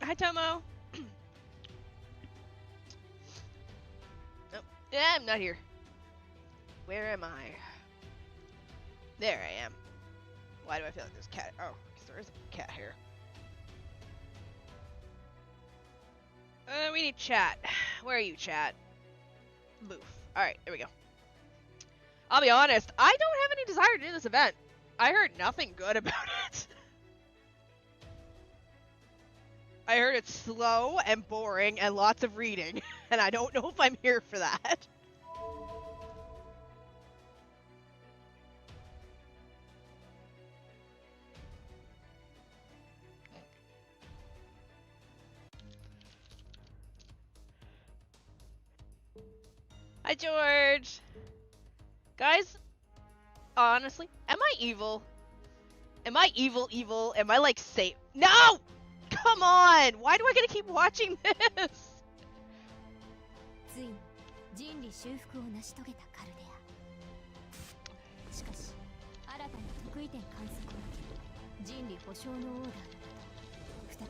Hi, Tomo. Oh, yeah, I'm not here. Where am I? There I am. Why do I feel like there's a cat? Oh, because there is a cat here. We need chat. Where are you, chat? Boof. Alright, there we go. I'll be honest, I don't have any desire to do this event. I heard nothing good about it. I heard it's slow and boring and lots of reading, and I don't know if I'm here for that. Hi, George. Guys, honestly, am I evil? Am I evil? Am I like safe? No! Come on! Why do I gotta keep watching this? ついに人類修復を成し遂げたカルデア。しかし、新たな得意点観測を受け、人類保障のオーダーのもと、再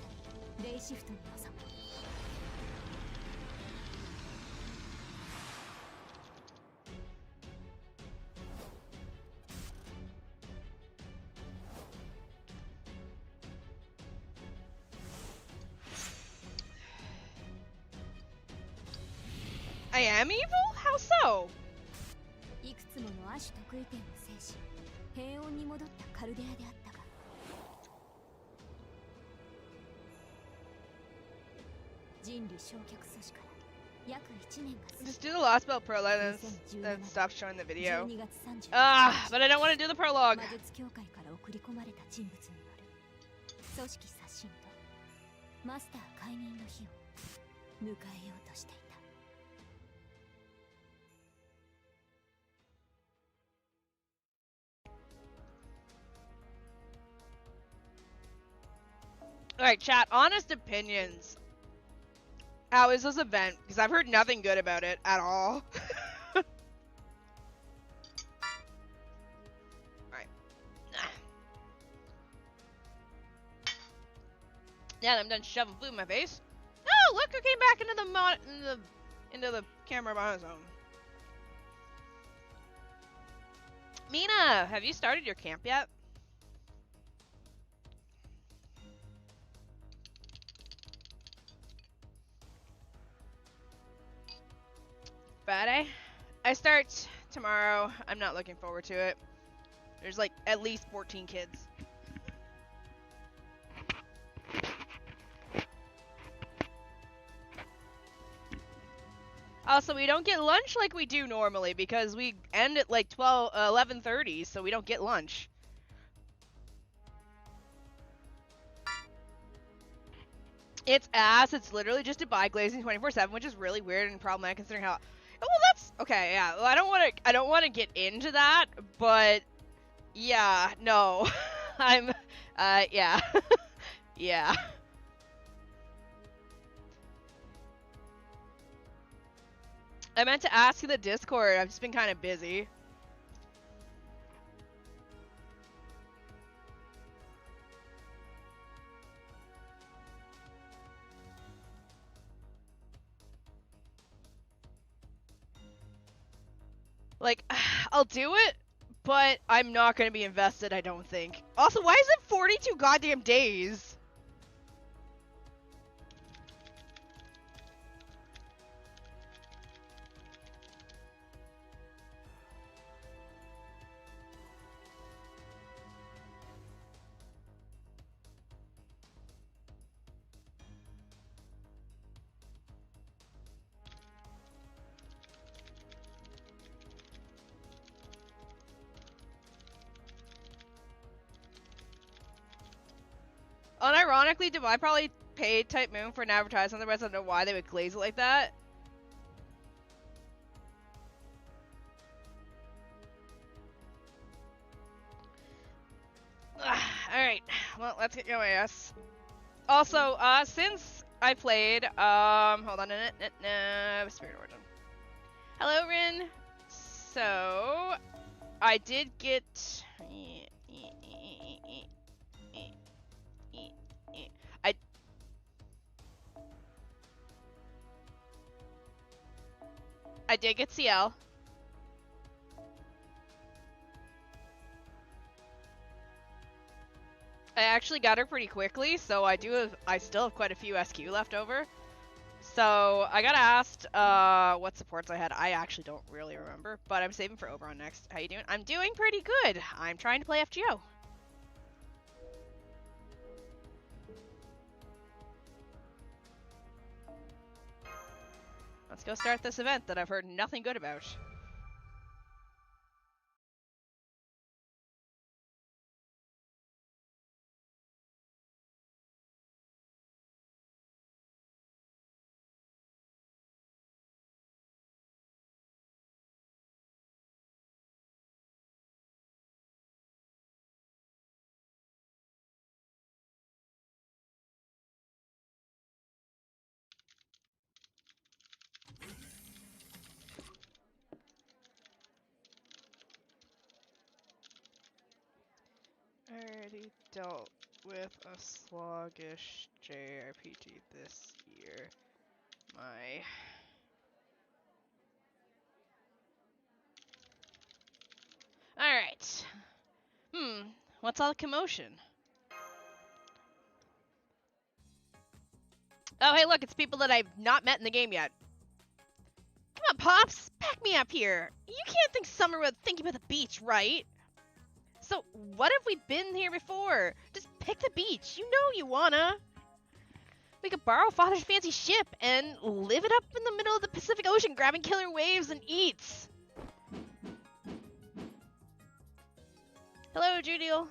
びレイシフトに臨む。I am evil? How so? いくつもの亜種得意点を制し、平穏に戻ったカルデアであったが、人類焼却阻止から約1年が過ぎ、 Just do the last spell prologue then stop showing the video. 12月30日、But I don't want to do the prologue. 魔術協会から送り込まれた人物による組織刷新とマスター解任の日を迎えようとしていた。Alright, chat, honest opinions. How is this event? Because I've heard nothing good about it at all. Alright. Yeah, I'm done shoving food in my face. No, look who came back into the camera by his own. Mina, have you started your camp yet? Friday? I start tomorrow. I'm not looking forward to it. There's like at least 14 kids. Also, we don't get lunch like we do normally because we end at like 11:30, so we don't get lunch. It's ass. It's literally just a buy glazing 24/7, which is really weird and problematic considering how. Well, that's okay. Yeah, well, I don't want to get into that, but yeah, no, I'm, yeah, yeah. I meant to ask you the Discord. I've just been kind of busy. Like, I'll do it, but I'm not going to be invested, I don't think. Also, why is it 42 goddamn days? Unironically, I probably paid Type Moon for an advertisement, otherwise I don't know why they would glaze it like that. Alright, well, let's get going, yes. Also, since I played, hold on a minute, Spirit Origin. Hello, Rin. So, I did get... I did get CL. I actually got her pretty quickly, so I still have quite a few SQ left over. So I got asked what supports I had. I actually don't really remember, but I'm saving for Oberon next. How you doing? I'm doing pretty good. I'm trying to play FGO. Let's go start this event that I've heard nothing good about. I already dealt with a sluggish JRPG this year. Alright. What's all the commotion? Oh, hey, look, it's people that I've not met in the game yet. Come on, Pops, back me up here. You can't think summer without thinking about the beach, right? So, what have we been here before? Just pick the beach. You know you wanna. We could borrow Father's fancy ship and live it up in the middle of the Pacific Ocean, grabbing killer waves and eats. Hello, Judiel.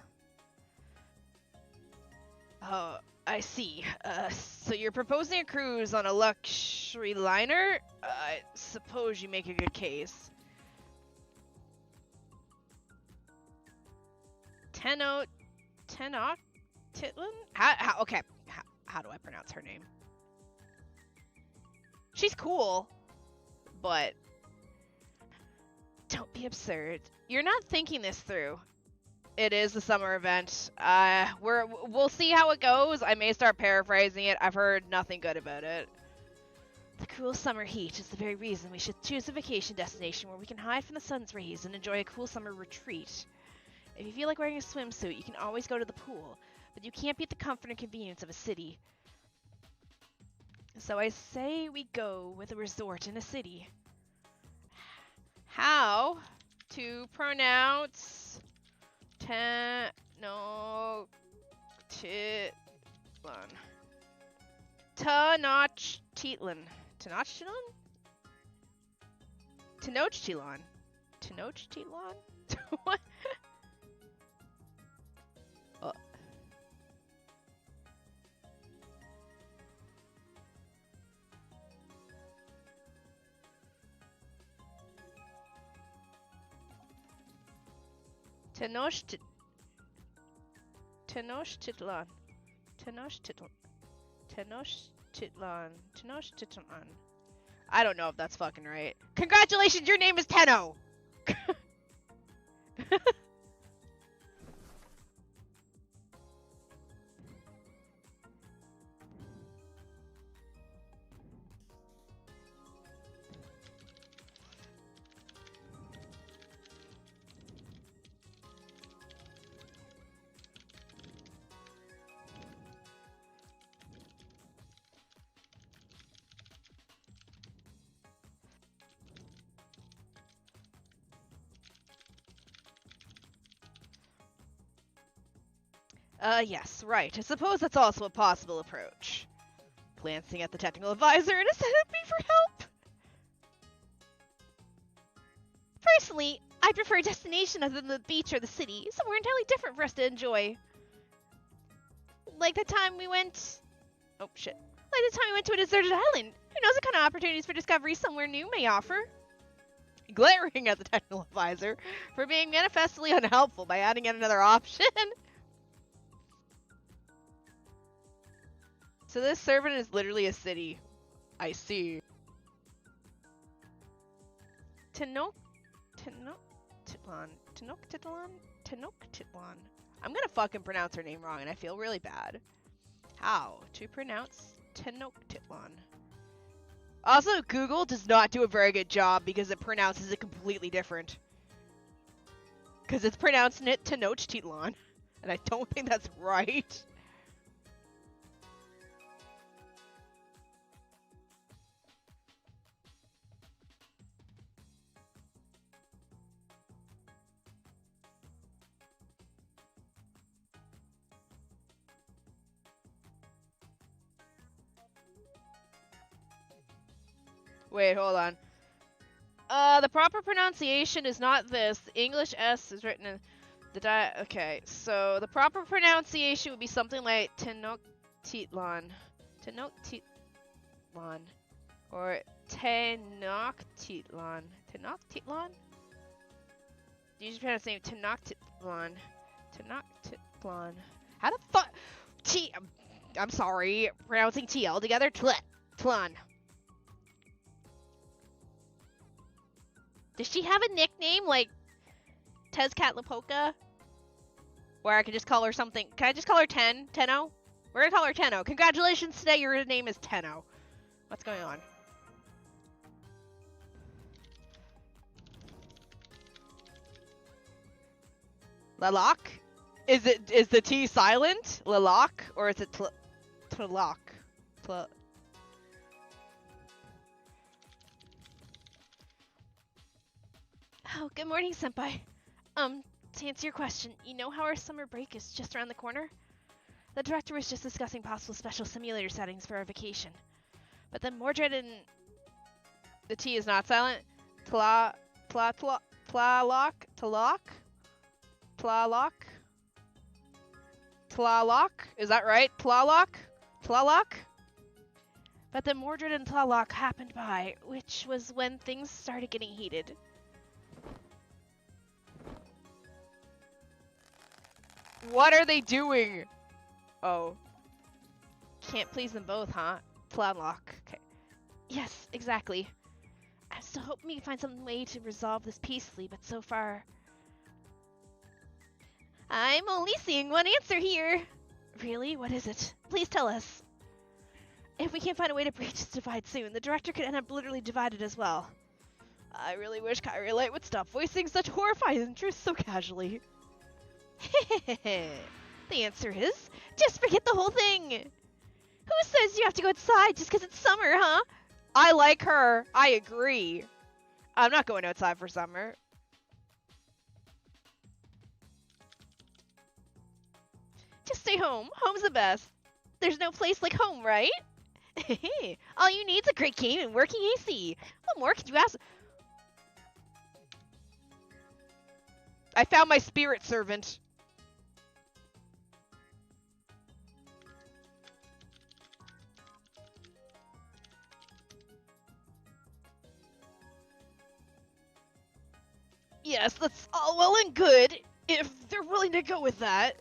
Oh, I see. So you're proposing a cruise on a luxury liner? I suppose you make a good case. Tenochtitlan? Okay. How do I pronounce her name? She's cool, but don't be absurd. You're not thinking this through. It is a summer event. We'll see how it goes. I may start paraphrasing it. I've heard nothing good about it. The cool summer heat is the very reason we should choose a vacation destination where we can hide from the sun's rays and enjoy a cool summer retreat. If you feel like wearing a swimsuit, you can always go to the pool, but you can't beat the comfort and convenience of a city. So I say we go with a resort in a city. How to pronounce Tenochtitlan. Tenochtitlan. Tenochtitlan? Tenochtitlan. Tenochtitlan? What? Tenochtitlan. Tenochtitlan. I don't know if that's fucking right. Congratulations, your name is Tenno! Yes, right. I suppose that's also a possible approach. Glancing at the technical advisor and ascended me for help. Personally, I prefer a destination other than the beach or the city, somewhere entirely different for us to enjoy. Like the time we went... Oh, shit. Like the time we went to a deserted island. Who knows what kind of opportunities for discovery somewhere new may offer? Glaring at the technical advisor for being manifestly unhelpful by adding yet another option. So this servant is literally a city. I see. Tenochtitlan. I'm gonna fucking pronounce her name wrong and I feel really bad. How to pronounce Tenochtitlan? Also, Google does not do a very good job because it pronounces it completely different. Because it's pronouncing it Tenochtitlan. And I don't think that's right. Wait, hold on. The proper pronunciation is not this. The English S is written in the okay, so the proper pronunciation would be something like Tenochtitlan. Tenochtitlan. Or Tenochtitlan. Tenochtitlan? You just pronounce the name Tenochtitlan. Tenochtitlan. How the fuck? I'm sorry. Pronouncing T all together. Tlan. Does she have a nickname like Tezcatlipoca? Where I could just call her something. Can I just call her Tenno? We're gonna call her Tenno. Congratulations today, your name is Tenno. What's going on? Lalak? Is the T silent? Lalak? Or is it Tlaloc? Oh, good morning, Senpai. To answer your question, you know how our summer break is just around the corner? The director was just discussing possible special simulator settings for our vacation. But then Mordred and... The T is not silent. Tlaloc? Is that right? Tlaloc? But then Mordred and Tlaloc happened by, which was when things started getting heated. What are they doing? Oh. Can't please them both, huh? Tlaloc. Okay. Yes, exactly. I'm still hoping we can find some way to resolve this peacefully, but so far... I'm only seeing one answer here. Really? What is it? Please tell us. If we can't find a way to breach this divide soon, the director could end up literally divided as well. I really wish Kyrie Light would stop voicing such horrifying truths so casually. The answer is, just forget the whole thing. Who says you have to go outside just because it's summer, huh? I like her. I agree. I'm not going outside for summer. Just stay home. Home's the best. There's no place like home, right? All you need is a great game and working AC. What more could you ask? I found my spirit servant. Yes, that's all well and good, if they're willing to go with that.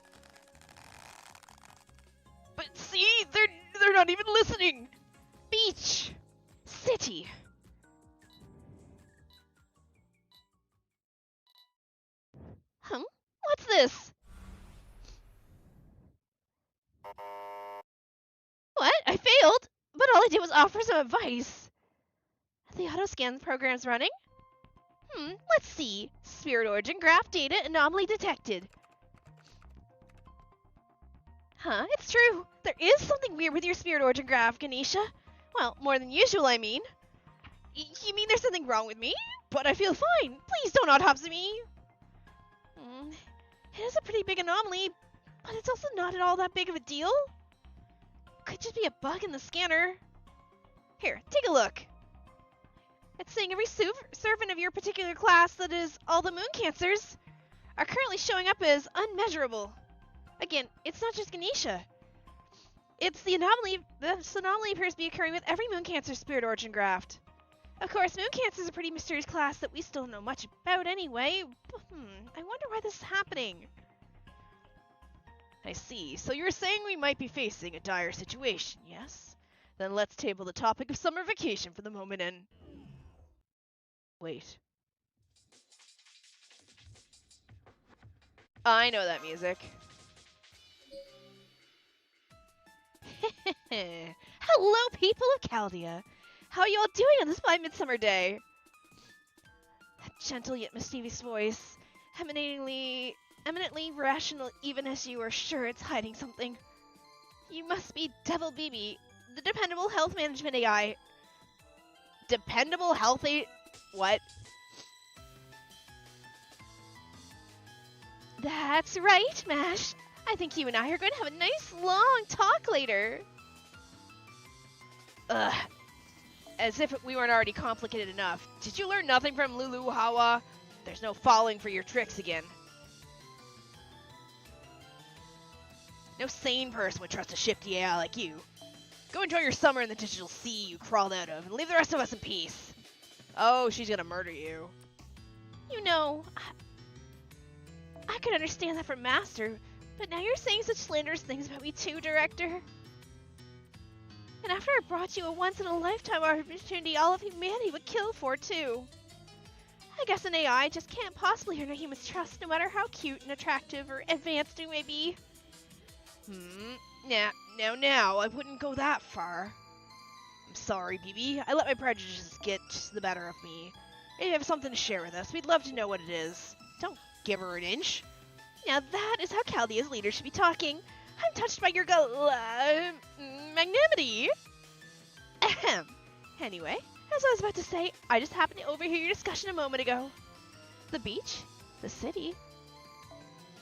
But see, they're not even listening. Beach. City. What's this? What? I failed? But all I did was offer some advice. The auto-scan program's running? Let's see. Spirit origin graph data anomaly detected. Huh, it's true. There is something weird with your spirit origin graph, Ganesha. Well, more than usual, I mean. You mean there's something wrong with me? But I feel fine. Please don't autopsy me. It is a pretty big anomaly, but it's also not at all that big of a deal. Could just be a bug in the scanner. Here, take a look. It's saying every servant of your particular class, that is, all the moon cancers, are currently showing up as unmeasurable. Again, it's not just Ganesha. It's the anomaly. This anomaly appears to be occurring with every moon cancer spirit origin graft. Of course, moon cancer is a pretty mysterious class that we still don't know much about anyway. I wonder why this is happening. I see. So you're saying we might be facing a dire situation, yes? Then let's table the topic of summer vacation for the moment and... Wait. I know that music. Hello, people of Chaldea. How are you all doing on this fine midsummer day? That gentle yet mischievous voice, eminently rational even as you are sure it's hiding something. You must be Devil BB, the dependable health management AI. Dependable health what? That's right, Mash. I think you and I are going to have a nice long talk later. Ugh. As if we weren't already complicated enough. Did you learn nothing from Lulu Hawa? There's no falling for your tricks again. No sane person would trust a shifty AI like you. Go enjoy your summer in the digital sea you crawled out of, and leave the rest of us in peace. Oh, she's gonna murder you. You know, I could understand that from Master, but now you're saying such slanderous things about me too, Director. And after I brought you a once-in-a-lifetime opportunity all of humanity would kill for, too. I guess an AI just can't possibly earn a human's trust, no matter how cute and attractive or advanced it may be. Now, I wouldn't go that far. I'm sorry, BB. I let my prejudices get the better of me. If you have something to share with us, we'd love to know what it is. Don't give her an inch. Now that is how Chaldea's leader should be talking. I'm touched by your magnanimity. Ahem. Anyway, as I was about to say, I just happened to overhear your discussion a moment ago. The beach? The city?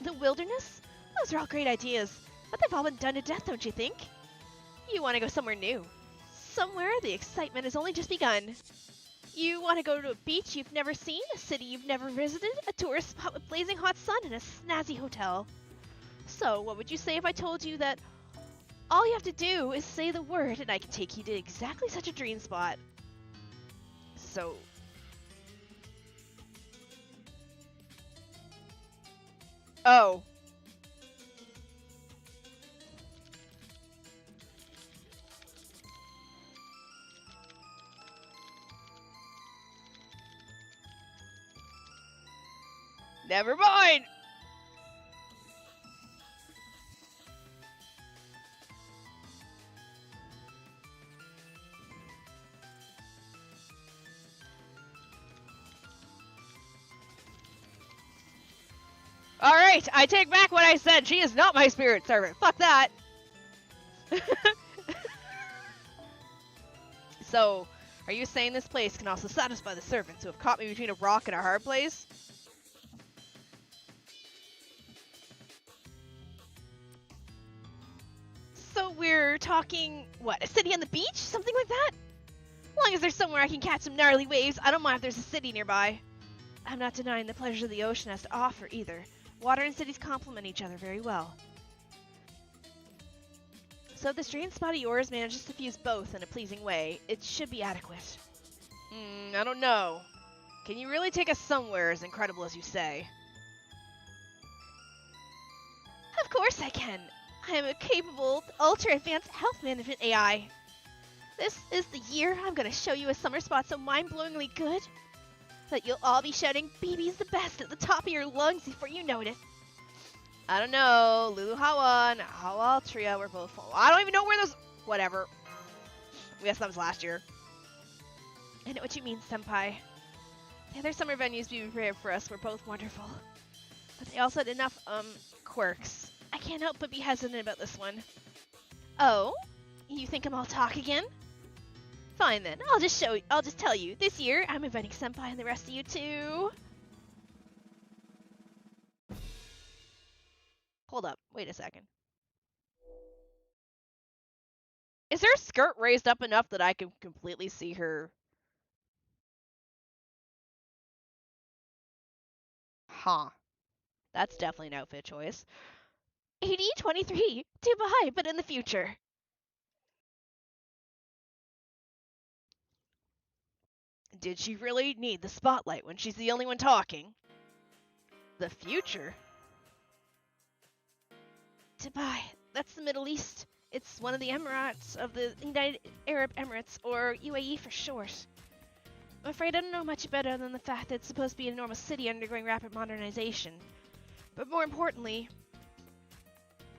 The wilderness? Those are all great ideas, but they've all been done to death, don't you think? You want to go somewhere new. Somewhere the excitement has only just begun. You want to go to a beach you've never seen, a city you've never visited, a tourist spot with blazing hot sun, and a snazzy hotel. So, what would you say if I told you that all you have to do is say the word and I can take you to exactly such a dream spot? So... Oh. Never mind! Alright, I take back what I said. She is not my spirit servant. Fuck that. So, are you saying this place can also satisfy the servants who have caught me between a rock and a hard place? So we're talking, what, a city on the beach? Something like that? As long as there's somewhere I can catch some gnarly waves, I don't mind if there's a city nearby. I'm not denying the pleasure the ocean has to offer either. Water and cities complement each other very well. So if this dream spot of yours manages to fuse both in a pleasing way, it should be adequate. I don't know. Can you really take us somewhere as incredible as you say? Of course I can. I am a capable, ultra-advanced health management AI. This is the year I'm gonna show you a summer spot so mind-blowingly good that you'll all be shouting BB's the best at the top of your lungs before you know it. I don't know. Lulu Hawa and Hawa Altria were both full. I don't even know where those... Whatever. Yes, that was last year. I know what you mean, Senpai. The other summer venues we prepared for us were both wonderful. But they also had enough, quirks. I can't help but be hesitant about this one. Oh? You think I'm all talk again? Fine then, I'll just tell you. This year, I'm inviting Senpai and the rest of you too. Hold up, wait a second. Is her skirt raised up enough that I can completely see her? Huh. That's definitely an outfit choice. AD 23, Dubai, but in the future. Did she really need the spotlight when she's the only one talking? The future? Dubai, that's the Middle East. It's one of the Emirates of the United Arab Emirates, or UAE for short. I'm afraid I don't know much about it other than the fact that it's supposed to be an enormous city undergoing rapid modernization. But more importantly...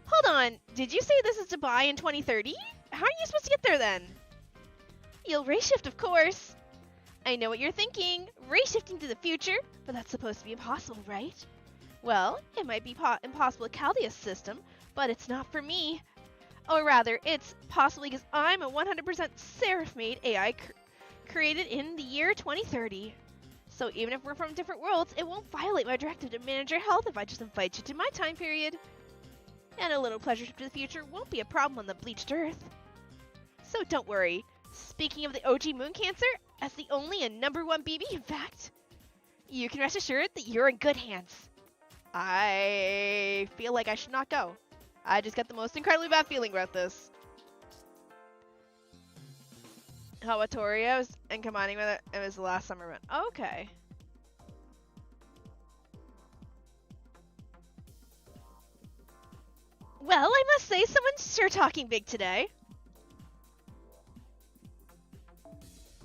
Hold on, did you say this is Dubai in 2030? How are you supposed to get there then? You'll ray shift, of course. I know what you're thinking. Ray shifting to the future? But that's supposed to be impossible, right? Well, it might be impossible with Chaldea's system, but it's not for me. Or rather, it's possibly because I'm a 100% Seraph-made AI created in the year 2030. So even if we're from different worlds, it won't violate my directive to manage your health if I just invite you to my time period. And a little pleasure trip to the future won't be a problem on the bleached Earth. So don't worry. Speaking of the OG Moon Cancer, as the only and #1 BB, in fact, you can rest assured that you're in good hands. I feel like I should not go. I just got the most incredibly bad feeling about this. Hawatoria and combining with it was the last summer event. Okay. Well, I must say, someone's sure talking big today.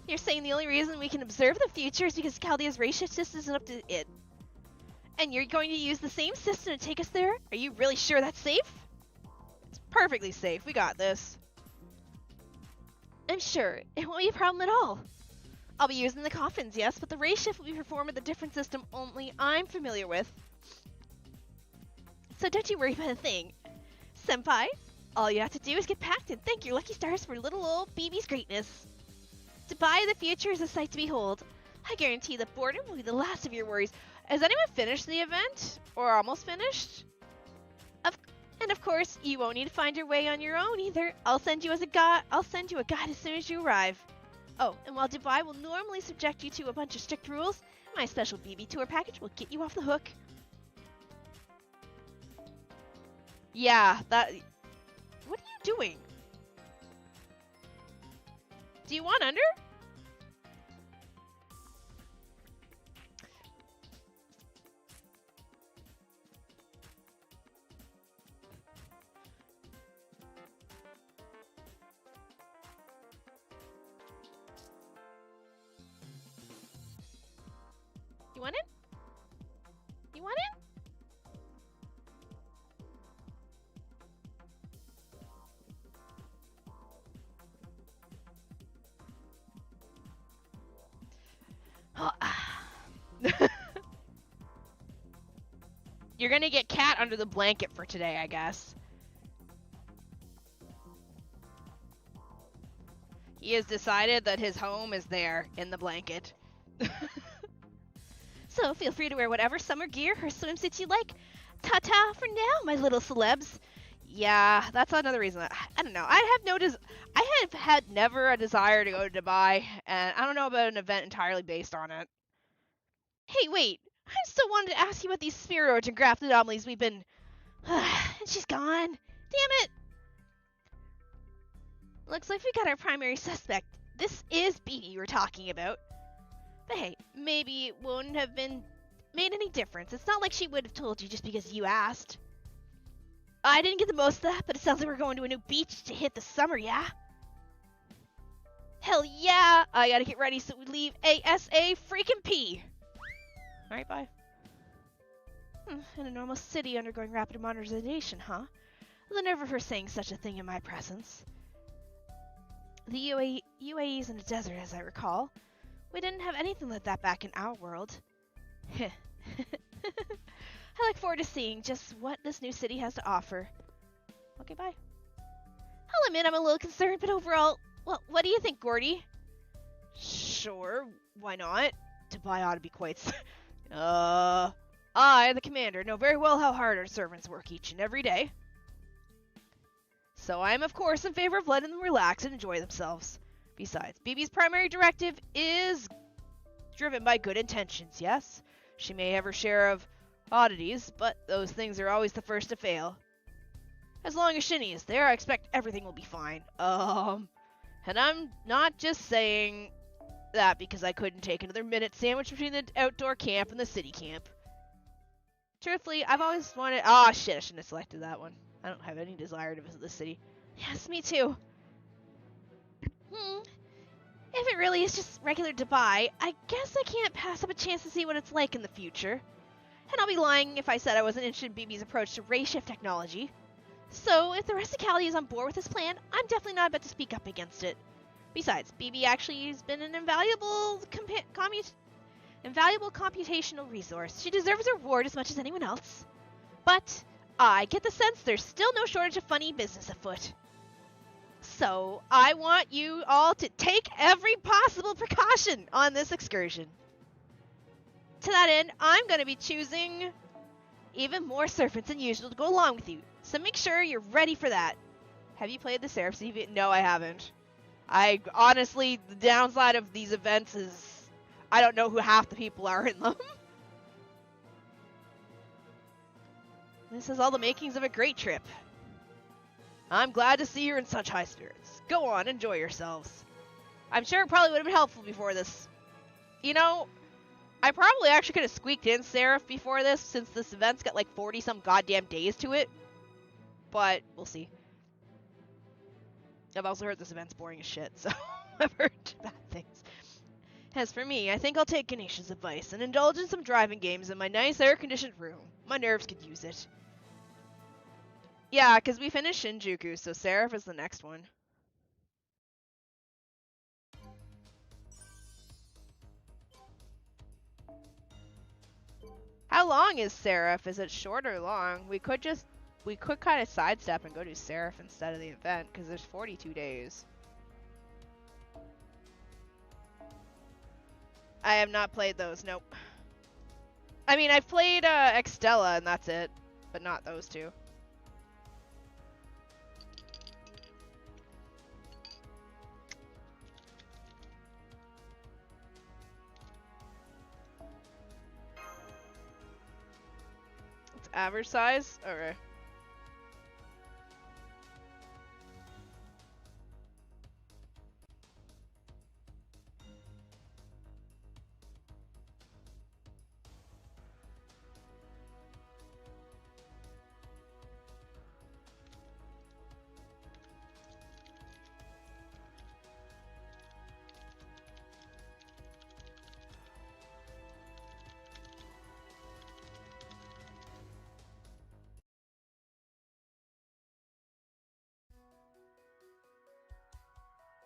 You're saying the only reason we can observe the future is because Chaldea's ray shift system isn't up to it. And you're going to use the same system to take us there? Are you really sure that's safe? It's perfectly safe. We got this. I'm sure. It won't be a problem at all. I'll be using the coffins, yes, but the ray shift will be performed with a different system only I'm familiar with. So don't you worry about a thing. Senpai, all you have to do is get packed and thank your lucky stars for little old BB's greatness. Dubai of the future is a sight to behold. I guarantee that boredom will be the last of your worries. Has anyone finished the event? Or almost finished? And of course, you won't need to find your way on your own either. I'll send you a guide as soon as you arrive. Oh, and while Dubai will normally subject you to a bunch of strict rules, my special BB tour package will get you off the hook. Yeah, that... What are you doing? Do you want under? You want it? You want it? Oh, You're gonna get cat under the blanket for today, I guess. He has decided that his home is there in the blanket. So feel free to wear whatever summer gear or swimsuits you like. Ta-ta for now, my little celebs. Yeah, that's another reason. I don't know. I have had never a desire to go to Dubai, and I don't know about an event entirely based on it. Hey, wait. I still wanted to ask you about these SpEresh and graft anomalies we've been... and she's gone. Damn it. Looks like we got our primary suspect. This is BB we're talking about. But hey, maybe it wouldn't have made any difference. It's not like she would have told you just because you asked. I didn't get the most of that, but it sounds like we're going to a new beach to hit the summer, yeah? Hell yeah! I gotta get ready so we leave ASA freaking P! Alright, bye. In a normal city undergoing rapid modernization, huh? The nerve of her saying such a thing in my presence. The UAE's in a desert, as I recall. We didn't have anything like that back in our world. I look forward to seeing just what this new city has to offer. Okay, bye. I'll admit I'm a little concerned, but overall, well, what do you think, Gordy? Sure, why not? Dubai ought to be quite... I, the commander, know very well how hard our servants work each and every day. So I am, of course, in favor of letting them relax and enjoy themselves. Besides, BB's primary directive is driven by good intentions, yes? She may have her share of oddities, but those things are always the first to fail. As long as Shini is there, I expect everything will be fine. And I'm not just saying that because I couldn't take another minute sandwich between the outdoor camp and the city camp. Truthfully, I've always wanted... Ah, shit, I shouldn't have selected that one. I don't have any desire to visit the city. Yes, me too. If it really is just regular Dubai, I guess I can't pass up a chance to see what it's like in the future. And I'll be lying if I said I wasn't interested in BB's approach to ray shift technology. So, if the rest of Cali is on board with this plan, I'm definitely not about to speak up against it. Besides, BB actually has been an invaluable computational resource. She deserves a reward as much as anyone else. But I get the sense there's still no shortage of funny business afoot. So I want you all to take every possible precaution on this excursion. To that end, I'm going to be choosing even more servants than usual to go along with you. So make sure you're ready for that. Have you played the Seraph CV? No, I haven't. I honestly, the downside of these events is I don't know who half the people are in them. This is all the makings of a great trip. I'm glad to see you're in such high spirits. Go on, enjoy yourselves. I'm sure it probably would have been helpful before this. You know, I probably actually could have squeaked in Seraph before this, since this event's got like 40-some goddamn days to it. But, we'll see. I've also heard this event's boring as shit, so I've heard bad things. As for me, I think I'll take Ganesha's advice and indulge in some driving games in my nice air-conditioned room. My nerves could use it. Yeah, because we finished Shinjuku, so Seraph is the next one. How long is Seraph? Is it short or long? We could kind of sidestep and go to Seraph instead of the event, because there's 42 days. I have not played those, nope. I mean, I've played Extella, and that's it, but not those two. It's average size? Okay.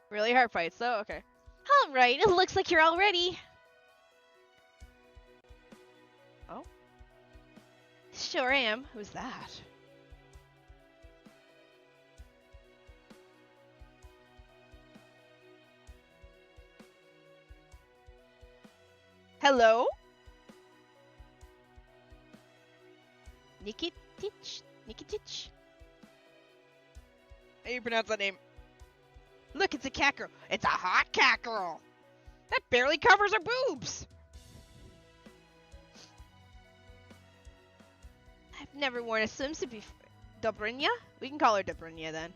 Really hard fights, though? Okay. Alright, it looks like you're all ready. Oh? Sure am. Who's that? Hello? Nikitich? Nikitich? How do you pronounce that name? Look, it's a cat girl. It's a hot cat girl. That barely covers her boobs. I've never worn a swimsuit before. Dobrynya? We can call her Dobrynya then.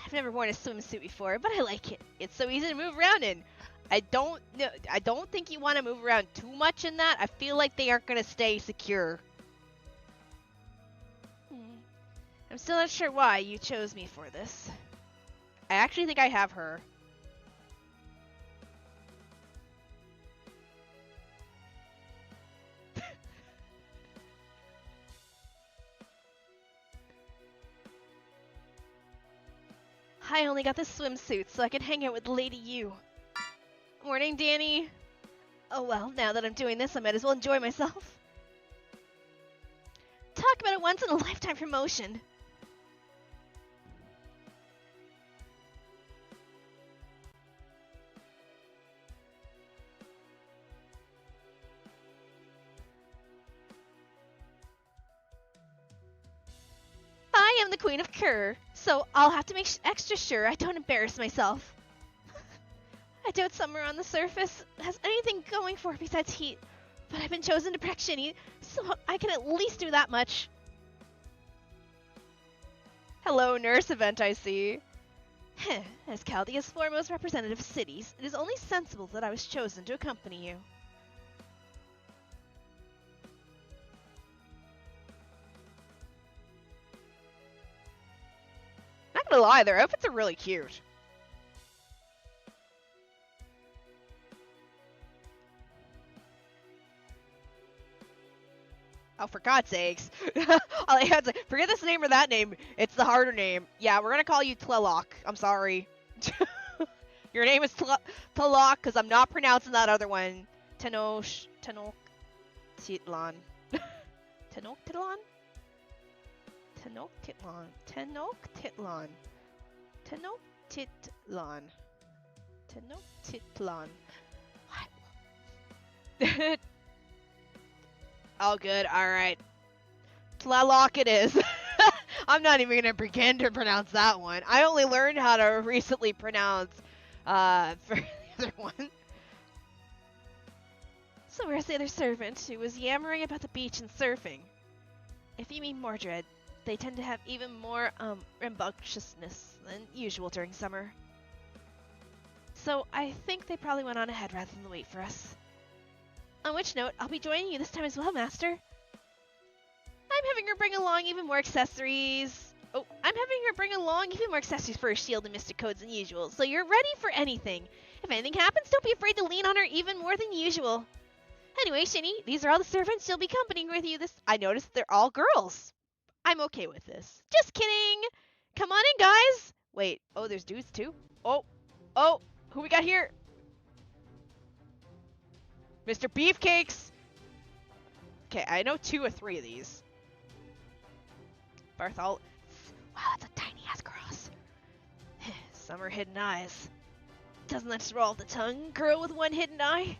I've never worn a swimsuit before, but I like it. It's so easy to move around in. I don't think you want to move around too much in that. I feel like they aren't going to stay secure. I'm still not sure why you chose me for this. I actually think I have her. I only got this swimsuit so I could hang out with Lady U. Morning, Danny. Oh well, now that I'm doing this, I might as well enjoy myself. Talk about a once-in-a-lifetime promotion. I am the Queen of Kerr, so I'll have to make extra sure I don't embarrass myself. I doubt somewhere on the surface has anything going for it besides heat, but I've been chosen to protect Shini, so I can at least do that much. Hello, nurse event I see. As Chaldea's foremost representative of cities, it is only sensible that I was chosen to accompany you. Not gonna lie, their outfits are really cute. Oh, for God's sakes. All I had to forget this name or that name. It's the harder name. Yeah, we're gonna call you Tleloc. I'm sorry. Your name is Talak, because I'm not pronouncing that other one. Tenochtitlan. Tenochtitlan? Tenochtitlan. Tenochtitlan. Tenochtitlan. Tenochtitlan. What? Oh, good. Alright. Tlaloc it is. I'm not even gonna begin to pronounce that one. I only learned how to recently pronounce for the other one. So where's the other servant who was yammering about the beach and surfing? If you mean Mordred, they tend to have even more rambunctiousness than usual during summer. So I think they probably went on ahead rather than wait for us. On which note, I'll be joining you this time as well, Master. I'm having her bring along even more accessories. Oh, I'm having her bring along even more accessories for her shield and mystic codes than usual, so you're ready for anything. If anything happens, don't be afraid to lean on her even more than usual. Anyway, Shini, these are all the servants she'll be accompanying with you this— I noticed they're all girls. I'm okay with this. Just kidding! Come on in, guys! Wait, oh, there's dudes too? Oh, who we got here? Mr. Beefcakes! Okay, I know 2 or 3 of these. Barthol. Wow, that's a tiny ass cross. Some are hidden eyes. Doesn't that just roll off the tongue, girl with one hidden eye?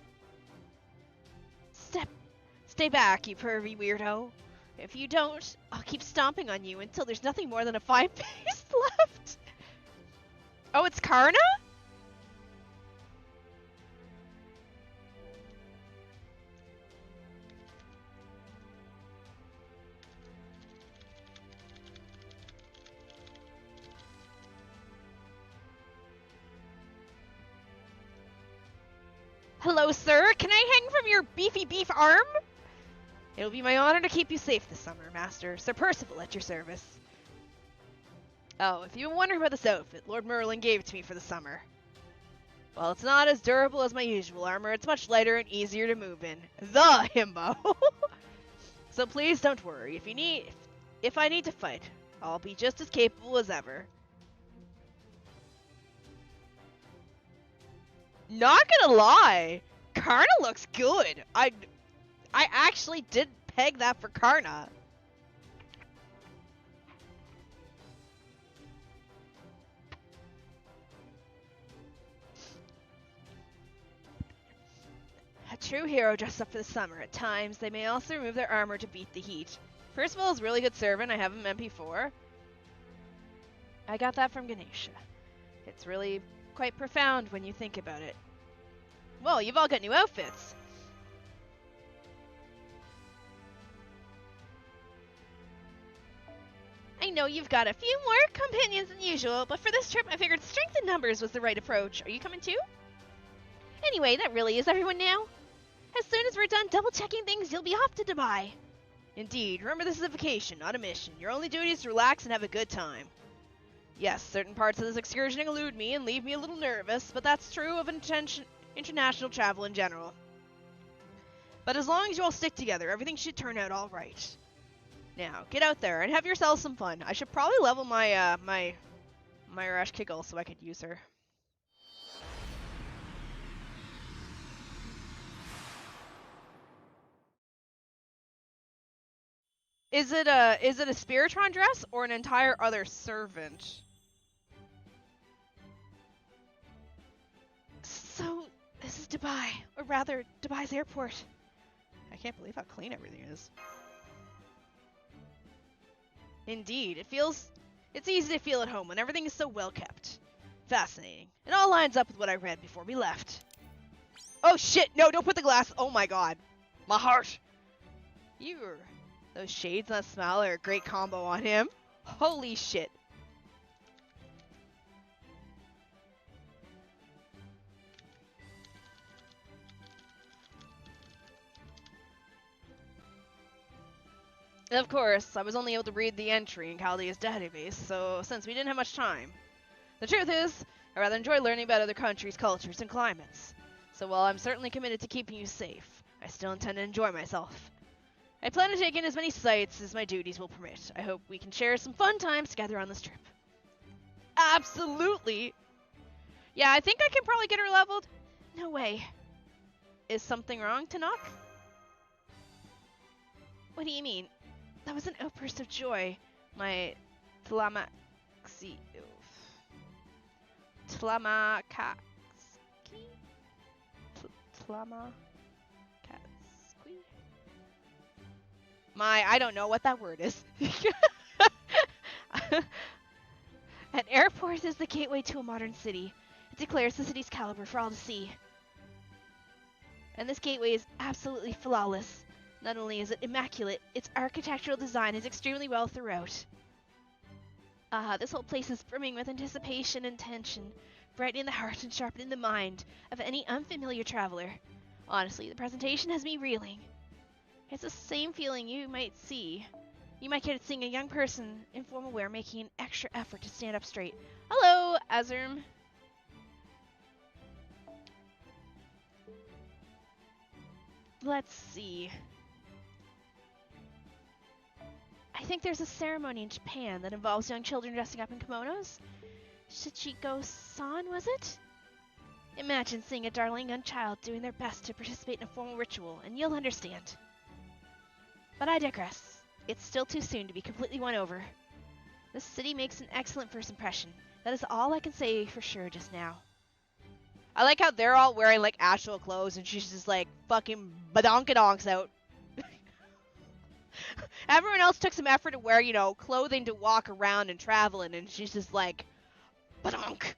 Stay back, you pervy weirdo. If you don't, I'll keep stomping on you until there's nothing more than a 5 piece left. Oh, it's Karna? Hello, sir. Can I hang from your beefy beef arm? It'll be my honor to keep you safe this summer, Master. Sir Percival at your service. Oh, if you've been wondering about this outfit, Lord Merlin gave it to me for the summer. Well, it's not as durable as my usual armor. It's much lighter and easier to move in. The himbo! So please don't worry. If I need to fight, I'll be just as capable as ever. Not gonna lie, Karna looks good. I actually did peg that for Karna. A true hero dressed up for the summer. At times, they may also remove their armor to beat the heat. Percival is a really good servant. I have him MP4. I got that from Ganesha. It's really quite profound when you think about it. Well, you've all got new outfits. I know you've got a few more companions than usual, but for this trip I figured strength in numbers was the right approach. Are you coming too? Anyway, that really is everyone now. As soon as we're done double-checking things, you'll be off to Dubai. Indeed. Remember, this is a vacation, not a mission. Your only duty is to relax and have a good time. Yes, certain parts of this excursion elude me and leave me a little nervous, but that's true of international travel in general. But as long as you all stick together, everything should turn out all right. Now, get out there and have yourselves some fun. I should probably level my my Rash Kiggle so I could use her. Is it a Spiritron dress or an entire other servant? So, this is Dubai, or rather, Dubai's airport. I can't believe how clean everything is. Indeed, it's easy to feel at home when everything is so well kept. Fascinating. It all lines up with what I read before we left. Oh shit, no, don't put the glass, oh my god. My heart. Those shades and that smile are a great combo on him. Holy shit. Of course, I was only able to read the entry in Chaldea's database, so since we didn't have much time. The truth is, I rather enjoy learning about other countries' cultures and climates. So while I'm certainly committed to keeping you safe, I still intend to enjoy myself. I plan to take in as many sights as my duties will permit. I hope we can share some fun times together on this trip. Absolutely! Yeah, I think I can probably get her leveled. No way. Is something wrong, Tanok? What do you mean? That was an outburst of joy. My Tlamakaski. I don't know what that word is. An airport is the gateway to a modern city. It declares the city's caliber for all to see. And this gateway is absolutely flawless. Not only is it immaculate, its architectural design is extremely well throughout. This whole place is brimming with anticipation and tension, brightening the heart and sharpening the mind of any unfamiliar traveler. Honestly, the presentation has me reeling. It's the same feeling you might get seeing a young person in formal wear making an extra effort to stand up straight. Hello, Azurm. Let's see. I think there's a ceremony in Japan that involves young children dressing up in kimonos. Shichiko-san, was it? Imagine seeing a darling young child doing their best to participate in a formal ritual, and you'll understand. But I digress. It's still too soon to be completely won over. This city makes an excellent first impression. That is all I can say for sure just now. I like how they're all wearing, like, actual clothes, and she's just, like, fucking badonkadonks out. Everyone else took some effort to wear, you know, clothing to walk around and travel in, and she's just like, badonk.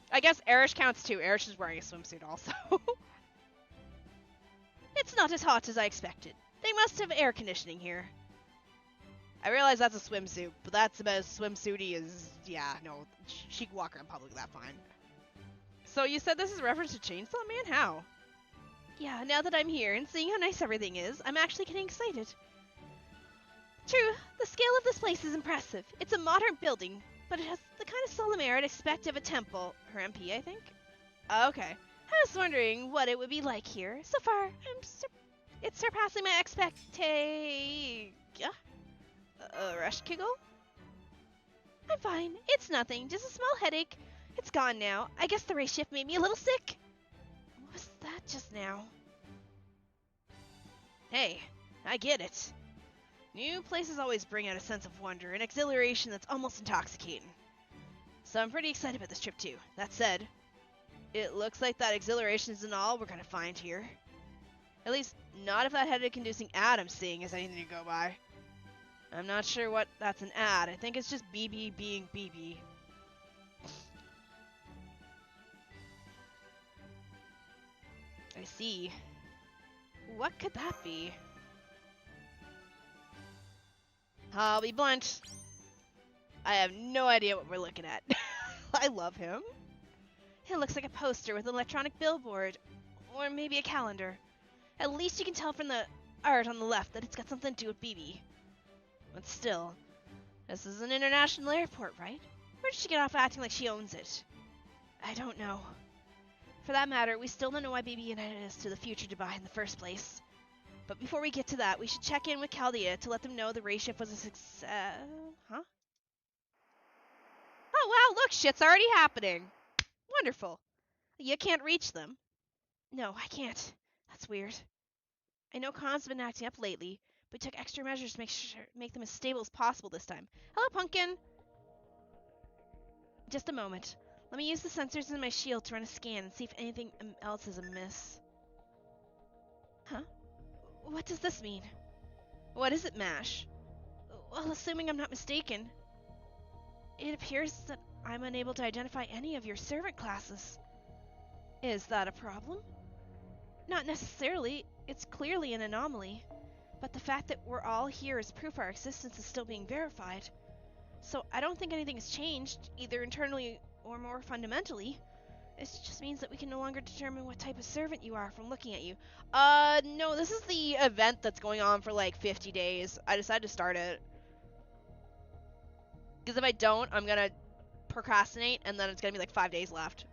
I guess SpEresh counts too. SpEresh is wearing a swimsuit also. It's not as hot as I expected. They must have air conditioning here. I realize that's a swimsuit, but that's about as swimsuity as, yeah, no, she can walk around public that fine. So you said this is a reference to Chainsaw Man? How? Yeah, now that I'm here and seeing how nice everything is, I'm actually getting excited. True, the scale of this place is impressive. It's a modern building, but it has the kind of solemn air I'd expect of a temple. Her MP, I think? Okay. I was wondering what it would be like here. So far, it's surpassing my expectations. Rush Kiggle? I'm fine. It's nothing. Just a small headache. It's gone now. I guess the race shift made me a little sick. What was that just now? Hey, I get it. New places always bring out a sense of wonder and exhilaration that's almost intoxicating. So I'm pretty excited about this trip too. That said, it looks like that exhilaration isn't all we're gonna find here. At least, not if that headache-inducing ad I'm seeing is anything to go by. I'm not sure what that's an ad. I think it's just BB being BB. I see. What could that be? I'll be blunt. I have no idea what we're looking at. I love him. It looks like a poster with an electronic billboard. Or maybe a calendar. At least you can tell from the art on the left that it's got something to do with BB. But still, this is an international airport, right? Where did she get off acting like she owns it? I don't know. For that matter, we still don't know why BB united us to the future Dubai in the first place. But before we get to that, we should check in with Chaldea to let them know the race shift was a success. Huh? Oh wow, look, shit's already happening. Wonderful. You can't reach them. No, I can't. That's weird. I know Khan's been acting up lately, but we took extra measures to make them as stable as possible this time. Hello, Pumpkin! Just a moment. Let me use the sensors in my shield to run a scan and see if anything else is amiss. Huh? What does this mean? What is it, Mash? Well, assuming I'm not mistaken, it appears that I'm unable to identify any of your servant classes. Is that a problem? Not necessarily. It's clearly an anomaly. But the fact that we're all here is proof our existence is still being verified. So I don't think anything has changed, either internally or more fundamentally. It just means that we can no longer determine what type of servant you are from looking at you. No, this is the event that's going on for like 50 days. I decided to start it. Because if I don't, I'm gonna procrastinate, and then it's gonna be like 5 days left.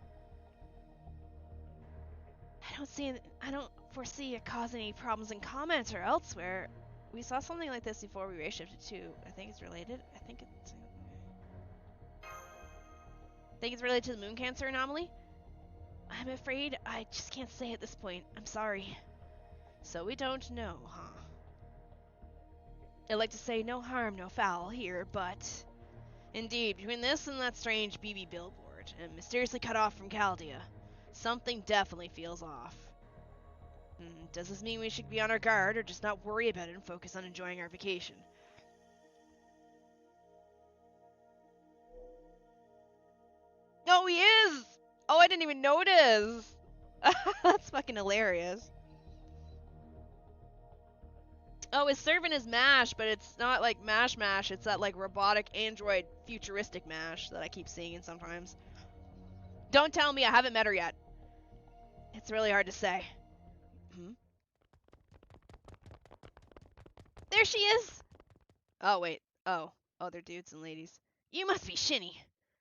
I don't foresee it causing any problems in comments or elsewhere. We saw something like this before we race shifted too. I think it's related. I think it's... Think it's related to the moon cancer anomaly? I'm afraid I just can't say at this point. I'm sorry. So we don't know, huh? I'd like to say no harm, no foul here, but... Indeed, between this and that strange BB billboard, and mysteriously cut off from Chaldea, something definitely feels off. Does this mean we should be on our guard, or just not worry about it and focus on enjoying our vacation? Oh, he is! Oh, I didn't even notice! That's fucking hilarious. Oh, his servant is MASH, but it's not like MASH, it's that like robotic android futuristic MASH that I keep seeing sometimes. Don't tell me I haven't met her yet. It's really hard to say. There she is! Oh, wait. Oh, they're dudes and ladies. You must be Shini.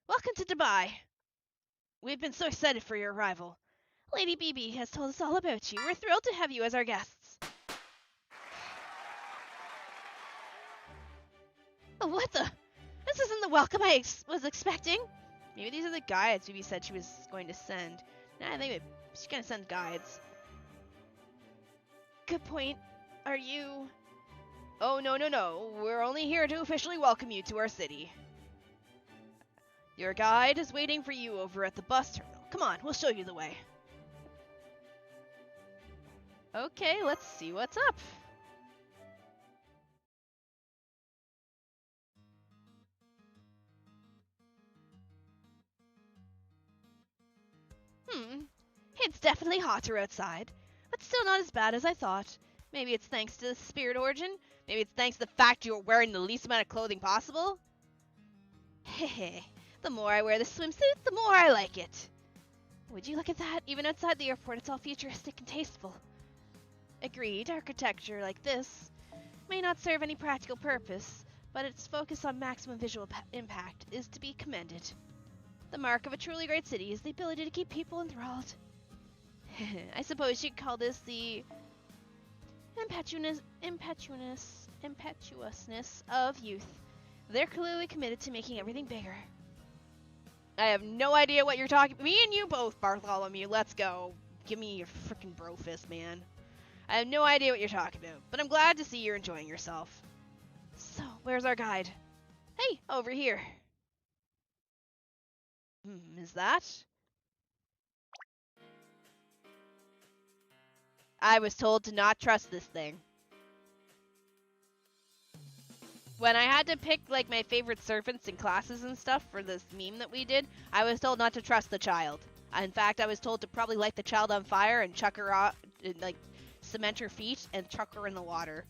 Welcome to Dubai. We've been so excited for your arrival. Lady BB has told us all about you. We're thrilled to have you as our guests. Oh, what the? This isn't the welcome I was expecting. Maybe these are the guides BB said she was going to send. Nah, I think she's going to send guides. Good point. Are you... Oh, no. We're only here to officially welcome you to our city. Your guide is waiting for you over at the bus terminal. Come on, we'll show you the way. Okay, let's see what's up. It's definitely hotter outside, but still not as bad as I thought. Maybe it's thanks to the spirit origin? Maybe it's thanks to the fact you're wearing the least amount of clothing possible? Hehe, the more I wear the swimsuit, the more I like it. Would you look at that? Even outside the airport, it's all futuristic and tasteful. Agreed, architecture like this may not serve any practical purpose, but its focus on maximum visual impact is to be commended. The mark of a truly great city is the ability to keep people enthralled. I suppose you'd call this the impetuousness of youth. They're clearly committed to making everything bigger. I have no idea what you're talking. Me and you both, Bartholomew. Let's go. Give me your freaking bro fist, man. I have no idea what you're talking about, but I'm glad to see you're enjoying yourself. So, where's our guide? Hey, over here. Is that? I was told to not trust this thing. When I had to pick like my favorite servants in classes and stuff for this meme that we did, I was told not to trust the child. In fact, I was told to probably light the child on fire and chuck her off, like cement her feet and chuck her in the water.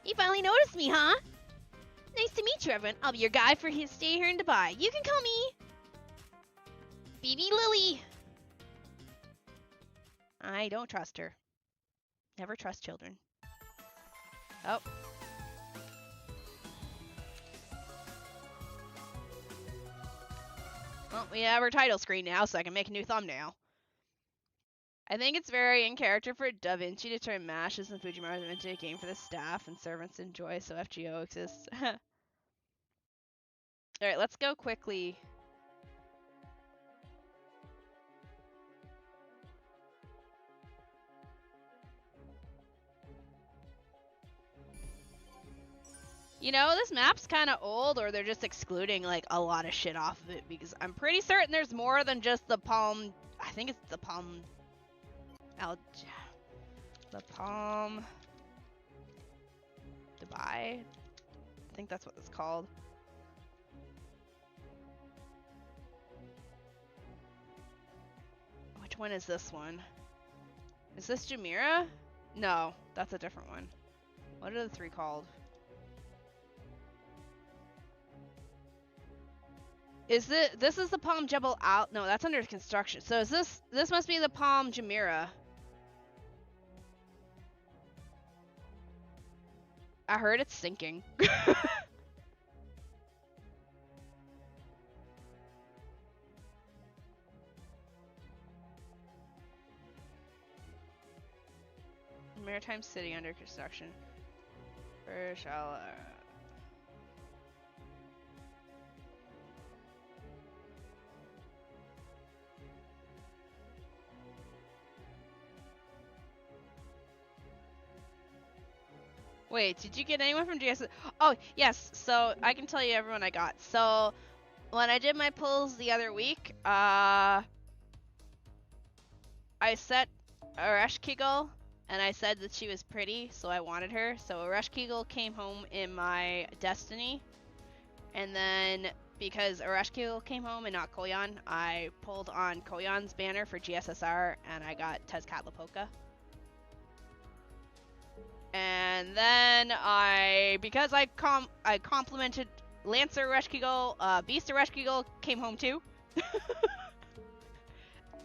You finally noticed me, huh? Nice to meet you, everyone. I'll be your guide for his stay here in Dubai. You can call me BB Lily. I don't trust her. Never trust children. Oh. Well, we have our title screen now, so I can make a new thumbnail. I think it's very in character for Da Vinci to turn mashes and Fujimaru into a game for the staff and servants to enjoy, so FGO exists. Alright, let's go quickly. You know, this map's kind of old, or they're just excluding, like, a lot of shit off of it, because I'm pretty certain there's more than just the Palm... I think it's the Palm... The Palm... Dubai? I think that's what it's called. Which one is this one? Is this Kimura? No, that's a different one. What are the three called? Is this is the Palm Jebel Al? No, that's under construction. So is this must be the Palm Jumeirah. I heard it's sinking. Maritime City under construction. SpEresh. Wait, did you get anyone from GS? Oh, yes. So I can tell you everyone I got. So when I did my pulls the other week, I set Aresh Kegel, and I said that she was pretty, so I wanted her. So Aresh Kegel came home in my Destiny, and then because Aresh Kegel came home and not Koyan, I pulled on Koyan's banner for GSSR, and I got Tezcatlipoca. And then because I complimented Lancer Aresh Kegel, Beast Aresh Kegel came home too.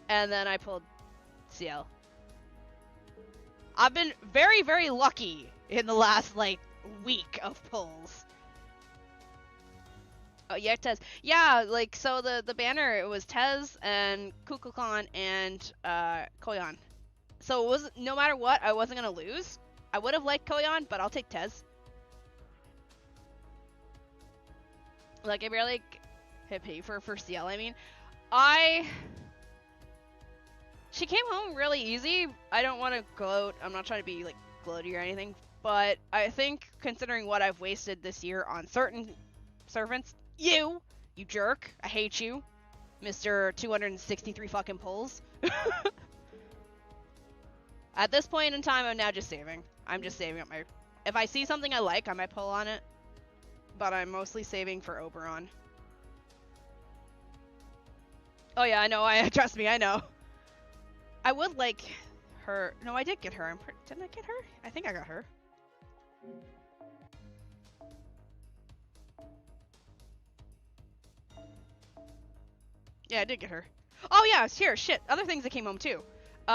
And then I pulled CL. I've been very, very lucky in the last, like, week of pulls. Oh, yeah, Tez. Yeah, like, so the banner, it was Tez and Kukulkan and Koyan. So it was, no matter what, I wasn't gonna lose. I would have liked Koyan, but I'll take Tez. Like, I barely hit P for CL, I mean. She came home really easy. I don't want to gloat. I'm not trying to be, like, gloaty or anything. But I think, considering what I've wasted this year on certain servants, you jerk, I hate you, Mr. 263 fucking pulls. At this point in time, I'm now just saving. I'm just saving up my... If I see something I like, I might pull on it. But I'm mostly saving for Oberon. Oh yeah, I know. Trust me, I know. I would like her... No, I did get her. Didn't I get her? I think I got her. Yeah, I did get her. Oh yeah, here, shit. Other things that came home too. So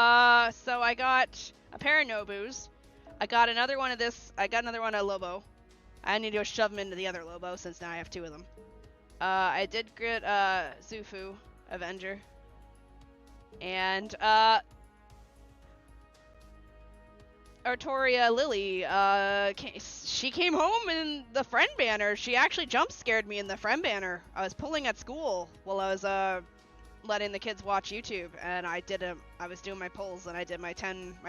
I got a pair of Nobus. I got another one of this. I got another one of Lobo. I need to go shove them into the other Lobo since now I have two of them. I did get Zufu, Avenger. And Artoria Lily, she came home in the friend banner. She actually jump scared me in the friend banner. I was pulling at school while I was letting the kids watch YouTube, and I was doing my pulls, and I did my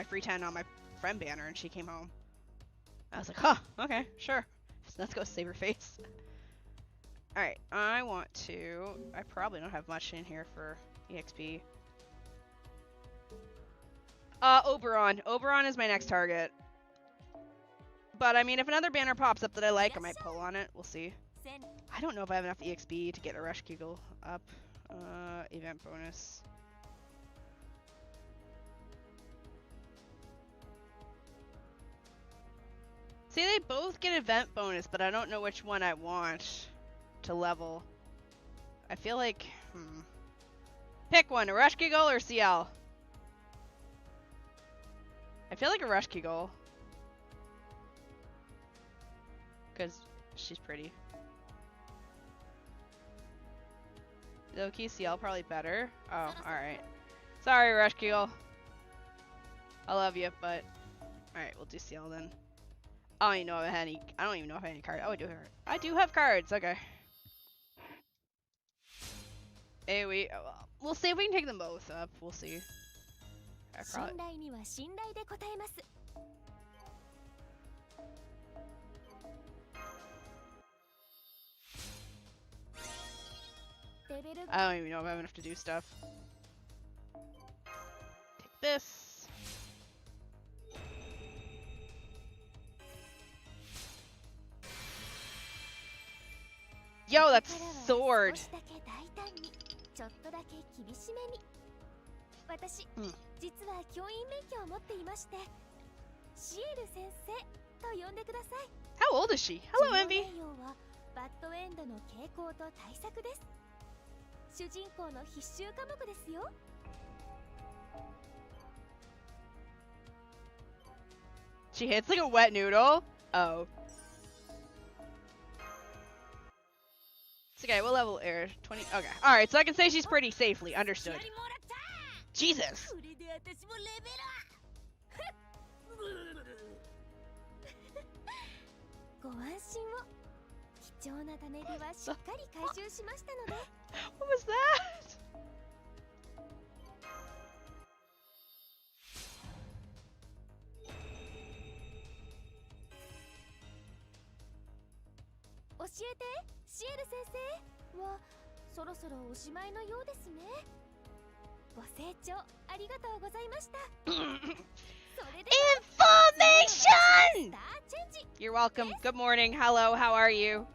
free 10 on my friend banner, and she came home. I was like, huh, okay, sure. Let's go save her face. Alright, I probably don't have much in here for EXP. Oberon. Oberon is my next target. But, I mean, if another banner pops up that I like, I might pull on it. We'll see. I don't know if I have enough EXP to get Aresh Kegel up. Event bonus. See, they both get event bonus, but I don't know which one I want to level. I feel like, Pick one, Aresh Kegel or CL? I feel like Aresh Kegel. Because she's pretty. Low-key CL probably better. Oh, alright. Sorry, Aresh Kegel. I love you, but... Alright, we'll do CL then. I don't even know if I have any cards. Oh, I do have cards, okay. Hey, we'll see if we can take them both up. We'll see. I don't even know if I have enough to do stuff. Take this. Yo, that's sword. How old is she? Hello, Envy. She hits like a wet noodle? Oh. It's okay, we'll level air 20. Okay. Alright, so I can say she's pretty safely. Understood. Jesus! What was that? 教えて、シエル先生はそろそろおしまいのようですね。ご清聴ありがとうございました。Information! You're welcome. Good morning. Hello, how are you?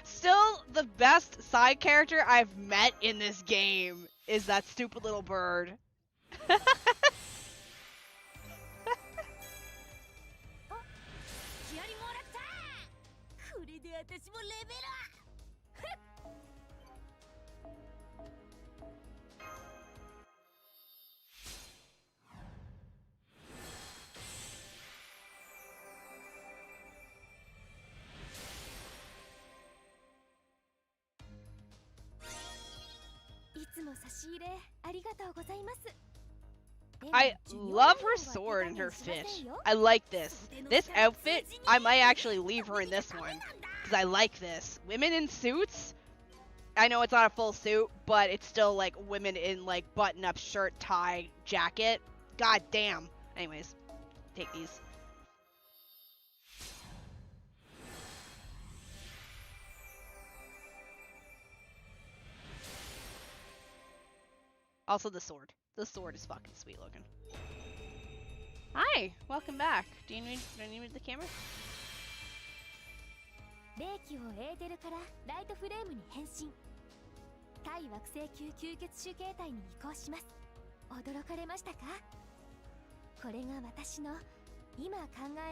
Still, the best side character I've met in this game is that stupid little bird. いつも差し入れありがとうございます。 I love her sword and her fish. I like this. This outfit, I might actually leave her in this one. Because I like this. Women in suits? I know it's not a full suit, but it's still like women in like button-up shirt, tie, jacket. God damn. Anyways, take these. Also the sword. The sword is fucking sweet looking. Hi, welcome back. Do I need the camera? 霊気をエーテルからライトフレームに変身。対惑星級吸血種形態に移行します。驚かれましたか？これが私の今考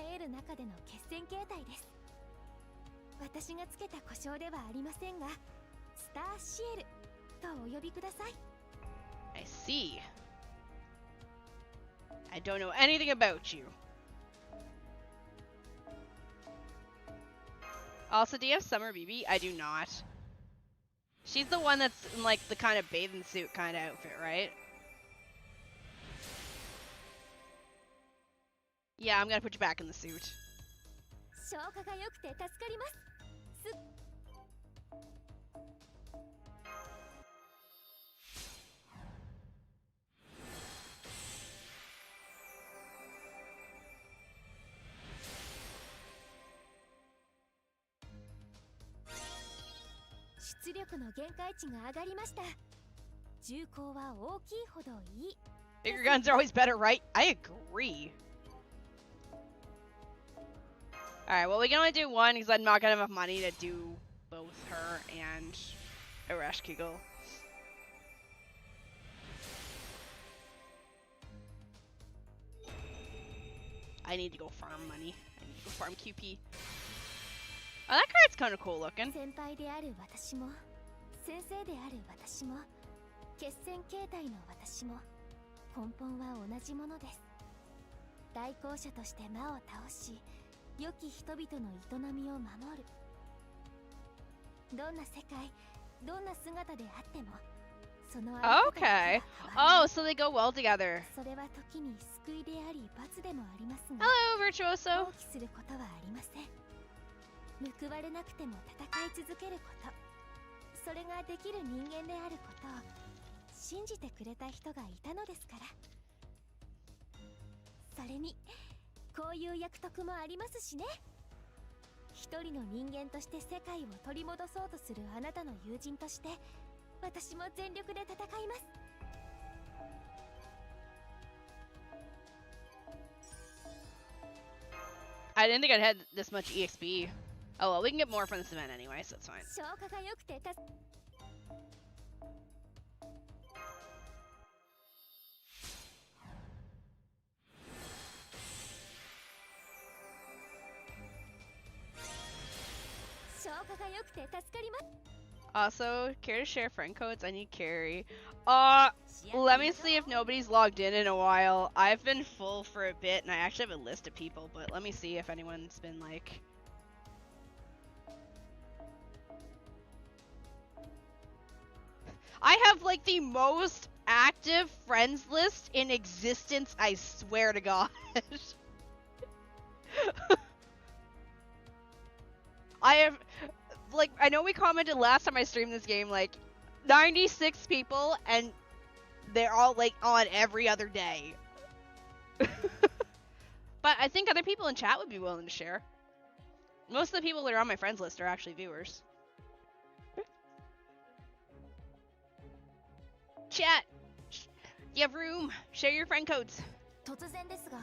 え得る中での決戦形態です。私がつけた呼称ではありませんが、スターシエルとお呼びください。I see. I don't know anything about you. Also, do you have Summer BB? I do not. She's the one that's in like the kind of bathing suit kind of outfit, right? Yeah, I'm gonna put you back in the suit. 消化が良くて助かります。出力の限界値が上がりました。銃口は大きいほどいい。Bigger guns are always better, right? I agree. Alright, well we can only do one because I'm not gonna have enough money to do both her and SpEresh Kegel. I need to go farm money. I need to go farm QP. Oh, that card's kind of cool looking. 先輩である私も、先生である私も、決戦形態の私も、根本は同じものです。代行者として魔を倒し、良き人々の営みを守る。どんな世界、どんな姿であっても、そのあり方が変わらない。Okay. Oh, so they go well together. それは時に救いであり罰でもありますが、Hello, Virtuoso. 放棄することはありません。報われなくても戦い続けること、それができる人間であることを信じてくれた人がいたのですから。それにこういう役得もありますしね。一人の人間として世界を取り戻そうとするあなたの友人として、私も全力で戦います。I didn't think I'd had this much EXP. Oh well, we can get more from this event anyway, so it's fine. 消化が良くて助かります。Also, care to share friend codes? I need carry. Let me see if nobody's logged in a while. I've been full for a bit, and I actually have a list of people, but let me see if anyone's been like... I have like the most active friends list in existence, I swear to God. I have, like, I know we commented last time I streamed this game, like, 96 people, and they're all, like, on every other day. But I think other people in chat would be willing to share. Most of the people that are on my friends list are actually viewers. Chat! You have room! Share your friend codes! 突然ですが、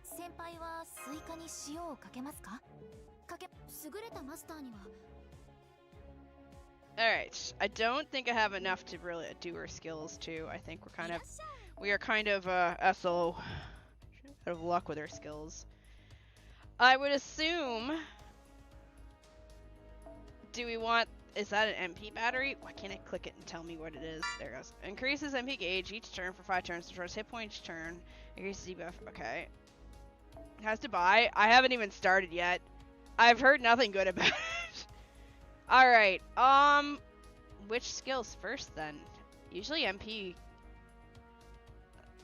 先輩はスイカに塩をかけますか？優れたマスターには。Alright, I don't think I have enough to really do our skills too. I think we are kind of SO out of luck with our skills. I would assume. Do we want? Is that an MP battery? Why can't I click it and tell me what it is? There it goes. Increases MP gauge each turn for 5 turns. Restores hit points each turn. Increases debuff. Okay. Has to buy. I haven't even started yet. I've heard nothing good about it. Alright, which skills first then? Usually MP.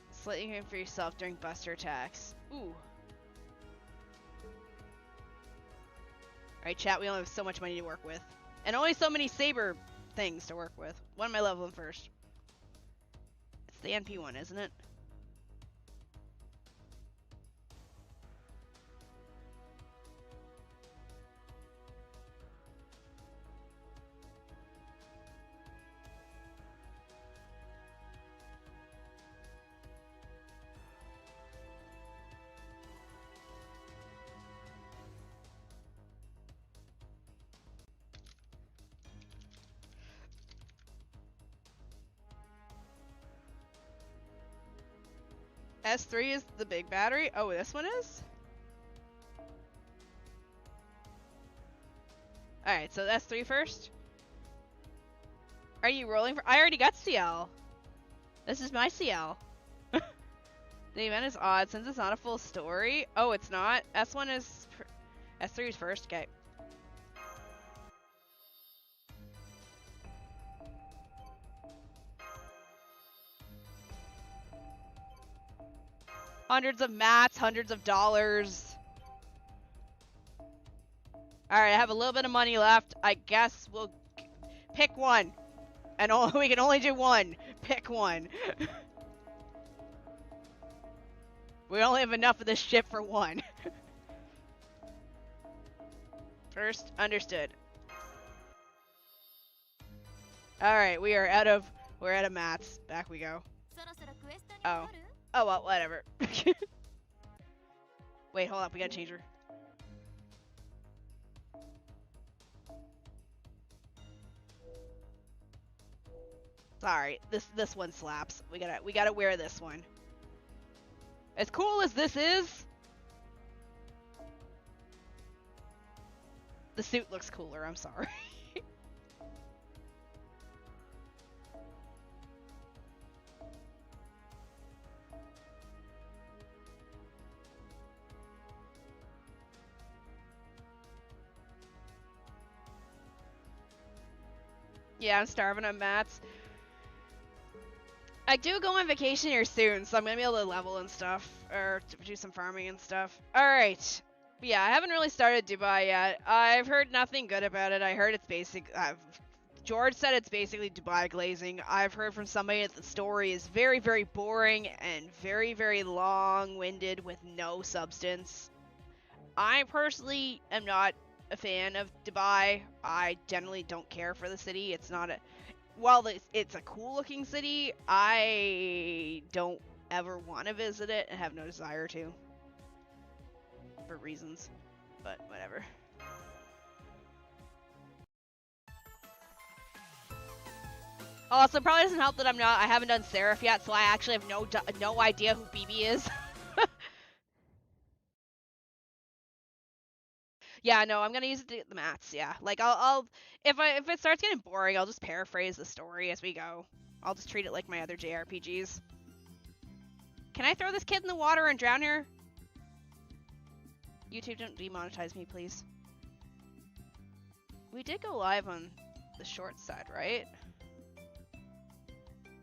Slightly aim for yourself during buster attacks. Ooh. Alright, chat, we only have so much money to work with. And only so many saber things to work with. What am I leveling first? It's the NP one, isn't it? S3 is the big battery? Oh, this one is? Alright, so S3 first? Are you rolling for- I already got CL! This is my CL. The event is odd since it's not a full story. Oh, it's not? S1 is... S3 is first? Okay. Hundreds of mats, hundreds of dollars. Alright, I have a little bit of money left. I guess we'll pick one. And we can only do one. Pick one. We only have enough of this ship for one. First, understood. Alright, we're out of mats. Back we go. Oh. Oh well, whatever. Wait, hold up, we gotta change her. Sorry, this one slaps. We gotta wear this one. As cool as this is, the suit looks cooler, I'm sorry. Yeah, I'm starving on mats. I do go on vacation here soon, so I'm gonna be able to level and stuff, or do some farming and stuff. Alright. Yeah, I haven't really started Dubai yet. I've heard nothing good about it. I heard it's basic. George said it's basically Dubai glazing. I've heard from somebody that the story is very, very boring and very, very long-winded with no substance. I personally am not a fan of Dubai. I generally don't care for the city. It's not a... While it's a cool-looking city, I don't ever want to visit it and have no desire to. For reasons. But, whatever. Also, probably doesn't help that I haven't done Seraph yet, so I actually have no idea who BB is. Yeah, no, I'm gonna use it to get the mats. Yeah, like if it starts getting boring, I'll just paraphrase the story as we go. I'll just treat it like my other JRPGs. Can I throw this kid in the water and drown her? YouTube, don't demonetize me, please. We did go live on the shorts side, right?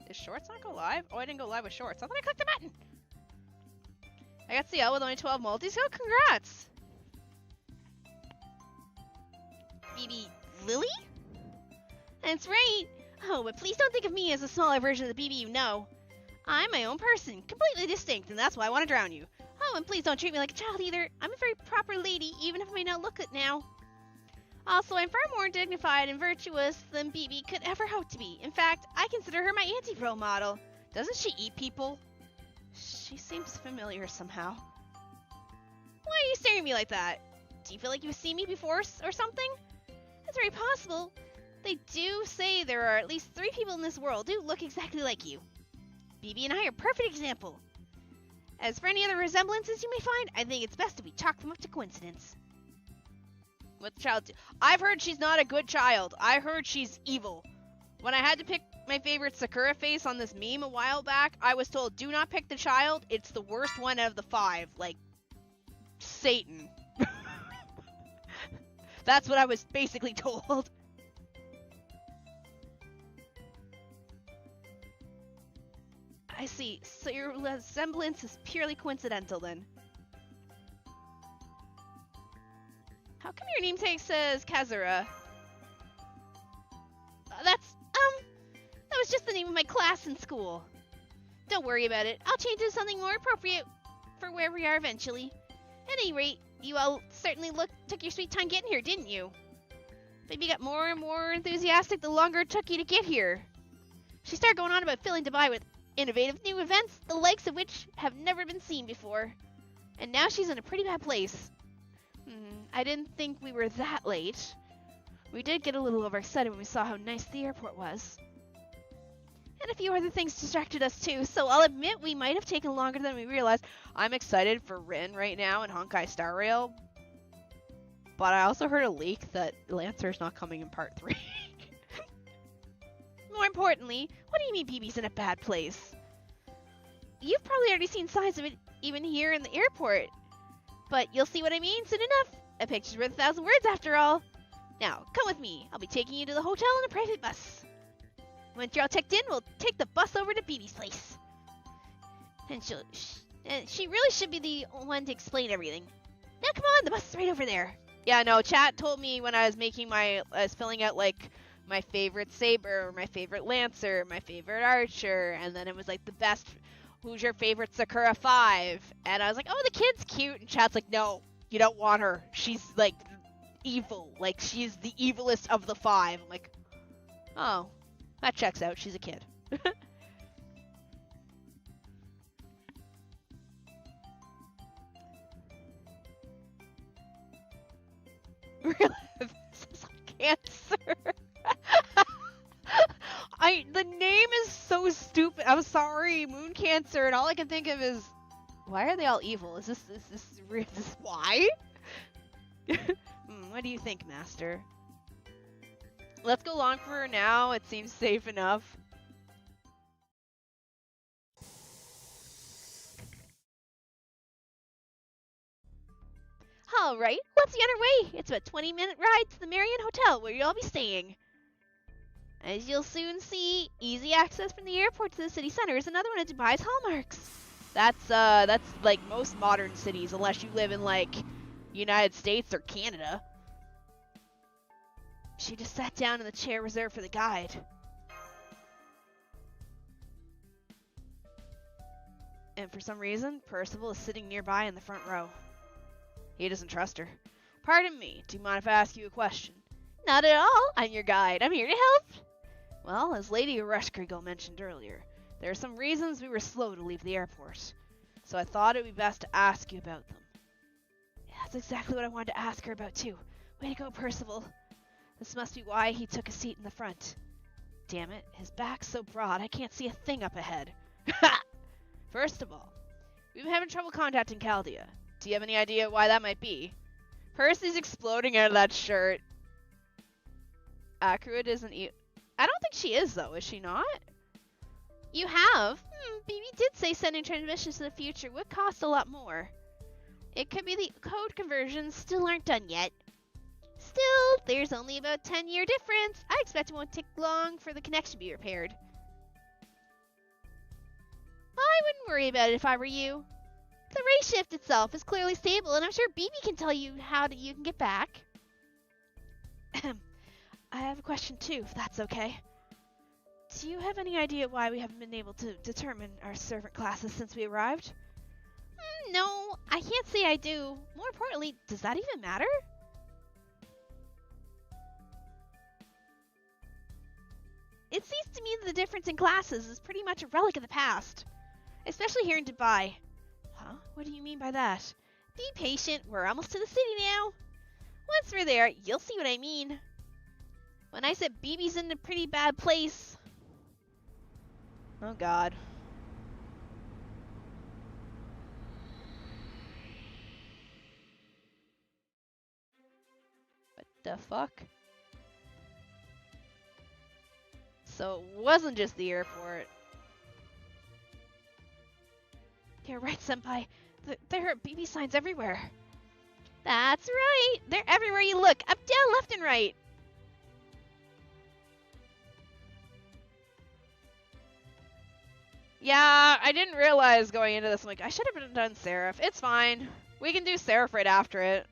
Did shorts not go live? Oh, I didn't go live with shorts. I thought I clicked the button. I got CL with only 12 multis. Oh, congrats! BB Lily? That's right! Oh, but please don't think of me as a smaller version of the BB you know. I'm my own person, completely distinct, and that's why I want to drown you. Oh, and please don't treat me like a child either. I'm a very proper lady, even if I may not look it now. Also, I'm far more dignified and virtuous than BB could ever hope to be. In fact, I consider her my anti-role model. Doesn't she eat people? She seems familiar somehow. Why are you staring at me like that? Do you feel like you've seen me before or something? That's very possible. They do say there are at least 3 people in this world who look exactly like you. BB and I are a perfect example. As for any other resemblances you may find, I think it's best if we chalk them up to coincidence. What the child do? I've heard she's not a good child. I heard she's evil. When I had to pick my favorite Sakura face on this meme a while back, I was told, do not pick the child. It's the worst one out of the 5. Like, Satan. That's what I was basically told. I see. So your resemblance is purely coincidental then. How come your namesake says Kazura? That was just the name of my class in school. Don't worry about it. I'll change it to something more appropriate for where we are eventually. At any rate, you all certainly took your sweet time getting here, didn't you? Baby got more and more enthusiastic the longer it took you to get here. She started going on about filling Dubai with innovative new events, the likes of which have never been seen before. And now she's in a pretty bad place. I didn't think we were that late. We did get a little overexcited when we saw how nice the airport was. And a few other things distracted us too, so I'll admit we might have taken longer than we realized. I'm excited for Rin right now in Honkai Star Rail. But I also heard a leak that Lancer's not coming in part 3. More importantly, what do you mean BB's in a bad place? You've probably already seen signs of it even here in the airport. But you'll see what I mean soon enough. A picture's worth 1,000 words after all. Now, come with me. I'll be taking you to the hotel in a private bus. Once you're all checked in, we'll take the bus over to BB's place. And she really should be the one to explain everything. Now come on, the bus is right over there. Yeah, no, chat told me when I was filling out, like, my favorite Saber, my favorite Lancer, my favorite Archer, and then it was, like, the best, who's your favorite Sakura 5? And I was like, oh, the kid's cute, and chat's like, no, you don't want her. She's, like, evil. Like, she's the evilest of the 5. I'm like, oh, that checks out. She's a kid. Really? This is cancer. The name is so stupid. I'm sorry, Moon Cancer, and all I can think of is, why are they all evil? Is this why? What do you think, Master? Let's go long for now. It seems safe enough. Alright, let's be on our way. It's about a 20-minute ride to the Marion Hotel where you'll all be staying. As you'll soon see, easy access from the airport to the city center is another one of Dubai's hallmarks. That's like most modern cities, unless you live in, like, United States or Canada. She just sat down in the chair reserved for the guide. And for some reason, Percival is sitting nearby in the front row. He doesn't trust her. Pardon me, do you mind if I ask you a question? Not at all. I'm your guide. I'm here to help. Well, as Lady Ereshkigal mentioned earlier, there are some reasons we were slow to leave the airport. So I thought it would be best to ask you about them. Yeah, that's exactly what I wanted to ask her about too. Way to go, Percival. This must be why he took a seat in the front. Damn it, his back's so broad I can't see a thing up ahead. First of all, we've been having trouble contacting Chaldea. Do you have any idea why that might be? Percy's exploding out of that shirt. Accurate isn't I don't think she is, though. Is she not? You have? BB did say sending transmissions to the future would cost a lot more. It could be the code conversions still aren't done yet. Still, there's only about 10-year difference. I expect it won't take long for the connection to be repaired. I wouldn't worry about it if I were you. The ray shift itself is clearly stable, and I'm sure BB can tell you how you can get back. I have a question too, if that's okay. Do you have any idea why we haven't been able to determine our servant classes since we arrived? No, can't say I do. More importantly, does that even matter? It seems to me that the difference in classes is pretty much a relic of the past. Especially here in Dubai. Huh? What do you mean by that? Be patient, we're almost to the city now. Once we're there, you'll see what I mean. When I said BB's in a pretty bad place. Oh god. What the fuck? So it wasn't just the airport. You're right, Senpai. There are BB signs everywhere. That's right. They're everywhere you look. Up, down, left, and right. Yeah, I didn't realize going into this. I'm like, I should have done Seraph. It's fine. We can do Seraph right after it.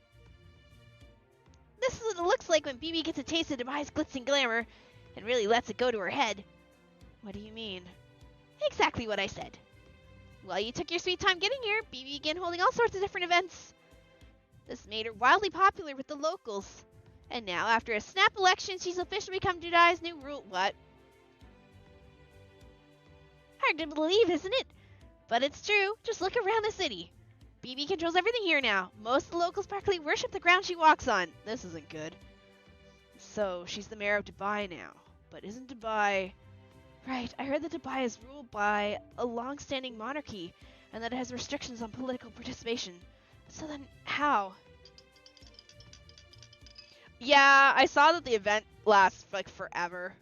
This is what it looks like when BB gets a taste of Dubai's glitz and glamour and really lets it go to her head. What do you mean? Exactly what I said. While you took your sweet time getting here, BB began holding all sorts of different events. This made her wildly popular with the locals. And now, after a snap election, she's officially become Dubai's new rule. What? Hard to believe, isn't it? But it's true. Just look around the city. BB controls everything here now. Most of the locals practically worship the ground she walks on. This isn't good. So, she's the mayor of Dubai now. But isn't Dubai... Right, I heard that Dubai is ruled by a long-standing monarchy, and that it has restrictions on political participation. So then, how? Yeah, I saw that the event lasts, like, forever.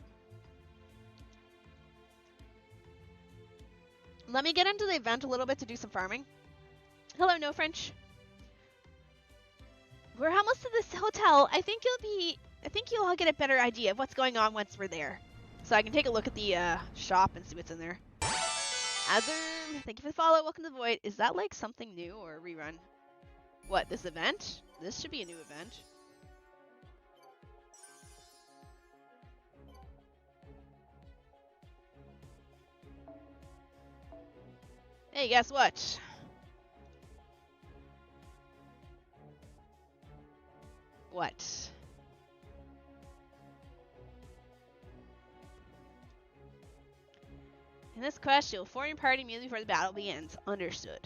Let me get into the event a little bit to do some farming. Hello, No French. We're almost to this hotel. I think you'll all get a better idea of what's going on once we're there. So I can take a look at the shop and see what's in there. Azur, thank you for the follow. Welcome to the Void. Is that like something new or a rerun? What, this event? This should be a new event. Hey, guess what? What? In this quest, you'll form your party immediately before the battle begins. Understood.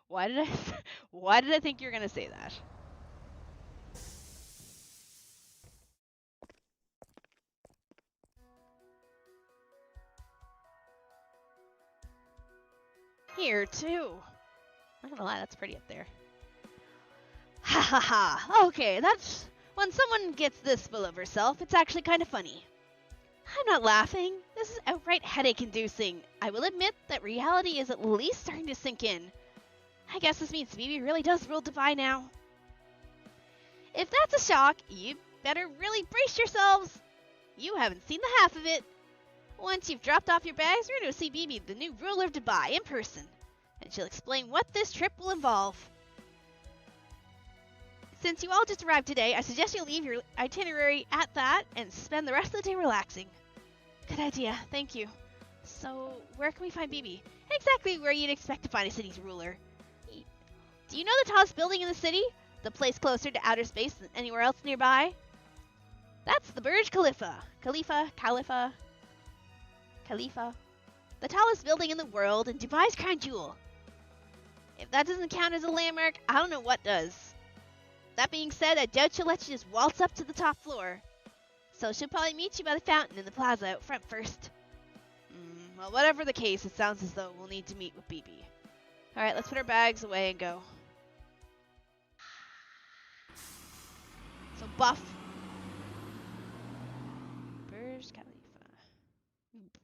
Why did I think you were gonna say that? Here too. I'm not gonna lie, that's pretty up there. Ha ha ha. Okay, that's when someone gets this full of herself, it's actually kind of funny. I'm not laughing. This is outright headache-inducing. I will admit that reality is at least starting to sink in. I guess this means BB really does rule Dubai now. If that's a shock, you better really brace yourselves. You haven't seen the half of it. Once you've dropped off your bags, you're going to see BB, the new ruler of Dubai, in person. And she'll explain what this trip will involve. Since you all just arrived today, I suggest you leave your itinerary at that and spend the rest of the day relaxing. Good idea, thank you. So, where can we find BB? Exactly where you'd expect to find a city's ruler. Do you know the tallest building in the city? The place closer to outer space than anywhere else nearby? That's the Burj Khalifa. Khalifa. The tallest building in the world and Dubai's crown jewel. If that doesn't count as a landmark, I don't know what does. That being said, I doubt she'll let you just waltz up to the top floor. So she'll probably meet you by the fountain in the plaza out front first. Well, whatever the case, it sounds as though we'll need to meet with BB. Alright, let's put our bags away and go. So, buff.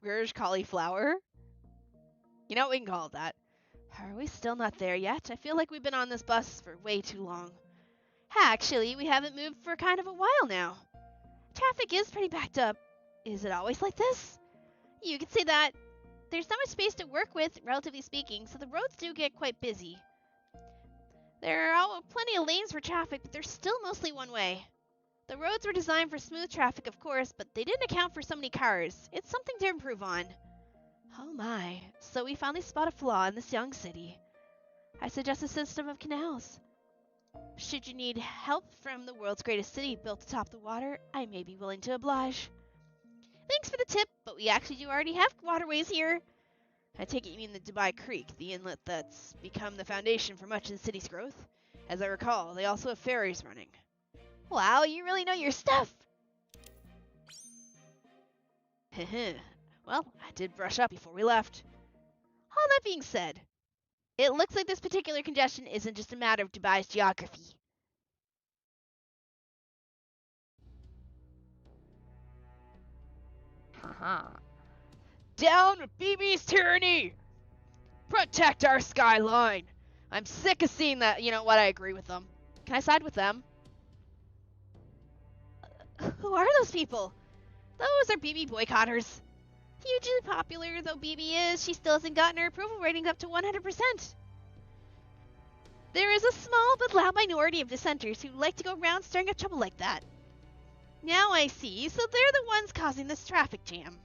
Burj Cauliflower? You know what, we can call it that. Are we still not there yet? I feel like we've been on this bus for way too long. Actually, we haven't moved for kind of a while now. Traffic is pretty backed up. Is it always like this? You could say that. There's not much space to work with, relatively speaking, so the roads do get quite busy. There are plenty of lanes for traffic, but they're still mostly one way. The roads were designed for smooth traffic, of course, but they didn't account for so many cars. It's something to improve on. Oh my, so we finally spot a flaw in this young city. I suggest a system of canals. Should you need help from the world's greatest city built atop the water, I may be willing to oblige. Thanks for the tip, but we actually do already have waterways here. I take it you mean the Dubai Creek, the inlet that's become the foundation for much of the city's growth? As I recall, they also have ferries running. Wow, you really know your stuff! Heh. Well, I did brush up before we left. All that being said, it looks like this particular congestion isn't just a matter of Dubai's geography. Haha. Down with BB's tyranny! Protect our skyline! I'm sick of seeing that. You know what? I agree with them. Can I side with them? Who are those people? Those are BB boycotters. Hugely popular though BB is, she still hasn't gotten her approval rating up to 100%. There is a small but loud minority of dissenters who like to go around stirring up trouble like that. Now I see, so they're the ones causing this traffic jam.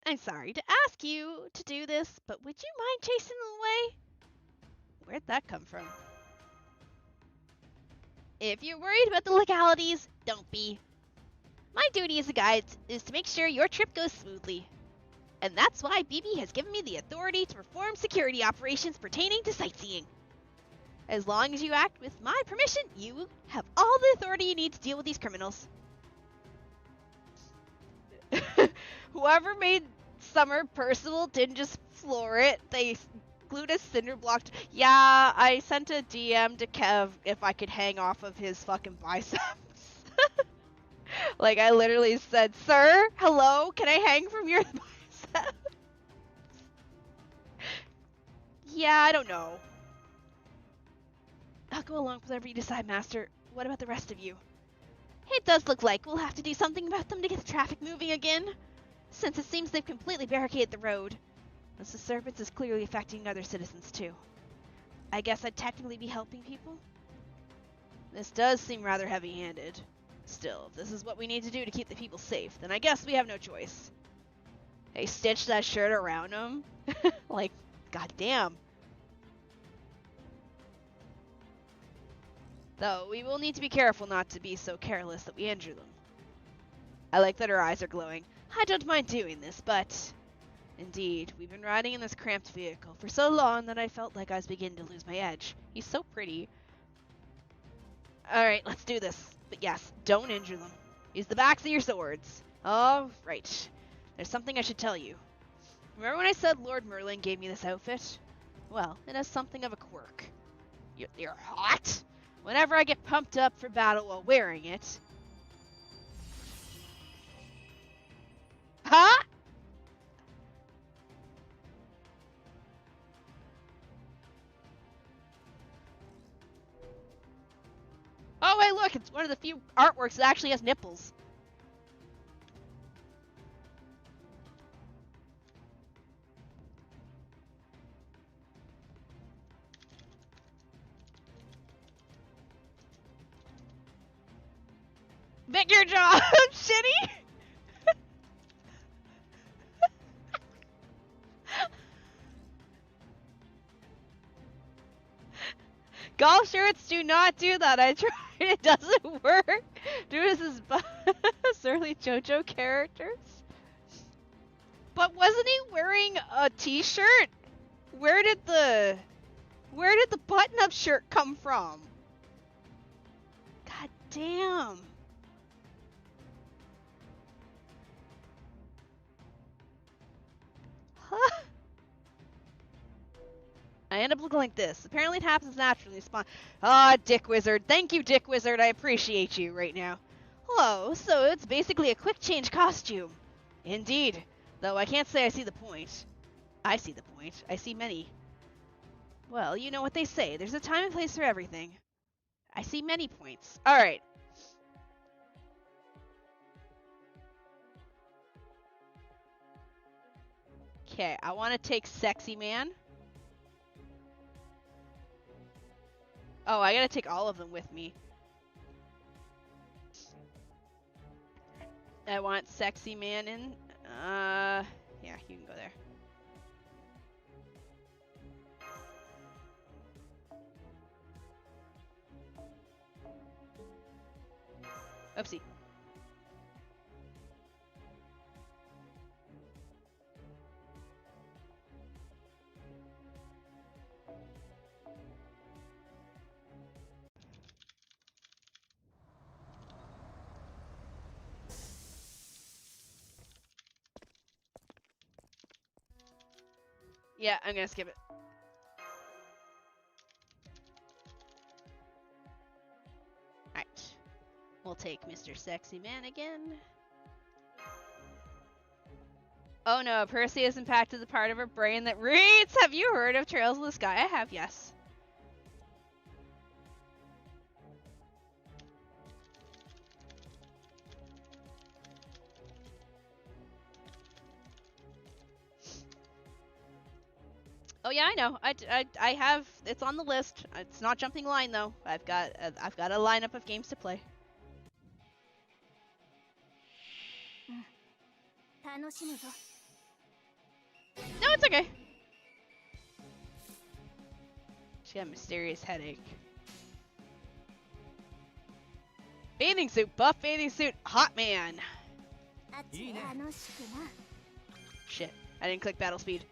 I'm sorry to ask you to do this, but would you mind chasing them away? Where'd that come from? If you're worried about the legalities, don't be. My duty as a guide is to make sure your trip goes smoothly. And that's why BB has given me the authority to perform security operations pertaining to sightseeing. As long as you act with my permission, you have all the authority you need to deal with these criminals. Whoever made Summer personal didn't just floor it. They glued a cinder block. Yeah, I sent a DM to Kev if I could hang off of his fucking biceps. Like, I literally said, "Sir, hello, can I hang from your biceps?" Yeah, I don't know. I'll go along with whatever you decide, Master. What about the rest of you? It does look like we'll have to do something about them to get the traffic moving again, since it seems they've completely barricaded the road. This disturbance is clearly affecting other citizens too. I guess I'd technically be helping people? This does seem rather heavy-handed. Still, if this is what we need to do to keep the people safe, then I guess we have no choice. Hey, stitch that shirt around him. Like, goddamn. Though, we will need to be careful not to be so careless that we injure them. I like that her eyes are glowing. I don't mind doing this, but... Indeed, we've been riding in this cramped vehicle for so long that I felt like I was beginning to lose my edge. He's so pretty. Alright, let's do this. But yes, don't injure them. Use the backs of your swords. Oh, right. There's something I should tell you. Remember when I said Lord Merlin gave me this outfit? Well, it has something of a quirk. You're hot? Whenever I get pumped up for battle while wearing it... Huh? Oh, hey, look, it's one of the few artworks that actually has nipples. Big your jaw, Shitty! Golf shirts do not do that. I tried. It doesn't work. Dude, this is surly JoJo characters. But wasn't he wearing a t-shirt? Where did the button-up shirt come from? God damn. Huh? I end up looking like this. Apparently it happens naturally. Ah, Dick Wizard. Thank you, Dick Wizard. I appreciate you right now. Hello, so it's basically a quick change costume. Indeed. Though I can't say I see the point. I see the point. I see many. Well, you know what they say. There's a time and place for everything. I see many points. Alright. Okay, I want to take Sexy Man. Oh, I gotta take all of them with me. I want sexy man in. Yeah, you can go there. Oopsie. Yeah, I'm gonna skip it. Alright. We'll take Mr. Sexy Man again. Oh no, Percy has impacted the part of her brain that reads! Have you heard of Trails of the Sky? I have, yes. Oh yeah, I know. I have. It's on the list. It's not jumping line though. I've got a lineup of games to play. No, it's okay. She got a mysterious headache. Bathing suit, buff bathing suit, hot man. Shit, I didn't click battle speed.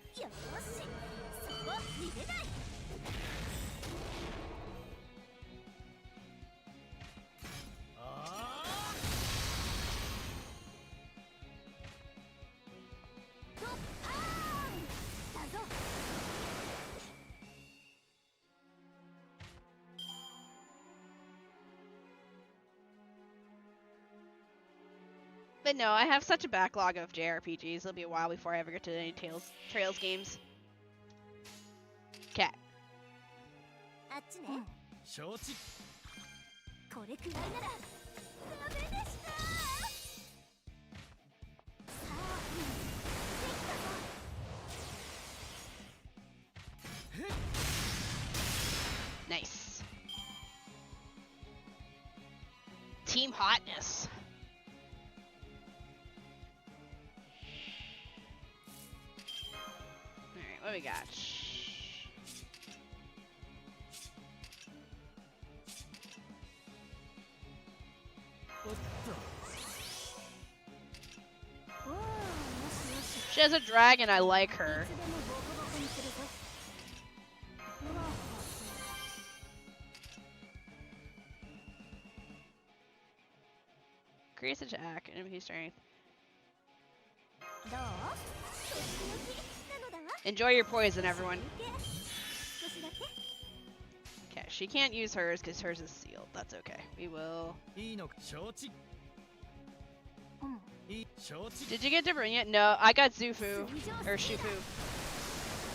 But no, I have such a backlog of JRPGs. It'll be a while before I ever get to any Trails games. Cat. Nice. Team hotness. Alright, what do we got? She has a dragon, I like her. Increase attack, enemy strength. Enjoy your poison, everyone. Okay, she can't use hers because hers is sealed. That's okay. We will. Did you get Dobrynya? No, I got Zufu. Or Shufu.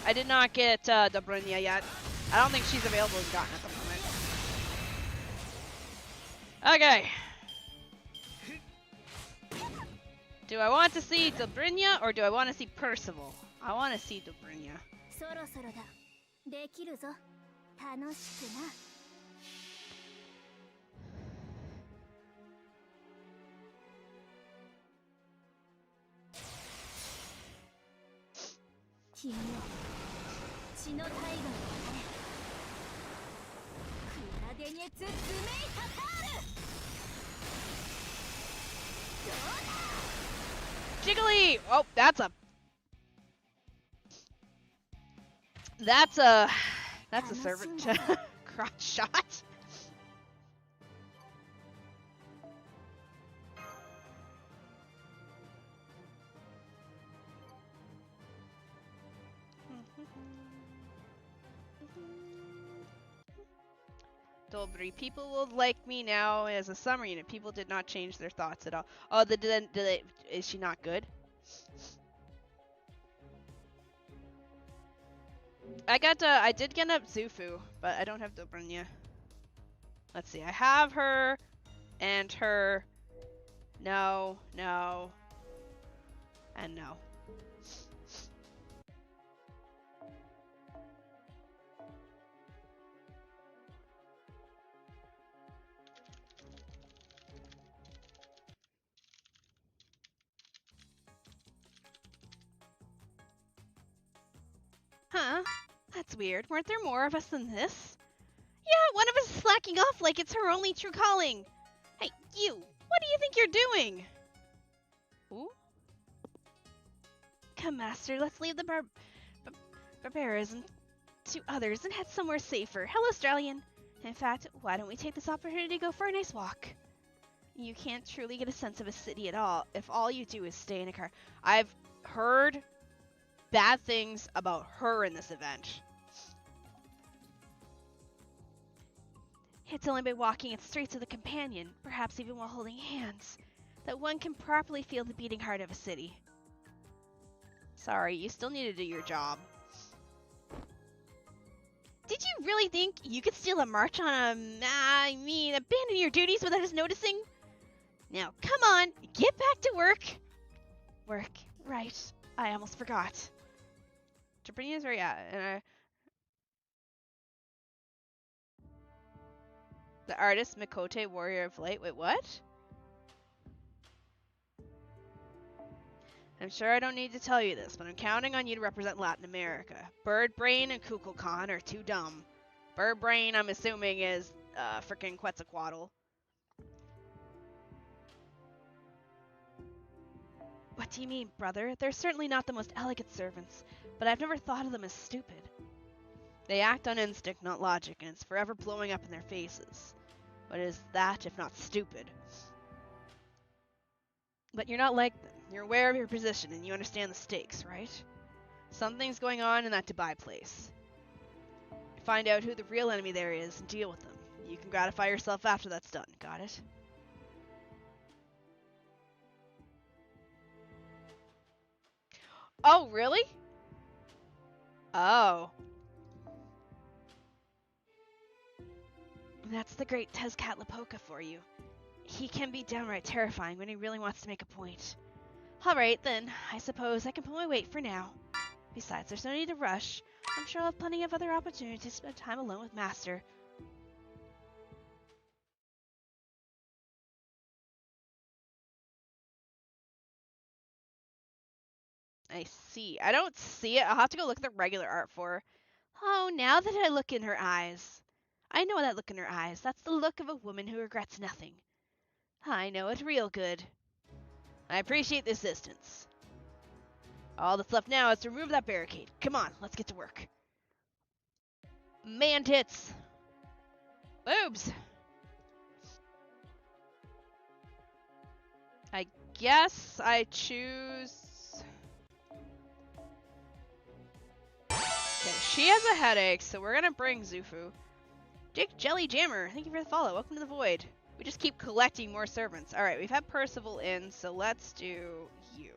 I did not get Dobrynya yet. I don't think she's available in Gotten at the moment. Okay. Do I want to see Dobrynya or do I want to see Percival? I want to see Dobrynya. Jiggly! Oh, that's a servant crotch shot. Dobry, people will like me now as a summer unit. People did not change their thoughts at all. Oh, is she not good? I did get up Zufu, but I don't have Dobrynya. Let's see, I have her, and her, no, and no. Huh? That's weird. Weren't there more of us than this? Yeah, one of us is slacking off like it's her only true calling. Hey, you! What do you think you're doing? Ooh? Come, Master, let's leave the barbarism to others and head somewhere safer. Hello, Australian. In fact, why don't we take this opportunity to go for a nice walk? You can't truly get a sense of a city at all if all you do is stay in a car. I've heard bad things about her in this event. It's only by walking its streets with a companion, perhaps even while holding hands, that one can properly feel the beating heart of a city. Sorry, you still need to do your job. Did you really think you could steal a march on abandon your duties without us noticing? Now, come on, get back to work. Work, right. I almost forgot. Japanese or yeah, the artist Mikote, warrior of light. Wait, what? I'm sure I don't need to tell you this, but I'm counting on you to represent Latin America. Bird Brain and Kukulkan are too dumb. Bird Brain, I'm assuming, is frickin' Quetzalcoatl. What do you mean, brother? They're certainly not the most elegant servants, but I've never thought of them as stupid. They act on instinct, not logic, and it's forever blowing up in their faces. What is that, if not stupid? But you're not like them. You're aware of your position, and you understand the stakes, right? Something's going on in that Dubai place. Find out who the real enemy there is, and deal with them. You can gratify yourself after that's done. Got it? Oh, really? Oh. That's the great Tezcatlipoca for you. He can be downright terrifying when he really wants to make a point. Alright then, I suppose I can pull my weight for now. Besides, there's no need to rush. I'm sure I'll have plenty of other opportunities to spend time alone with Master. I see. I don't see it. I'll have to go look at the regular art for her. Oh, now that I look in her eyes. I know that look in her eyes. That's the look of a woman who regrets nothing. I know it real good. I appreciate the assistance. All that's left now is to remove that barricade. Come on, let's get to work. Man tits. Boobs. I guess I choose... Okay, she has a headache, so we're gonna bring Zufu. Dick Jelly Jammer, thank you for the follow. Welcome to the Void. We just keep collecting more servants. Alright, we've had Percival in, so let's do you.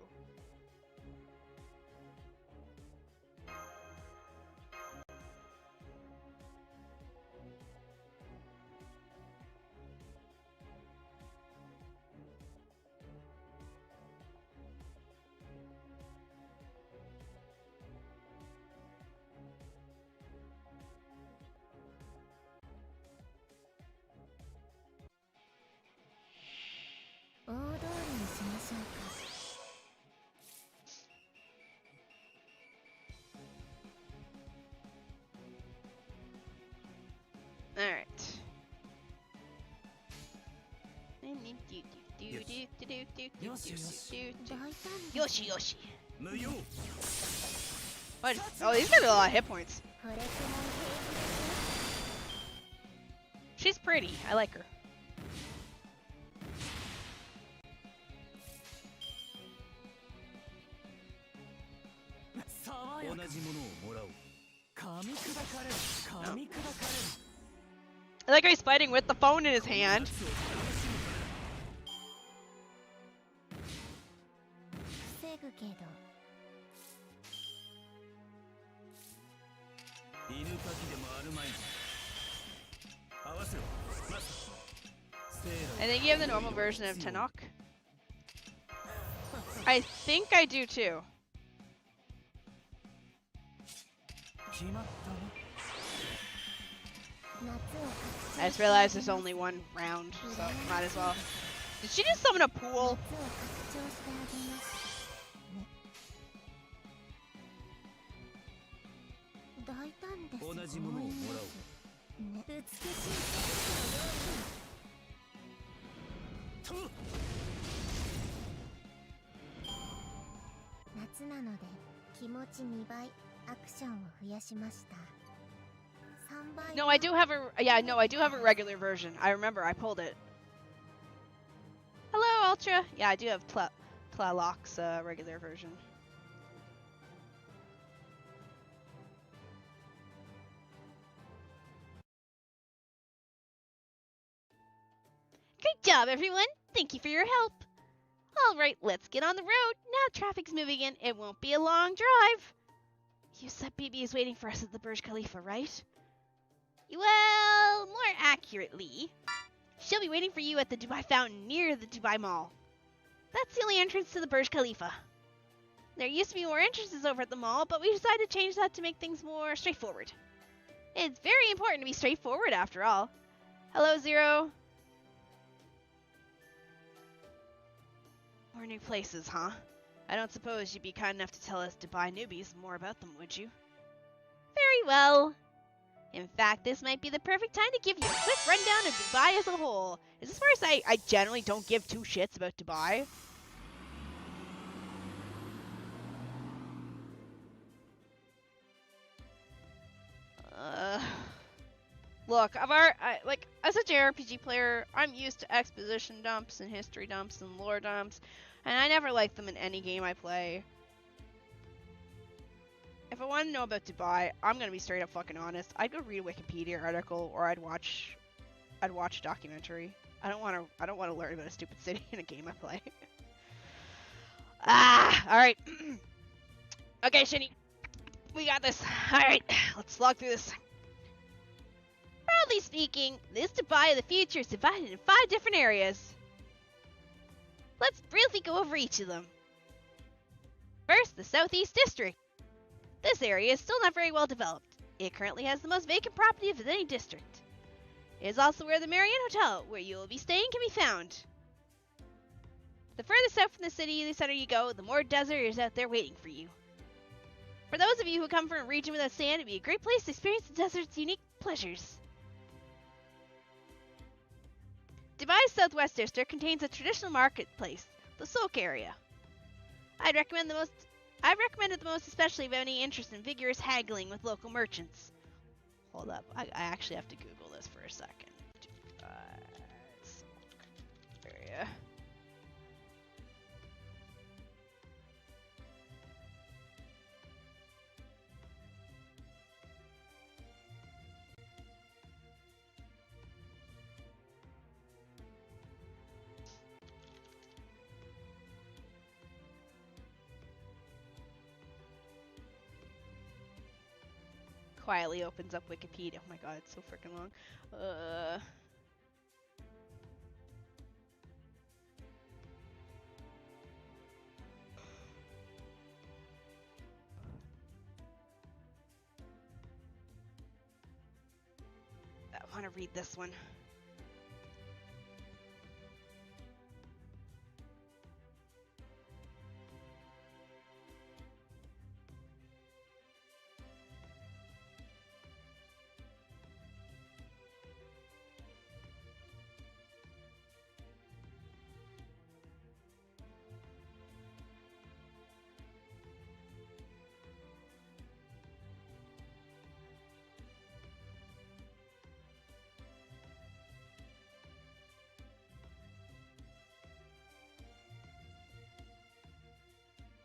Alright. Yoshi Yoshi. What? Oh, these guys have a lot of hit points. She's pretty. I like her. I like how he's fighting with the phone in his hand. I think you have the normal version of Tenok. I think I do too. I just realized there's only one round, so might as well. Did she just summon a pool? 大胆ですごい同じものをもらおう。ね美しい天使のようにと夏なので気持ち2倍アクションを増やしました。3倍 No, I do have a no, I do have a regular version. I remember I pulled it. Hello, Ultra. Yeah, I do have Tlaloc's regular version. Great job, everyone! Thank you for your help. All right, let's get on the road. Now traffic's moving in. It won't be a long drive. Yusuf Bibi is waiting for us at the Burj Khalifa, right? Well, more accurately, she'll be waiting for you at the Dubai Fountain near the Dubai Mall. That's the only entrance to the Burj Khalifa. There used to be more entrances over at the mall, but we decided to change that to make things more straightforward. It's very important to be straightforward after all. Hello, Zero. More new places, huh? I don't suppose you'd be kind enough to tell us Dubai newbies more about them, would you? Very well. In fact, this might be the perfect time to give you a quick rundown of Dubai as a whole. Is this where I generally don't give two shits about Dubai? Look, like, as a JRPG player, I'm used to exposition dumps and history dumps and lore dumps, and I never like them in any game I play. If I want to know about Dubai, I'm gonna be straight up fucking honest. I'd go read a Wikipedia article, or I'd watch a documentary. I don't want to learn about a stupid city in a game I play. All right. Okay, Shini, we got this. All right, let's slog through this. Broadly speaking, this Dubai of the future is divided into 5 different areas. Let's briefly go over each of them. First, the Southeast District. This area is still not very well developed. It currently has the most vacant property of any district. It is also where the Marion Hotel, where you will be staying, can be found. The further south from the city center you go, the more desert is out there waiting for you. For those of you who come from a region without sand, it would be a great place to experience the desert's unique pleasures. Dubai's Southwest District contains a traditional marketplace, the souk area. I'd recommend it the most, especially if you have any interest in vigorous haggling with local merchants. Hold up, I actually have to Google this for a second. Souk area. Quietly opens up Wikipedia. Oh my god, it's so freaking long. I want to read this one.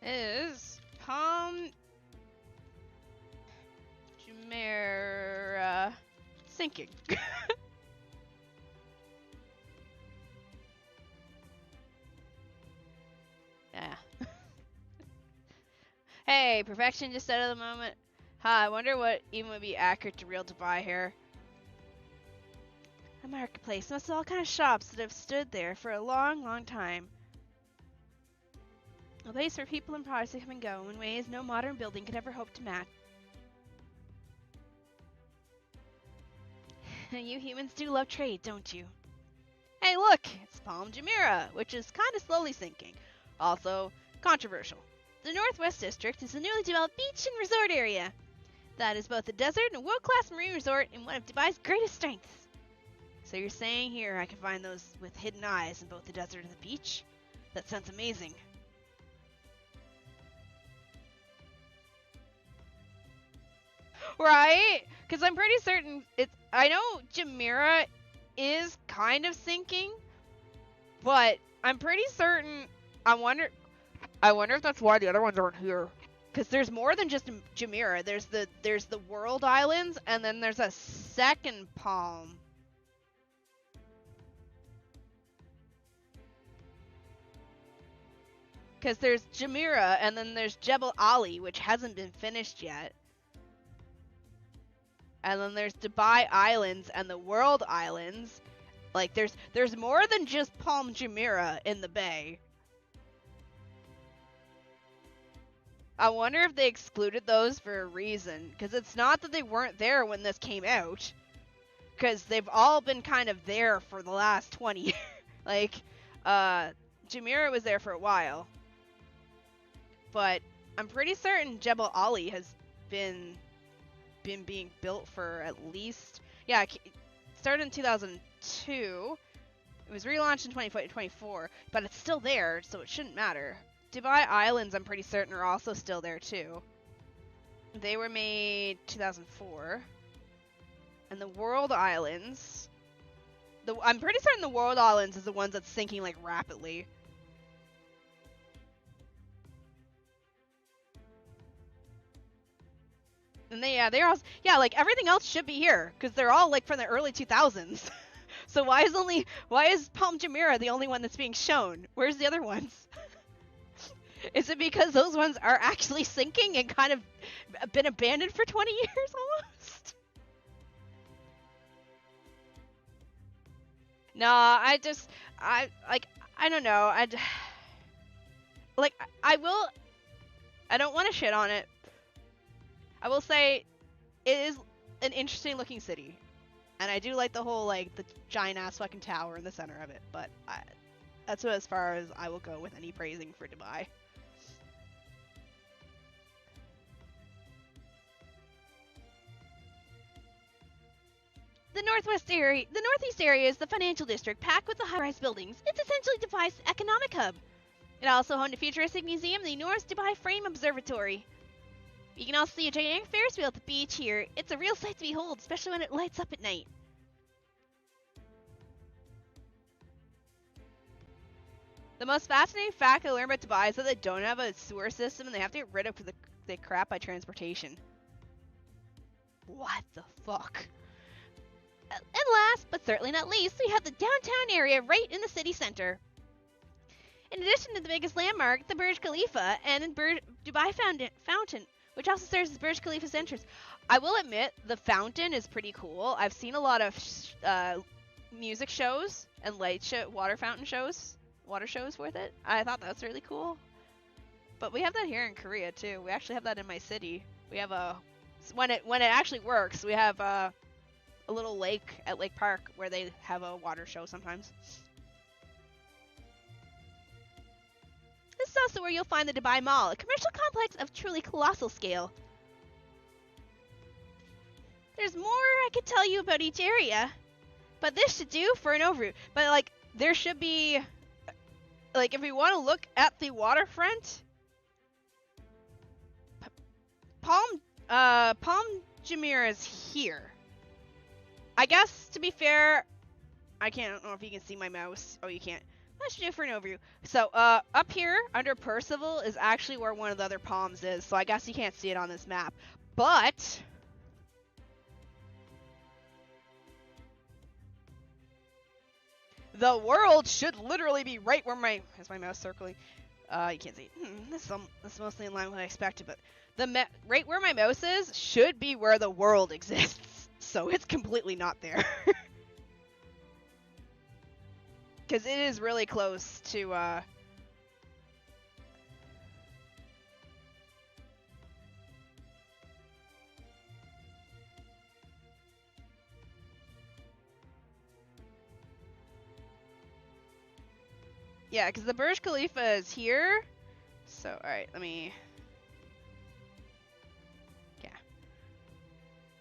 Is Palm Jumeirah sinking? Yeah. Hey, perfection just out of the moment. I wonder what even would be accurate to real Dubai here. A marketplace must have all kind of shops that have stood there for a long, long time. A place where people and products come and go in ways no modern building could ever hope to match. You humans do love trade, don't you? Hey look, it's Palm Jumeirah, which is kinda slowly sinking. Also, controversial. The Northwest District is a newly developed beach and resort area. That is both a desert and a world-class marine resort and one of Dubai's greatest strengths. So you're saying here I can find those with hidden eyes in both the desert and the beach? That sounds amazing. Right? Because I'm pretty certain it's... I know Kimura is kind of sinking, but I'm pretty certain... I wonder if that's why the other ones aren't here. Because there's more than just Kimura. There's the World Islands, and then there's a second palm. Because there's Kimura, and then there's Jebel Ali, which hasn't been finished yet. And then there's Dubai Islands and the World Islands. Like, there's more than just Palm Jumeirah in the bay. I wonder if they excluded those for a reason. Because it's not that they weren't there when this came out. Because they've all been kind of there for the last 20 years. Like, Jumeirah was there for a while. But I'm pretty certain Jebel Ali has been being built for at least... Yeah, it started in 2002. It was relaunched in 2024, but it's still there, so it shouldn't matter. Dubai Islands, I'm pretty certain, are also still there, too. They were made 2004. And the World Islands... I'm pretty certain the World Islands is the ones that's sinking, like, rapidly. And they're all, like, everything else should be here, because they're all, like, from the early 2000s. So why is Palm Jumeirah the only one that's being shown? Where's the other ones? Is it because those ones are actually sinking and kind of been abandoned for 20 years almost? No, I don't know. I don't want to shit on it. I will say, it is an interesting looking city. And I do like the whole, like, the giant ass fucking tower in the center of it. But that's as far as I will go with any praising for Dubai. The northeast area is the financial district, packed with the high-rise buildings. It's essentially Dubai's economic hub. It also homed a futuristic museum, the North Dubai Frame Observatory. You can also see a gigantic Ferris wheel at the beach here. It's a real sight to behold, especially when it lights up at night. The most fascinating fact I learned about Dubai is that they don't have a sewer system and they have to get rid of the crap by transportation. What the fuck? And last, but certainly not least, we have the downtown area right in the city center. In addition to the biggest landmark, the Burj Khalifa and Dubai Fountain, which also serves as Burj Khalifa's entrance. I will admit, the fountain is pretty cool. I've seen a lot of music shows and water shows with it. I thought that was really cool. But we have that here in Korea too. We actually have that in my city. We have when it actually works, we have a little lake at Lake Park where they have a water show sometimes. This is also where you'll find the Dubai Mall, a commercial complex of truly colossal scale. There's more I could tell you about each area, but this should do for an overview. But, like, there should be, like, if we want to look at the waterfront, Palm Jumeirah is here. I guess, to be fair, I don't know if you can see my mouse. Oh, you can't. That should do for an overview. So, up here, under Percival, is actually where one of the other palms is. So I guess you can't see it on this map. But the world should literally be right where is my mouse circling? You can't see. This is mostly in line with what I expected, but right where my mouse is should be where the world exists. So it's completely not there. Because it is really close to, yeah, because the Burj Khalifa is here. So, alright, let me... Yeah.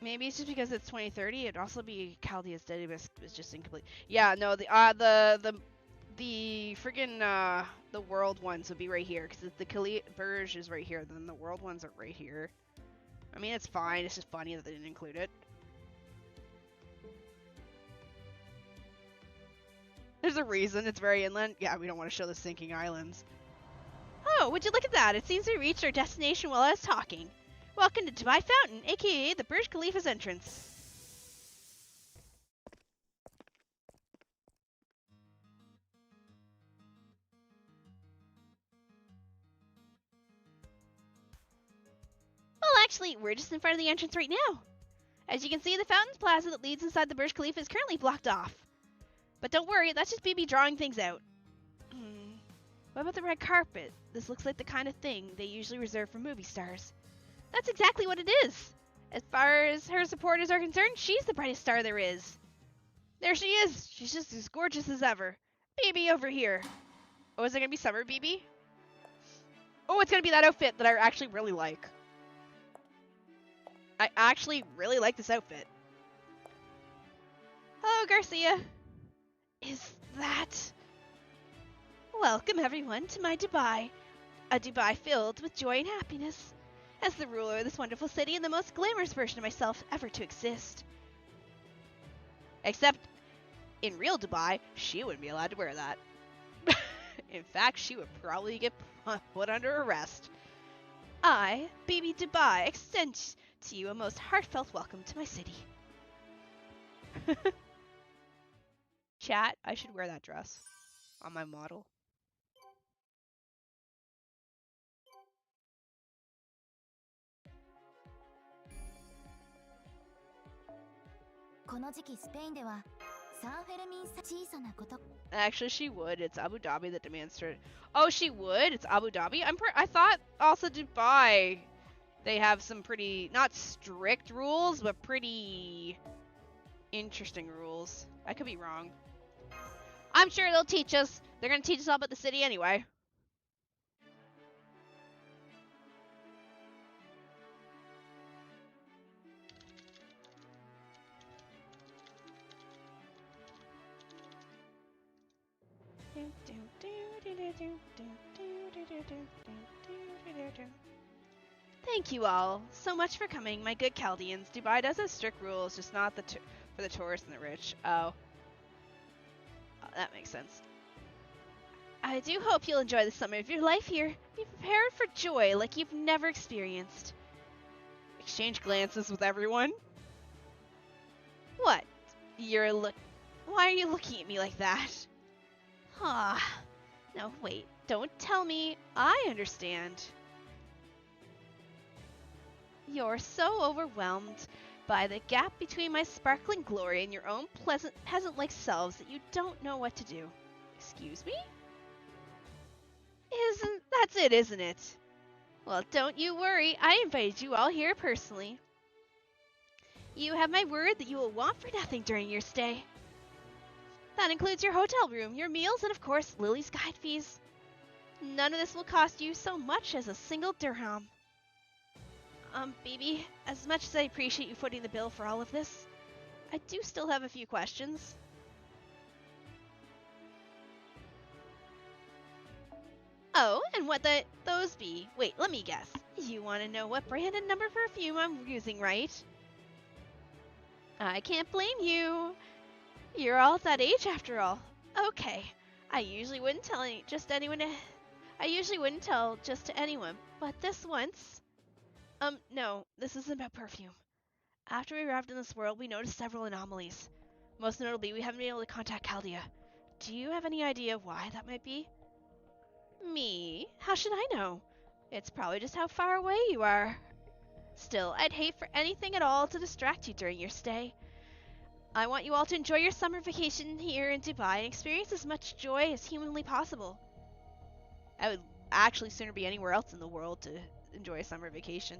Maybe it's just because it's 2030. It'd also be Chaldea's database is just incomplete. Yeah, no, the friggin' the world ones would be right here because the SpEresh is right here. Then the world ones are right here. I mean, it's fine. It's just funny that they didn't include it. There's a reason. It's very inland. Yeah, we don't want to show the sinking islands. Oh, would you look at that? It seems we reached our destination while I was talking. Welcome to Dubai Fountain, aka the Burj Khalifa's entrance. Well, actually, we're just in front of the entrance right now. As you can see, the fountain's plaza that leads inside the Burj Khalifa is currently blocked off. But don't worry, that's just BB drawing things out. What about the red carpet? This looks like the kind of thing they usually reserve for movie stars. That's exactly what it is. As far as her supporters are concerned, she's the brightest star there is. There she is. She's just as gorgeous as ever. BB over here. Oh, is it gonna be summer BB? Oh, it's gonna be that outfit that I actually really like. I actually really like this outfit. Hello, Garcia. Is that... Welcome, everyone, to my Dubai. A Dubai filled with joy and happiness. As the ruler of this wonderful city and the most glamorous version of myself ever to exist. Except, in real Dubai, she wouldn't be allowed to wear that. In fact, she would probably get put under arrest. I, BB Dubai, extend to you a most heartfelt welcome to my city. Chat, I should wear that dress on my model. Actually, she would. It's Abu Dhabi that demands her. Oh, she would? It's Abu Dhabi? I thought also Dubai, they have some pretty, not strict rules, but pretty interesting rules. I could be wrong. I'm sure they'll teach us. They're going to teach us all about the city anyway. Thank you all so much for coming, my good Chaldeans. Dubai does have strict rules, just not for the tourists and the rich. Oh, that makes sense. I do hope you'll enjoy the summer of your life here. Be prepared for joy like you've never experienced. Exchange glances with everyone. What? Why are you looking at me like that? Ah. No, wait. Don't tell me. I understand. You're so overwhelmed by the gap between my sparkling glory and your own pleasant peasant-like selves that you don't know what to do. Excuse me? That's it, isn't it? Well, don't you worry. I invited you all here personally. You have my word that you will want for nothing during your stay. That includes your hotel room, your meals, and of course, Lily's guide fees. None of this will cost you so much as a single dirham. BB, as much as I appreciate you footing the bill for all of this, I do still have a few questions. Oh, and what those be? Wait, let me guess. You want to know what brand and number perfume I'm using, right? I can't blame you. You're all that age after all. Okay. I usually wouldn't tell just to anyone, but this once. No, this isn't about perfume. After we arrived in this world, we noticed several anomalies. Most notably, we haven't been able to contact Chaldea. Do you have any idea why that might be? Me? How should I know? It's probably just how far away you are. Still, I'd hate for anything at all to distract you during your stay. I want you all to enjoy your summer vacation here in Dubai and experience as much joy as humanly possible. I would actually sooner be anywhere else in the world to enjoy a summer vacation.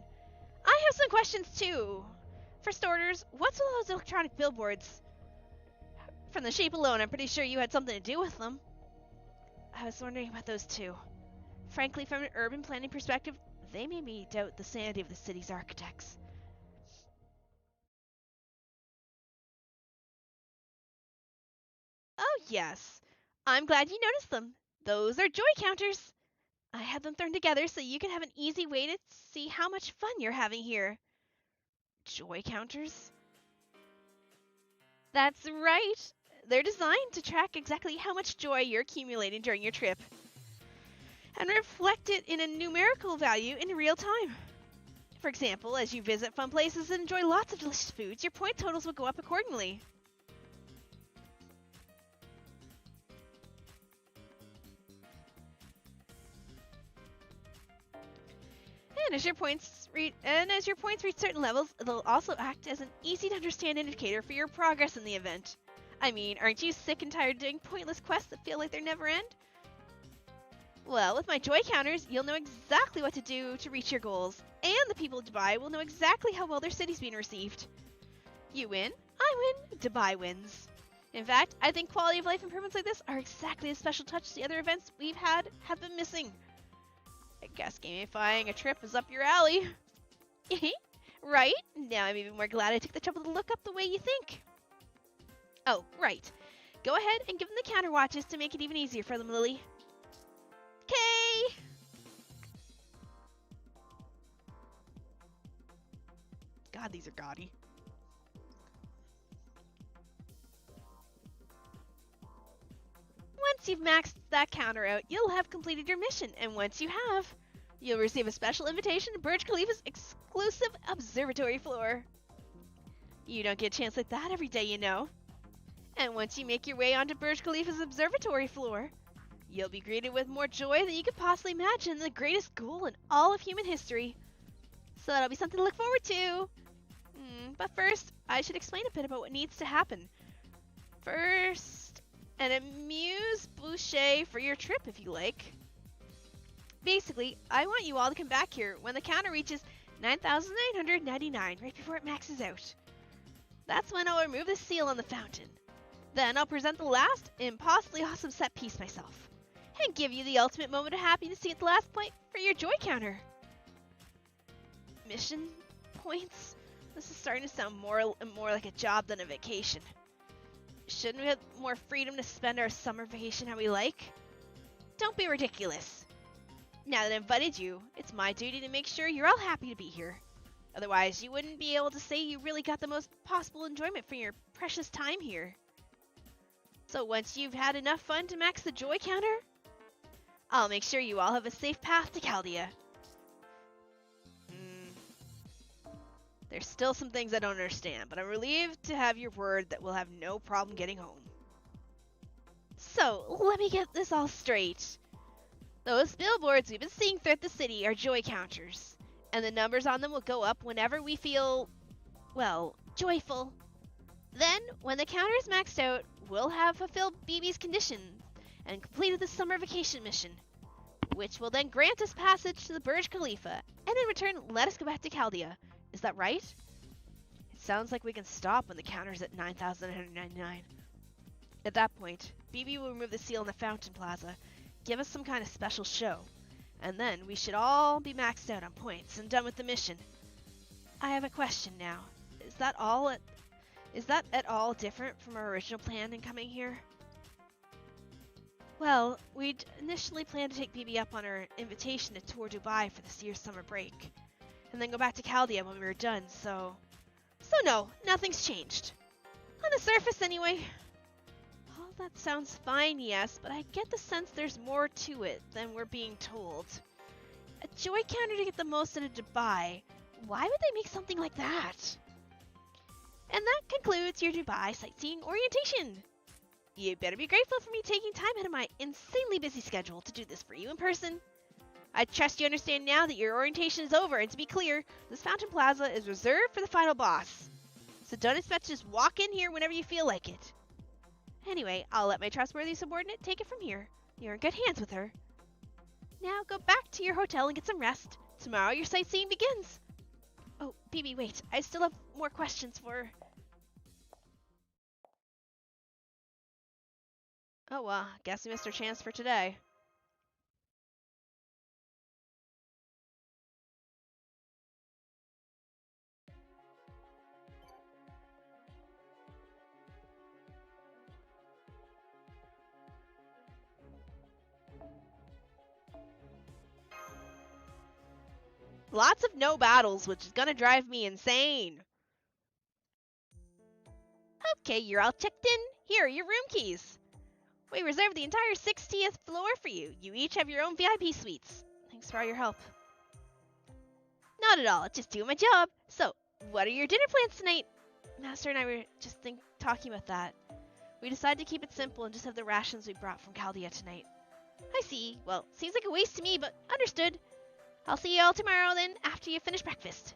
I have some questions too. For starters, what's with those electronic billboards? From the shape alone, I'm pretty sure you had something to do with them. I was wondering about those too. Frankly, from an urban planning perspective, they made me doubt the sanity of the city's architects. Yes. I'm glad you noticed them. Those are joy counters. I had them thrown together so you can have an easy way to see how much fun you're having here. Joy counters? That's right. They're designed to track exactly how much joy you're accumulating during your trip and reflect it in a numerical value in real time. For example, as you visit fun places and enjoy lots of delicious foods, your point totals will go up accordingly. And as your points reach certain levels, they'll also act as an easy-to-understand indicator for your progress in the event. I mean, aren't you sick and tired of doing pointless quests that feel like they never end? Well, with my joy counters, you'll know exactly what to do to reach your goals, and the people of Dubai will know exactly how well their city's being received. You win, I win, Dubai wins. In fact, I think quality of life improvements like this are exactly the special touch the other events we've had have been missing. I guess gamifying a trip is up your alley. Right? Now I'm even more glad I took the trouble to look up the way you think. Oh, right. Go ahead and give them the counter watches to make it even easier for them, Lily. Okay. God, these are gaudy. Once you've maxed that counter out, you'll have completed your mission, and once you have, you'll receive a special invitation to Burj Khalifa's exclusive observatory floor. You don't get a chance like that every day, you know. And once you make your way onto Burj Khalifa's observatory floor, you'll be greeted with more joy than you could possibly imagine, the greatest goal in all of human history. So that'll be something to look forward to. But first, I should explain a bit about what needs to happen. First, an amuse-bouche for your trip, if you like. Basically, I want you all to come back here when the counter reaches 9,999, right before it maxes out. That's when I'll remove the seal on the fountain. Then I'll present the last, impossibly awesome set piece myself, and give you the ultimate moment of happiness at the last point for your joy counter. Mission points? This is starting to sound more like a job than a vacation. Shouldn't we have more freedom to spend our summer vacation how we like? Don't be ridiculous. Now that I've invited you, it's my duty to make sure you're all happy to be here. Otherwise, you wouldn't be able to say you really got the most possible enjoyment from your precious time here. So once you've had enough fun to max the joy counter, I'll make sure you all have a safe path to Chaldea. There's still some things I don't understand, but I'm relieved to have your word that we'll have no problem getting home. So, let me get this all straight. Those billboards we've been seeing throughout the city are joy counters, and the numbers on them will go up whenever we feel, well, joyful. Then, when the counter is maxed out, we'll have fulfilled BB's conditions and completed the summer vacation mission, which will then grant us passage to the Burj Khalifa, and in return, let us go back to Chaldea. Is that right? It sounds like we can stop when the counter's at 9,999. At that point, BB will remove the seal in the fountain plaza, give us some kind of special show, and then we should all be maxed out on points and done with the mission. I have a question now. Is that at all different from our original plan in coming here? Well, we'd initially planned to take BB up on her invitation to tour Dubai for this year's summer break, and then go back to Chaldea when we were done, so no, nothing's changed. On the surface, anyway. All that sounds fine, yes, but I get the sense there's more to it than we're being told. A joy counter to get the most out of Dubai. Why would they make something like that? And that concludes your Dubai sightseeing orientation. You better be grateful for me taking time out of my insanely busy schedule to do this for you in person. I trust you understand now that your orientation is over, and to be clear, this Fountain Plaza is reserved for the final boss. So don't expect to just walk in here whenever you feel like it. Anyway, I'll let my trustworthy subordinate take it from here. You're in good hands with her. Now go back to your hotel and get some rest. Tomorrow your sightseeing begins. Oh, BB, wait. I still have more questions for... Oh, well, guess we missed our chance for today. Lots of no battles, which is gonna drive me insane. Okay, you're all checked in. Here are your room keys. We reserved the entire 60th floor for you. You each have your own VIP suites. Thanks for all your help. Not at all, just doing my job. So, what are your dinner plans tonight? Master and I were just talking about that. We decided to keep it simple and just have the rations we brought from Chaldea tonight. I see. Well, seems like a waste to me, but understood. I'll see you all tomorrow then, after you finish breakfast.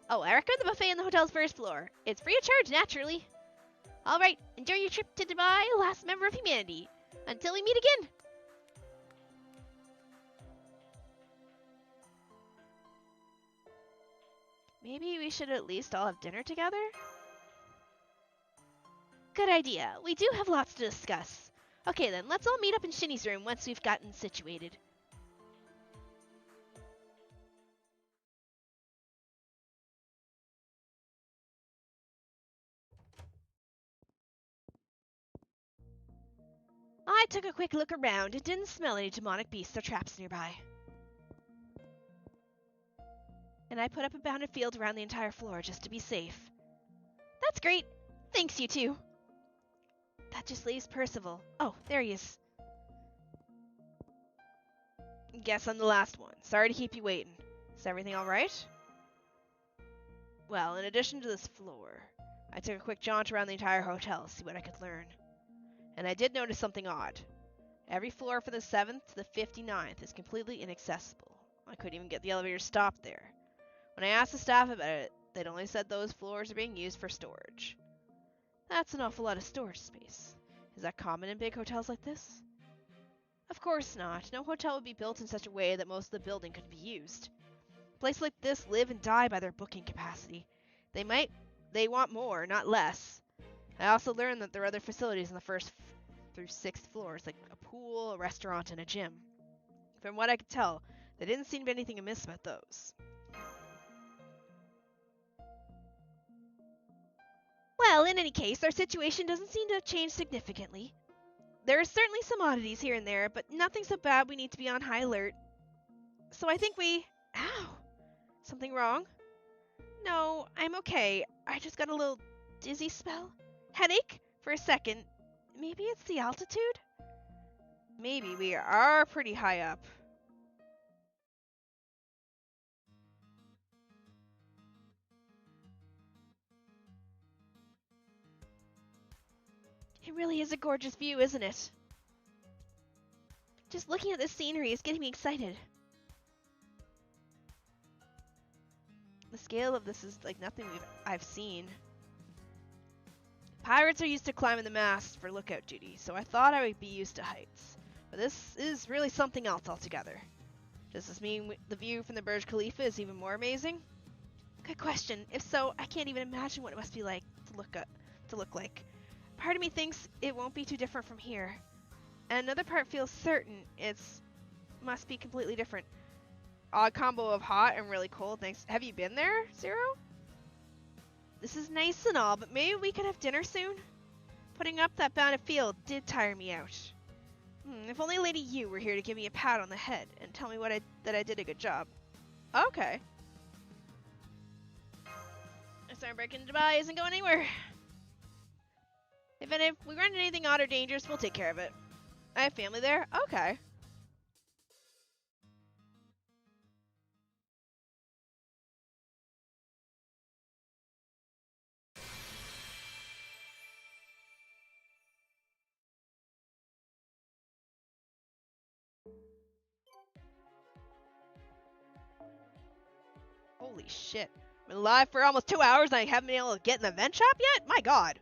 Oh, I recommend the buffet on the hotel's first floor. It's free of charge, naturally. Alright, enjoy your trip to Dubai, last member of humanity. Until we meet again. Maybe we should at least all have dinner together? Good idea. We do have lots to discuss. Okay then, let's all meet up in Shini's room once we've gotten situated. I took a quick look around and didn't smell any demonic beasts or traps nearby. And I put up a bounded field around the entire floor just to be safe. That's great. Thanks, you two. That just leaves Percival. Oh, there he is. Guess I'm the last one. Sorry to keep you waiting. Is everything alright? Well, in addition to this floor, I took a quick jaunt around the entire hotel to see what I could learn. And I did notice something odd. Every floor from the 7th to the 59th is completely inaccessible. I couldn't even get the elevator stopped there. When I asked the staff about it, they'd only said those floors are being used for storage. That's an awful lot of storage space. Is that common in big hotels like this? Of course not. No hotel would be built in such a way that most of the building couldn't be used. Places like this live and die by their booking capacity. They want more, not less. I also learned that there are other facilities on the 1st through 6th floors, like a pool, a restaurant, and a gym. From what I could tell, there didn't seem to be anything amiss about those. Well, in any case, our situation doesn't seem to have changed significantly. There are certainly some oddities here and there, but nothing so bad we need to be on high alert. So I think we... Ow! Something wrong? No, I'm okay. I just got a little dizzy spell. Headache? For a second. Maybe it's the altitude? Maybe. We are pretty high up. It really is a gorgeous view, isn't it? Just looking at this scenery is getting me excited. The scale of this is like nothing I've seen. Pirates are used to climbing the masts for lookout duty, so I thought I would be used to heights. But this is really something else altogether. Does this mean the view from the Burj Khalifa is even more amazing? Good question. If so, I can't even imagine what it must be like to look like. Part of me thinks it won't be too different from here. And another part feels certain must be completely different. Odd combo of hot and really cold. Thanks. Have you been there, Zero? This is nice and all, but maybe we could have dinner soon? Putting up that bounded field did tire me out. If only Lady Yu were here to give me a pat on the head and tell me that I did a good job. Okay. This arm break in Dubai isn't going anywhere. If we run into anything odd or dangerous, we'll take care of it. I have family there? Okay. Holy shit. I've been alive for almost 2 hours and I haven't been able to get in the vent shop yet? My god.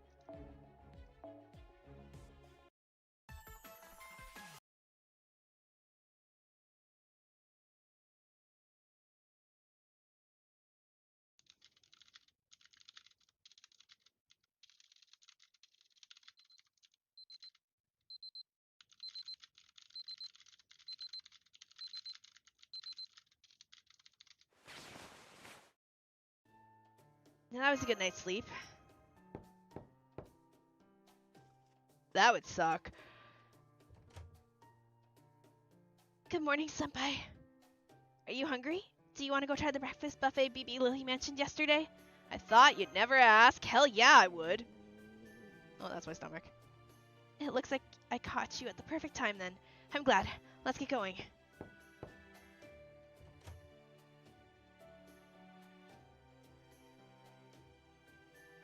Now that was a good night's sleep. That would suck. Good morning, Senpai. Are you hungry? Do you want to go try the breakfast buffet BB Lily mentioned yesterday? I thought you'd never ask. Hell yeah, I would. Oh, that's my stomach. It looks like I caught you at the perfect time then. I'm glad. Let's get going.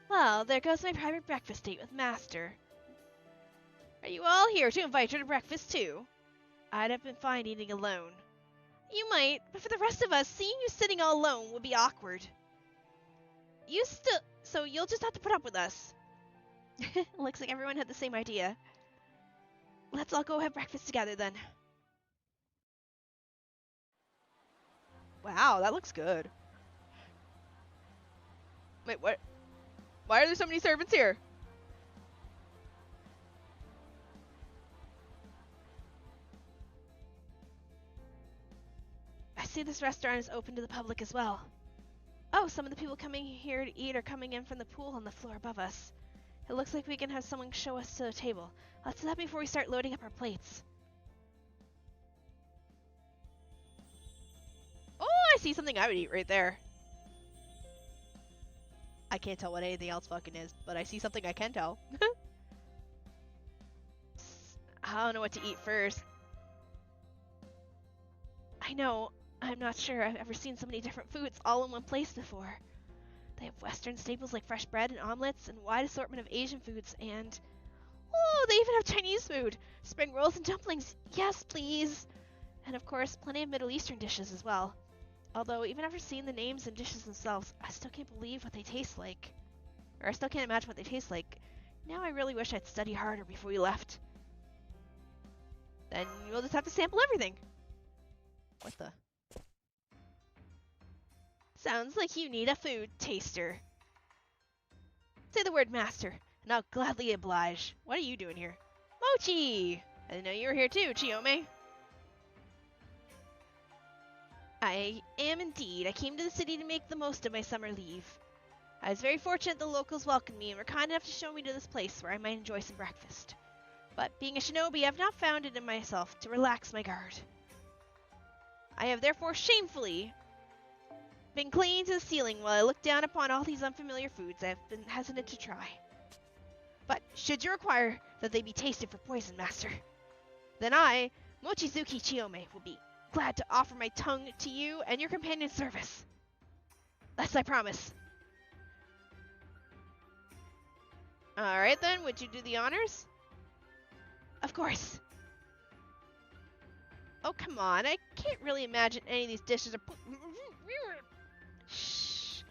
Well, there goes my private breakfast date with Master. Are you all here to invite her to breakfast too? I'd have been fine eating alone. You might, but for the rest of us, seeing you sitting all alone would be awkward. So you'll just have to put up with us. Looks like everyone had the same idea. Let's all go have breakfast together then. Wow, that looks good. Wait, what? Why are there so many servants here? I see this restaurant is open to the public as well. Oh, some of the people coming here to eat are coming in from the pool on the floor above us. It looks like we can have someone show us to the table. Let's do that before we start loading up our plates. Oh, I see something I would eat right there. I can't tell what anything else fucking is, but I see something I can tell. I don't know what to eat first. I know. I'm not sure I've ever seen so many different foods all in one place before. They have Western staples like fresh bread and omelets, and wide assortment of Asian foods, and... Oh, they even have Chinese food! Spring rolls and dumplings! Yes, please! And of course, plenty of Middle Eastern dishes as well. Although, even after seeing the names and dishes themselves, I still can't believe what they taste like. Or I still can't imagine what they taste like. Now I really wish I'd studied harder before we left. Then you'll just have to sample everything. What the... Sounds like you need a food taster. Say the word master, and I'll gladly oblige. What are you doing here? Mochi! I didn't know you were here too, Chiyome. I am indeed. I came to the city to make the most of my summer leave. I was very fortunate the locals welcomed me and were kind enough to show me to this place where I might enjoy some breakfast. But being a shinobi, I've not found it in myself to relax my guard. I have therefore shamefully been clinging to the ceiling while I look down upon all these unfamiliar foods I have been hesitant to try. But should you require that they be tasted for poison, Master, then I, Mochizuki Chiyome, will be glad to offer my tongue to you and your companion service. That's my promise. Alright then, would you do the honors? Of course. Oh, come on, I can't really imagine any of these dishes are... Shh.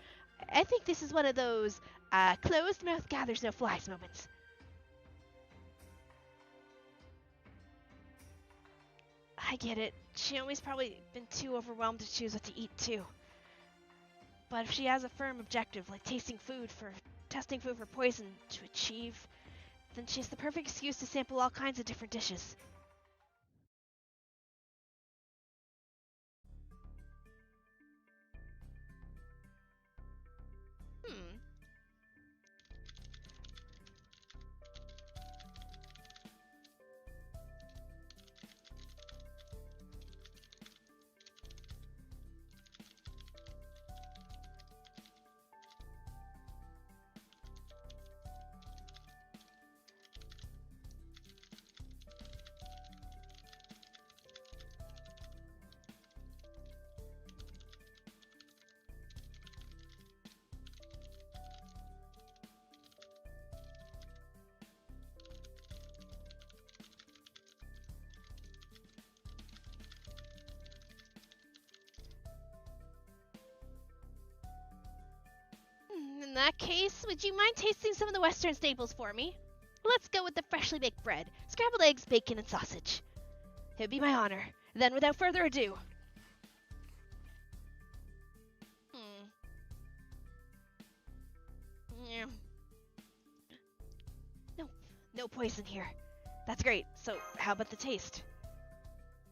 I think this is one of those closed mouth gathers no flies moments. I get it. Chiyome's probably been too overwhelmed to choose what to eat too. But if she has a firm objective like testing food for poison to achieve, then she has the perfect excuse to sample all kinds of different dishes. In that case, would you mind tasting some of the Western staples for me? Let's go with the freshly baked bread, scrambled eggs, bacon, and sausage. It would be my honor. Then, without further ado... Yeah. No poison here. That's great. So, how about the taste?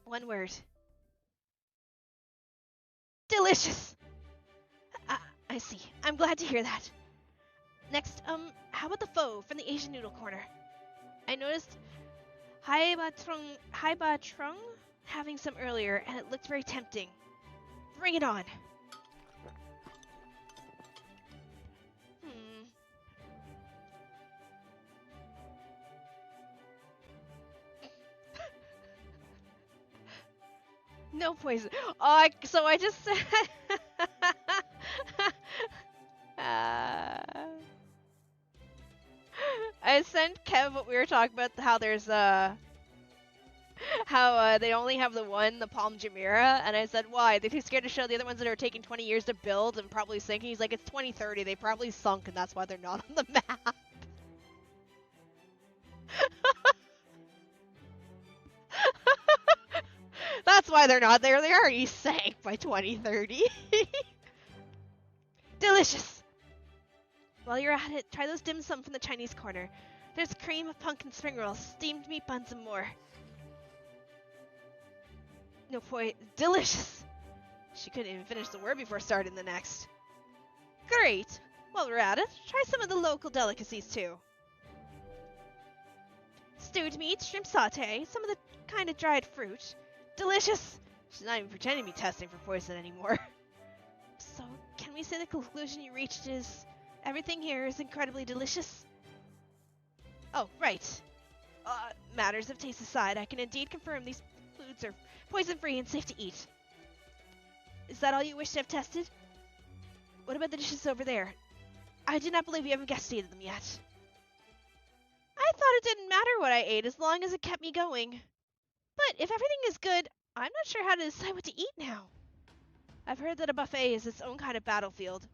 One word. Delicious! I see. I'm glad to hear that. Next, how about the pho from the Asian noodle corner? I noticed Haiba Trung having some earlier, and it looked very tempting. Bring it on. Hmm. No poison. So I just said. I sent Kev what we were talking about, how there's how they only have the Palm Jumeirah, and I said why? They're too scared to show the other ones that are taking 20 years to build and probably sinking. He's like, it's 2030, they probably sunk, and that's why they're not on the map. That's why they're not there. They already sank by 2030. Delicious! While you're at it, try those dim sum from the Chinese corner. There's cream of pumpkin spring rolls, steamed meat buns, and more. No point. Delicious! She couldn't even finish the word before starting the next. Great! While we're at it, try some of the local delicacies too. Stewed meat, shrimp sauté, some of the kind of dried fruit. Delicious! She's not even pretending to be testing for poison anymore. So, can we say the conclusion you reached is everything here is incredibly delicious? Oh, right. Matters of taste aside, I can indeed confirm these foods are poison-free and safe to eat. Is that all you wish to have tested? What about the dishes over there? I do not believe you haven't guesstimated them yet. I thought it didn't matter what I ate as long as it kept me going. But if everything is good, I'm not sure how to decide what to eat now. I've heard that a buffet is its own kind of battlefield.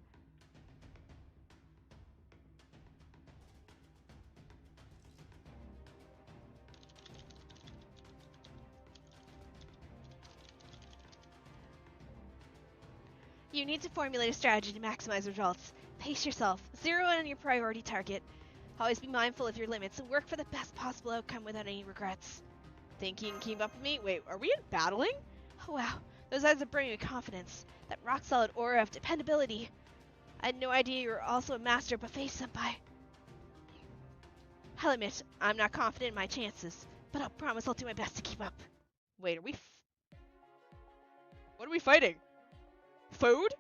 You need to formulate a strategy to maximize results. Pace yourself. Zero in on your priority target. Always be mindful of your limits and work for the best possible outcome without any regrets. Think you can keep up with me? Wait, are we battling? Oh wow, those eyes are bringing me confidence. That rock-solid aura of dependability. I had no idea you were also a master of buffet, senpai. I'll admit, I'm not confident in my chances, but I'll promise I'll do my best to keep up. Wait, are we what are we fighting? Food?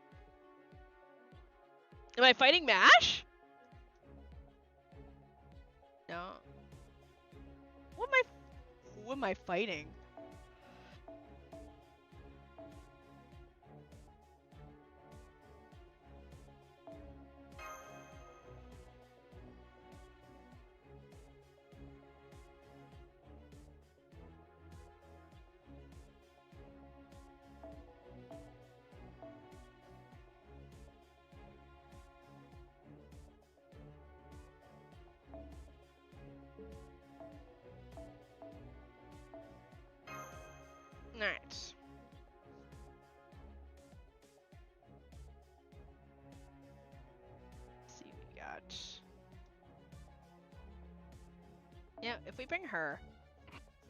Am I fighting MASH? No. Who am I fighting? Alright. Let's see what we got. Yeah, if we bring her,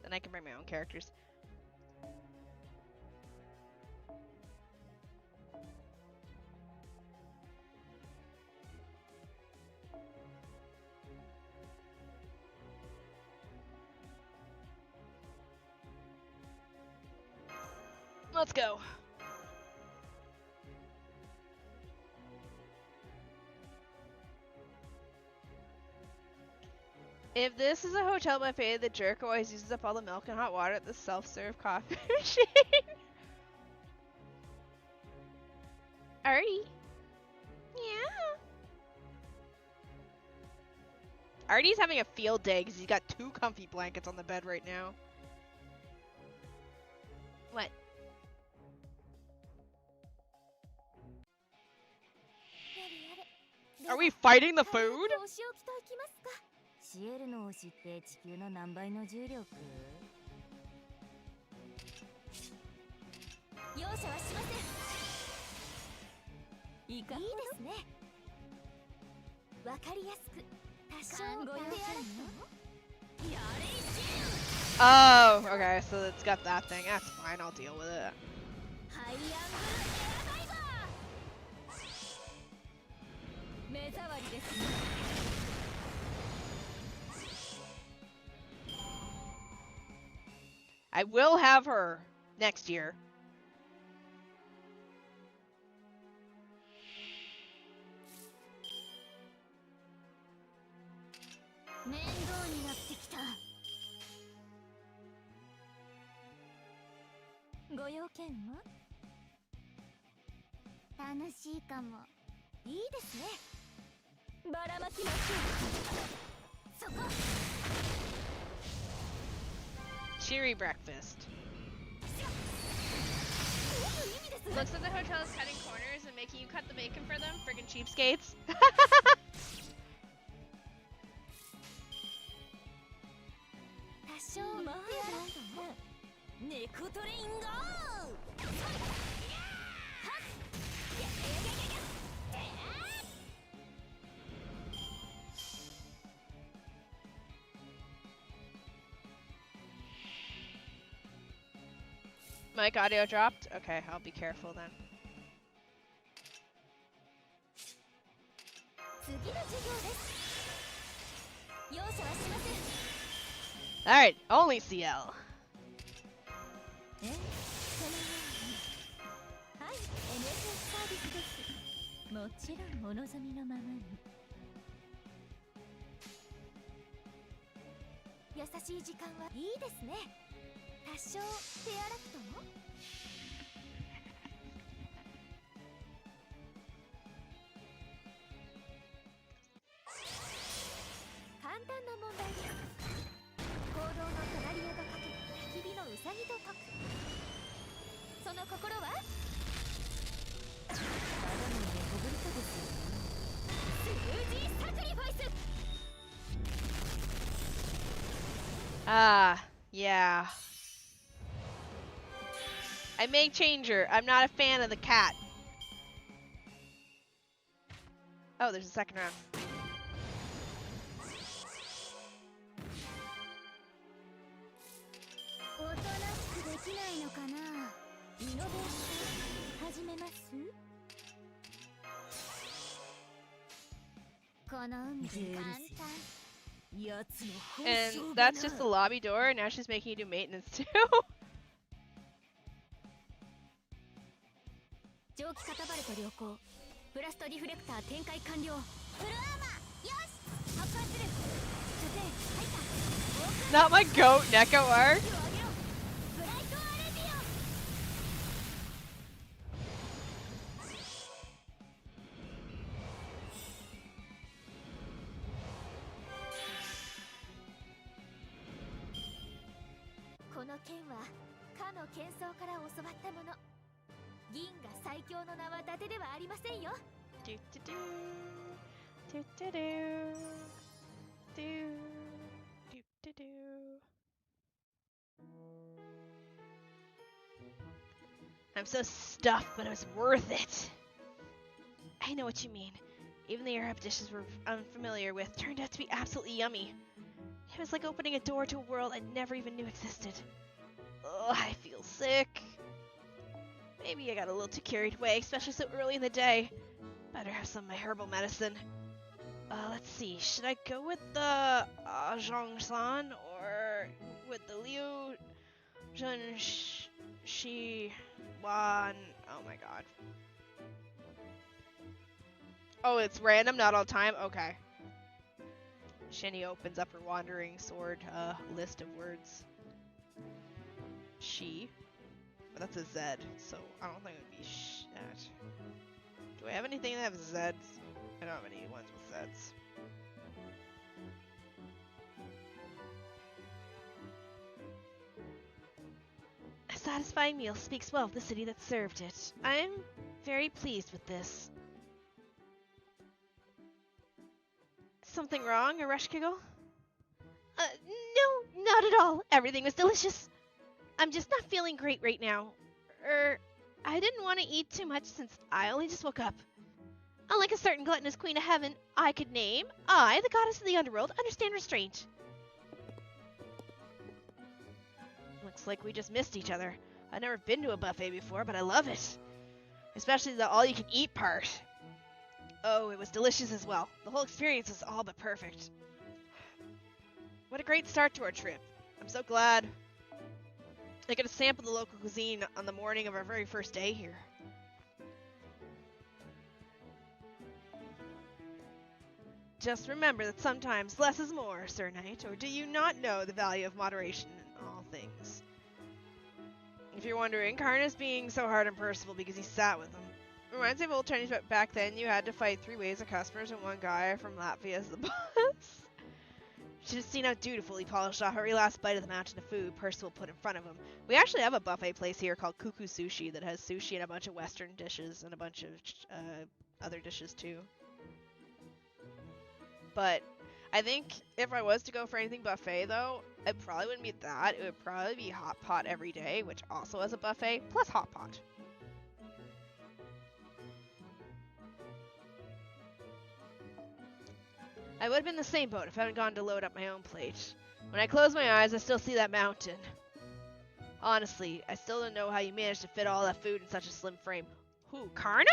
then I can bring my own characters. Let's go. If this is a hotel buffet, the jerk always uses up all the milk and hot water at the self-serve coffee machine. Artie. Yeah. Artie's having a field day because he's got 2 comfy blankets on the bed right now. What? Are we fighting the food? シエルの星って地球の何倍の重力？容赦はしません。いいですね。わかりやすく。多少ご容赦よ。やれしん。Oh, okay, so it's got that thing. That's fine, I'll deal with it. ハイアングルエアダイバー。目障りですね。I will have her next year. 面倒になってきた。ご用件は？楽しいかも。いいですね。ばらまきましょう。そこ。Cheery breakfast. Looks like the hotel is cutting corners and making you cut the bacon for them. Friggin' cheapskates. 多少まあネコトレインゴー。Mic audio dropped? Okay, I'll be careful then. 次の授業です。容赦はしません。Alright, only CL. そのように。はい、NSS サービスです。もちろんお望みのままに。優しい時間はいいですね。多少手荒くとも。簡単な問題です。行動の隣をがかけた焚き火のウサギと解く。その心は？ただの横ぶりとですよね。スムージーサクリファイス。Ah, yeah. I may change her. I'm not a fan of the cat. Oh, there's a second round. おとなしくできないのかな。イノベーション始めます。この海で簡単。And that's just the lobby door, and now she's making you do maintenance too. 蒸気カタバルト良好。ブラストリフレクター展開完了。フルアーマー。よし。発艦する。拠点入った。 Not my goat Neko arc. ブライトアレビオン。この剣はかの剣僧から教わったもの。銀が最強の名は伊達ではありませんよ。Do do do do do do do do do. I'm so stuffed, but it was worth it. I know what you mean. Even the Arab dishes we're unfamiliar with turned out to be absolutely yummy. It was like opening a door to a world I never even knew existed. Ugh, I feel sick. Maybe I got a little too carried away, especially so early in the day. Better have some of my herbal medicine. Let's see. Should I go with the Zhongsan or with the Liu Zhenshi Wan? Oh my god. Oh, it's random, not all time? Okay. Shini opens up her wandering sword list of words. She. But that's a Z, so I don't think it would be that. Do I have anything that has Zs? I don't have any ones with Zs. A satisfying meal speaks well of the city that served it. I'm very pleased with this. Something wrong, Ereshkigal? No, not at all. Everything was delicious. I'm just not feeling great right now. I didn't want to eat too much since I only just woke up. Unlike a certain gluttonous queen of heaven I could name, I, the goddess of the underworld, understand restraint. Looks like we just missed each other. I've never been to a buffet before, but I love it. Especially the all-you-can-eat part. Oh, it was delicious as well. The whole experience was all but perfect. What a great start to our trip. I'm so glad I got to sample the local cuisine on the morning of our very first day here. Just remember that sometimes less is more, Sir Knight, or do you not know the value of moderation in all things? If you're wondering, Karna's being so hard on Percival because he sat with him. Reminds me of old Chinese, but back then you had to fight 3 waves of customers and one guy from Latvia as the boss. Should have seen how dutifully he polished off every last bite of the mountain of food Percival put in front of him. We actually have a buffet place here called Cuckoo Sushi that has sushi and a bunch of Western dishes and a bunch of other dishes too. But I think if I was to go for anything buffet though, it probably wouldn't be that. It would probably be Hot Pot every day, which also has a buffet, plus Hot Pot. I would have been in the same boat if I hadn't gone to load up my own plate. When I close my eyes, I still see that mountain. Honestly, I still don't know how you managed to fit all that food in such a slim frame. Who, Karna?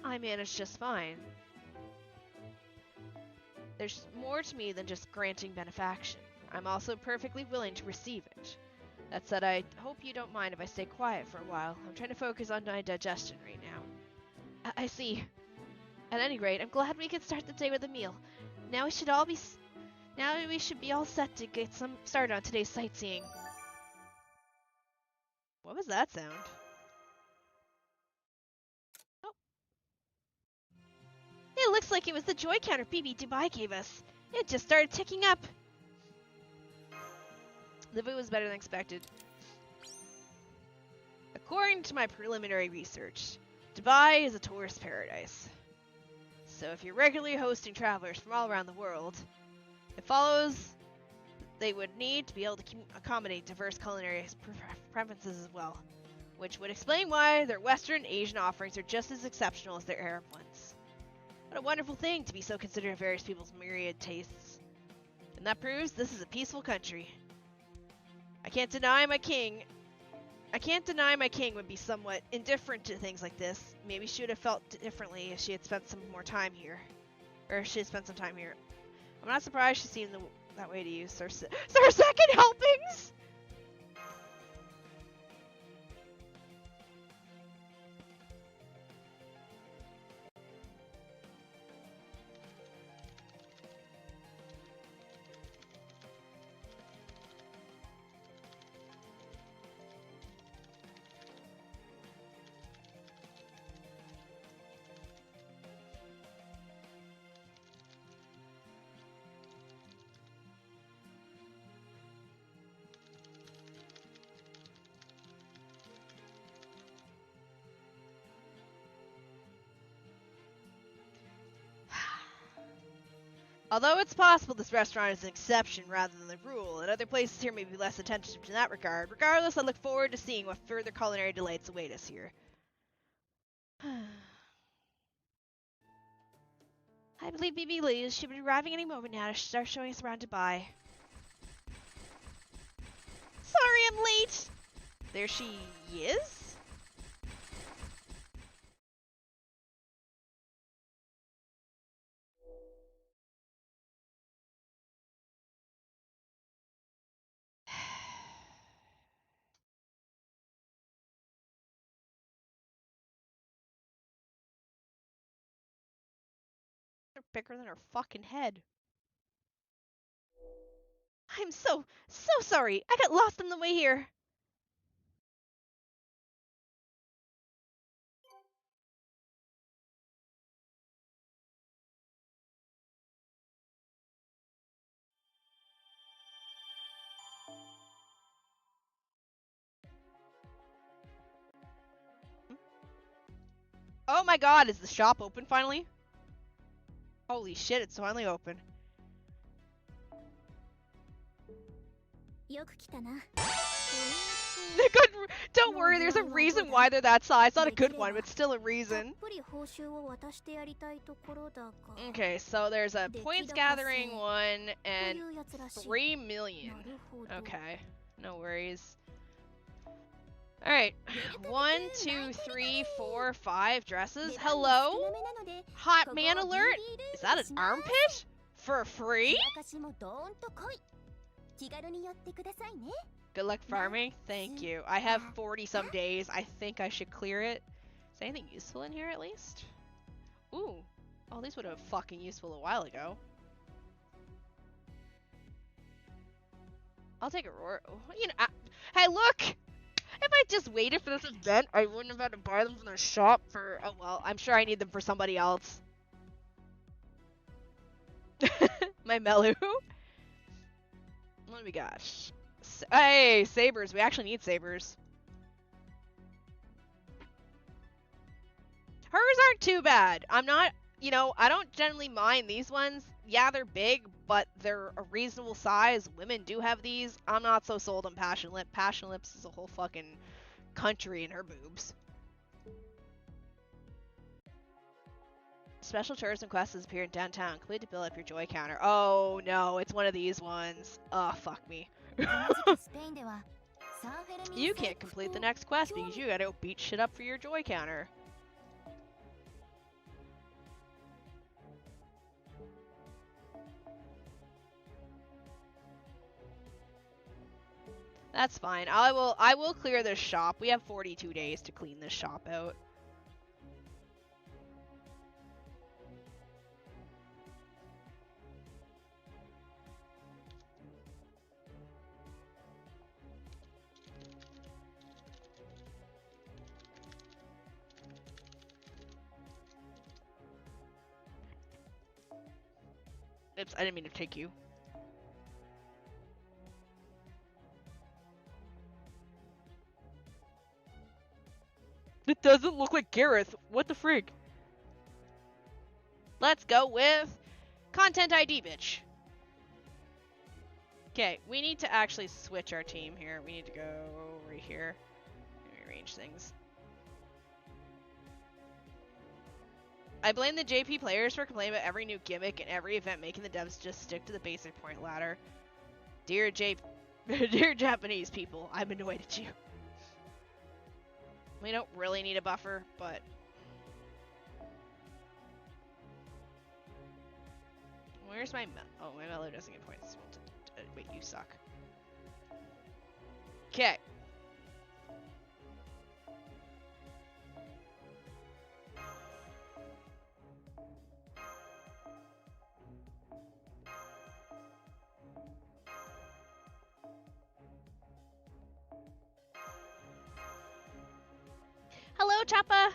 I managed just fine. There's more to me than just granting benefaction. I'm also perfectly willing to receive it. That said, I hope you don't mind if I stay quiet for a while. I'm trying to focus on my digestion right now. I see. At any rate, I'm glad we could start the day with a meal. Now we should be all set to get some started on today's sightseeing. What was that sound? Oh. It looks like it was the joy counter BB Dubai gave us. It just started ticking up. The food was better than expected. According to my preliminary research, Dubai is a tourist paradise. So if you're regularly hosting travelers from all around the world, it follows they would need to be able to accommodate diverse culinary preferences as well, which would explain why their Western Asian offerings are just as exceptional as their Arab ones. What a wonderful thing to be so considerate of various people's myriad tastes. And that proves this is a peaceful country. I can't deny my king would be somewhat indifferent to things like this. Maybe she would have felt differently if she had spent some more time here. Or if she had spent some time here. I'm not surprised she seemed that way to you, Sir Second Helpings! Although it's possible this restaurant is an exception rather than the rule, and other places here may be less attentive in that regard, regardless, I look forward to seeing what further culinary delights await us here. I believe BB Lee should be arriving any moment now to start showing us around Dubai. Sorry I'm late! There she is? They're bigger than her fucking head. I'm so sorry. I got lost on the way here. Oh my god, is the shop open finally? Holy shit, it's finally open. Don't worry, there's a reason why they're that size. Not a good one, but still a reason. Okay, so there's a points gathering one and 3 million. Okay, no worries. Alright, 1, 2, 3, 4, 5 dresses. Hello? Hot man alert? Is that an armpit? For free? Good luck farming. Thank you. I have 40 some days. I think I should clear it. Is anything useful in here at least? Ooh. Oh, these would have been fucking useful a while ago. I'll take Aurora. You know, hey, look! If I just waited for this event, I wouldn't have had to buy them from the shop for. Oh well, I'm sure I need them for somebody else. My Melu. What do we got? Hey, sabers. We actually need sabers. Hers aren't too bad. I'm not, you know, I don't generally mind these ones. Yeah, they're big, but they're a reasonable size. Women do have these. I'm not so sold on Passion Lip. Passion Lips is a whole fucking country in her boobs. Special tourism quests appear in downtown. Complete to build up your joy counter. Oh no, it's one of these ones. Oh, fuck me. You can't complete the next quest because you gotta go beat shit up for your joy counter. That's fine. I will clear this shop. We have 42 days to clean this shop out. Oops, I didn't mean to take you. It doesn't look like Gareth. What the frig? Let's go with Content ID, bitch. Okay, we need to actually switch our team here. We need to go right here. Rearrange things. I blame the JP players for complaining about every new gimmick and every event, making the devs just stick to the basic point ladder. Dear Dear Japanese people, I'm annoyed at you. We don't really need a buffer, but... Where's my oh, my Melo doesn't get points. Wait, you suck. Okay. Hello, Choppa!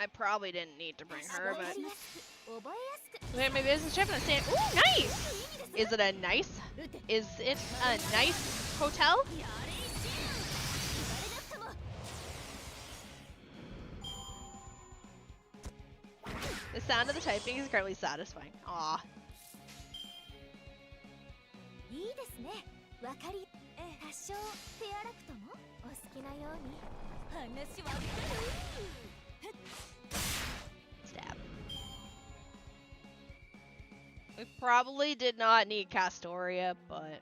I probably didn't need to bring her, but... Look at my business trip and I'm saying, ooh, nice! Is it a nice? Is it a nice hotel? The sound of the typing is incredibly satisfying. Aw. Stab. We probably did not need Castoria, but...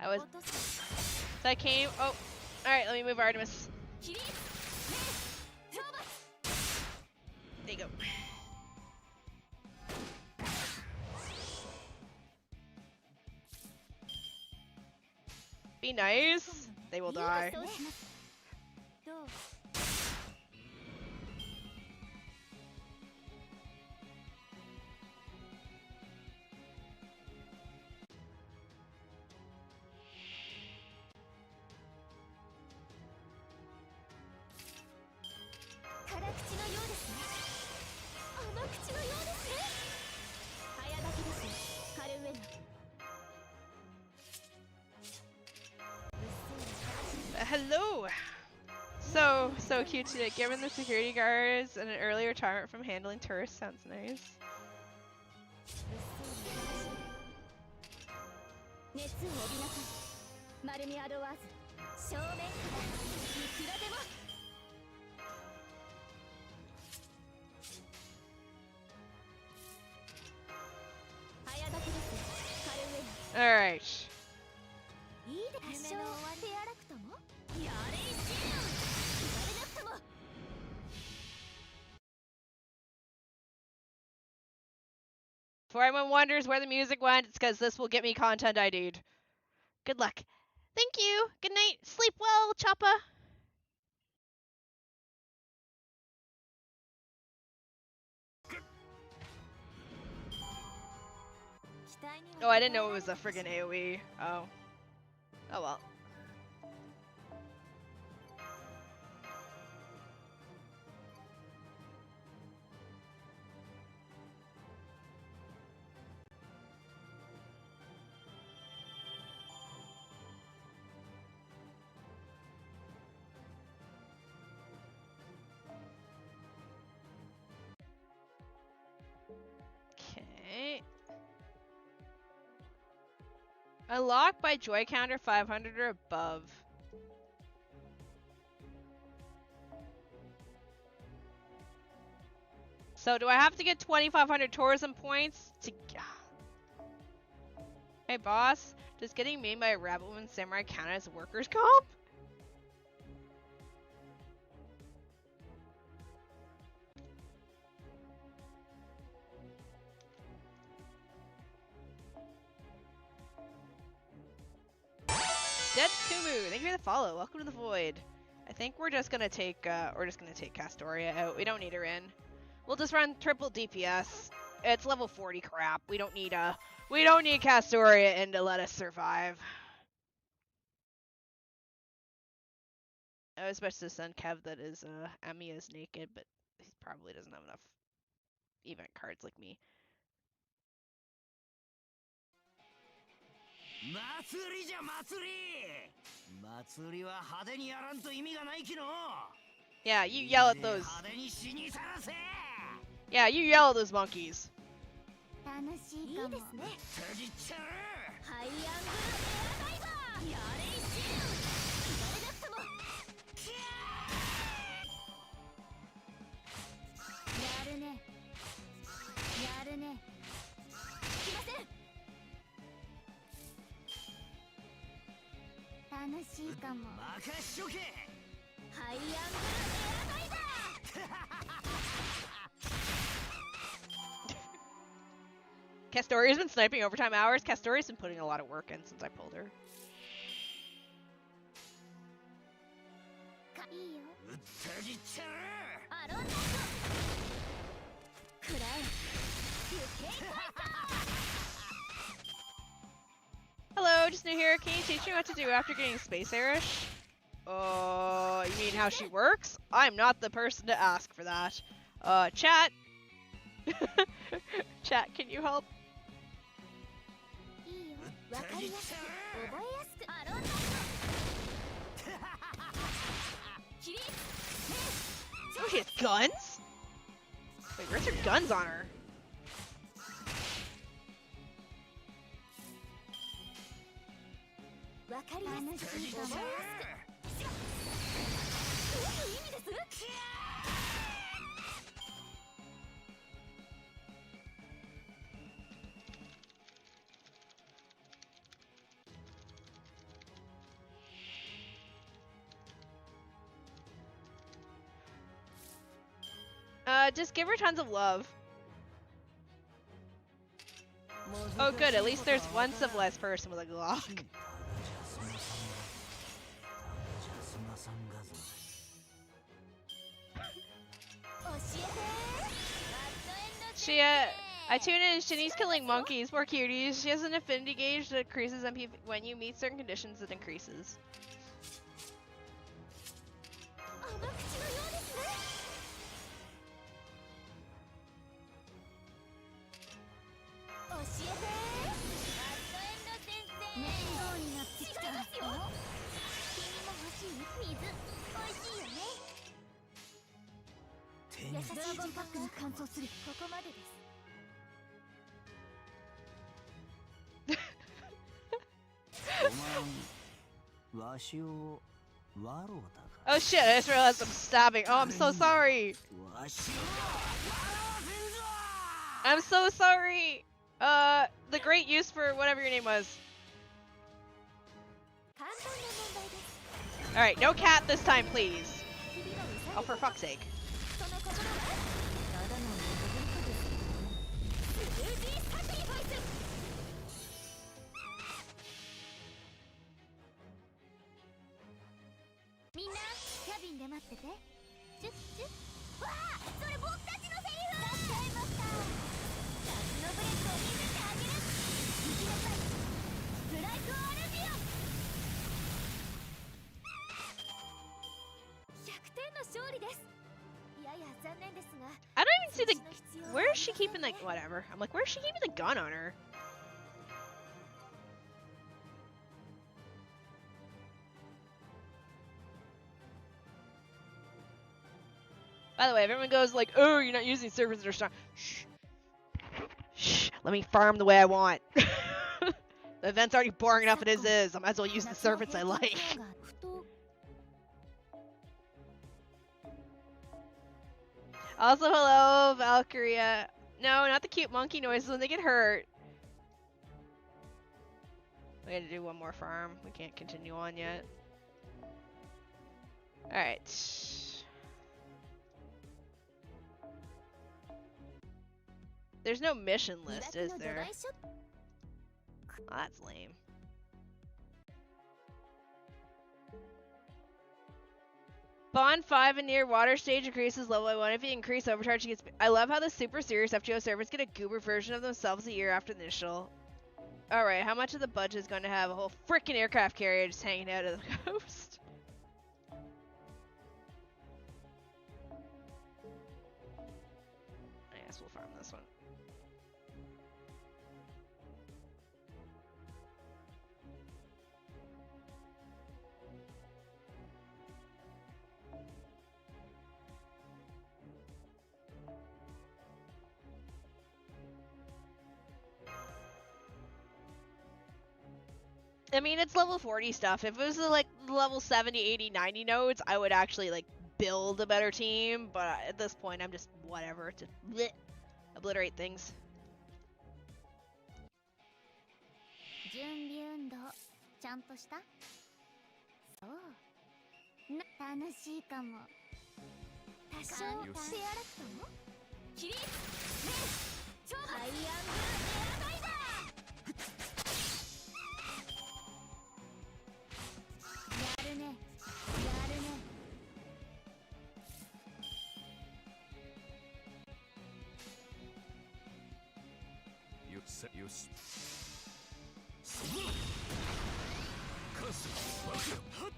I was... So I came... Oh! Alright, let me move Artemis. There you go. Be nice. They will die. Hello! So cute today. Given the security guards and an early retirement from handling tourists sounds nice. Alright. いいですね。多少手荒くともやれし言われなくとも。 Before anyone wonders where the music went, it's because this will get me content ID'd. Good luck. Thank you. Good night. Sleep well, Choppa. Oh, I didn't know it was a friggin' AoE. Oh. Oh well. Okay. Unlocked by joy counter 500 or above. So do I have to get 2,500 tourism points to... Hey boss, does getting made by a rabbit woman samurai count as workers' comp? Dead Kumu, thank you for the follow. Welcome to the void. I think we're just gonna take Castoria out. We don't need her in. We'll just run triple DPS. It's level 40 crap. We don't need Castoria in to let us survive. I was supposed to send Kev that is Amiya's naked, but he probably doesn't have enough event cards like me. 祭りじゃ祭り。祭りは派手にやらんと意味がないきの。Yeah, you yell at those. 派手に死にさらせ。Yeah, you yell at those monkeys. 楽しいかも。いいですね。閉じちゃる。ハイアングルエアダイバー。やれいし言われなくとも。やるね。やるね。来ません。 楽しいかも。任しとけ。ハイアングルエアダイバー。Castoria's been sniping overtime hours. Castoria's been putting a lot of work in since I pulled her. いいよ。閉じちゃる。アロンナイト。くらえ。You take my Hello, just new here. Can you teach me what to do after getting SpEresh? You mean how she works? I'm not the person to ask for that. Chat. Chat, can you help? いいよ。わかりやすく、覚えやすく。アロンナイト。起立。 Oh, she has guns? Wait, where's her guns on her? わかりやすく、覚えやすく。どういう意味です？ Just give her tons of love. Oh good, at least there's one civilized person with a Glock. I tune in, Shini's killing monkeys, poor cuties. She has an affinity gauge that increases MP when you meet certain conditions, it increases. Oh shit, I just realized I'm stabbing. Oh, I'm so sorry. I'm so sorry. the great use for whatever your name was. All right, no cat this time, please. Oh, for fuck's sake. I don't even see the. Where is she keeping the? Whatever. I'm like, where's she keeping the gun on her? By the way, if everyone goes like, "Oh, you're not using servers that are strong," shh, shh. Let me farm the way I want. The event's already boring enough as is. I might as well use the servants I like. Also, hello, Valkyria. No, not the cute monkey noises when they get hurt. We had to do one more farm. We can't continue on yet. Alright. There's no mission list, is there? Oh, that's lame. Bond 5 and near water stage increases level by 1 if you increase overcharge. Gets. I love how the super serious FGO servers get a goober version of themselves a year after the initial. Alright, how much of the budget is going to have a whole freaking aircraft carrier just hanging out of the coast? I guess we'll farm this one. I mean, it's level 40 stuff. If it was like level 70, 80, 90 nodes, I would actually like build a better team. But at this point, I'm just whatever to obliterate things.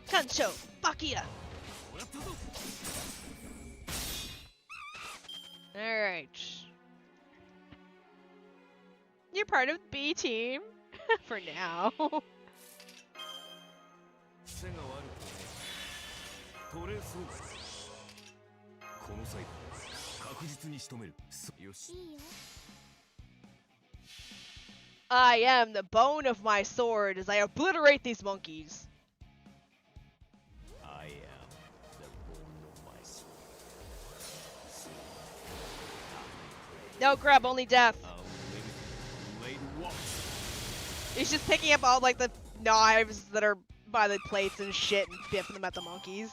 Kancho, fuck ya! Alright. You're part of B team for now. I am the bone of my sword as I obliterate these monkeys. I am the bone of my sword. No grub, only death. He's just picking up all like the knives that are by the plates and shit and biffing them at the monkeys.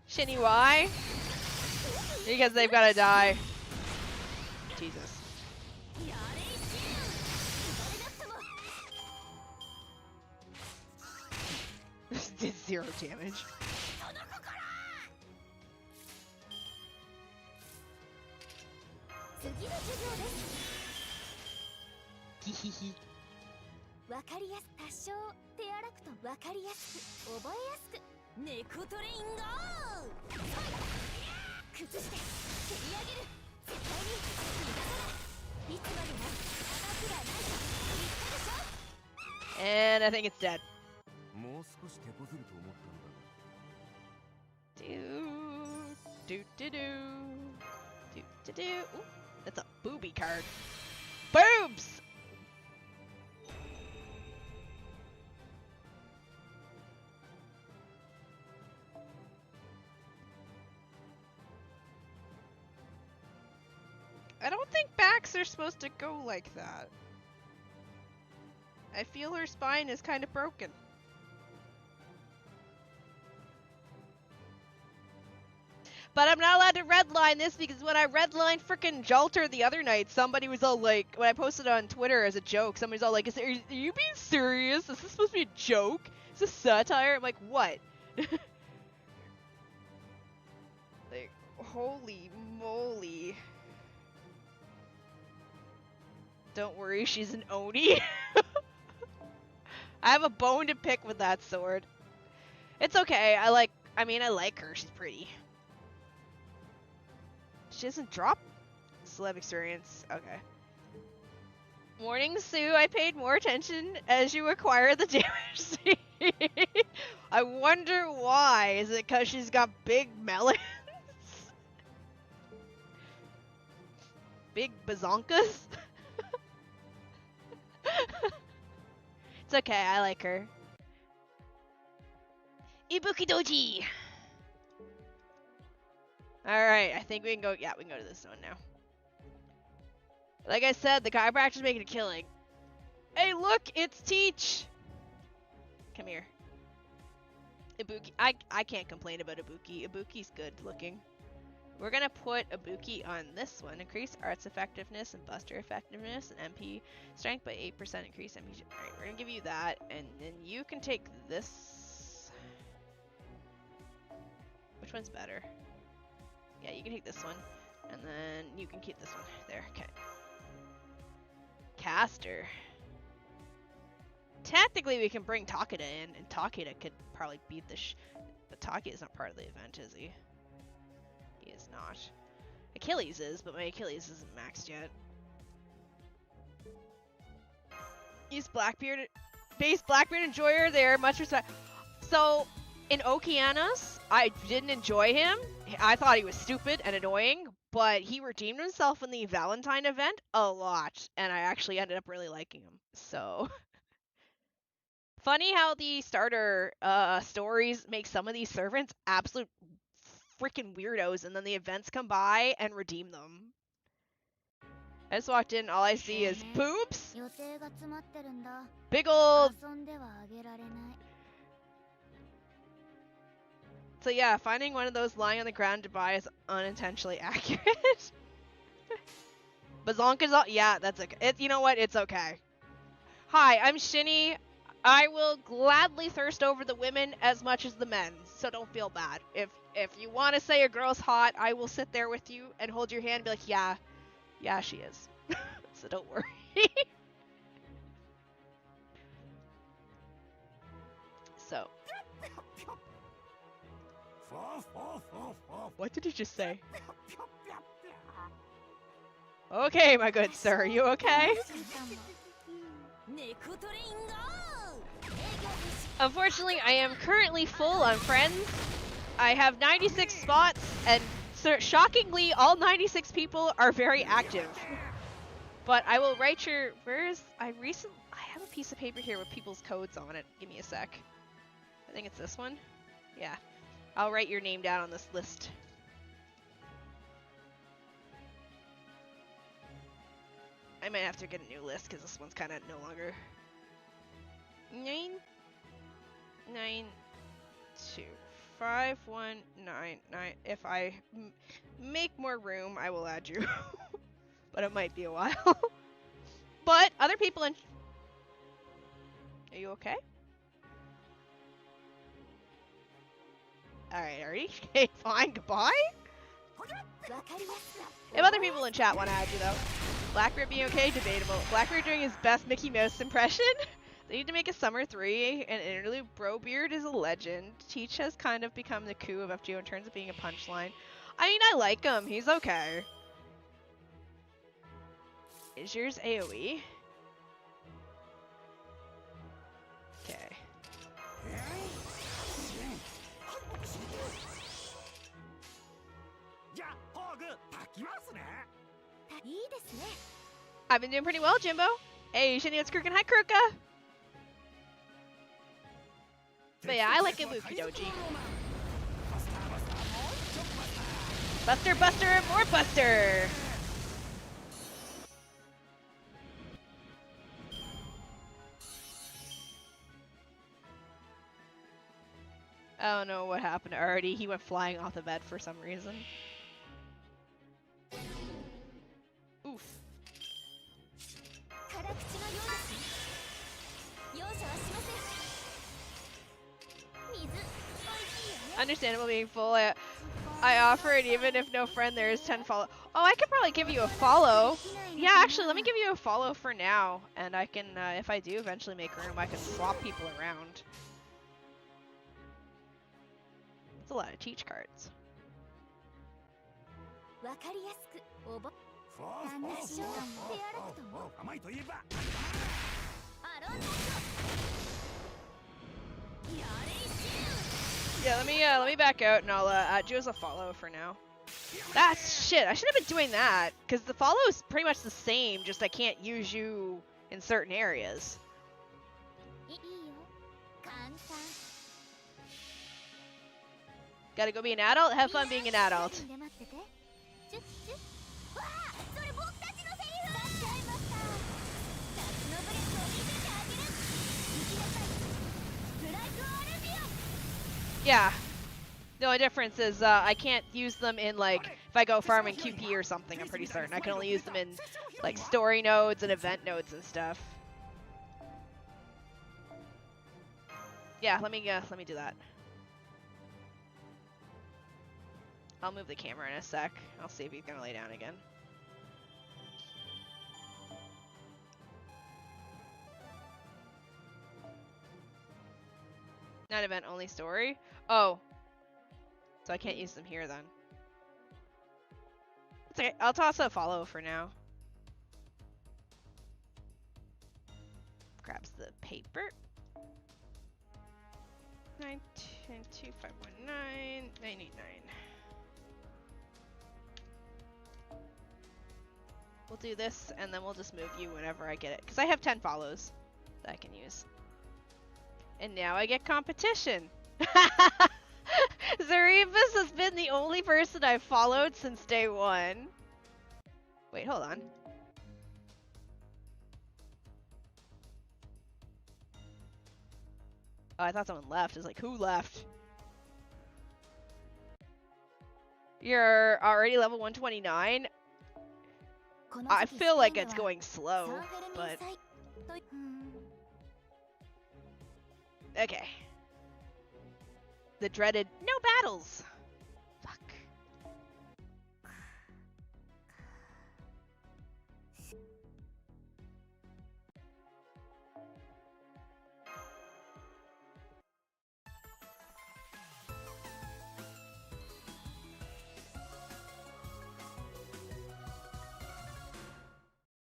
Shini, why? Because they've gotta die. Jesus. This did 0 damage. Hehehe. わかりやすく多少手荒くとわかりやすく覚えやすく猫トレインゴー崩して蹴り上げる絶対に逃がさないいつまでも甘くはないと言ったでしょ And I think it's dead. もう少し手こずると思ったんだが。 Ooh, that's a booby card. Boobs! I don't think backs are supposed to go like that. I feel her spine is kind of broken. But I'm not allowed to redline this because when I redlined frickin' Jalter the other night, somebody was all like, when I posted on Twitter as a joke, somebody's all like, are you being serious? Is this supposed to be a joke? Is this satire? I'm like, what? Like, holy moly. Don't worry, she's an Oni. I have a bone to pick with that sword. It's okay, I like her, she's pretty. She doesn't drop celeb experience. Okay. Morning, Sue. I paid more attention as you acquire the damage. I wonder why. Is it because she's got big melons? Big bazonkas? It's okay. I like her. Ibuki Doji! Alright, I think we can go. Yeah, we can go to this zone now. Like I said, the chiropractor's making a killing. Hey, look! It's Teach! Come here. Ibuki. I can't complain about Ibuki. Ibuki's good looking. We're gonna put Ibuki on this one. Increase arts effectiveness and buster effectiveness and MP strength by 8%. Increase MP. Alright, we're gonna give you that. And then you can take this. Which one's better? Yeah, you can take this one, and then you can keep this one. There, okay. Caster. Technically, we can bring Takeda in, and Takeda could probably beat the but Takeda is not part of the event, is he? He is not. Achilles is, but my Achilles isn't maxed yet. Use Blackbeard. Base Blackbeard Enjoyer there, much respect. So, in Okeanos, I didn't enjoy him. I thought he was stupid and annoying, but he redeemed himself in the Valentine event a lot, and I actually ended up really liking him. So, funny how the starter stories make some of these servants absolute freaking weirdos, and then the events come by and redeem them. I just walked in, all I see is boobs! Big old... So yeah, finding one of those lying on the ground to buy is unintentionally accurate. Bazonka's all, yeah, that's okay. You know what? It's okay. Hi, I'm Shini. I will gladly thirst over the women as much as the men, so don't feel bad. If you want to say a girl's hot, I will sit there with you and hold your hand and be like, yeah, she is. So don't worry. So. What did he just say? Okay, my good sir, are you okay? Unfortunately, I am currently full on friends. I have 96 spots, and shockingly, all 96 people are very active. But I will write your... I have a piece of paper here with people's codes on it. Give me a sec. I think it's this one. Yeah. I'll write your name down on this list. I might have to get a new list because this one's kind of no longer. 9925199. If I make more room, I will add you. But it might be a while. But other people in. Are you okay? Alright, already? Okay, fine, goodbye? If other people in chat want to add you, though. Blackbeard being okay? Debatable. Blackbeard doing his best Mickey Mouse impression? They need to make a Summer 3, and interlude Brobeard is a legend. Teach has kind of become the coup of FGO in terms of being a punchline. I mean, I like him. He's okay. Is yours AoE? I've been doing pretty well, Jimbo. Hey, Shini, it's Kruken. Hi, Kruka. But yeah, I like Ibuki Doji. Buster, Buster, more Buster! I don't know what happened to Artie. He went flying off the bed for some reason. Oof. Understandable being full. I offer it even if no friend there is 10 follow. Oh, I could probably give you a follow. Yeah, actually, let me give you a follow for now. And I can, if I do eventually make room, I can swap people around. It's a lot of teach cards. Yeah, let me back out and I'll add you as a follow for now. That's shit. I should have been doing that because the follow is pretty much the same. Just I can't use you in certain areas. Gotta go be an adult. Have fun being an adult. Yeah. The only difference is I can't use them in, like, if I go farm in QP or something, I'm pretty certain. I can only use them in, like, story nodes and event nodes and stuff. Yeah, let me do that. I'll move the camera in a sec. I'll see if he's gonna lay down again. Not event, only story? Oh. So I can't use them here then. It's okay. I'll toss a follow for now. Grabs the paper. 9102519 989. We'll do this and then we'll just move you whenever I get it. Because I have 10 follows that I can use. And now I get competition. Zaribus has been the only person I've followed since day one. Wait, hold on. Oh, I thought someone left. I was like, who left? You're already level 129? I feel like it's going slow, but... Okay. The dreaded no battles. Fuck.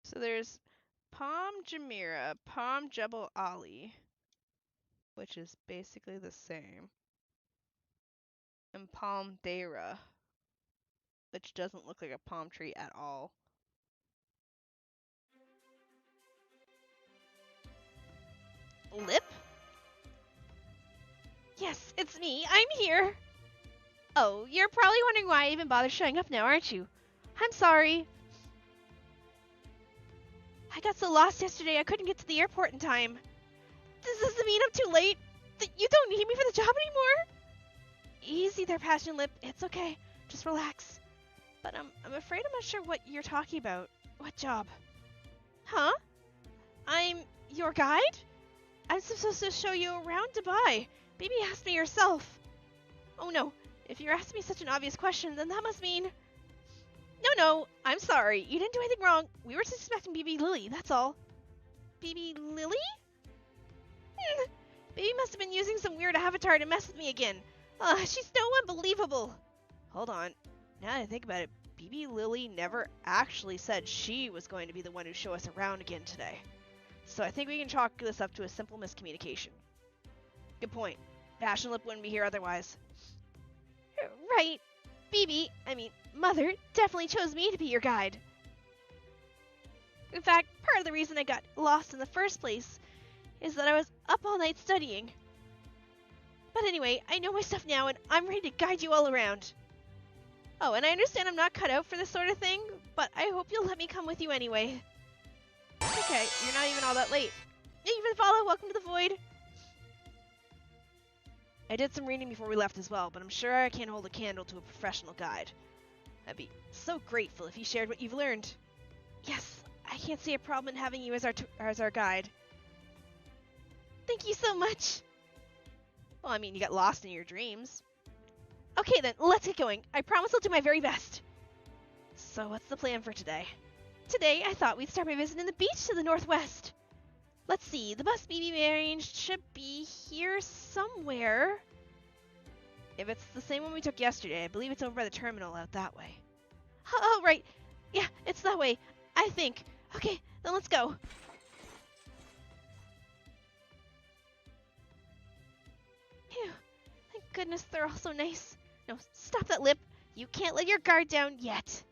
So there's Palm Jamira, Palm Jebel Ali, which is basically the same. And Palm Deira, which doesn't look like a palm tree at all. Lip? Yes, it's me. I'm here. Oh, you're probably wondering why I even bothered showing up now, aren't you? I'm sorry. I got so lost yesterday I couldn't get to the airport in time. Does this mean I'm too late? That you don't need me for the job anymore? Easy there, Passion Lip. It's okay. Just relax. But I'm afraid I'm not sure what you're talking about. What job? Huh? I'm your guide? I'm supposed to show you around Dubai. Maybe ask me yourself. Oh no. If you're asking me such an obvious question, then that must mean... No, I'm sorry. You didn't do anything wrong. We were suspecting BB Lily, that's all. BB Lily? Baby must have been using some weird avatar to mess with me again. She's so unbelievable. Hold on. Now that I think about it, BB Lily never actually said she was going to be the one who show us around again today. So I think we can chalk this up to a simple miscommunication. Good point. Passion Lip wouldn't be here otherwise. Right. BB, Mother, definitely chose me to be your guide. In fact, part of the reason I got lost in the first place is that I was up all night studying. But anyway, I know my stuff now and I'm ready to guide you all around. Oh, and I understand I'm not cut out for this sort of thing, but I hope you'll let me come with you anyway. Okay, you're not even all that late. Even follow, welcome to the void. I did some reading before we left as well, but I'm sure I can't hold a candle to a professional guide. I'd be so grateful if you shared what you've learned. Yes, I can't see a problem in having you as our guide. Thank you so much. Well, I mean, you got lost in your dreams. Okay then, let's get going. I promise I'll do my very best. So what's the plan for today? Today, I thought we'd start by visiting the beach to the northwest. Let's see, the bus we arranged should be here somewhere. If it's the same one we took yesterday, I believe it's over by the terminal out that way. Oh, right. Yeah, it's that way, I think. Okay, then let's go. Phew. Thank goodness they're all so nice. No, stop that lip. You can't let your guard down yet.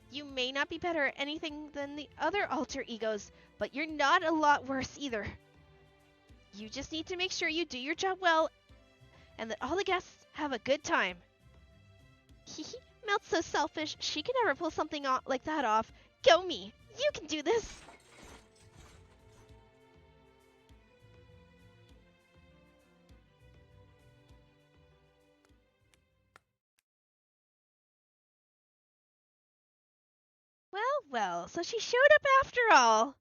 You may not be better at anything than the other alter egos, but you're not a lot worse either. You just need to make sure you do your job well and that all the guests have a good time. Hehe, Melt's so selfish, she can never pull something like that off. Go me! You can do this! Well, so she showed up after all.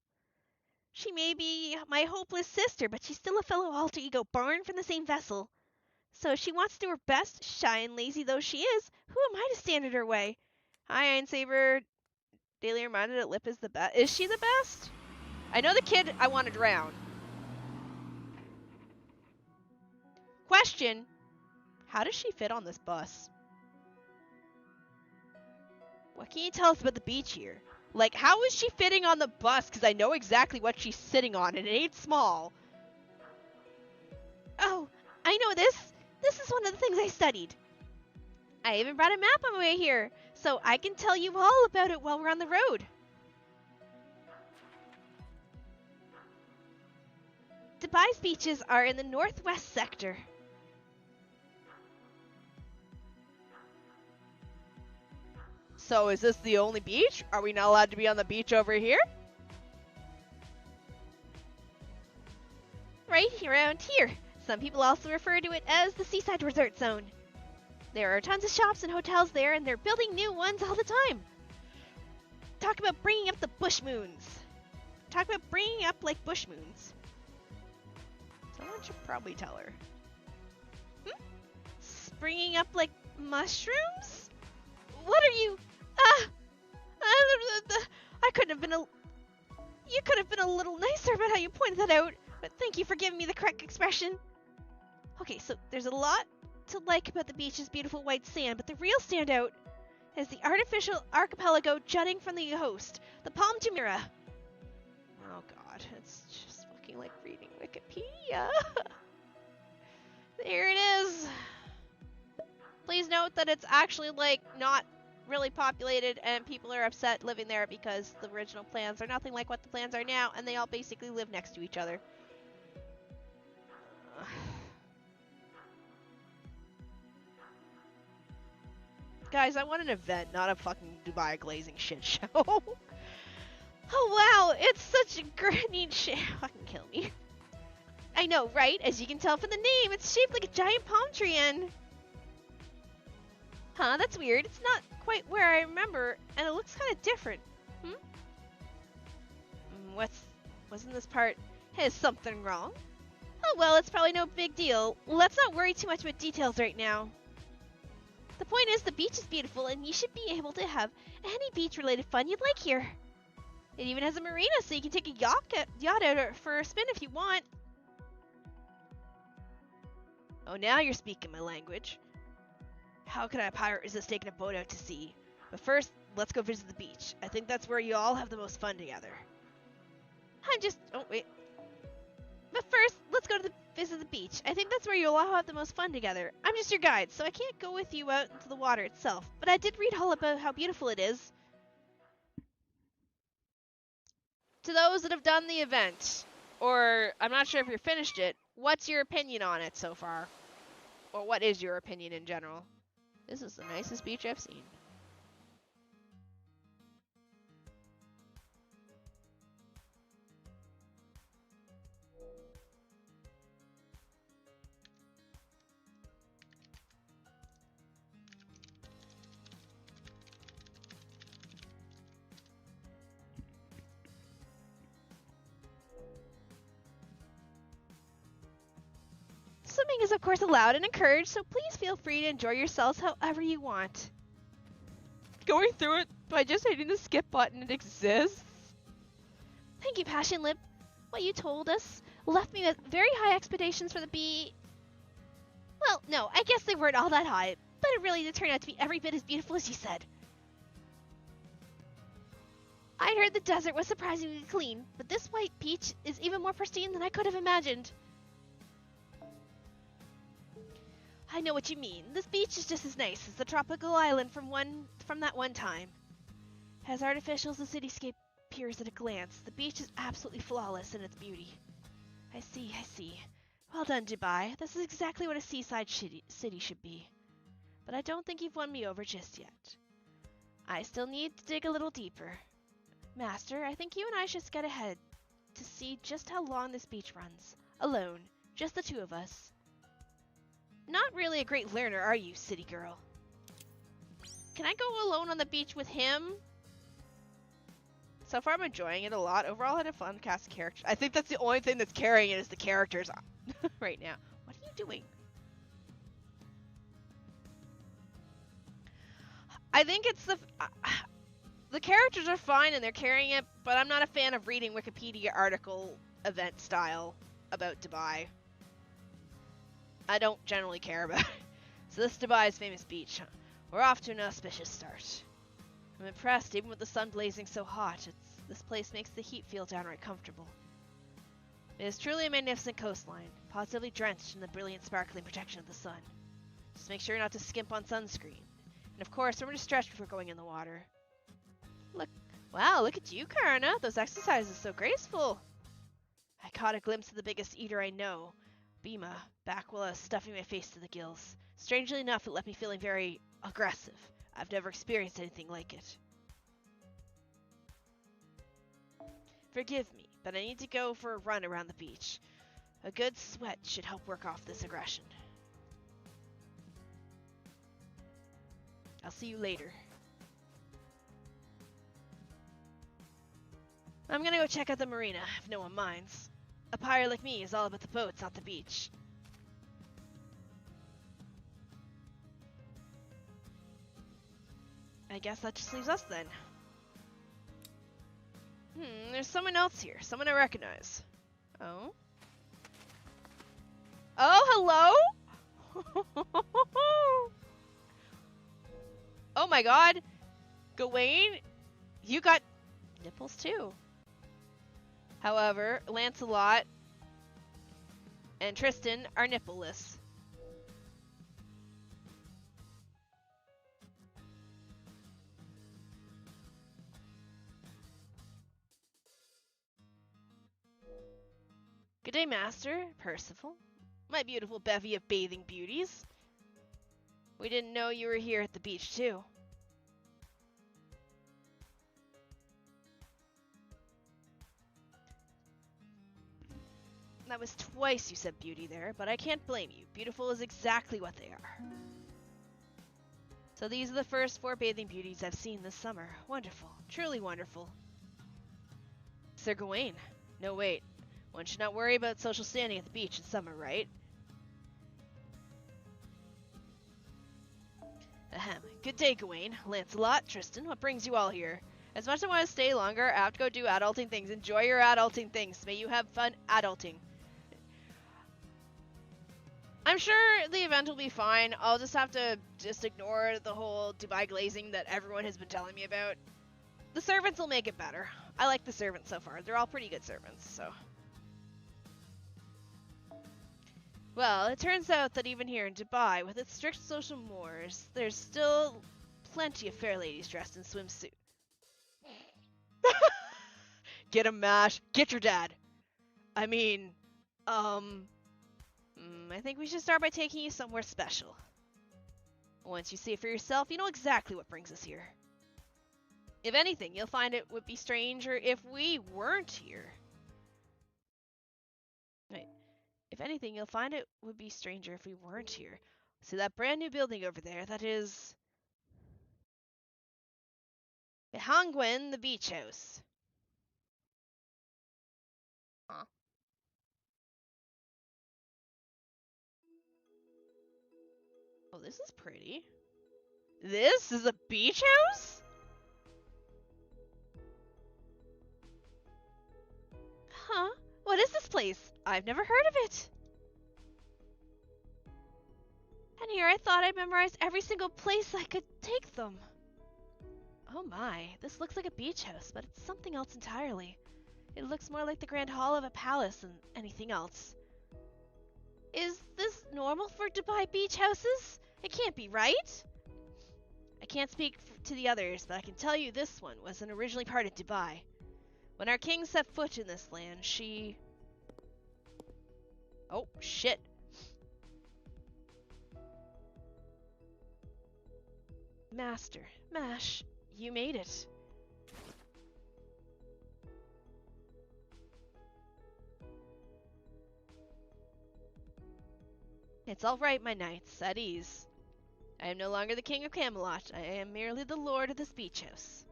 She may be my hopeless sister, but she's still a fellow alter ego born from the same vessel. So if she wants to do her best, shy and lazy though she is, who am I to stand in her way? Hi, Iron Saber. Daily reminded that Lip is the best. Is she the best? I know the kid I want to drown. Question. How does she fit on this bus? What can you tell us about the beach here? Like, how is she fitting on the bus? Because I know exactly what she's sitting on, and it ain't small. Oh, I know this. This is one of the things I studied. I even brought a map on my way here, so I can tell you all about it while we're on the road. Dubai's beaches are in the northwest sector. So is this the only beach? Are we not allowed to be on the beach over here? Right around here. Some people also refer to it as the seaside resort zone. There are tons of shops and hotels there, and they're building new ones all the time. Talk about bringing up the bush moons. Talk about bringing up like bush moons. Someone should probably tell her. Springing up like mushrooms? What are you? I couldn't have been You could have been a little nicer about how you pointed that out, but thank you for giving me the correct expression. Okay, so there's a lot to like about the beach's beautiful white sand, but the real standout is the artificial archipelago jutting from the coast, the Palm Kimura. Oh god, it's just fucking like reading Wikipedia. There it is. Please note that it's actually like not really populated and people are upset living there because the original plans are nothing like what the plans are now and they all basically live next to each other. Guys, I want an event, not a fucking Dubai glazing shit show. Oh wow, it's such a neat shit. Fucking kill me. I know, right? As you can tell from the name, it's shaped like a giant palm tree and... Huh, that's weird. It's not quite where I remember, and it looks kind of different. Wasn't this part... Is something wrong? Oh well, it's probably no big deal. Let's not worry too much about details right now. The point is, the beach is beautiful, and you should be able to have any beach-related fun you'd like here. It even has a marina, so you can take a yacht out for a spin if you want. Oh, now you're speaking my language. How could a pirate resist taking a boat out to sea? But first, let's go visit the beach. I think that's where you all have the most fun together. Oh, wait. But first, let's go to visit the beach. I think that's where you'll all have the most fun together. I'm just your guide, so I can't go with you out into the water itself. But I did read all about how beautiful it is. to those that have done the event, or I'm not sure if you've finished it, what's your opinion on it so far? Or what is your opinion in general? This is the nicest beach I've seen. Swimming is of course allowed and encouraged, so please feel free to enjoy yourselves however you want. Going through it by just hitting the skip button, it exists. Thank you, Passion Lip. What you told us left me with very high expectations for the bee. Well, no, I guess they weren't all that high, but it really did turn out to be every bit as beautiful as you said. I heard the desert was surprisingly clean, but this white beach is even more pristine than I could have imagined. I know what you mean. This beach is just as nice as the tropical island from that one time. As artificial as the cityscape appears at a glance, the beach is absolutely flawless in its beauty. I see. Well done, Dubai. This is exactly what a seaside city should be. But I don't think you've won me over just yet. I still need to dig a little deeper. Master, I think you and I should get ahead to see just how long this beach runs. Alone. Just the two of us. Not really a great learner, are you, city girl? Can I go alone on the beach with him? So far, I'm enjoying it a lot. Overall, I had a fun cast of characters. I think that's the only thing that's carrying it is the characters right now. What are you doing? I think it's the characters are fine and they're carrying it, but I'm not a fan of reading Wikipedia article event style about Dubai. I don't generally care about it. So this is Dubai's famous beach. We're off to an auspicious start. I'm impressed, even with the sun blazing so hot. This place makes the heat feel downright comfortable. It is truly a magnificent coastline, positively drenched in the brilliant sparkling protection of the sun. Just make sure not to skimp on sunscreen. And of course, remember to stretch before going in the water. Wow, look at you, Karna. Those exercises so graceful. I caught a glimpse of the biggest eater I know, Bima, back while I was stuffing my face to the gills. Strangely enough, it left me feeling very aggressive. I've never experienced anything like it. Forgive me, but I need to go for a run around the beach. A good sweat should help work off this aggression. I'll see you later. I'm gonna go check out the marina, if no one minds. A pirate like me is all about the boats, not the beach. I guess that just leaves us then. There's someone else here. Someone I recognize. Oh? Oh, hello? Oh my god. Gawain, you got nipples too. However, Lancelot and Tristan are nippleless. Good day, Master. Percival. My beautiful bevy of bathing beauties. We didn't know you were here at the beach, too. That was twice you said beauty there, but I can't blame you. Beautiful is exactly what they are. So these are the first 4 bathing beauties I've seen this summer. Wonderful. Truly wonderful. Sir Gawain. No, wait. One should not worry about social standing at the beach in summer, right? Ahem. Good day, Gawain. Lancelot, Tristan, what brings you all here? As much as I want to stay longer, I have to go do adulting things. Enjoy your adulting things. May you have fun adulting. I'm sure the event will be fine. I'll just have to ignore the whole Dubai glazing that everyone has been telling me about. The servants will make it better. I like the servants so far. They're all pretty good servants, so. Well, it turns out that even here in Dubai, with its strict social mores, there's still plenty of fair ladies dressed in swimsuit. Get him, Mash. Get your dad. I mean, I think we should start by taking you somewhere special. Once you see it for yourself, you know exactly what brings us here. If anything, you'll find it would be stranger if we weren't here. Wait. If anything, you'll find it would be stranger if we weren't here. See that brand new building over there? That is... Hangwen, the beach house. Huh. Oh, this is pretty. This is a beach house? Huh? What is this place? I've never heard of it. And here I thought I'd memorized every single place I could take them. Oh my, this looks like a beach house, but it's something else entirely. It looks more like the grand hall of a palace than anything else. Is this normal for Dubai beach houses? It can't be, right? I can't speak to the others, but I can tell you this one wasn't originally part of Dubai. When our king set foot in this land, she... Oh, shit. Master, Mash, you made it. It's all right, my knights, at ease. I am no longer the king of Camelot. I am merely the lord of this beach house.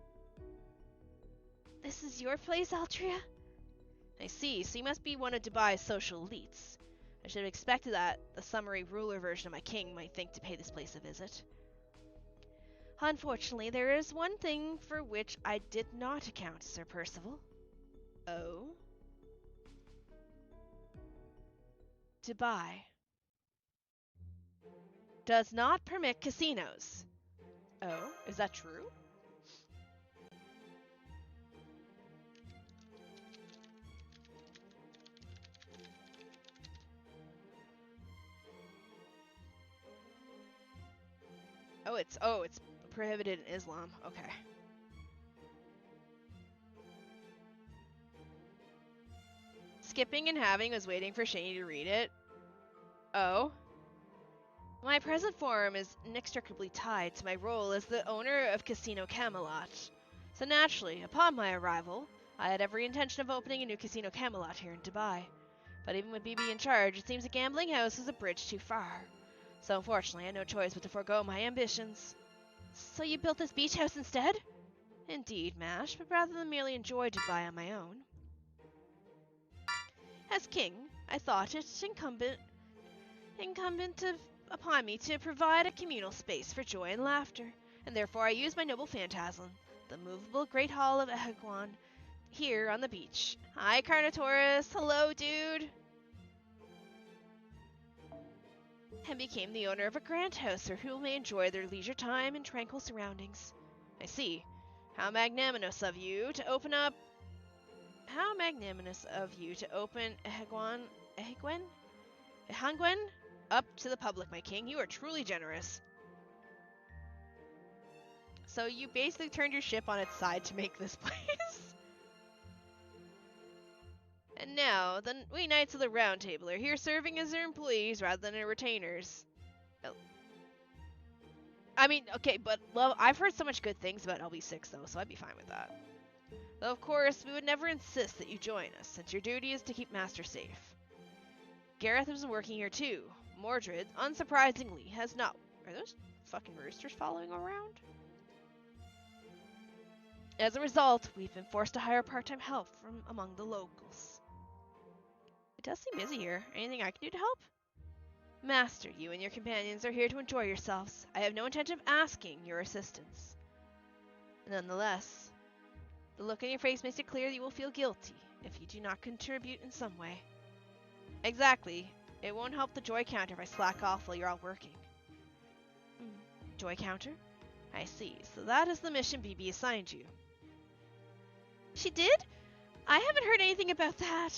This is your place, Altria? I see, so you must be one of Dubai's social elites. I should have expected that the summary ruler version of my king might think to pay this place a visit. Unfortunately, there is one thing for which I did not account, Sir Percival. Oh? Dubai does not permit casinos. Oh, is that true? Oh, it's prohibited in Islam. Okay. Skipping and having was waiting for Shini to read it. Oh. My present form is inextricably tied to my role as the owner of Casino Camelot. So naturally, upon my arrival, I had every intention of opening a new Casino Camelot here in Dubai. But even with BB in charge, it seems a gambling house is a bridge too far. So unfortunately, I had no choice but to forego my ambitions. So you built this beach house instead? Indeed, Mash, but rather than merely enjoy Dubai on my own. As king, I thought it incumbent upon me to provide a communal space for joy and laughter, and therefore I used my noble phantasm, the movable Great Hall of Ehegwan, here on the beach. Hi, Carnotaurus. Hello, dude. And became the owner of a grand house where who may enjoy their leisure time in tranquil surroundings. I see. How magnanimous of you to open Ehangwen up to the public, my king. You are truly generous. So you basically turned your ship on its side to make this place. And now, we Knights of the Round Table are here serving as their employees rather than their retainers. Oh. I mean, okay, but well, I've heard so much good things about LB6 though, so I'd be fine with that. Though of course, we would never insist that you join us, since your duty is to keep Master safe. Gareth was working here too. Mordred, unsurprisingly, has not... Are those fucking roosters following around? As a result, we've been forced to hire part-time help from among the locals. It does seem busy here. Anything I can do to help? Master, you and your companions are here to enjoy yourselves. I have no intention of asking your assistance. Nonetheless, the look on your face makes it clear that you will feel guilty if you do not contribute in some way. Exactly. It won't help the joy counter if I slack off while you're all working. Joy counter? I see. So that is the mission BB assigned you. She did? I haven't heard anything about that.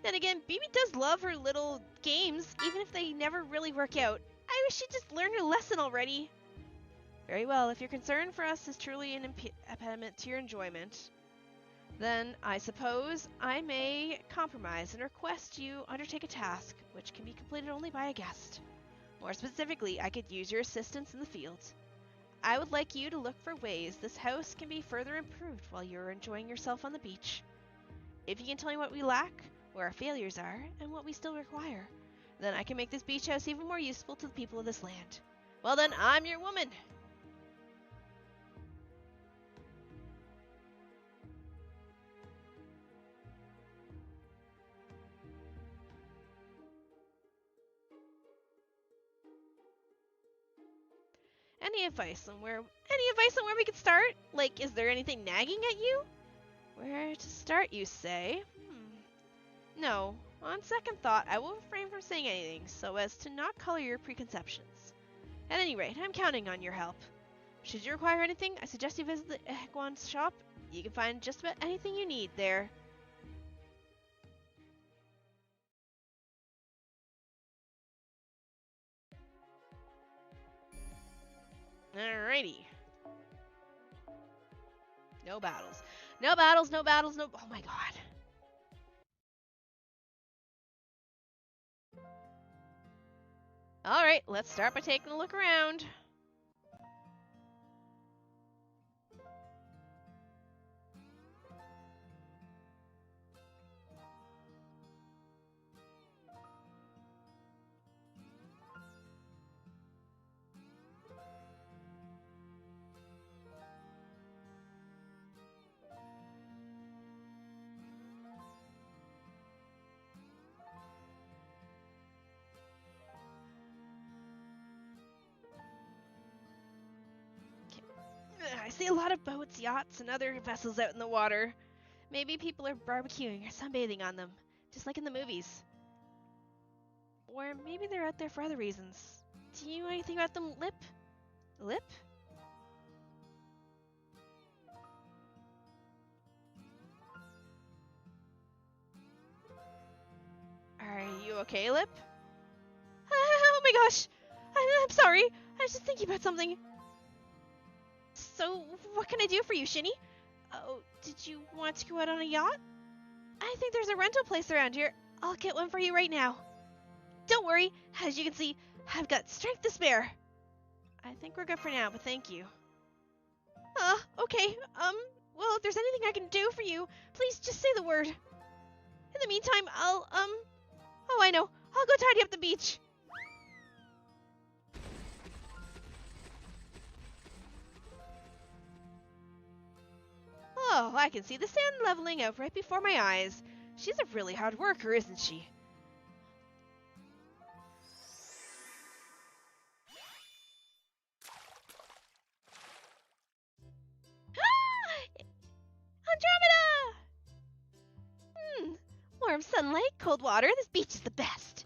Then again, BB does love her little games, even if they never really work out. I wish she'd just learned her lesson already. Very well, if your concern for us is truly an impediment to your enjoyment, Then I suppose I may compromise and request you undertake a task which can be completed only by a guest. More specifically, I could use your assistance in the field. I would like you to look for ways this house can be further improved while you're enjoying yourself on the beach. If you can tell me what we lack, where our failures are, and what we still require, then I can make this beach house even more useful to the people of this land. Well then, I'm your woman! Any advice on where we could start? Like, is there anything nagging at you? Where to start, you say? No. On second thought, I will refrain from saying anything so as to not color your preconceptions. At any rate, I'm counting on your help. Should you require anything, I suggest you visit the Egwan's shop. You can find just about anything you need there. Alrighty. No battles. No battles, no battles, no... Oh my god. Alright, let's start by taking a look around. I see a lot of boats, yachts, and other vessels out in the water. Maybe people are barbecuing or sunbathing on them, just like in the movies. Or maybe they're out there for other reasons. Do you know anything about them, Lip? Lip? Are you okay, Lip? Oh my gosh! I'm sorry. I was just thinking about something. So, what can I do for you, Shini? Oh, did you want to go out on a yacht? I think there's a rental place around here. I'll get one for you right now. Don't worry. As you can see, I've got strength to spare. I think we're good for now, but thank you. Okay. Well, if there's anything I can do for you, please just say the word. In the meantime, oh, I know. I'll go tidy up the beach. Oh, I can see the sand leveling out right before my eyes. She's a really hard worker, isn't she? Andromeda! Warm sunlight, cold water, this beach is the best.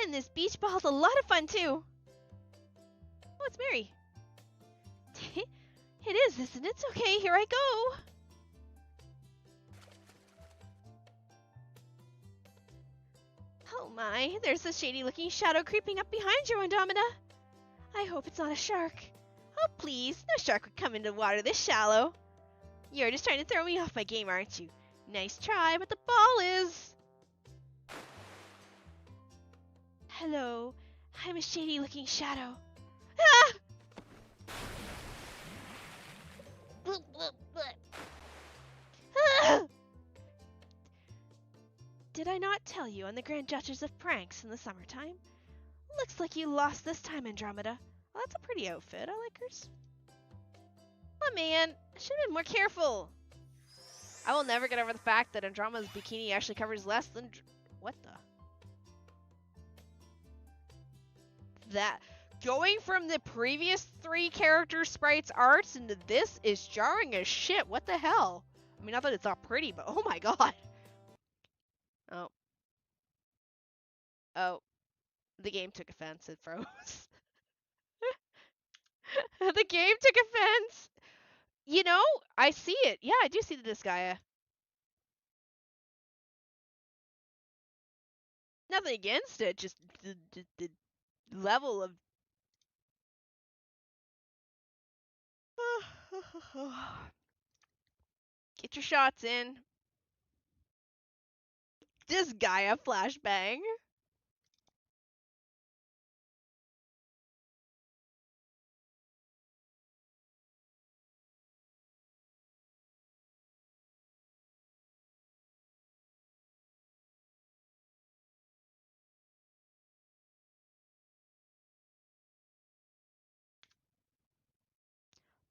And this beach ball's a lot of fun, too. Oh, it's Mary. It is, isn't it? Okay, here I go. Oh my, there's a shady-looking shadow creeping up behind you, Andromeda. I hope it's not a shark. Oh, please, no shark would come into the water this shallow. You're just trying to throw me off my game, aren't you? Nice try, but the ball is... Hello, I'm a shady-looking shadow. Ah! Ah! Did I not tell you I'm the Grand Duchess of Pranks in the summertime? Looks like you lost this time, Andromeda. Well, that's a pretty outfit. I like hers. Oh man, I should have been more careful. I will never get over the fact that Andromeda's bikini actually covers less than... What the? That... Going from the previous 3 character sprites arts into this is jarring as shit. What the hell? I mean, not that it's not pretty, but oh my god. Oh. Oh. The game took offense. It froze. The game took offense. You know, I see it. Yeah, I do see the Disgaea. Nothing against it, just the level of... Get your shots in. This guy a flashbang.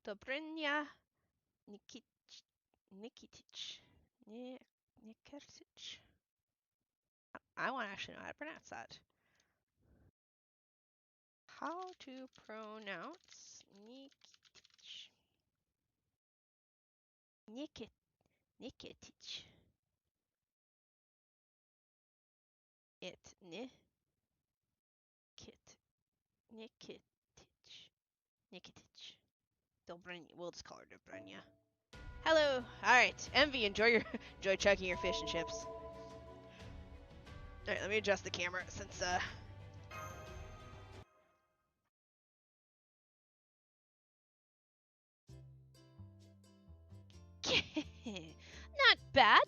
Dobrynia Nikitic. Nikersic. I want to actually know how to pronounce that. How to pronounce Nikitic. Nikitic. Nikitic. Nikitic. Dobrynia. We'll just call her Dobrynia. Hello. Alright. Envy, enjoy checking your fish and chips. Alright, let me adjust the camera since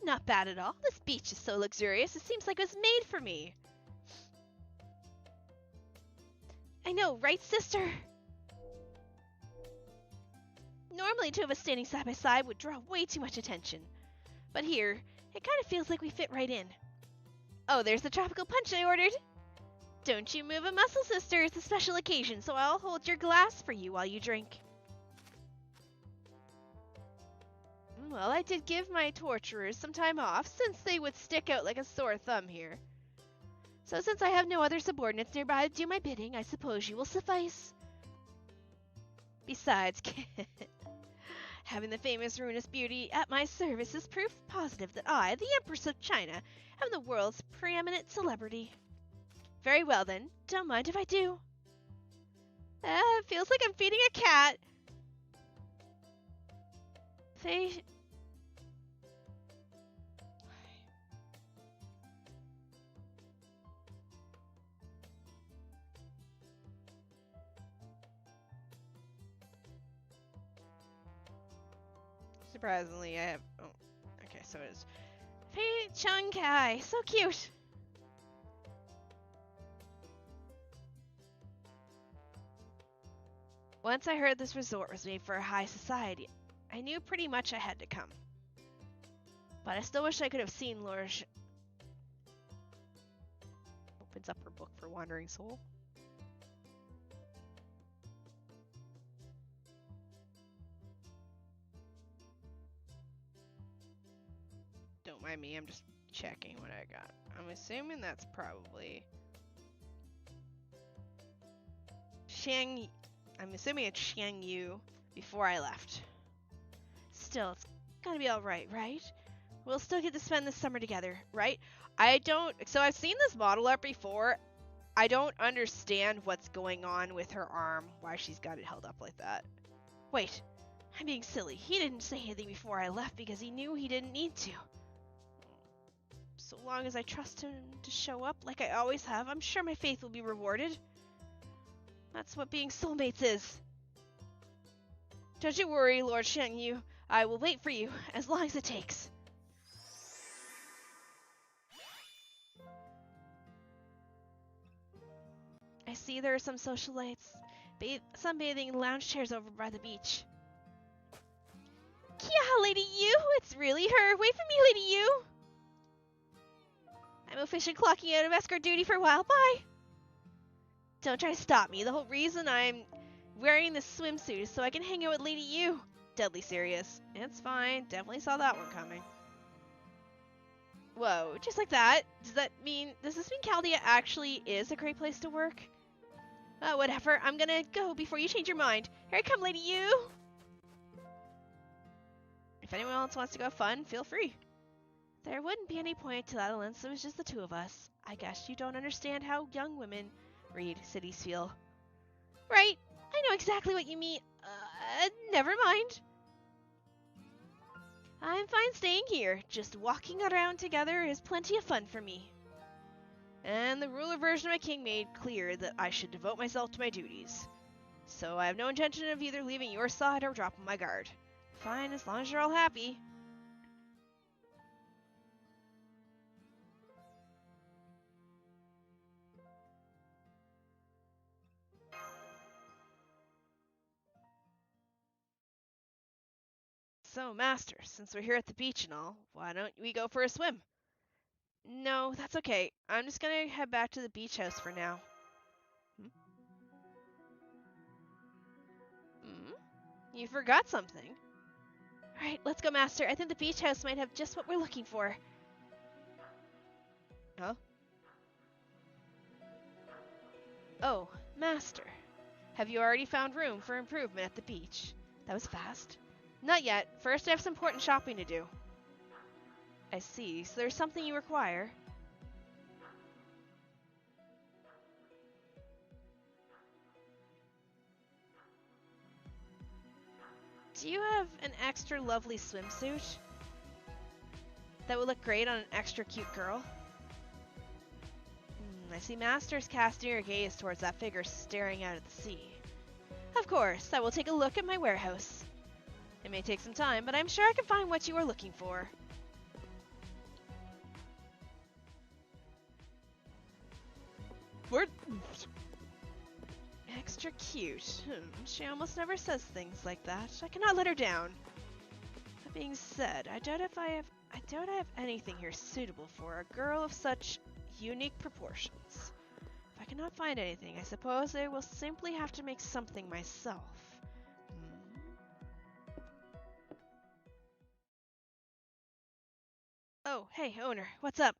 not bad at all. This beach is so luxurious, it seems like it was made for me. I know, right, sister? Normally, two of us standing side by side would draw way too much attention. But here, it kind of feels like we fit right in. Oh, there's the tropical punch I ordered. Don't you move a muscle, sister. It's a special occasion, so I'll hold your glass for you while you drink. Well, I did give my torturers some time off, since they would stick out like a sore thumb here. So since I have no other subordinates nearby to do my bidding, I suppose you will suffice. Besides, having the famous ruinous beauty at my service is proof positive that I, the Empress of China, am the world's preeminent celebrity. Very well then, don't mind if I do. It feels like I'm feeding a cat. Surprisingly, I have... Oh, okay, so it is... Fei Chung Kai, so cute! Once I heard this resort was made for high society, I knew pretty much I had to come. But I still wish I could have seen Opens up her book for Wandering Soul. Don't mind me, I'm just checking what I got. I'm assuming that's probably... I'm assuming it's Xiang Yu before I left. Still, it's gonna be alright, right? We'll still get to spend this summer together, right? So I've seen this model art before. I don't understand what's going on with her arm, why she's got it held up like that. Wait, I'm being silly. He didn't say anything before I left because he knew he didn't need to. So long as I trust him to show up like I always have, I'm sure my faith will be rewarded. That's what being soulmates is. Don't you worry, Lord Shang Yu. I will wait for you, as long as it takes. I see there are some socialites sunbathing in lounge chairs over by the beach. Yeah, Lady Yu! It's really her! Wait for me, Lady Yu! I'm officially clocking out of escort duty for a while. Bye! Don't try to stop me. The whole reason I'm wearing this swimsuit is so I can hang out with Lady Yu. Deadly serious. It's fine. Definitely saw that one coming. Whoa, just like that? Does this mean Chaldea actually is a great place to work? Whatever. I'm gonna go before you change your mind. Here I come, Lady Yu! If anyone else wants to go have fun, feel free. There wouldn't be any point to that unless it was just the two of us. I guess you don't understand how young women read cities feel. Right. I know exactly what you mean. Never mind. I'm fine staying here. Just walking around together is plenty of fun for me. And the ruler version of my king made clear that I should devote myself to my duties. So I have no intention of either leaving your side or dropping my guard. Fine, as long as you're all happy. So, Master, since we're here at the beach and all, why don't we go for a swim? No, that's okay. I'm just gonna head back to the beach house for now. You forgot something. Alright, let's go, Master. I think the beach house might have just what we're looking for. Huh? Oh, Master. Have you already found room for improvement at the beach? That was fast. Not yet. First, I have some important shopping to do. I see. So there's something you require. Do you have an extra lovely swimsuit that would look great on an extra cute girl? I see Master's casting her gaze towards that figure staring out at the sea. Of course, I will take a look at my warehouse. It may take some time, but I'm sure I can find what you are looking for. What? Extra cute. She almost never says things like that. I cannot let her down. That being said, I doubt I have anything here suitable for a girl of such unique proportions. If I cannot find anything, I suppose I will simply have to make something myself. Oh, hey, owner, what's up?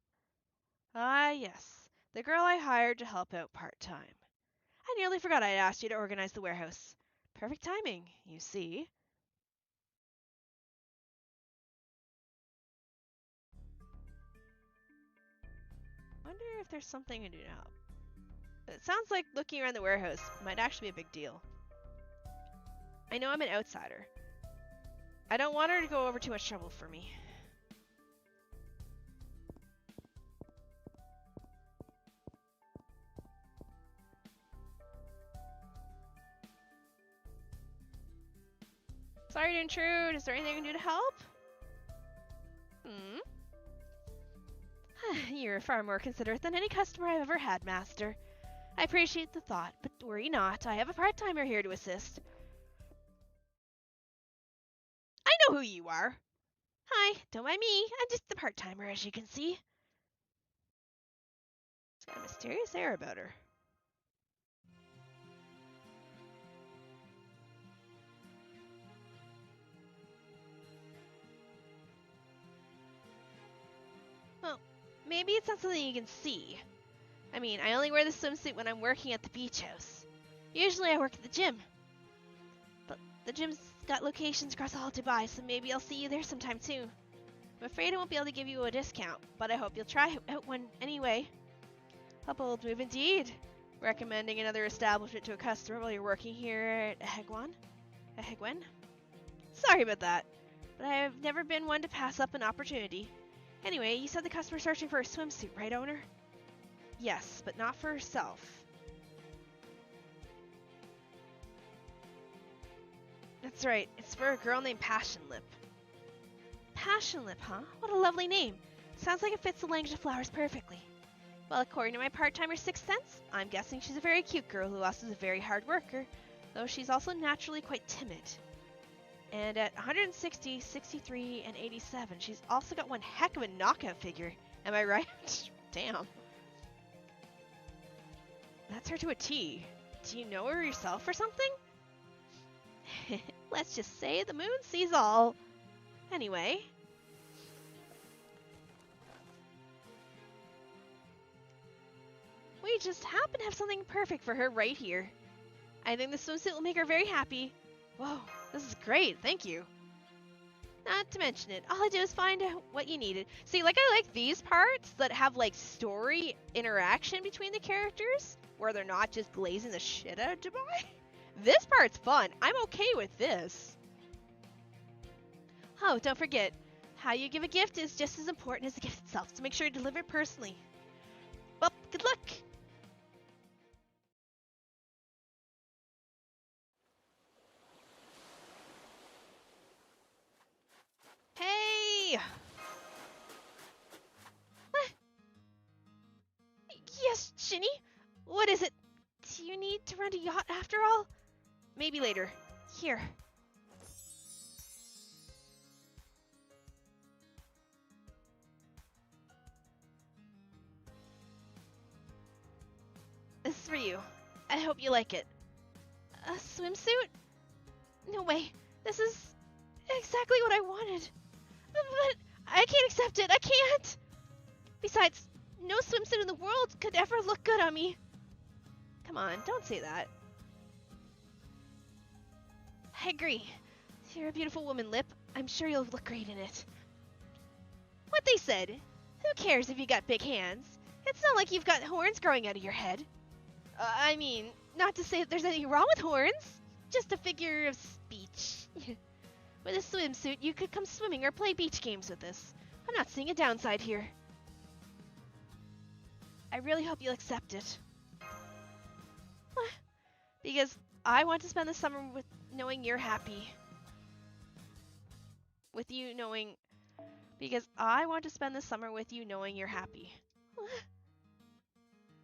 Ah, yes, the girl I hired to help out part-time. I nearly forgot I asked you to organize the warehouse. Perfect timing, you see. Wonder if there's something to do to help. It sounds like looking around the warehouse might actually be a big deal. I know I'm an outsider. I don't want her to go over too much trouble for me. Sorry to intrude. Is there anything I can do to help? You're far more considerate than any customer I've ever had, Master. I appreciate the thought, but worry not. I have a part-timer here to assist. I know who you are. Hi, don't mind me. I'm just the part-timer, as you can see. She's got a mysterious air about her. Well, maybe it's not something you can see. I mean, I only wear the swimsuit when I'm working at the beach house. Usually I work at the gym. But the gym's got locations across all Dubai, so maybe I'll see you there sometime too. I'm afraid I won't be able to give you a discount, but I hope you'll try out one anyway. A bold move indeed. Recommending another establishment to a customer while you're working here at Hegwen? Sorry about that, but I have never been one to pass up an opportunity. Anyway, you said the customer's searching for a swimsuit, right, owner? Yes, but not for herself. That's right, it's for a girl named Passionlip. Passionlip, huh? What a lovely name. Sounds like it fits the language of flowers perfectly. Well, according to my part-timer's sixth sense, I'm guessing she's a very cute girl who also is a very hard worker, though she's also naturally quite timid. And at 160, 63, and 87, she's also got one heck of a knockout figure. Am I right? Damn. That's her to a T. Do you know her yourself or something? Let's just say the moon sees all. Anyway. We just happen to have something perfect for her right here. I think the swimsuit will make her very happy. Whoa, this is great, thank you. Not to mention it, all I do is find out what you needed. See, like I like these parts that have like story interaction between the characters, where they're not just glazing the shit out of Dubai. This part's fun. I'm okay with this. Oh, don't forget, how you give a gift is just as important as the gift itself, so make sure you deliver it personally. Well, good luck! Hey! What? Yes, Shini? What is it? Do you need to rent a yacht after all? Maybe later. Here. This is for you. I hope you like it. A swimsuit? No way. This is exactly what I wanted. But I can't accept it. I can't. Besides, no swimsuit in the world could ever look good on me. Come on, don't say that. I agree. You're a beautiful woman, Lip. I'm sure you'll look great in it. What they said. Who cares if you got big hands? It's not like you've got horns growing out of your head. I mean, not to say that there's anything wrong with horns. Just a figure of speech. With a swimsuit, you could come swimming or play beach games with us. I'm not seeing a downside here. I really hope you'll accept it. Because I want to spend the summer with knowing you're happy. With you knowing... Because I want to spend the summer with you knowing you're happy.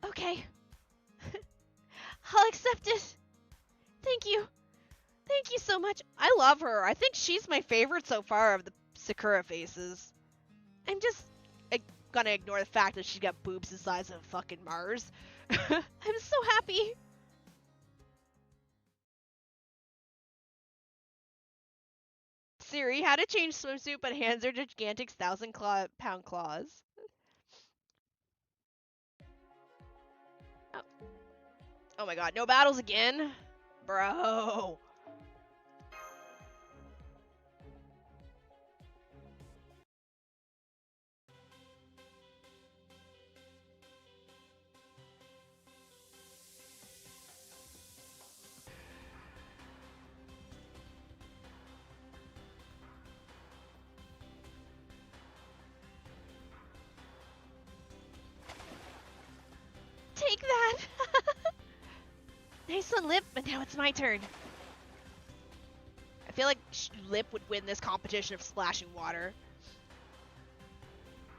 Okay. I'll accept it. Thank you. Thank you so much. I love her. I think she's my favorite so far of the Sakura faces. I'm just gonna ignore the fact that she's got boobs the size of fucking Mars. I'm so happy. Siri, how to change swimsuit but hands are gigantic 1,000-pound claws. Oh my god, no battles again? Bro. Take that. Nice one, Lip, but now it's my turn. I feel like Lip would win this competition of splashing water.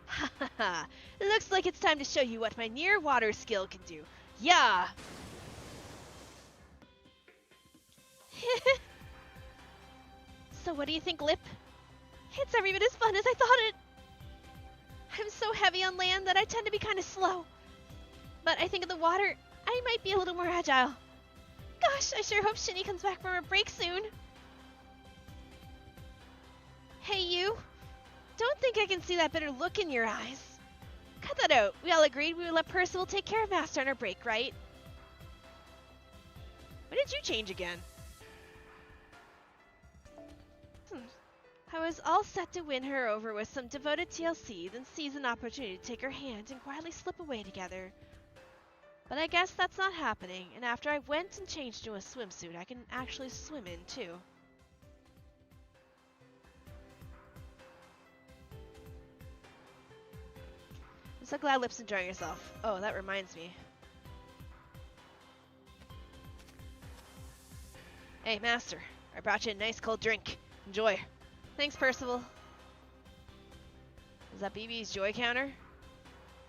Haha. Looks like it's time to show you what my near water skill can do. Yeah. So what do you think, Lip? It's every bit as fun as I thought it. I'm so heavy on land that I tend to be kind of slow. But I think in the water, I might be a little more agile. Gosh, I sure hope Shini comes back from her break soon. Hey, you. Don't think I can see that bitter look in your eyes. Cut that out. We all agreed we would let Percival take care of Master on her break, right? When did you change again? I was all set to win her over with some devoted TLC, then seize an opportunity to take her hand and quietly slip away together. But I guess that's not happening, and after I went and changed into a swimsuit, I can actually swim in, too. I'm so glad Lip's enjoying herself. Oh, that reminds me. Hey, Master. I brought you a nice cold drink. Enjoy. Thanks, Percival. Is that BB's joy counter?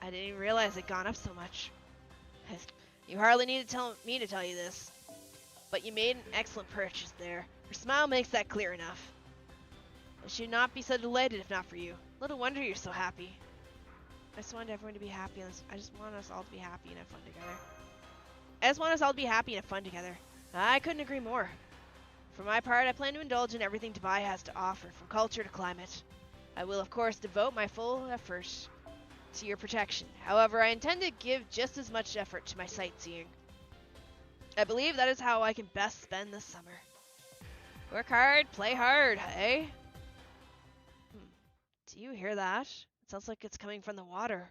I didn't even realize it'd gone up so much. You hardly need to tell me to tell you this, but you made an excellent purchase there. Your smile makes that clear enough. I should not be so delighted if not for you. Little wonder you're so happy. I just wanted everyone to be happy. I just want us all to be happy and have fun together. I just want us all to be happy and have fun together. I couldn't agree more. For my part, I plan to indulge in everything Dubai has to offer, from culture to climate. I will, of course, devote my full effort to your protection. However, I intend to give just as much effort to my sightseeing. I believe that is how I can best spend the summer. Work hard, play hard, hey? Do you hear that? It sounds like it's coming from the water.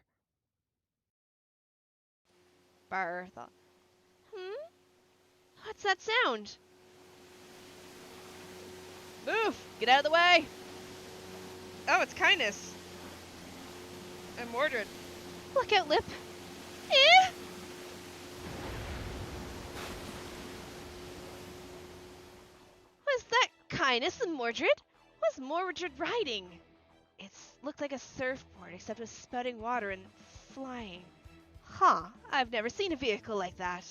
Bar thought. What's that sound? Move! Get out of the way! Oh, it's Kindness. And Mordred. Look out, Lip. Eh? Was that Kindness and Mordred? What's Mordred riding? It looked like a surfboard, except with spouting water and flying. Huh, I've never seen a vehicle like that.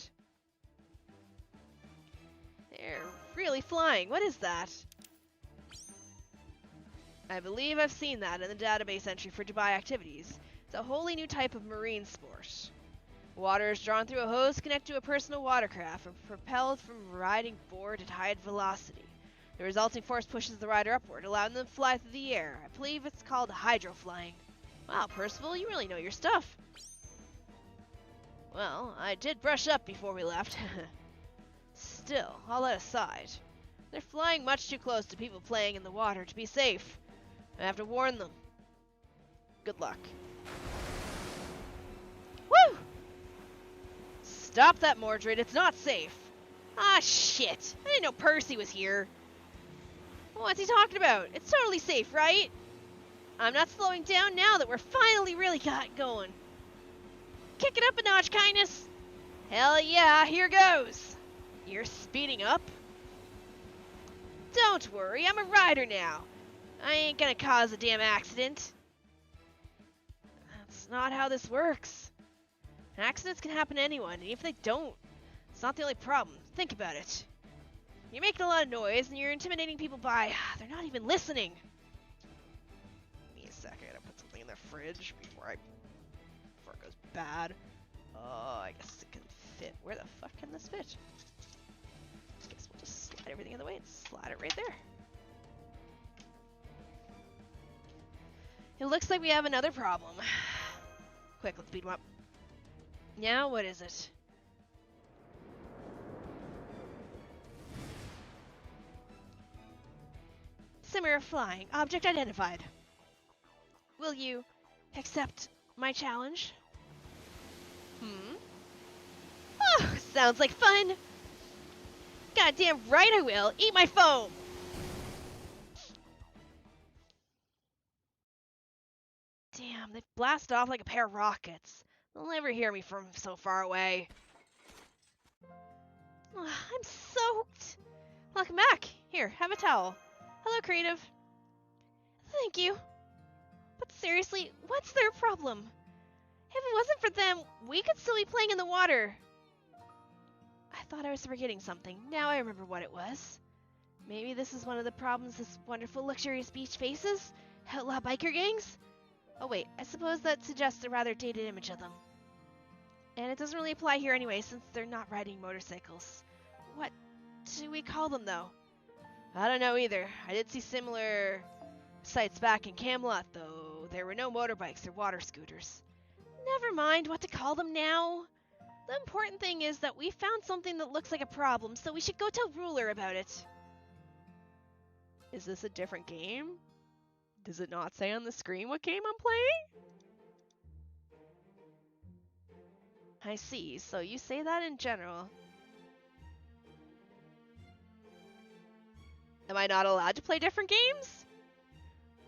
They're really flying. What is that? I believe I've seen that in the database entry for Dubai activities. It's a wholly new type of marine sport. Water is drawn through a hose connected to a personal watercraft and propelled from a riding board at high velocity. The resulting force pushes the rider upward, allowing them to fly through the air. I believe it's called hydroflying. Wow, Percival, you really know your stuff. Well, I did brush up before we left. Still, all that aside, they're flying much too close to people playing in the water to be safe. I have to warn them. Good luck. Woo! Stop that, Mordred. It's not safe. Ah, shit. I didn't know Percy was here. What's he talking about? It's totally safe, right? I'm not slowing down now that we're finally really got going. Kick it up a notch, kindness. Hell yeah, here goes. You're speeding up? Don't worry, I'm a rider now. I ain't gonna cause a damn accident. That's not how this works. Accidents can happen to anyone, and if they don't, it's not the only problem. Think about it. You're making a lot of noise, and you're intimidating people by... They're not even listening. Give me a sec, I gotta put something in the fridge before it goes bad. Oh, I guess it can fit. Where the fuck can this fit? I guess we'll just slide everything in the way and slide it right there. It looks like we have another problem. Quick, let's beat him up. Now, what is it? Simmer of flying. Object identified. Will you accept my challenge? Oh, sounds like fun. Goddamn right I will. Eat my foam. Damn, they blast off like a pair of rockets. They'll never hear me from so far away. Oh, I'm soaked. Welcome back. Here, have a towel. Hello, Creative. Thank you. But seriously, what's their problem? If it wasn't for them, we could still be playing in the water. I thought I was forgetting something. Now I remember what it was. Maybe this is one of the problems this wonderful, luxurious beach faces? Outlaw biker gangs? Oh wait, I suppose that suggests a rather dated image of them. And it doesn't really apply here anyway, since they're not riding motorcycles. What do we call them, though? I don't know either. I did see similar sights back in Camelot, though. There were no motorbikes or water scooters. Never mind what to call them now. The important thing is that we found something that looks like a problem, so we should go tell Ruler about it. Is this a different game? Does it not say on the screen what game I'm playing? I see, so you say that in general. Am I not allowed to play different games?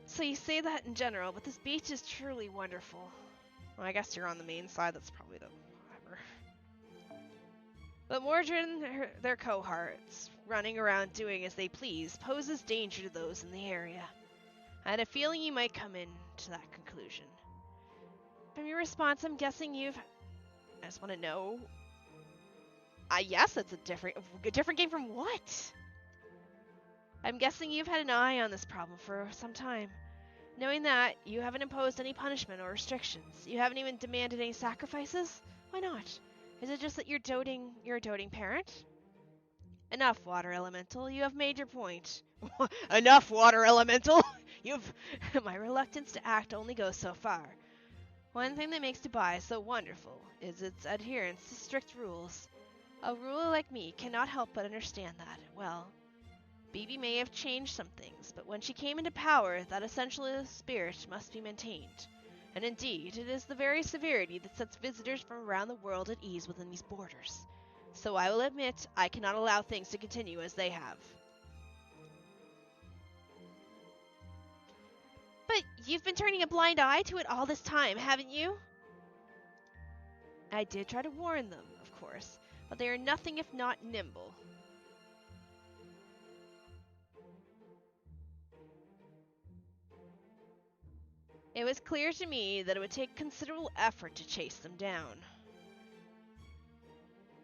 So you say that in general, but this beach is truly wonderful. Well, I guess you're on the main side, that's probably the... whatever. But Mordred and their cohorts, running around doing as they please, poses danger to those in the area. I had a feeling you might come in to that conclusion. From your response, I'm guessing you've... I just want to know... yes, it's a different game from what? I'm guessing you've had an eye on this problem for some time. Knowing that, you haven't imposed any punishment or restrictions. You haven't even demanded any sacrifices? Why not? Is it just that you're a doting parent? Enough, Water Elemental. You have made your point. Enough, Water Elemental! My reluctance to act only goes so far. One thing that makes Dubai so wonderful is its adherence to strict rules. A ruler like me cannot help but understand that. Well, Bibi may have changed some things, but when she came into power, that essential spirit must be maintained. And indeed, it is the very severity that sets visitors from around the world at ease within these borders. So I will admit, I cannot allow things to continue as they have. But you've been turning a blind eye to it all this time, haven't you? I did try to warn them, of course, but they are nothing if not nimble. It was clear to me that it would take considerable effort to chase them down.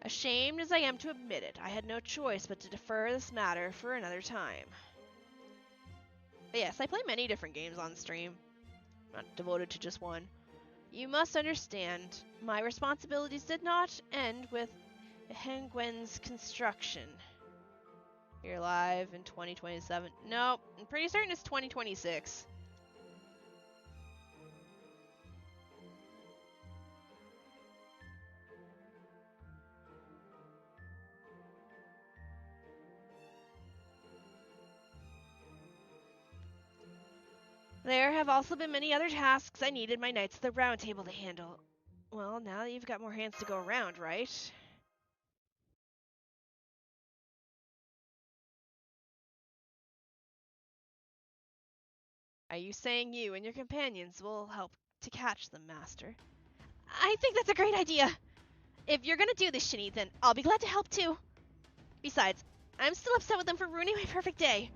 Ashamed as I am to admit it, I had no choice but to defer this matter for another time. But yes, I play many different games on stream. I'm not devoted to just one. You must understand, my responsibilities did not end with Hengwen's construction. You're alive in 2027. Nope, I'm pretty certain it's 2026. There have also been many other tasks I needed my Knights of the Round Table to handle. Well, now that you've got more hands to go around, right? Are you saying you and your companions will help to catch them, Master? I think that's a great idea. If you're gonna do this, Shini, then I'll be glad to help too. Besides, I'm still upset with them for ruining my perfect day.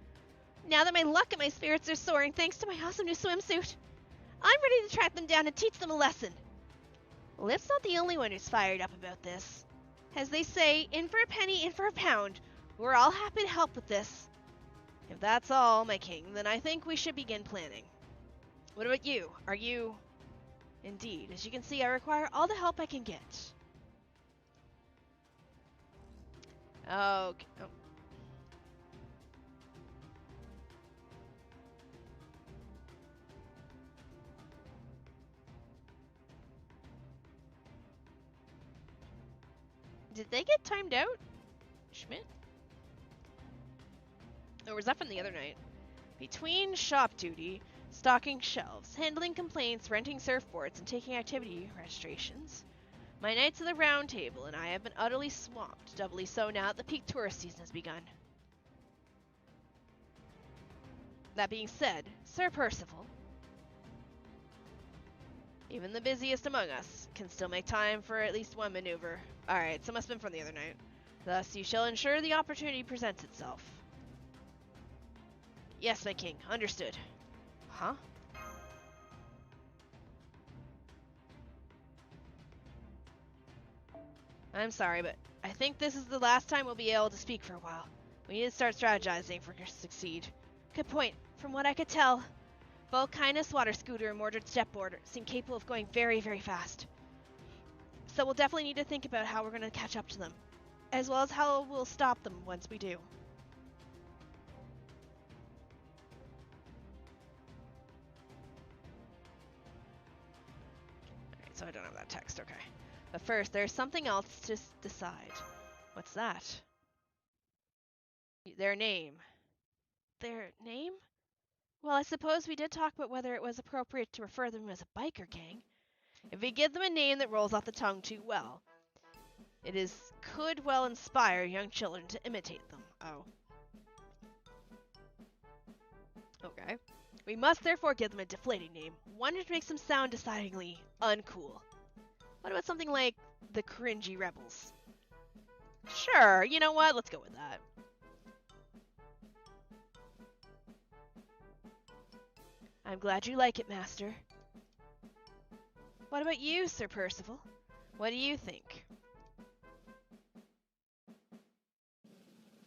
Now that my luck and my spirits are soaring thanks to my awesome new swimsuit, I'm ready to track them down and teach them a lesson. Lip's not the only one who's fired up about this. As they say, in for a penny, in for a pound. We're all happy to help with this. If that's all, my king, then I think we should begin planning. What about you? Are you... Indeed, as you can see, I require all the help I can get. Okay. Oh. Did they get timed out? Schmidt? Or was that from the other night? Between shop duty, stocking shelves, handling complaints, renting surfboards, and taking activity registrations, my Knights of the Round Table and I have been utterly swamped, doubly so now that the peak tourist season has begun. That being said, Sir Percival, even the busiest among us, can still make time for at least one maneuver. Alright, so must have been from the other night. Thus, you shall ensure the opportunity presents itself. Yes, my king. Understood. Huh? I'm sorry, but I think this is the last time we'll be able to speak for a while. We need to start strategizing if we're going to succeed. Good point. From what I could tell, both Kindness Water Scooter and Mordred Stepboarder seem capable of going very, very fast. So we'll definitely need to think about how we're going to catch up to them, as well as how we'll stop them once we do. Alright, so I don't have that text, okay. But first, there's something else to decide. What's that? Their name. Their name? Well, I suppose we did talk about whether it was appropriate to refer them as a biker gang. If we give them a name that rolls off the tongue too well, could well inspire young children to imitate them. Oh. Okay. We must therefore give them a deflating name, one which makes them sound decidedly uncool. What about something like the Cringy Rebels? Sure, you know what? Let's go with that. I'm glad you like it, Master. What about you, Sir Percival? What do you think?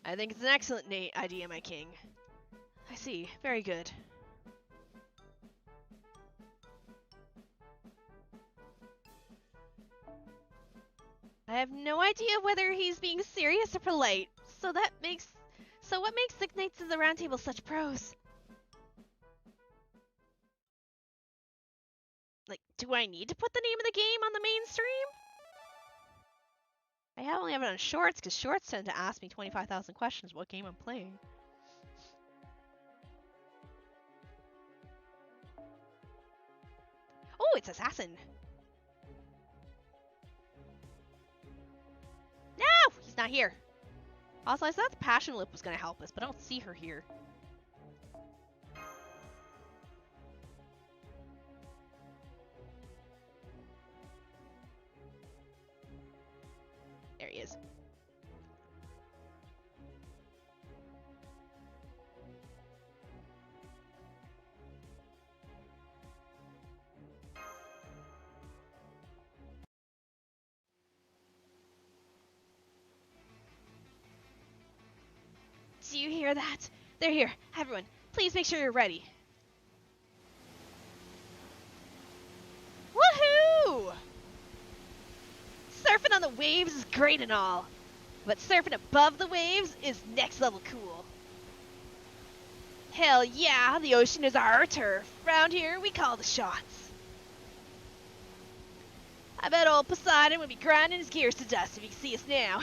I think it's an excellent idea, my king. I see. Very good. I have no idea whether he's being serious or polite. So what makes the Knights of the Round Table such pros? Like, do I need to put the name of the game on the mainstream? I only have it on Shorts, because Shorts tend to ask me 25,000 questions what game I'm playing. Oh, it's Assassin! No! He's not here. Also, I thought the Passion Lip was going to help us, but I don't see her here. There he is. Do you hear that? They're here. Everyone, please make sure you're ready. Woohoo! the waves is great and all, but surfing above the waves is next level cool. Hell yeah, the ocean is our turf. Round here, we call the shots. I bet old Poseidon would be grinding his gears to dust if he could see us now.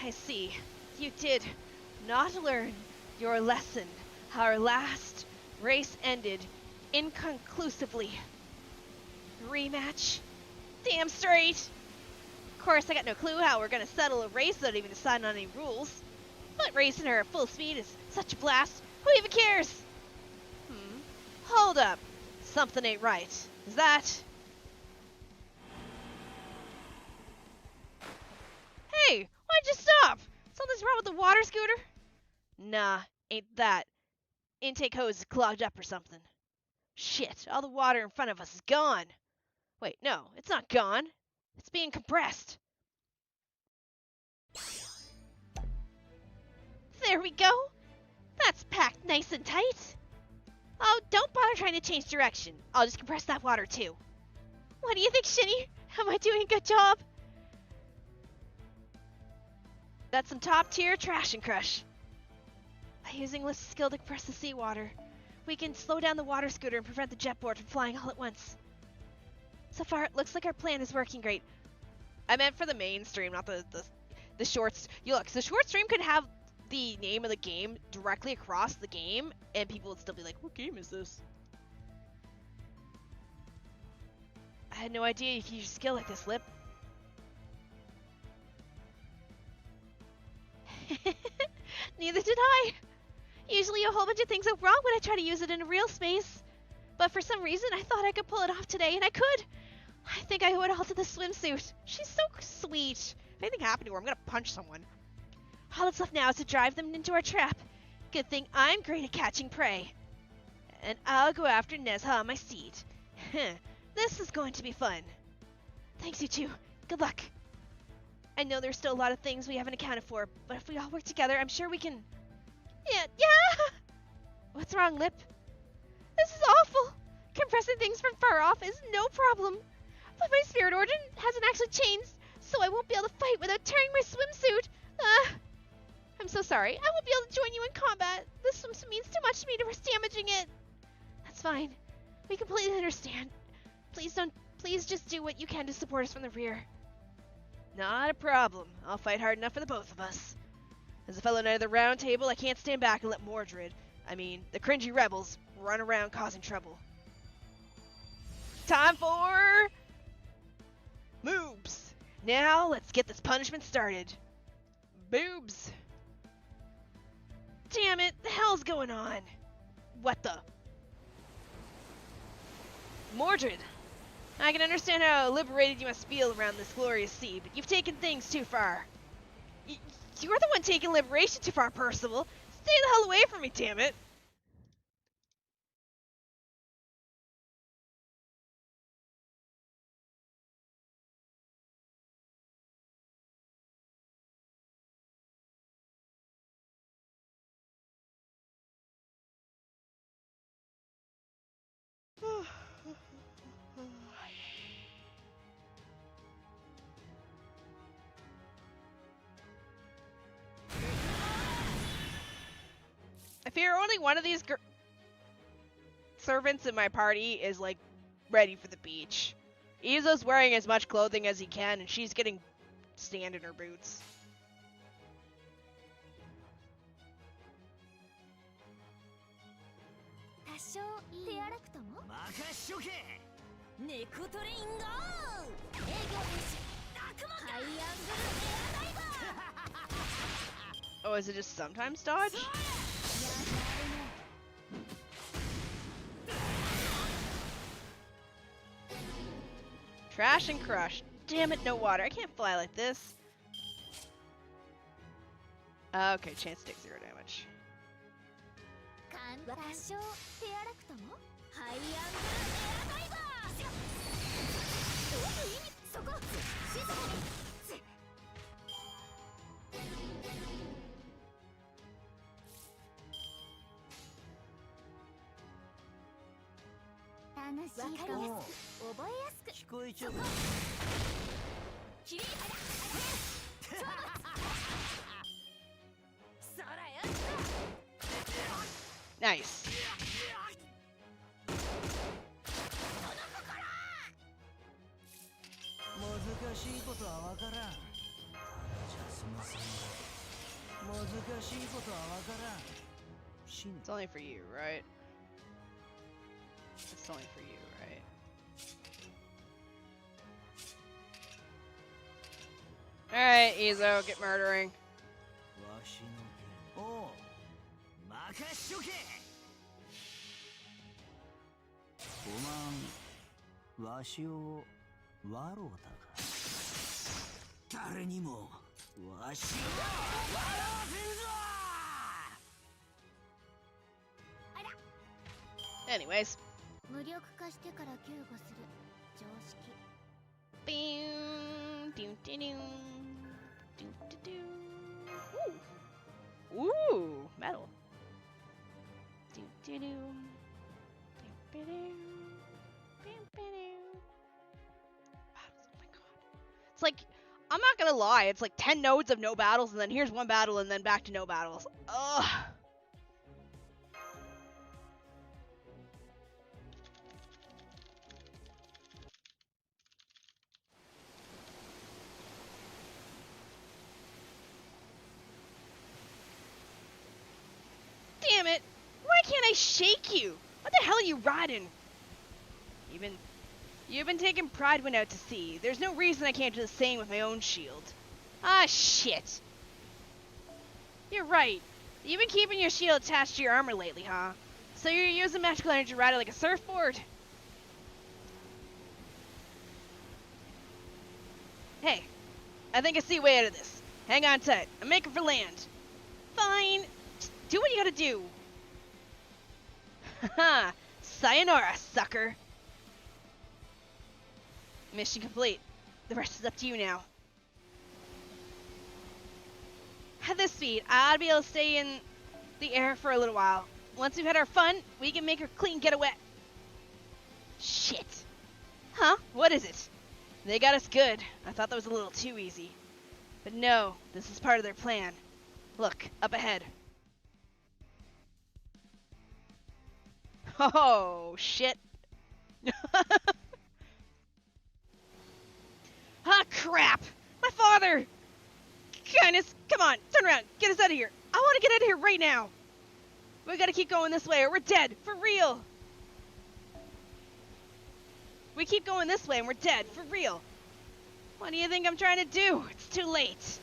I see. You did not learn your lesson. Our last race ended inconclusively. Rematch? Damn straight! Of course, I got no clue how we're gonna settle a race without even deciding on any rules. But racing her at full speed is such a blast. Who even cares? Hold up. Something ain't right. Is that... Hey, why'd you stop? Something's wrong with the water scooter? Nah, ain't that. Intake hose is clogged up or something. Shit, all the water in front of us is gone. Wait, no, it's not gone. It's being compressed. There we go. That's packed nice and tight. Oh, don't bother trying to change direction. I'll just compress that water too. What do you think, Shini? Am I doing a good job? That's some top-tier trash and crush. By using Lift's skill to compress the seawater, we can slow down the water scooter and prevent the jetboard from flying all at once. So far, it looks like our plan is working great. I meant for the main stream, not the shorts. You look, the short stream could have the name of the game directly across the game, and people would still be like, what game is this? I had no idea you could use your skill like this, Lip. Neither did I. Usually a whole bunch of things go wrong when I try to use it in a real space. But for some reason, I thought I could pull it off today, and I could. I think I owe it all to the swimsuit. She's so sweet. If anything happened to her, I'm gonna punch someone. All that's left now is to drive them into our trap. Good thing I'm great at catching prey. And I'll go after Nezha on my seat. This is going to be fun. Thanks, you two. Good luck. I know there's still a lot of things we haven't accounted for, but if we all work together, I'm sure we can... Yeah! What's wrong, Lip? This is awful. Compressing things from far off is no problem. But my spirit origin hasn't actually changed, so I won't be able to fight without tearing my swimsuit. I'm so sorry. I won't be able to join you in combat. This swimsuit means too much to me to risk damaging it. That's fine. We completely understand. Please just do what you can to support us from the rear. Not a problem. I'll fight hard enough for the both of us. As a fellow knight of the round table, I can't stand back and let Mordred, the cringy rebels, run around causing trouble. Time for... moobs. Now, let's get this punishment started. Boobs. Damn it, the hell's going on? What the? Mordred, I can understand how liberated you must feel around this glorious sea, but you've taken things too far. You're the one taking liberation too far, Percival. Stay the hell away from me, damn it. I fear only one of these servants in my party is, like, ready for the beach. Izo's wearing as much clothing as he can, and she's getting sand in her boots. Oh, is it just sometimes dodge? Trash and crush. Damn it, no water. I can't fly like this. Okay, chance to take 0 damage. 楽しいかも。覚えやすく。聞こえちゃう。キリそらよ。 Nice. 難しいことはわからん。じゃあすみません。難しいことはわからん。シニ It's only for you, right? It's only for you, right? Alright, Izo, get murdering. わしの剣。おう、任しとけ。おまん、わしを笑うたか。誰にもわしを笑わせんぞ。 Anyways. 無力化してから救護する常識。 Boom, doo doo doo, doo doo doo. Ooh, ooh, metal. Doo doo doo, doo doo doo, doo doo doo. Battles, oh my god. It's like, I'm not gonna lie, it's like 10 nodes of no battles, and then here's one battle, and then back to no battles. Ugh. Damn it! Why can't I shake you? What the hell are you riding? You've been taking pride when out to sea. There's no reason I can't do the same with my own shield. Ah, shit. You're right. You've been keeping your shield attached to your armor lately, huh? So you're using magical energy to ride it like a surfboard? Hey, I think I see a way out of this. Hang on tight. I'm making for land. Fine. Just do what you gotta do. Haha. Sayonara, sucker. Mission complete. The rest is up to you now. At this speed, I ought to be able to stay in the air for a little while. Once we've had our fun, we can make a clean getaway. Shit. Huh? What is it? They got us good. I thought that was a little too easy. But no, this is part of their plan. Look, up ahead. Oh, shit. Ah, crap! My father! Kindness, come on, turn around, get us out of here. I want to get out of here right now. We gotta keep going this way or we're dead, for real. We keep going this way and we're dead, for real. What do you think I'm trying to do? It's too late.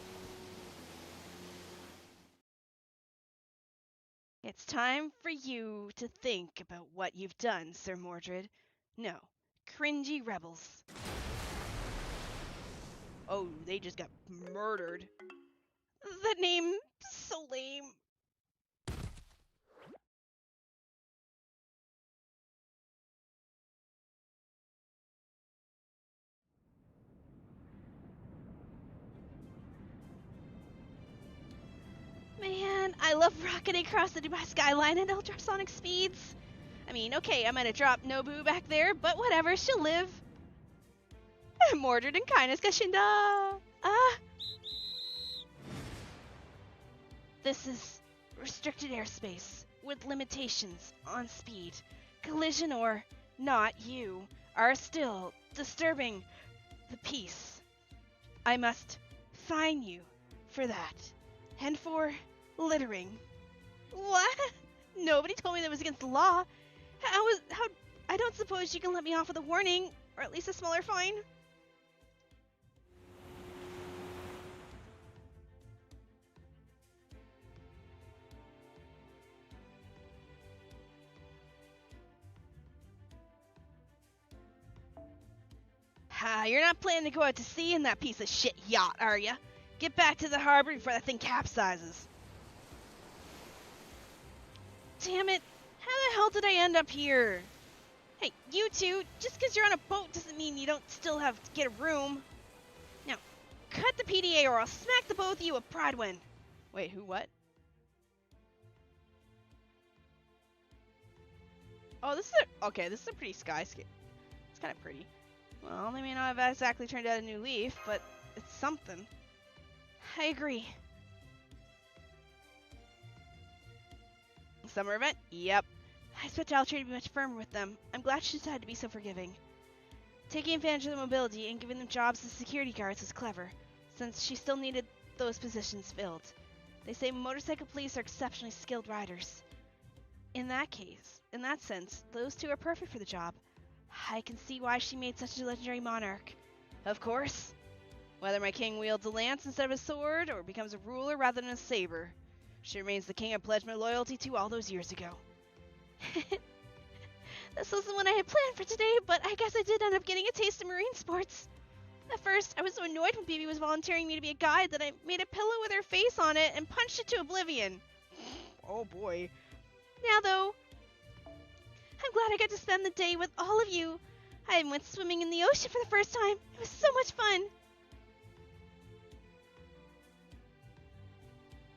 It's time for you to think about what you've done, Sir Mordred. No, cringy rebels. Oh, they just got murdered. That name, so lame. Man, I love rocketing across the Dubai skyline at ultrasonic speeds. I mean, okay, I might have dropped Nobu back there, but whatever, she'll live. Mordred and kindness, Kashinda. This is restricted airspace with limitations on speed. Collision or not, you are still disturbing the peace. I must fine you for that. And for littering. What? Nobody told me that was against the law. How I don't suppose you can let me off with a warning, or at least a smaller fine? You're not planning to go out to sea in that piece of shit yacht, are ya? Get back to the harbor before that thing capsizes. Damn it! How the hell did I end up here? Hey, you two, just because you're on a boat doesn't mean you don't still have to get a room. Now, cut the PDA or I'll smack the both of you with Pridewin. Wait, who what? Oh, okay, this is a pretty skyscape. It's kind of pretty. Well, they may not have exactly turned out a new leaf, but it's something. I agree. Summer event? Yep. I expect Altria to be much firmer with them. I'm glad she decided to be so forgiving. Taking advantage of the mobility and giving them jobs as security guards was clever, since she still needed those positions filled. They say motorcycle police are exceptionally skilled riders. In that sense, those two are perfect for the job. I can see why she made such a legendary monarch. Of course. Whether my king wields a lance instead of a sword, or becomes a ruler rather than a saber, she remains the king I pledged my loyalty to all those years ago. This wasn't what I had planned for today, but I guess I did end up getting a taste of marine sports. At first, I was so annoyed when Bibi was volunteering me to be a guide that I made a pillow with her face on it and punched it to oblivion. Oh boy. Now though, I'm glad I got to spend the day with all of you. I even went swimming in the ocean for the first time. It was so much fun.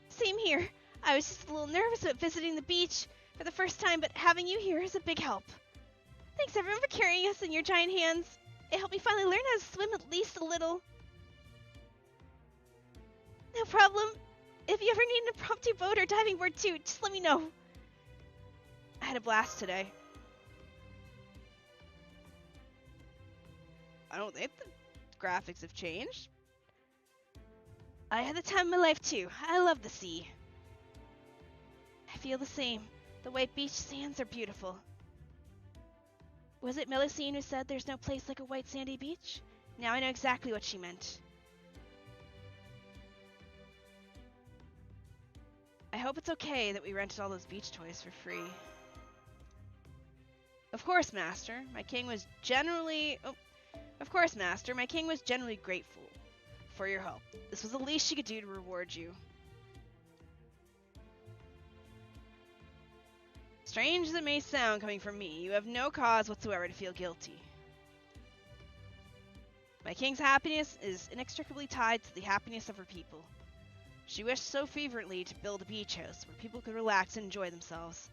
Same here. I was just a little nervous about visiting the beach for the first time, but having you here is a big help. Thanks everyone for carrying us in your giant hands. It helped me finally learn how to swim at least a little. No problem. If you ever need an impromptu boat or diving board too, just let me know. I had a blast today. I don't think the graphics have changed. I had the time of my life too. I love the sea. I feel the same. The white beach sands are beautiful. Was it Melusine who said there's no place like a white sandy beach? Now I know exactly what she meant. I hope it's okay that we rented all those beach toys for free. Of course, Master. My king was generally grateful for your help. This was the least she could do to reward you. Strange as it may sound coming from me, you have no cause whatsoever to feel guilty. My king's happiness is inextricably tied to the happiness of her people. She wished so fervently to build a beach house where people could relax and enjoy themselves,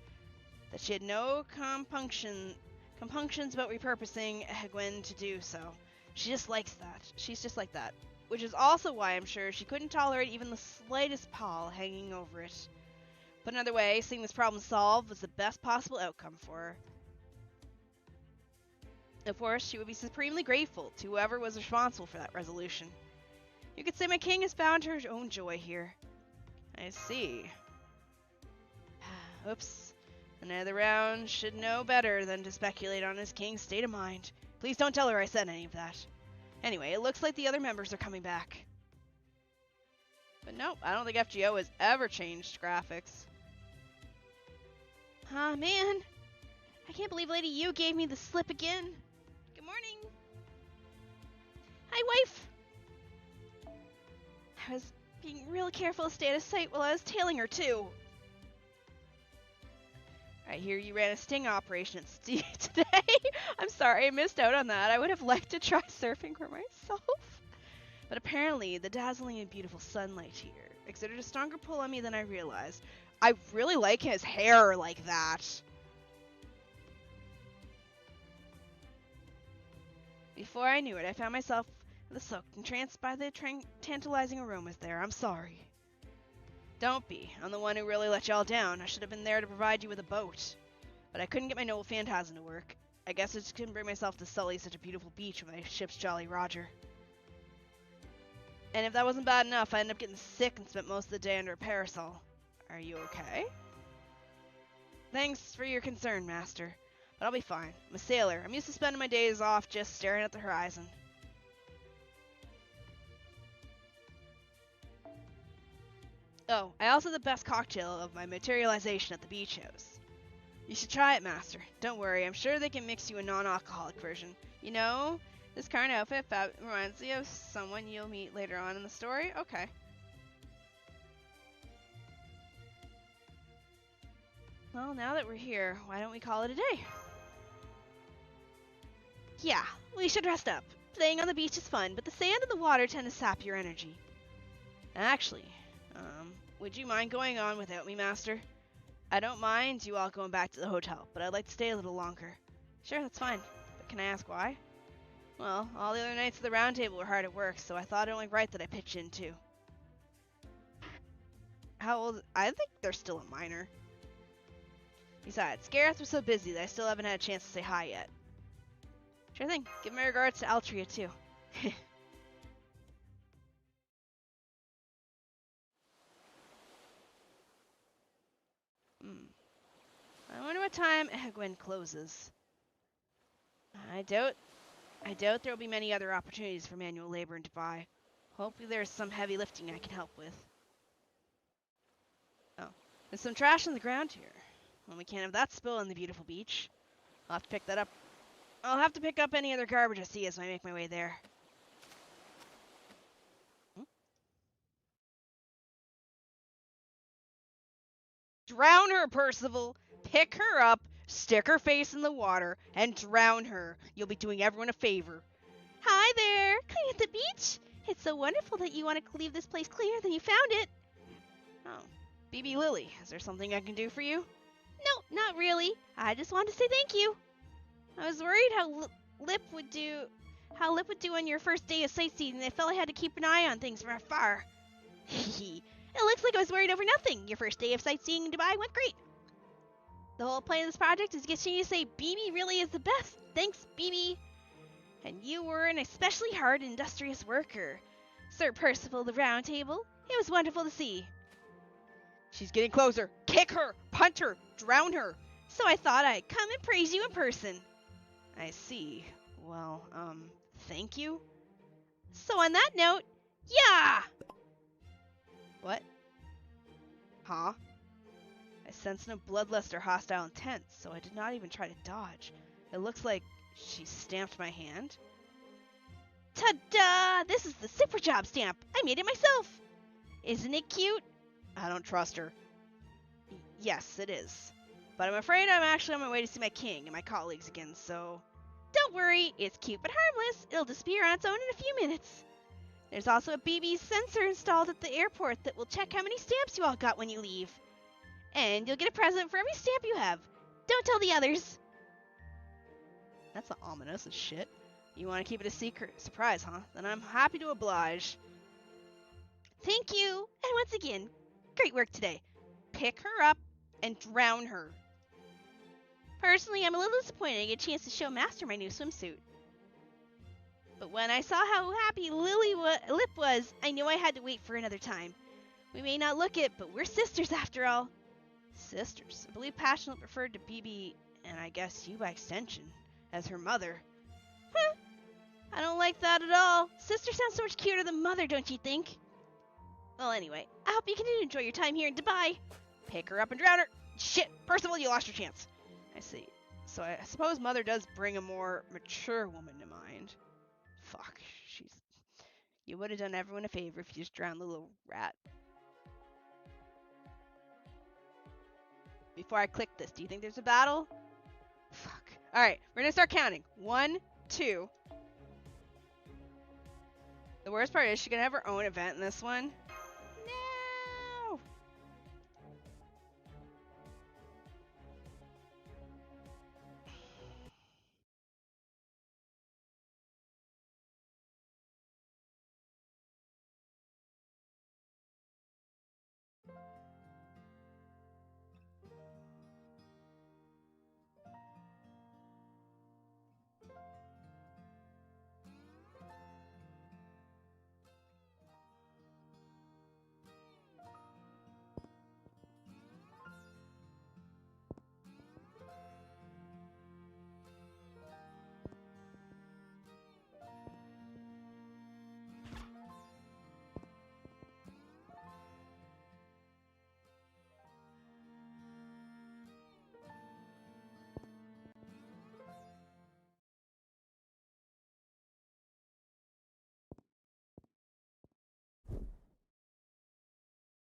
that she had no compunctions about repurposing Hegwin to do so. She just likes that. She's just like that. Which is also why I'm sure she couldn't tolerate even the slightest pall hanging over it. Put another way, seeing this problem solved was the best possible outcome for her. Of course, she would be supremely grateful to whoever was responsible for that resolution. You could say my king has found her own joy here. I see. Oops. Another round should know better than to speculate on his king's state of mind. Please don't tell her I said any of that. Anyway, it looks like the other members are coming back. But nope, I don't think FGO has ever changed graphics. Ah, man. I can't believe Lady Yu gave me the slip again. Good morning. Hi, wife. I was being real careful to stay out of sight while I was tailing her, too. I hear you ran a sting operation at sea today. I'm sorry I missed out on that. I would have liked to try surfing for myself. But apparently, the dazzling and beautiful sunlight here exerted a stronger pull on me than I realized. I really like his hair like that. Before I knew it, I found myself soaked, entranced by the tantalizing aromas there. I'm sorry. Don't be. I'm the one who really let y'all down. I should have been there to provide you with a boat. But I couldn't get my noble phantasm to work. I guess I just couldn't bring myself to sully such a beautiful beach with my ship's Jolly Roger. And if that wasn't bad enough, I ended up getting sick and spent most of the day under a parasol. Are you okay? Thanks for your concern, Master. But I'll be fine. I'm a sailor. I'm used to spending my days off just staring at the horizon. Oh, I also had the best cocktail of my materialization at the beach house. You should try it, Master. Don't worry, I'm sure they can mix you a non-alcoholic version. You know, this current outfit reminds me of someone you'll meet later on in the story? Okay. Well, now that we're here, why don't we call it a day? Yeah, we should rest up. Playing on the beach is fun, but the sand and the water tend to sap your energy. Actually, would you mind going on without me, Master? I don't mind you all going back to the hotel, but I'd like to stay a little longer. Sure, that's fine. But can I ask why? Well, all the other knights of the round table were hard at work, so I thought it only right that I pitch in too. How old? I think they're still a minor. Besides, Gareth was so busy that I still haven't had a chance to say hi yet. Sure thing. Give my regards to Altria too. I wonder what time Egwin closes. I doubt there will be many other opportunities for manual labor in Dubai. Hopefully there's some heavy lifting I can help with. Oh, there's some trash on the ground here. Well, we can't have that spill on the beautiful beach. I'll have to pick that up. I'll have to pick up any other garbage I see as I make my way there. Drown her, Percival! Pick her up, stick her face in the water, and drown her. You'll be doing everyone a favor. Hi there! Clean at the beach? It's so wonderful that you want to leave this place cleaner than you found it. Oh, BB Lily, is there something I can do for you? No, not really. I just wanted to say thank you. I was worried how Lip would do on your first day of sightseeing, and I felt I had to keep an eye on things from afar. It looks like I was worried over nothing. Your first day of sightseeing in Dubai went great. The whole point of this project is to get Shini to say BB really is the best. Thanks, BB. And you were an especially hard and industrious worker. Sir Percival of the Round Table, it was wonderful to see. She's getting closer. Kick her! Punch her! Drown her! So I thought I'd come and praise you in person. I see. Well, thank you? So on that note, yeah! What? Huh? I sense no bloodlust or hostile intent, so I did not even try to dodge. It looks like she stamped my hand. Ta-da! This is the Super Job stamp. I made it myself. Isn't it cute? I don't trust her. Yes, it is. But I'm afraid I'm actually on my way to see my king and my colleagues again, so... Don't worry, it's cute but harmless. It'll disappear on its own in a few minutes. There's also a BB sensor installed at the airport that will check how many stamps you all got when you leave. And you'll get a present for every stamp you have. Don't tell the others. That's not ominous as shit. You want to keep it a secret surprise, huh? Then I'm happy to oblige. Thank you. And once again, great work today. Pick her up and drown her. Personally, I'm a little disappointed I get a chance to show Master my new swimsuit. But when I saw how happy Lip was, I knew I had to wait for another time. We may not look it, but we're sisters after all. Sisters? I believe Passionate referred to BB, and I guess you by extension, as her mother. I don't like that at all. Sister sounds so much cuter than mother, don't you think? Well, anyway, I hope you continue to enjoy your time here in Dubai. Pick her up and drown her. Shit, Percival, you lost your chance. I see. So I suppose mother does bring a more mature woman to mind. Fuck, you would have done everyone a favor if you just drowned the little rat. Before I click this, do you think there's a battle? Fuck. Alright, we're gonna start counting. 1, 2. The worst part is she can have her own event in this one. No!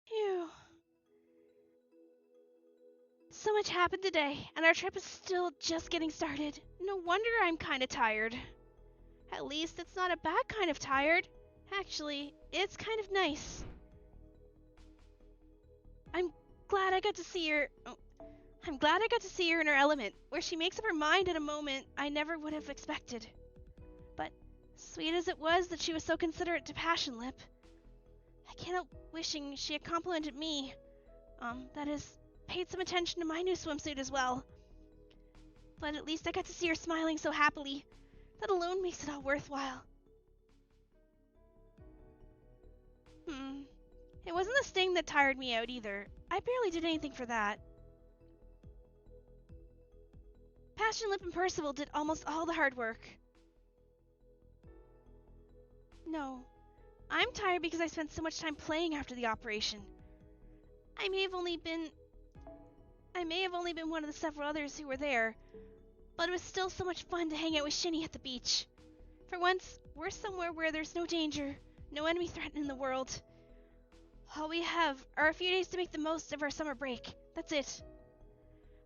Phew. So much happened today, and our trip is still just getting started. No wonder I'm kinda tired. At least it's not a bad kind of tired. Actually, it's kind of nice. I'm glad I got to see your... Oh, I'm glad I got to see her in her element, where she makes up her mind at a moment I never would have expected. But, sweet as it was that she was so considerate to Passion Lip, I can't help wishing she had complimented me. That is, paid some attention to my new swimsuit as well. But at least I got to see her smiling so happily. That alone makes it all worthwhile. It wasn't the sting that tired me out either. I barely did anything for that. Passion Lip and Percival did almost all the hard work. No, I'm tired because I spent so much time playing after the operation. I may have only been one of the several others who were there, but it was still so much fun to hang out with Shini at the beach. For once, we're somewhere where there's no danger, no enemy threatening the world. All we have are a few days to make the most of our summer break. That's it.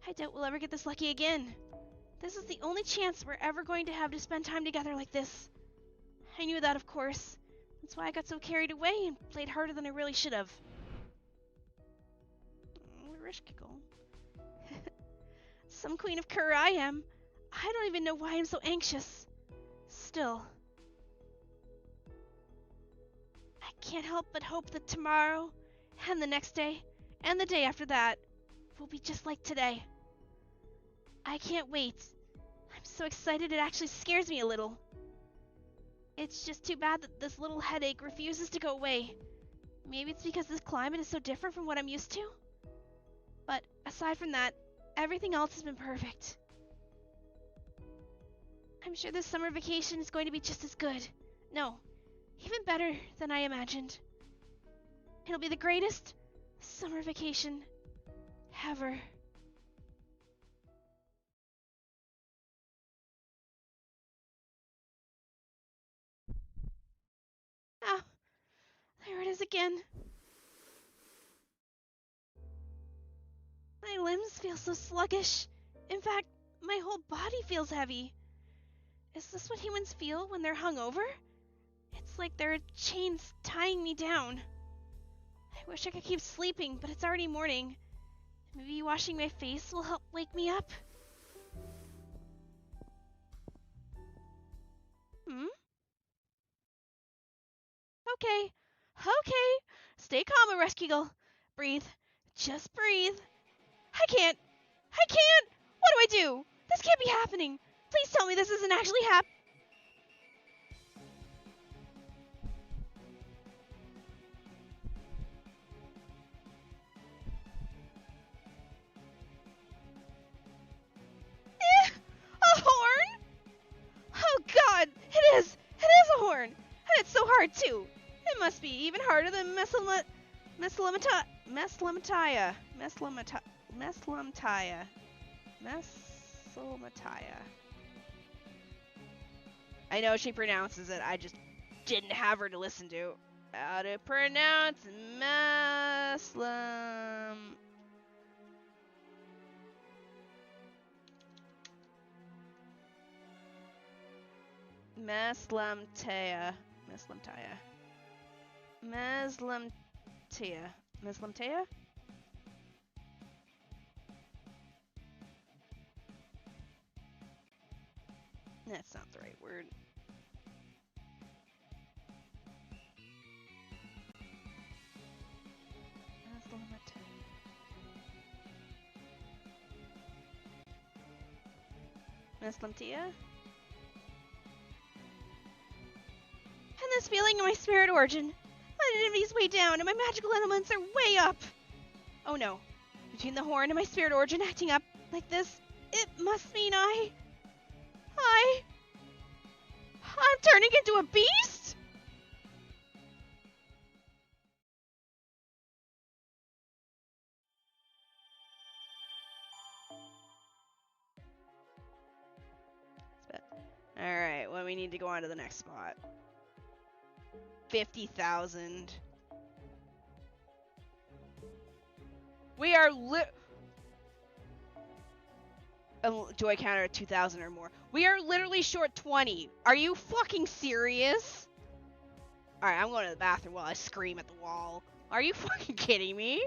I doubt we'll ever get this lucky again. This is the only chance we're ever going to have to spend time together like this. I knew that, of course. That's why I got so carried away and played harder than I really should have. Where's Giggle? Some queen of Cur I am. I don't even know why I'm so anxious. Still, I can't help but hope that tomorrow, and the next day, and the day after that, will be just like today. I can't wait. I'm so excited it actually scares me a little. It's just too bad that this little headache refuses to go away. Maybe it's because this climate is so different from what I'm used to? But aside from that, everything else has been perfect. I'm sure this summer vacation is going to be just as good. No, even better than I imagined. It'll be the greatest summer vacation ever. Ah, there it is again. My limbs feel so sluggish. In fact, my whole body feels heavy. Is this what humans feel when they're hungover? It's like there are chains tying me down. I wish I could keep sleeping, but it's already morning. Maybe washing my face will help wake me up? Okay. Stay calm, Rescue Girl. Breathe. Just breathe. I can't. What do? This can't be happening. Please tell me this isn't actually happening. A horn? Oh God, it is a horn. And it's so hard too. It must be even harder than Meslamtaya. I know she pronounces it, I just didn't have her to listen to. How to pronounce Meslamtaya. That's not the right word. Meslamtia? And this feeling in my spirit origin. My enemy's way down and my magical elements are way up. Oh no. Between the horn and my spirit origin acting up like this, it must mean I'm turning into a beast? Alright, well, we need to go on to the next spot. 50,000. We are do I count it at 2,000 or more? We are literally short 20. Are you fucking serious? Alright, I'm going to the bathroom while I scream at the wall. Are you fucking kidding me?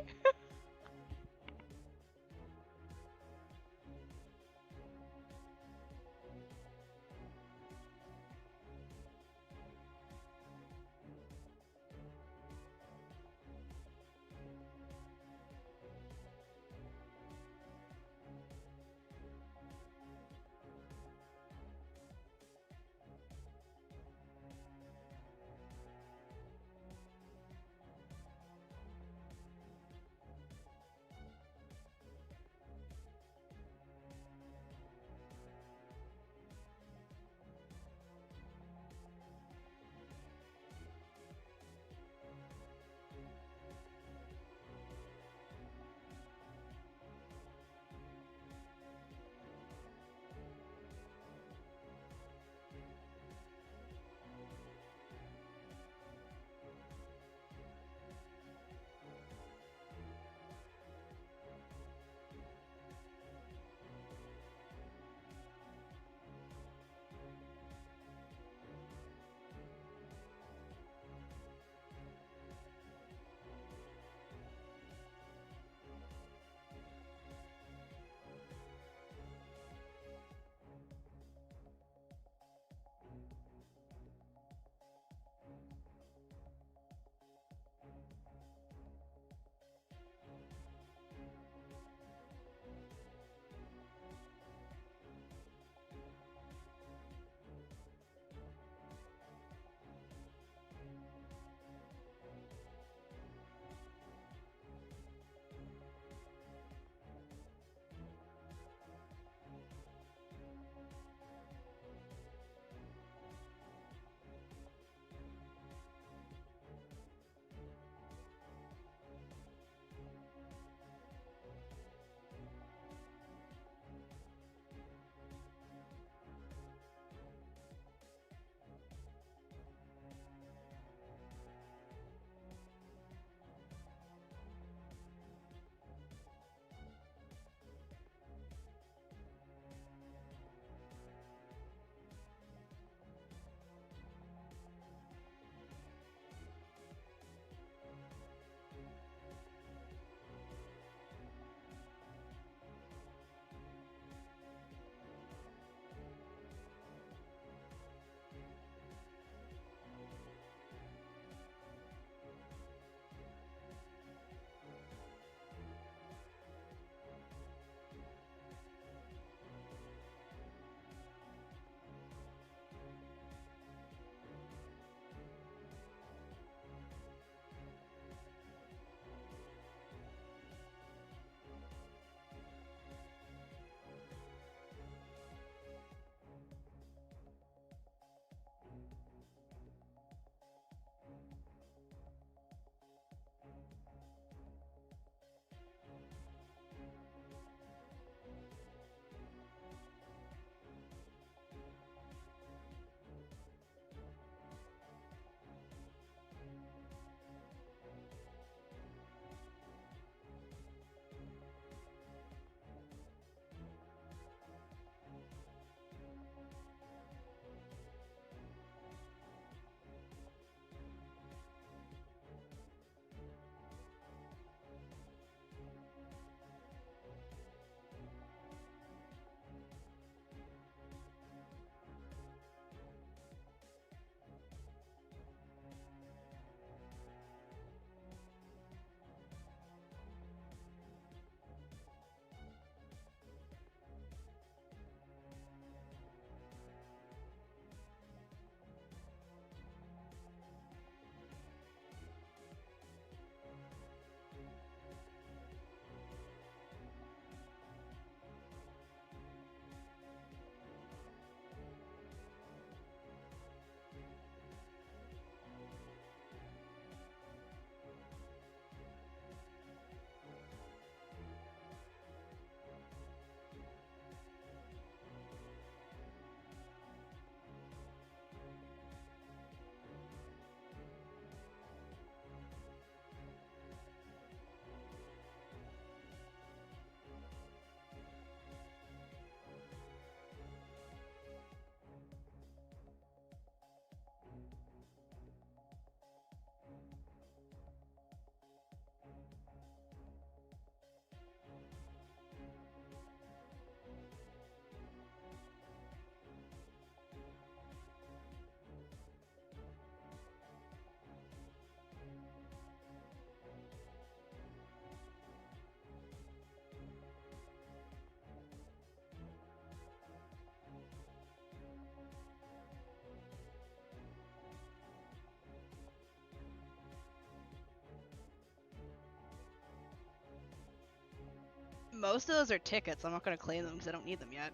most of those are tickets. I'm not gonna claim them because I don't need them yet.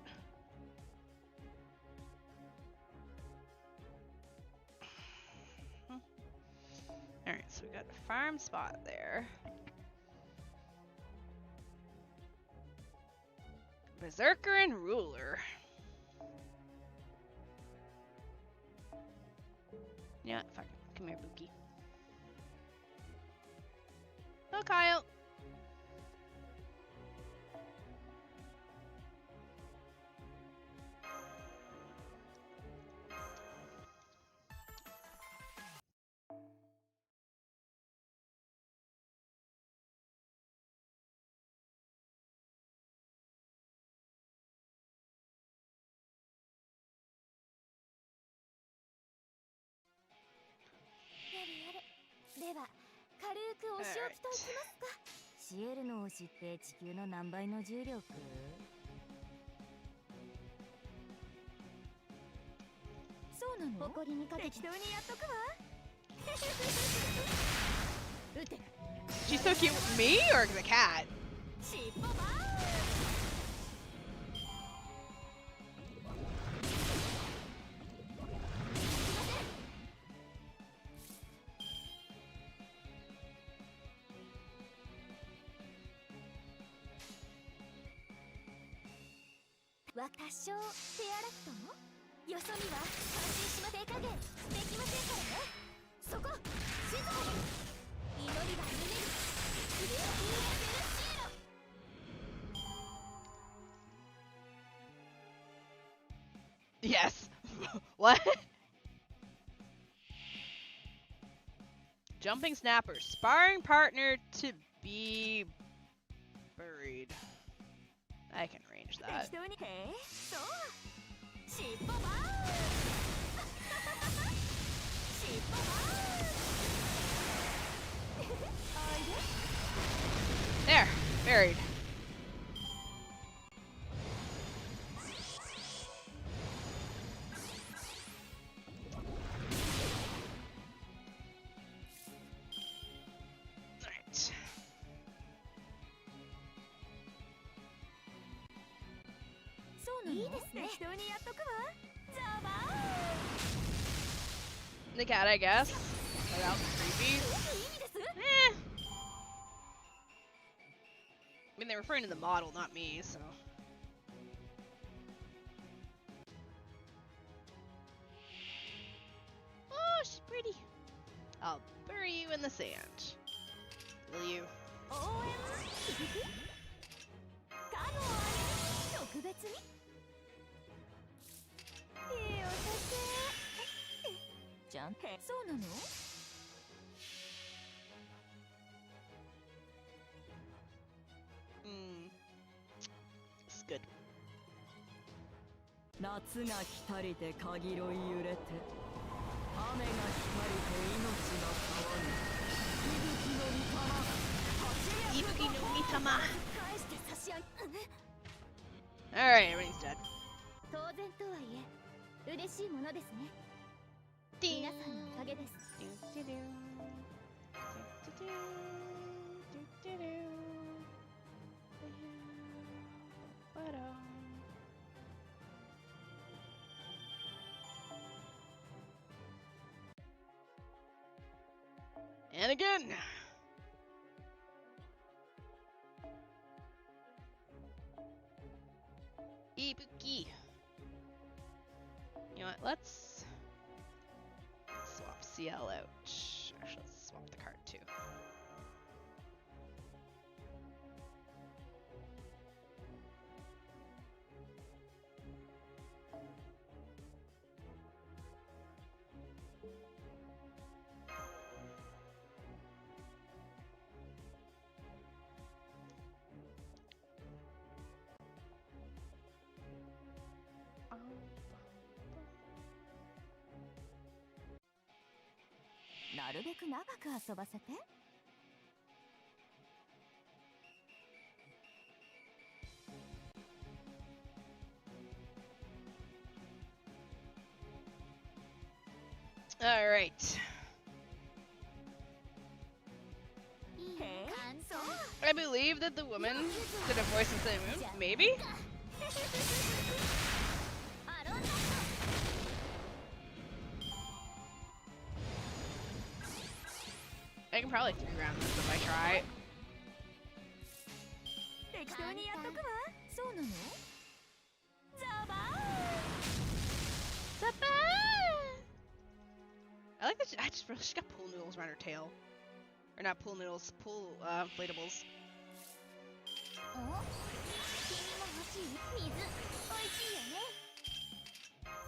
Alright, so we got a farm spot there. Berserker and Ruler. Yeah, fuck it. Come here, Buki. Oh, Kyle. CL の推しって地球の何倍の重力？そうなの？誇りにかけ適当にやっとくわ。She's so cute with me or the cat? 尻尾バーン。多少手荒くともよそ見は感心しません加減できませんからね。そこ静かに祈りは胸に首を振らせるシーロ。 Yes. What? Jumping snapper, sparring partner to be buried. I can arrange that. 適当にへえそう尻尾バーン尻尾バーンおいで There, buried. Alright. そうなの？いいですね。適当にやっとくわ。ザバーン。 The cat, I guess. That was creepy. いいです。 Eh. I mean, they're referring to the model, not me, so. Oh, she's pretty. I'll bury you in the sand. Will you? 応援カノをあげる特別にいいお酒じゃんへそうなのIt's good. 夏が来たりてかぎろい揺れて雨が来たりて命が川に息吹の御霊 返して差し上げ Alright, everybody's dead. 当然とはいえ嬉しいものですね皆さんのおかげです And again. Ibuki. You know what? Let's swap CL out. Actually, let's swap the card too. Oh. なるべく長く遊ばせて All right. いい感想 I believe that the woman did a voice instead of moon? Maybe? I can probably 3 rounds this if I try. 適当にやっとくわ。そうなの？ザバー。 I like that she got pool noodles around her tail. Or not pool noodles, pool inflatables. お？君も欲しい？水、美味しいよね。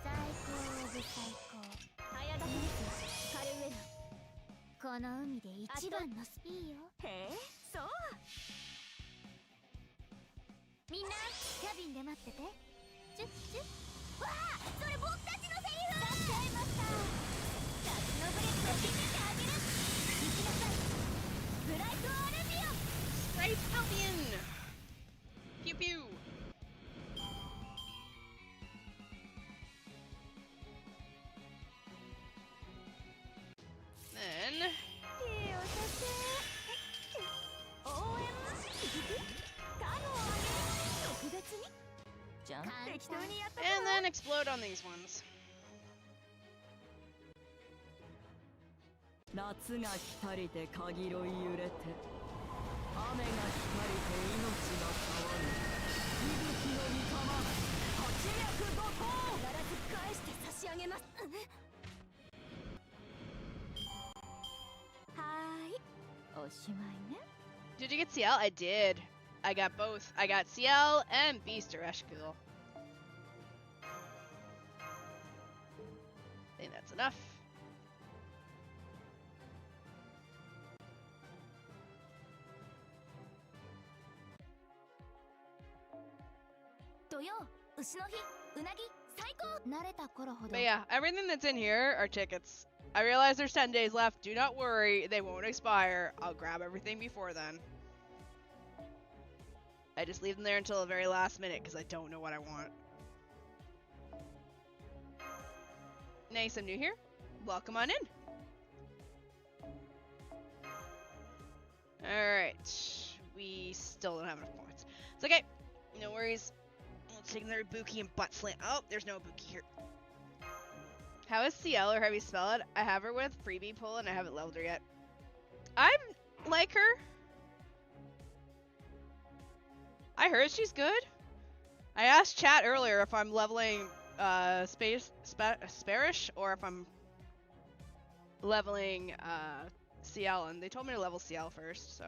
最高オブ最高。早書きですよ。カルウェラ。この海で一番のスピーよ。へえ、そう。みんな、キャビンで待ってて。チュッチュッ。わあ、それ僕たちのセリフ。出しちゃいました。タッチのブレスを決めてあげる。行きなさい。ブライトアレビアン。 Sprite Albion! Pew pew! Then... 手をさせ。応援カードをあげる。特別に。じゃん。適当にやっとくわ。 And then explode on these ones. 夏が来たりてかぎろい揺れて雨が光りて命が騒ぐ息吹の御霊八脈怒涛必ず返して差し上げますはーいおしまいね Did you get CL? I did. I got both. I got CL and SpEresh cool. I think that's enough. But yeah, everything that's in here are tickets. I realize there's 10 days left. Do not worry, they won't expire. I'll grab everything before then. I just leave them there until the very last minute because I don't know what I want. Nice, I'm new here. Welcome on in. Alright. We still don't have enough points. It's okay. No worries. Let's take another Buki and butt slam. Oh, there's no Buki here. How is CL or how do you spell it? I have her with freebie pull and I haven't leveled her yet. I'm like her. I heard she's good. I asked chat earlier if I'm leveling SpEresh or if I'm leveling CL, and they told me to level CL first, so.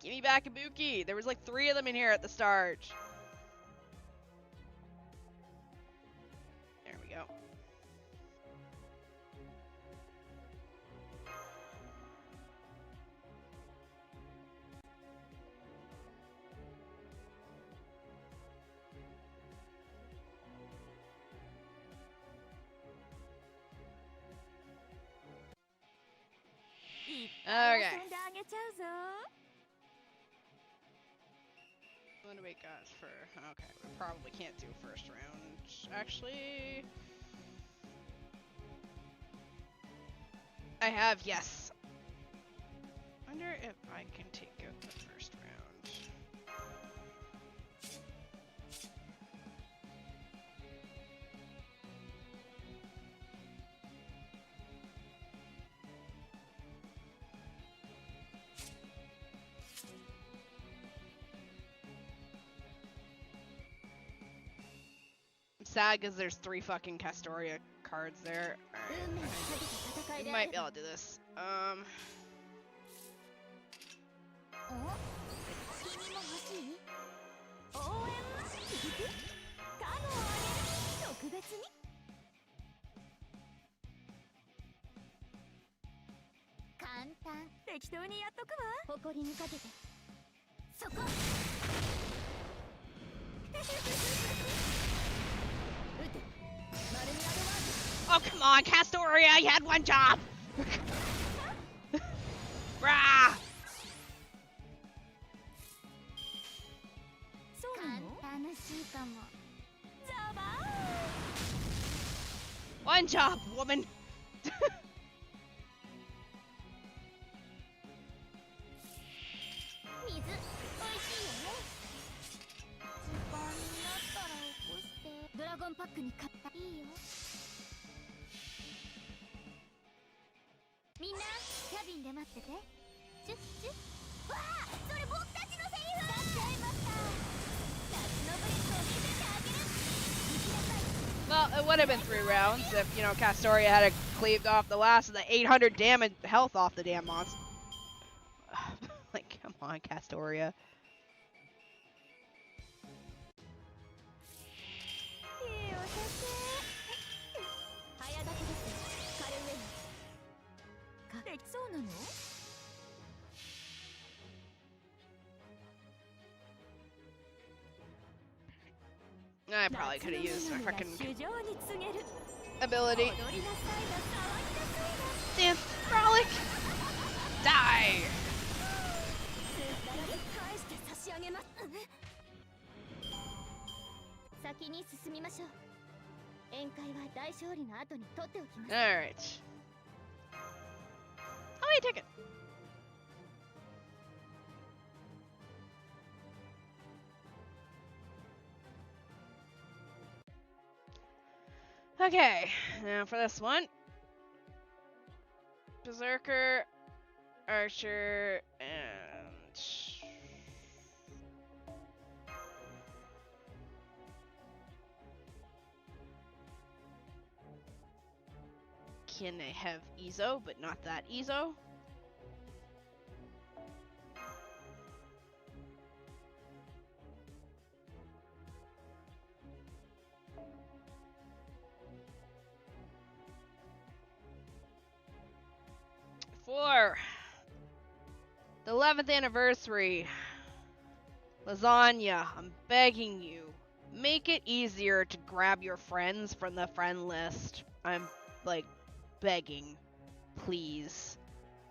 Give me back a Buki! There was like 3 of them in here at the start. There we go. Okay. What do we got for... Okay, we probably can't do first round. Actually... I have, yes. Wonder if I can take out the first round. I'm sad because there's 3 fucking Castoria cards there. Alright, we might be able to do this. Oh, come on, Castoria, you had 1 job! Rah! One job, woman! ラゴンパックに買ったいいよみんなキャビンで待っててチュッチュッわあそれ僕たちのセリフ出しちゃいました夏のブレスを見せてあげる行きなさい Well, it would have been 3 rounds if, you know, Castoria had cleaved off the last of the 800 damage health off the damn monster. Like, come on, Castoria. いいお酒早立てですカルウェイできそうなの I probably could have used my freaking 主情に告げる ability. 踊りなさいな騒ぎなさい Dance, frolic, die. な返して差し上げます先に進みましょう宴会は大勝利の後に取っておきます All right. Oh, wait, take it. Okay, now for this one. Berserker, Archer, and... Can I have Ezo, but not that Ezo? For the 11th anniversary, Lasagna, I'm begging you, make it easier to grab your friends from the friend list. I'm, like, begging. Please.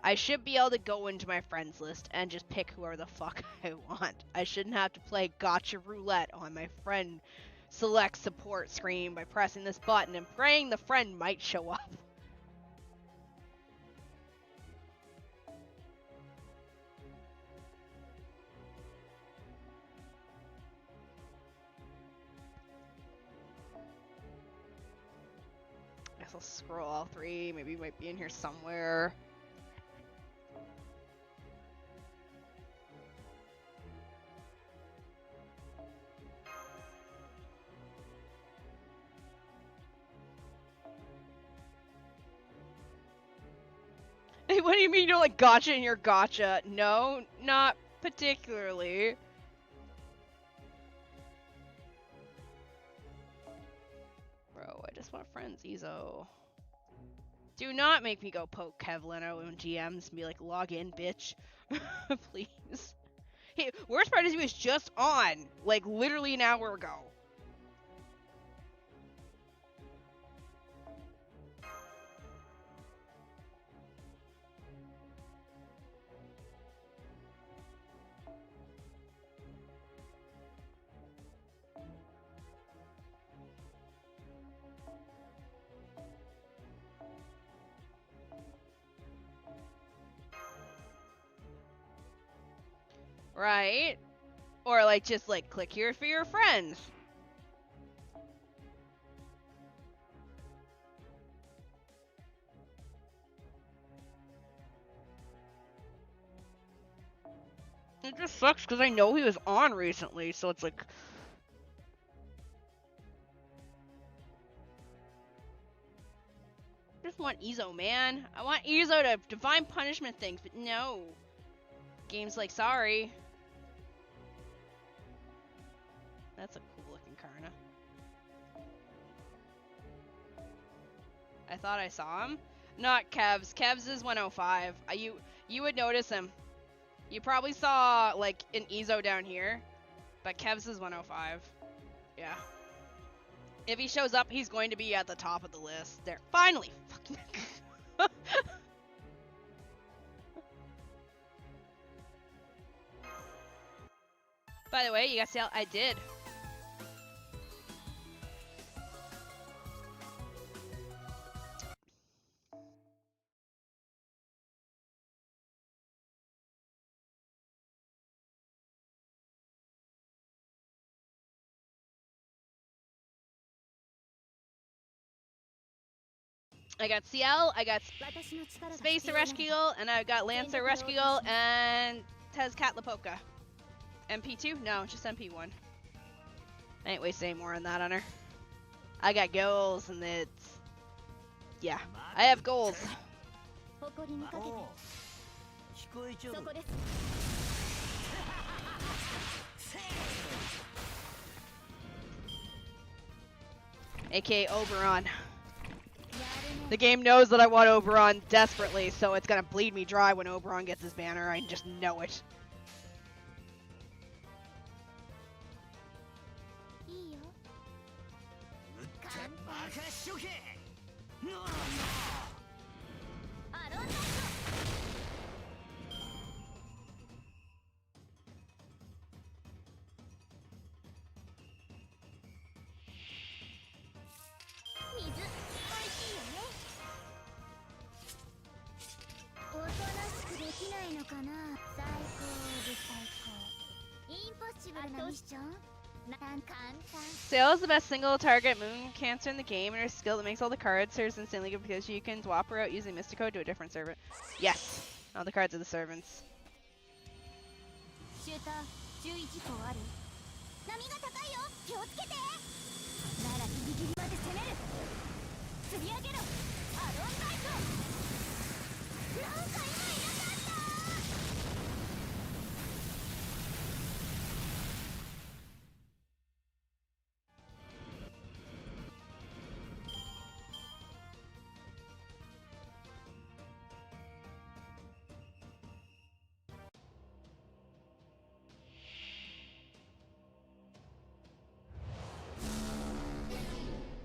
I should be able to go into my friends list and just pick whoever the fuck I want. I shouldn't have to play gotcha roulette on my friend select support screen by pressing this button and praying the friend might show up. I'll scroll all 3. Maybe he might be in here somewhere. Hey, what do you mean you don't like gotcha in your gotcha? No, not particularly. Bro, I just want friends, Ezo. Do not make me go poke Kevlin in GMs and be like, log in, bitch. Please. Hey, worst part is he was just on, like, literally an hour ago. Right? Or, like, just, like, click here for your friends. It just sucks because I know he was on recently, so it's like... I just want Ezo, man. I want Ezo to divine punishment things, but no. Game's like, sorry. That's a cool looking Karna. I thought I saw him. Not Kev's. Kev's is 105. You would notice him. You probably saw like an Ezo down here, but Kev's is 105. Yeah. If he shows up, he's going to be at the top of the list. There. Finally. Fucking. By the way, you guys see how I did. I got CL, I got 私の力が Space 必要なら Ereshkigal, and I got Lancer Ereshkigal, and Tezcatlipoca. MP2? No, just MP1. I ain't wasting any more on that on her. I got goals, and it's... Yeah, I have goals. 誇りにかけておう聞こえちゃうそこです AKA Oberon. やるね The game knows that I want Oberon desperately, so it's gonna bleed me dry when Oberon gets his banner. I just know it. いいようって任しとけアロンナイト水美味しいよねおとなしくできないのかな最高オブ最高インポッシブルなミッション簡単 Sail is the best single target moon cancer in the game, and her skill that makes all the cards serves instantly good because you can swap her out using Mystico to a different servant. Yes, all the cards are the servants. シューター注意事項ある波が高いよ気をつけてならギリギリまで攻める釣り上げろアロンナイトなんか今いなかった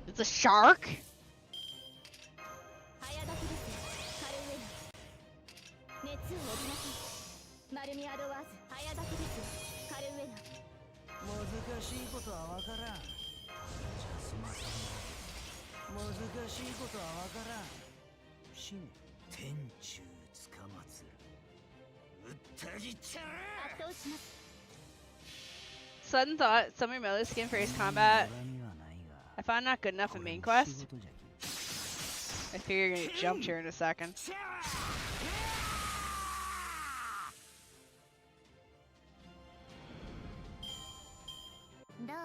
It's a shark? 早炊きですカルウェナ熱を帯びなさいマルミアドワーズ早炊きですカルウェナ難しいことはわからんじゃあすまさん難しいことはわからん死ね天中つかまつるうったぎっちゃ圧倒します Sudden thought, summer melee skin for ace combat. 恨みはないが I found not good enough in main quest. I figure you're gonna get jumped here in a second. どう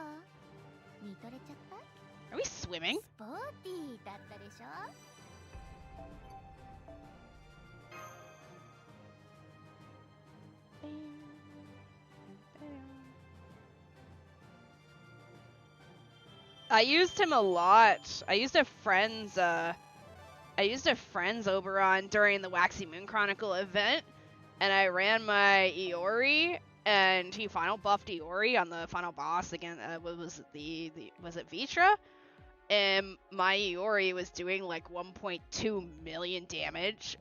見とれちゃった Are we swimming? スポーティーだったでしょ I used him a lot. I used a friend's Oberon during the Waxy Moon Chronicle event, and I ran my Iori, and he final buffed Iori on the final boss again. Was it Vitra? And my Iori was doing like 1.2 million damage.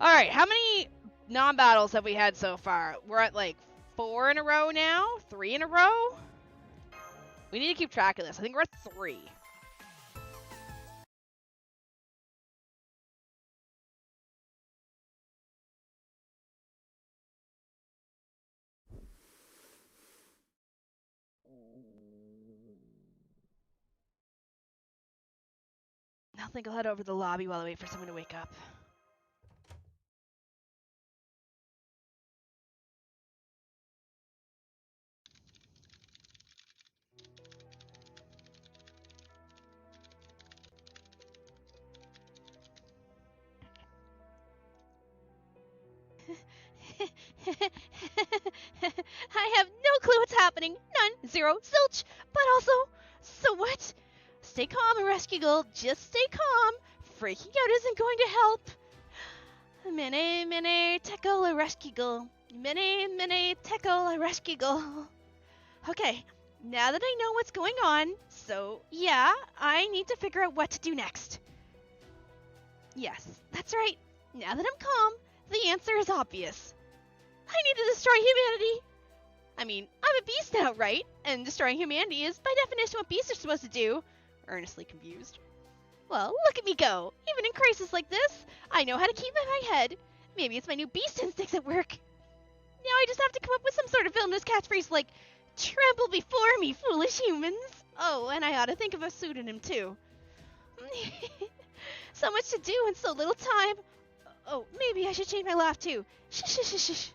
All right, how many non-battles have we had so far? We're at like 4 in a row now, 3 in a row. We need to keep track of this. I think we're at 3. I think I'll head over to the lobby while I wait for someone to wake up. I have no clue what's happening. None. Zero. Zilch. But also, so what? Stay calm, Rescue Girl. Just stay calm. Freaking out isn't going to help. Mene, tekel, Rescue Girl. Mene, tekel, Rescue Girl. Okay, now that I know what's going on, so yeah, I need to figure out what to do next. Yes, that's right. Now that I'm calm, the answer is obvious. I need to destroy humanity. I mean, I'm a beast now, right? And destroying humanity is, by definition, what beasts are supposed to do. Earnestly confused. Well, look at me go. Even in crisis like this, I know how to keep my head. Maybe it's my new beast instincts at work. Now I just have to come up with some sort of villainous catchphrase like, "Tremble before me, foolish humans." Oh, and I ought to think of a pseudonym too. So much to do in so little time. Oh, maybe I should change my laugh too. Shh, shh, shh, shh, shh.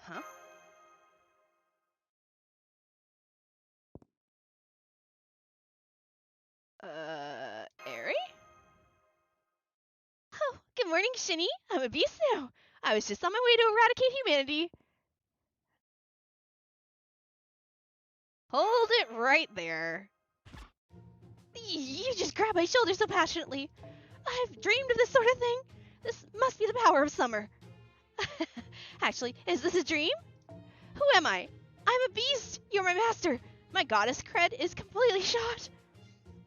Huh? Eri? Oh, good morning, Shini. I'm a beast now. I was just on my way to eradicate humanity. Hold it right there. You just grabbed my shoulder so passionately. I've dreamed of this sort of thing. This must be the power of summer. Actually, is this a dream? Who am I? I'm a beast. You're my master. My goddess cred is completely shot.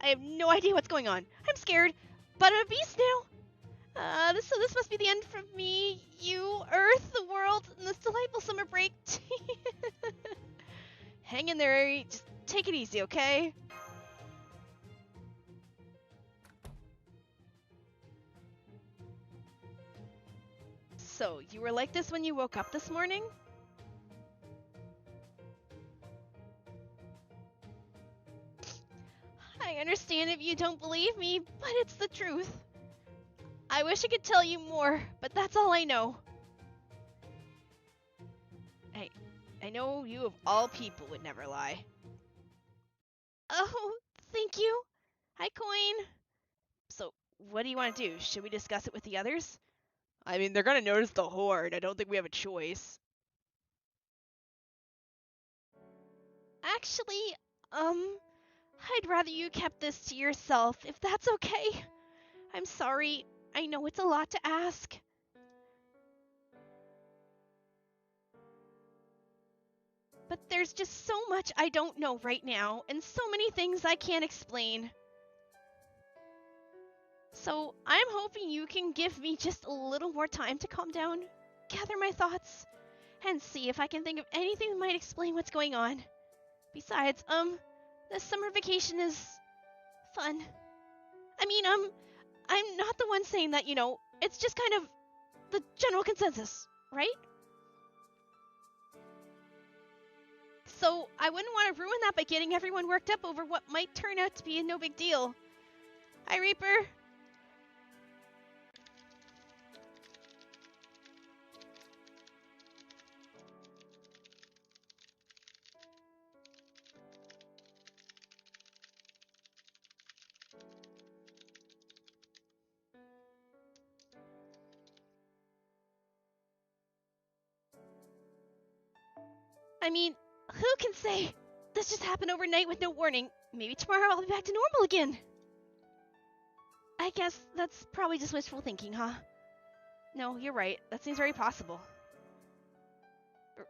I have no idea what's going on. I'm scared, but I'm a beast now. So this must be the end for me, you, Earth, the world, and this delightful summer break. Hang in there, Eri. Just take it easy, okay? So, you were like this when you woke up this morning? I understand if you don't believe me, but it's the truth. I wish I could tell you more, but that's all I know. I know you of all people would never lie. Oh, thank you. Hi, Coin. So, what do you want to do? Should we discuss it with the others? I mean, they're gonna notice the horde. I don't think we have a choice. Actually, I'd rather you kept this to yourself, if that's okay. I'm sorry. I know it's a lot to ask. But there's just so much I don't know right now, and so many things I can't explain. So I'm hoping you can give me just a little more time to calm down, gather my thoughts, and see if I can think of anything that might explain what's going on. Besides, this summer vacation is fun. I mean, I'm not the one saying that, it's just kind of the general consensus, right? So I wouldn't want to ruin that by getting everyone worked up over what might turn out to be a no big deal. Hi, Reaper. I mean, who can say? This just happened overnight with no warning. Maybe tomorrow I'll be back to normal again. I guess that's probably just wishful thinking, huh? No, you're right. That seems very possible.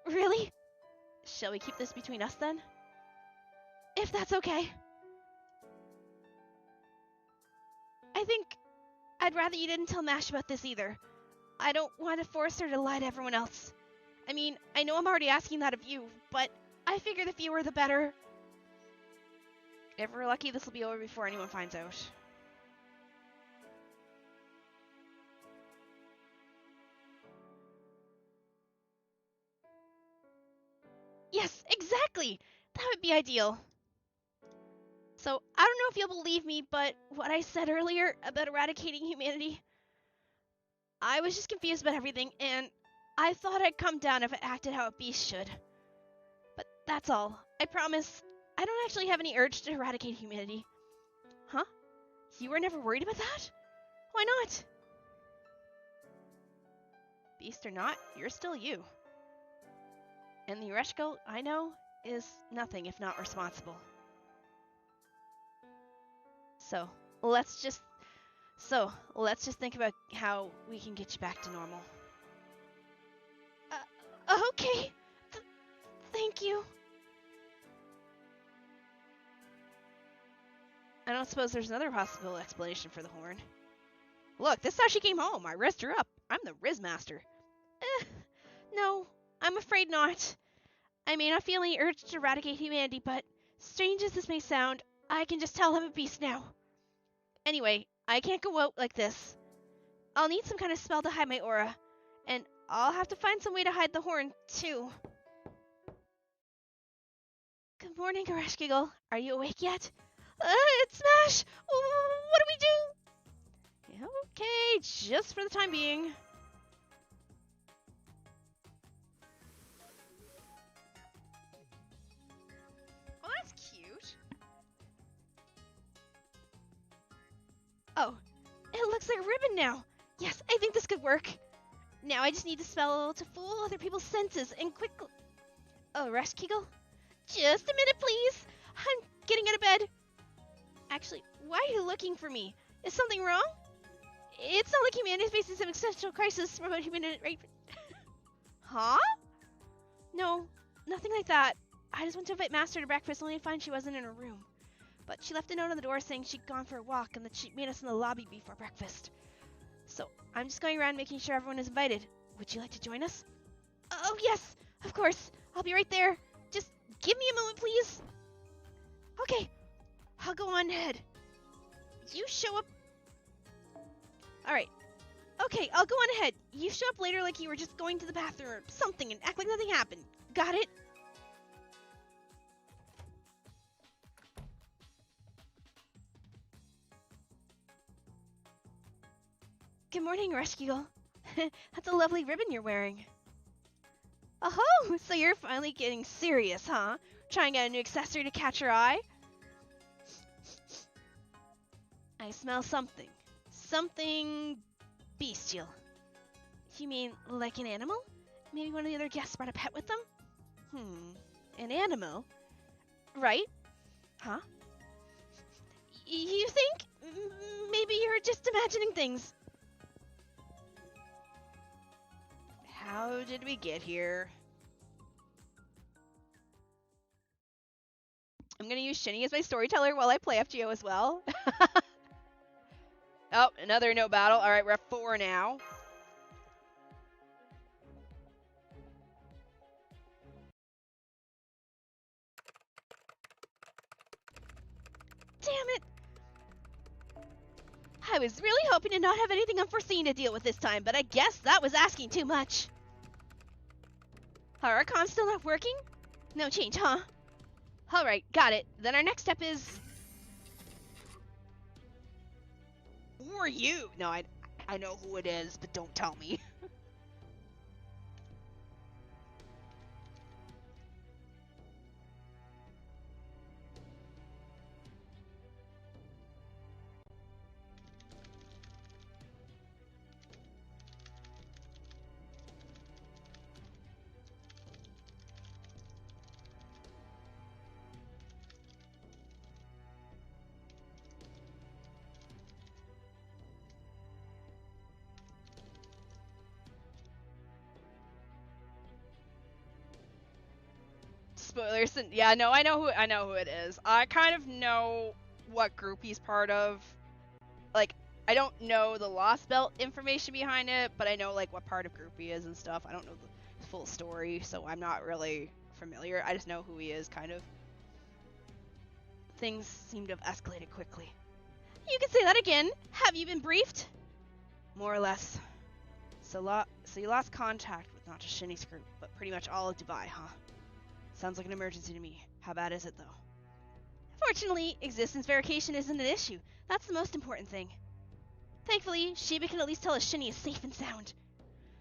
Really? Shall we keep this between us then? If that's okay. I think I'd rather you didn't tell Mash about this either. I don't want to force her to lie to everyone else. I mean, I know I'm already asking that of you, but I figure the fewer the better. If we're lucky, this will be over before anyone finds out. Yes, exactly! That would be ideal. So, I don't know if you'll believe me, but what I said earlier about eradicating humanity, I was just confused about everything, and I thought I'd calm down if I acted how a beast should. But that's all. I promise, I don't actually have any urge to eradicate humanity. Huh? You were never worried about that? Why not? Beast or not, you're still you. And the Ereshkigal, I know, is nothing if not responsible. So, let's just think about how we can get you back to normal. Okay. Thank you. I don't suppose there's another possible explanation for the horn. Look, this is how she came home. I rizzed her up. I'm the Riz Master. No, I'm afraid not. I may not feel any urge to eradicate humanity, but strange as this may sound, I can just tell I'm a beast now. Anyway, I can't go out like this. I'll need some kind of spell to hide my aura. And I'll have to find some way to hide the horn, too. Good morning, Ereshkigal. Are you awake yet? It's Smash! What do we do? Yeah, okay, just for the time being. Oh, that's cute. Oh, it looks like a ribbon now. Yes, I think this could work. Now I just need to spell to fool other people's senses and quickly... Oh, Ereshkigal? Just a minute, please. I'm getting out of bed. Actually, why are you looking for me? Is something wrong? It's not like humanity is facing some existential crisis from human right? Huh? No, nothing like that. I just went to invite Master to breakfast only to find she wasn't in her room. But she left a note on the door saying she'd gone for a walk and that she'd meet us in the lobby before breakfast. So I'm just going around making sure everyone is invited. Would you like to join us? Oh, yes, of course. I'll be right there. Just give me a moment, please. Okay, I'll go on ahead. You show up. Alright. Okay, I'll go on ahead. You show up later like you were just going to the bathroom or something and act like nothing happened. Got it? Good morning, Rescue. That's a lovely ribbon you're wearing. Oh, so you're finally getting serious, huh? Trying out a new accessory to catch your eye? I smell something. Something bestial. You mean like an animal? Maybe one of the other guests brought a pet with them? An animal? Right? Huh? You think? Maybe you're just imagining things. How did we get here? I'm gonna use Shini as my storyteller while I play FGO as well. Oh, another no battle. Alright, we're at 4 now. Damn it! I was really hoping to not have anything unforeseen to deal with this time, but I guess that was asking too much. Are our comms still not working? No change, huh? Alright, got it. Then our next step is... Who are you? No, I know who it is, but don't tell me. Spoilers. Yeah, no, I know who it is. I kind of know what group he's part of. Like, I don't know the Lost Belt information behind it, but I know like what part of group he is and stuff. I don't know the full story, so I'm not really familiar. I just know who he is, kind of. Things seem to have escalated quickly. You can say that again. Have you been briefed? More or less. So you lost contact with not just Shini's group, but pretty much all of Dubai, huh? Sounds like an emergency to me. How bad is it, though? Fortunately, existence verification isn't an issue. That's the most important thing. Thankfully, Shiba can at least tell us Shini is safe and sound.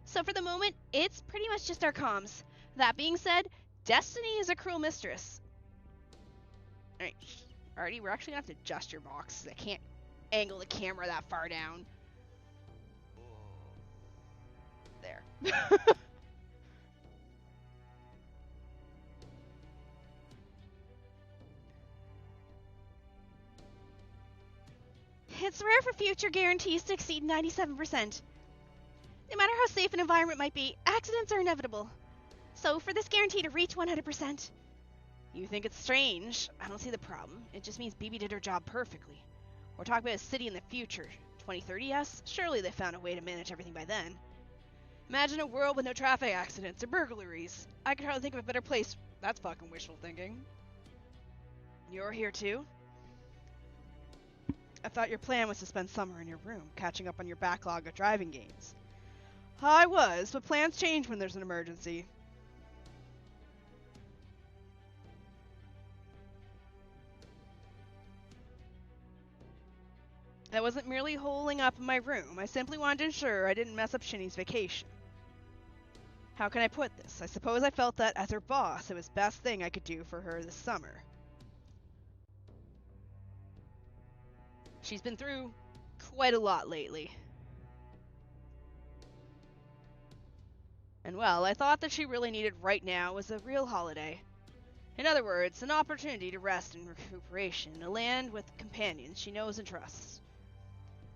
So for the moment, it's pretty much just our comms. That being said, Destiny is a cruel mistress. Alright, Artie, we're actually gonna have to adjust your box. I can't angle the camera that far down. There. It's rare for future guarantees to exceed 97%. No matter how safe an environment might be, accidents are inevitable. So for this guarantee to reach 100%... You think it's strange? I don't see the problem. It just means BB did her job perfectly. We're talking about a city in the future. 2030, yes? Surely they found a way to manage everything by then. Imagine a world with no traffic accidents or burglaries. I could hardly think of a better place. That's fucking wishful thinking. You're here too? I thought your plan was to spend summer in your room, catching up on your backlog of driving games. I was, but plans change when there's an emergency. I wasn't merely holing up in my room. I simply wanted to ensure I didn't mess up Shini's vacation. How can I put this? I suppose I felt that, as her boss, it was the best thing I could do for her this summer. She's been through quite a lot lately. And well, I thought that she really needed right now was a real holiday. In other words, an opportunity to rest and recuperation, a land with companions she knows and trusts.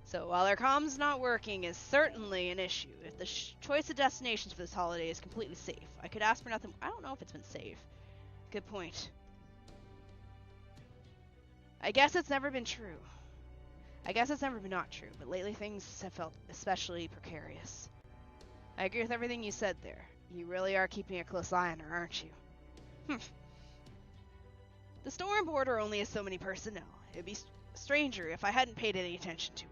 So while our comms not working is certainly an issue, if the choice of destinations for this holiday is completely safe, I could ask for nothing. I don't know if it's been safe. Good point. I guess it's never been true. I guess it's never been not true, but lately things have felt especially precarious. I agree with everything you said there. You really are keeping a close eye on her, aren't you? The Storm Border only has so many personnel. It'd be stranger if I hadn't paid any attention to her.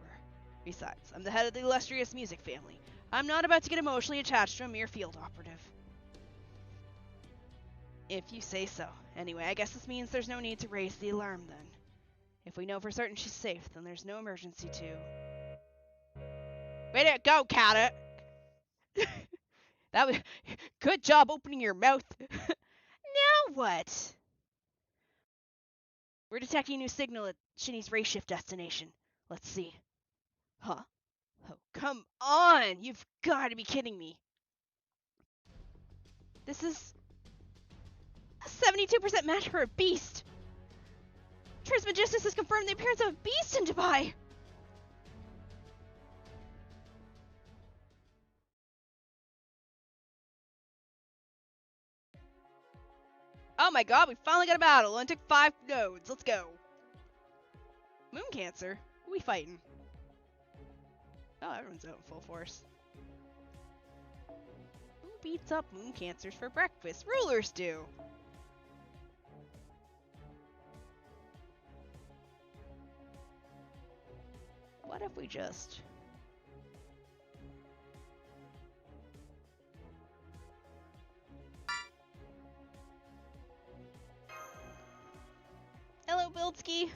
Besides, I'm the head of the illustrious music family. I'm not about to get emotionally attached to a mere field operative. If you say so. Anyway, I guess this means there's no need to raise the alarm then. If we know for certain she's safe, then there's no emergency to... Way to go, Kata! That was... Good job opening your mouth. Now what? We're detecting a new signal at Shini's race shift destination. Let's see. Huh? Oh, come on! You've got to be kidding me. This is a 72% match for a beast. Trismegistus has confirmed the appearance of a beast in Dubai. Oh my god, we finally got a battle and took 5 nodes. Let's go. Moon Cancer? Who are we fighting? Oh, everyone's out in full force. Who beats up Moon Cancers for breakfast? Rulers do. What if we just... Hello, Bildsky.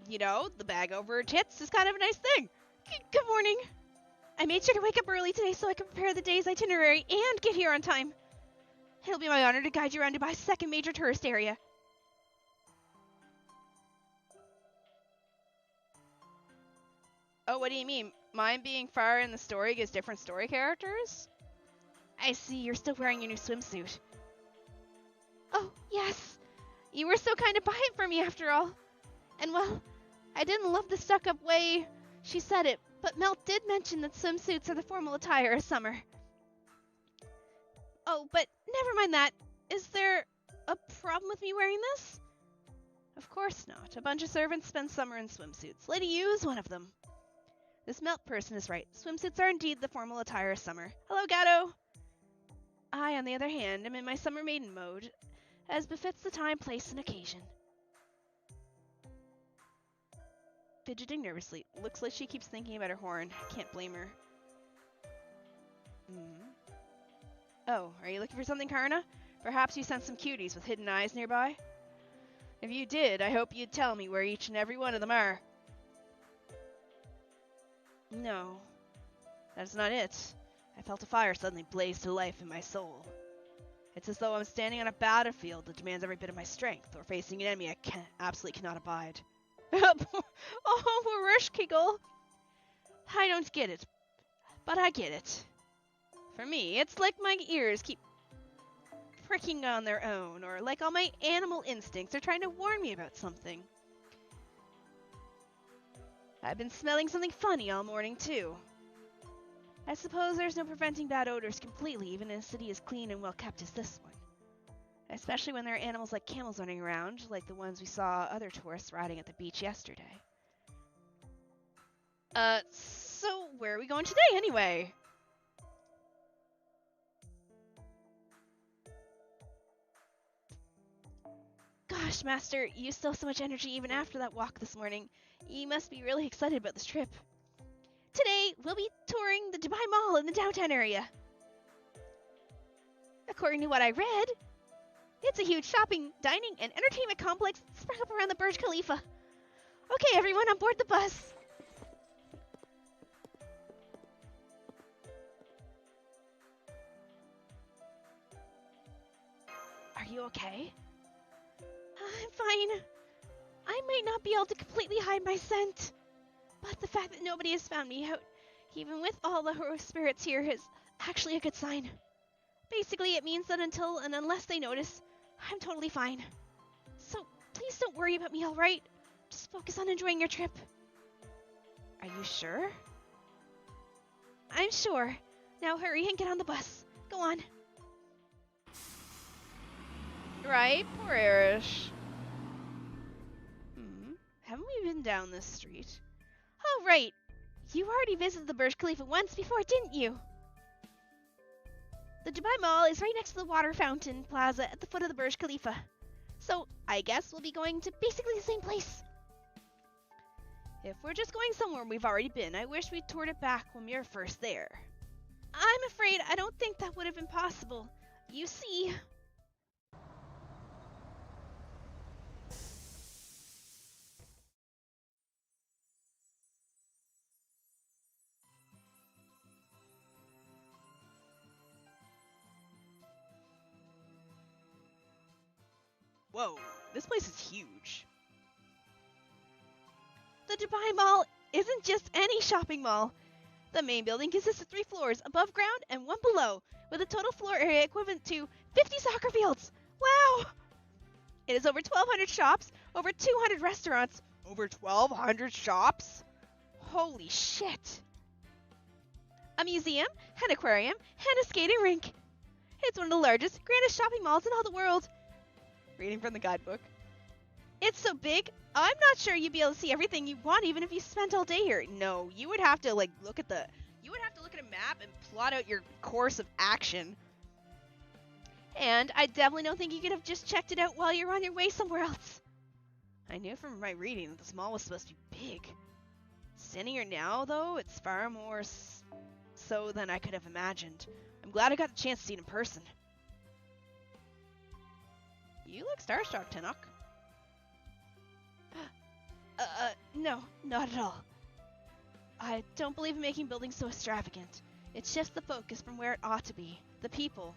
You know, the bag over her tits is kind of a nice thing. Good morning. I made sure to wake up early today so I can prepare the day's itinerary and get here on time. It'll be my honor to guide you around Dubai's second major tourist area. Oh, what do you mean? Mine being far in the story gives different story characters? I see, you're still wearing your new swimsuit. Oh, yes. You were so kind to buy it for me after all. And well, I didn't love the stuck-up way she said it, but Mel did mention that swimsuits are the formal attire of summer. Oh, but never mind that. Is there a problem with me wearing this? Of course not. A bunch of servants spend summer in swimsuits. Lady Yu is one of them. This Melt person is right. Swimsuits are indeed the formal attire of summer. Hello, Gato! I, on the other hand, am in my summer maiden mode, as befits the time, place, and occasion. Fidgeting nervously. Looks like she keeps thinking about her horn. Can't blame her. Oh, are you looking for something, Karna? Perhaps you sensed some cuties with hidden eyes nearby? If you did, I hope you'd tell me where each and every one of them are. No, that's not it. I felt a fire suddenly blaze to life in my soul. It's as though I'm standing on a battlefield that demands every bit of my strength, or facing an enemy I absolutely cannot abide. Oh, Rushkiggle! I don't get it, but I get it. For me, it's like my ears keep pricking on their own, or like all my animal instincts are trying to warn me about something. I've been smelling something funny all morning, too. I suppose there's no preventing bad odors completely, even in a city as clean and well kept as this one. Especially when there are animals like camels running around, like the ones we saw other tourists riding at the beach yesterday. So where are we going today, anyway? Gosh, Master, you still have so much energy even after that walk this morning. You must be really excited about this trip. Today, we'll be touring the Dubai Mall in the downtown area. According to what I read, it's a huge shopping, dining, and entertainment complex sprung up around the Burj Khalifa. Okay, everyone, on board the bus. Are you okay? I'm fine. I might not be able to completely hide my scent, but the fact that nobody has found me out, even with all the heroic spirits here, is actually a good sign. Basically, it means that until and unless they notice, I'm totally fine. So, please don't worry about me, alright? Just focus on enjoying your trip. Are you sure? I'm sure. Now hurry and get on the bus. Go on. Right, poor SpEresh. Haven't we been down this street? Oh, right. You already visited the Burj Khalifa once before, didn't you? The Dubai Mall is right next to the water fountain plaza at the foot of the Burj Khalifa. So, I guess we'll be going to basically the same place. If we're just going somewhere we've already been, I wish we'd toured it back when we were first there. I'm afraid I don't think that would have been possible. You see... Whoa, this place is huge. The Dubai Mall isn't just any shopping mall. The main building consists of 3 floors above ground and 1 below, with a total floor area equivalent to 50 soccer fields. Wow! It has over 1,200 shops, over 200 restaurants, over 1,200 shops? Holy shit! A museum, an aquarium, and a skating rink. It's one of the largest, grandest shopping malls in all the world. Reading from the guidebook. It's so big, I'm not sure you'd be able to see everything you want even if you spent all day here. No, you would have to look at a map and plot out your course of action. And I definitely don't think you could have just checked it out while you're on your way somewhere else. I knew from my reading that this mall was supposed to be big. Standing here now, though, it's far more so than I could have imagined. I'm glad I got the chance to see it in person. You look starstruck, Tenok. No, not at all. I don't believe in making buildings so extravagant. It's just the focus from where it ought to be. The people.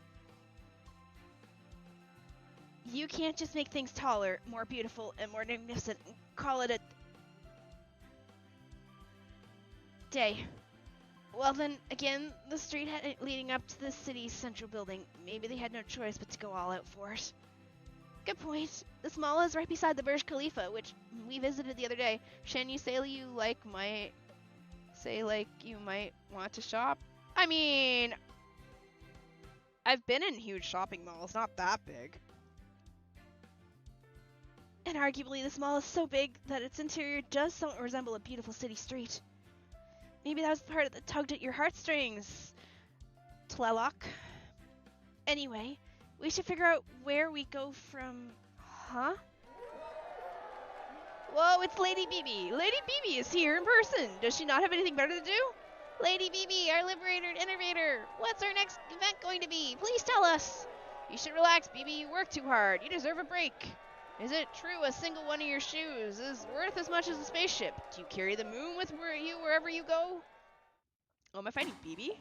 You can't just make things taller, more beautiful, and more magnificent and call it a... day. Well then, again, the street leading up to the city's central building. Maybe they had no choice but to go all out for it. Good point. This mall is right beside the Burj Khalifa, which we visited the other day. Shan, you say you might want to shop? I mean, I've been in huge shopping malls, not that big. And arguably this mall is so big that its interior does somewhat resemble a beautiful city street. Maybe that was the part that tugged at your heartstrings, Tlaloc. Anyway, we should figure out where we go from... Huh? Whoa, it's Lady Bibi. Lady Bibi is here in person. Does she not have anything better to do? Lady Bibi, our liberator and innovator. What's our next event going to be? Please tell us. You should relax, Bibi. You work too hard. You deserve a break. Is it true a single one of your shoes is worth as much as a spaceship? Do you carry the moon with you wherever you go? Oh, am I fighting Bibi?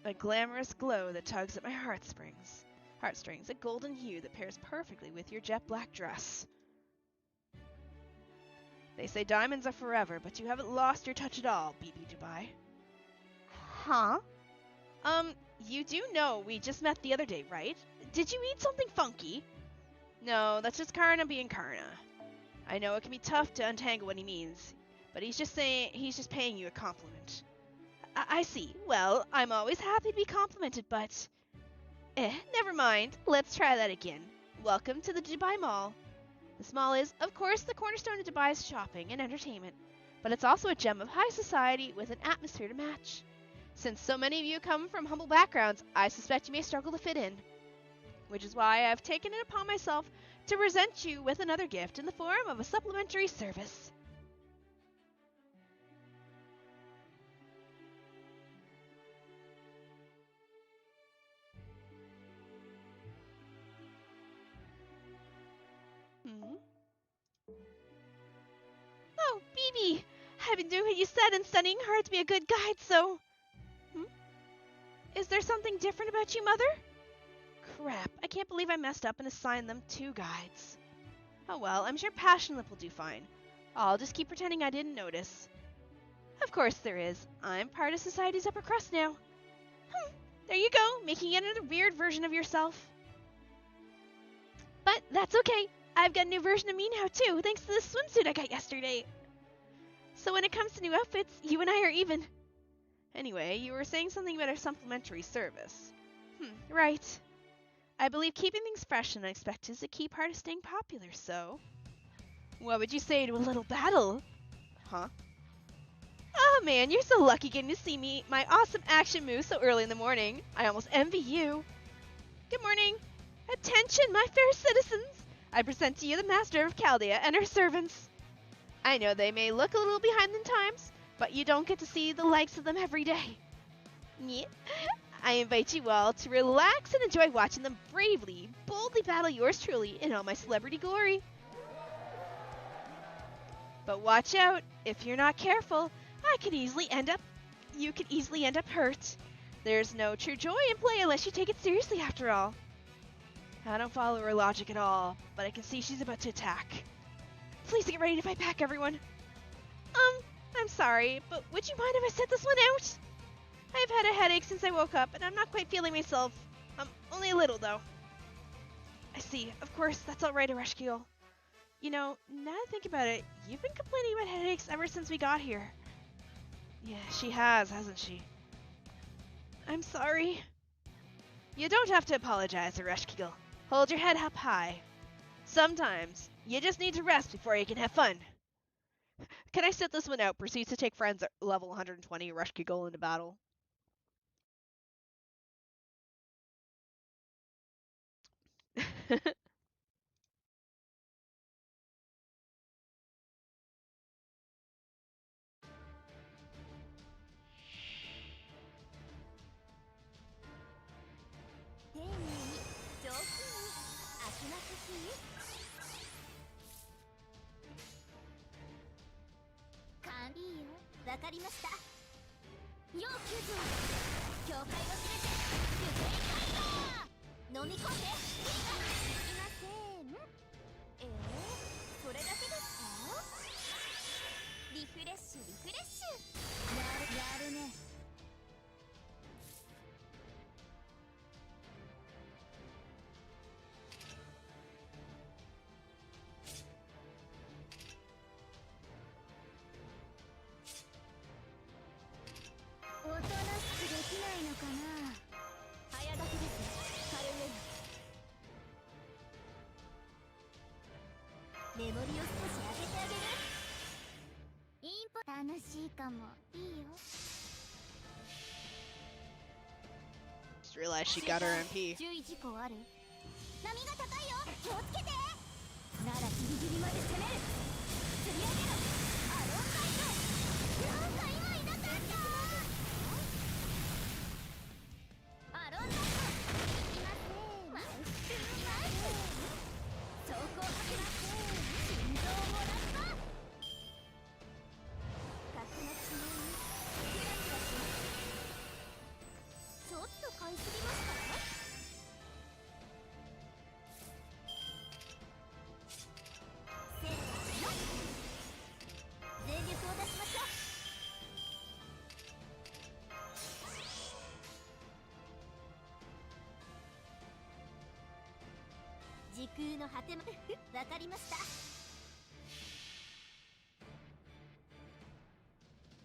A glamorous glow that tugs at my heartstrings, a golden hue that pairs perfectly with your jet black dress. They say diamonds are forever, but you haven't lost your touch at all, Bibi Dubai. Huh? You do know we just met the other day, right? Did you eat something funky? No, that's just Karna being Karna. I know it can be tough to untangle what he means, but he's just paying you a compliment. I see. Well, I'm always happy to be complimented, but... never mind. Let's try that again. Welcome to the Dubai Mall. This mall is, of course, the cornerstone of Dubai's shopping and entertainment, but it's also a gem of high society with an atmosphere to match. Since so many of you come from humble backgrounds, I suspect you may struggle to fit in. Which is why I've taken it upon myself to present you with another gift in the form of a supplementary service. Oh, BB! I've been doing what you said and studying hard to be a good guide, so... Is there something different about you, Mother? Crap, I can't believe I messed up and assigned them 2 guides. Oh well, I'm sure Passion Lip will do fine. I'll just keep pretending I didn't notice. Of course there is. I'm part of society's upper crust now. There you go, making yet another weird version of yourself. But that's okay. I've got a new version of me now too, thanks to this swimsuit I got yesterday. So when it comes to new outfits, you and I are even. Anyway, you were saying something about a supplementary service. Right. I believe keeping things fresh and unexpected is a key part of staying popular, so... What would you say to a little battle? Huh? Oh man, you're so lucky getting to see me, my awesome action moves so early in the morning. I almost envy you. Good morning. Attention, my fair citizens. I present to you the master of Chaldea and her servants. I know they may look a little behind the times, but you don't get to see the likes of them every day. Yeah. I invite you all to relax and enjoy watching them bravely, boldly battle yours truly in all my celebrity glory. But watch out, if you're not careful, you could easily end up hurt. There's no true joy in play unless you take it seriously after all. I don't follow her logic at all, but I can see she's about to attack. Please get ready to fight back, everyone. I'm sorry, but would you mind if I set this one out? I've had a headache since I woke up, and I'm not quite feeling myself. Only a little, though. I see. Of course, that's all right, Ereshkigal. You know, now that I think about it, you've been complaining about headaches ever since we got here. Yeah, she has, hasn't she? I'm sorry. You don't have to apologize, Ereshkigal. Hold your head up high. Sometimes, you just need to rest before you can have fun. Can I sit this one out? Proceeds to take friends at level 120, Ereshkigal into battle. Just realized she got her MP.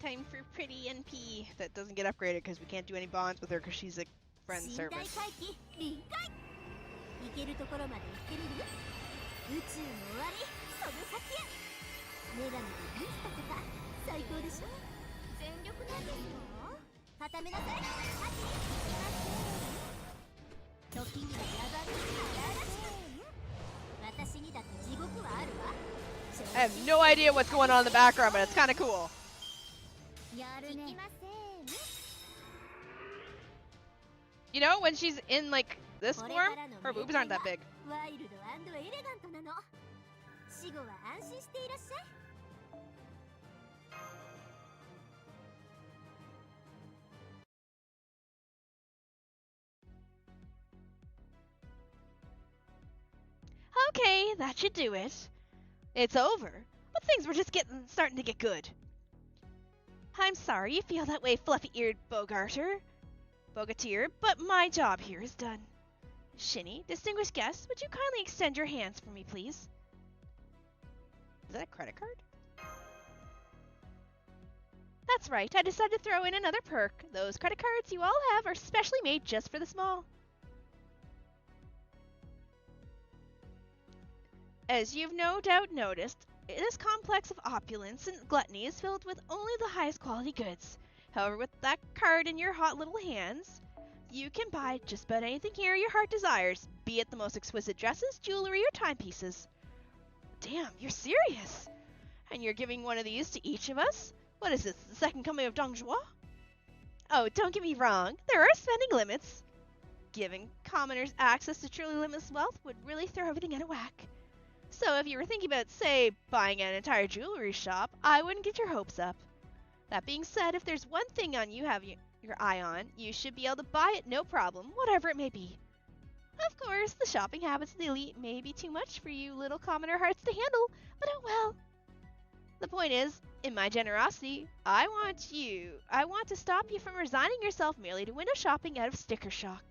Time for pretty NP. That doesn't get upgraded because we can't do any bonds with her because she's a friend 寝台 service. 回帰臨界行けるところまで行ってみる宇宙の終わりその先へ女神でビスタとか最高でしょ全力なんですか固めなさい時には野蛮に荒々しく私にだって地獄はあるわ I have no idea what's going on in the background, but it's kind of cool. やるね You know, when she's in like this form, her boobs aren't that big. ワイルド&エレガントなの死後は安心していらっしゃい Okay, that should do it. It's over, but things were just starting to get good. I'm sorry you feel that way, fluffy-eared Bogateer, but my job here is done. Shini, distinguished guests, would you kindly extend your hands for me, please? Is that a credit card? That's right, I decided to throw in another perk. Those credit cards you all have are specially made just for the small. As you've no doubt noticed, this complex of opulence and gluttony is filled with only the highest quality goods. However, with that card in your hot little hands, you can buy just about anything here your heart desires, be it the most exquisite dresses, jewelry, or timepieces. Damn, you're serious! And you're giving one of these to each of us? What is this, the second coming of Dong Zhuo? Oh, don't get me wrong, there are spending limits. Giving commoners access to truly limitless wealth would really throw everything out of whack. So if you were thinking about, say, buying an entire jewelry shop, I wouldn't get your hopes up. That being said, if there's one thing you have your eye on, you should be able to buy it no problem, whatever it may be. Of course, the shopping habits of the elite may be too much for you little commoner hearts to handle, but oh well. The point is, in my generosity, I want to stop you from resigning yourself merely to window shopping out of sticker shock.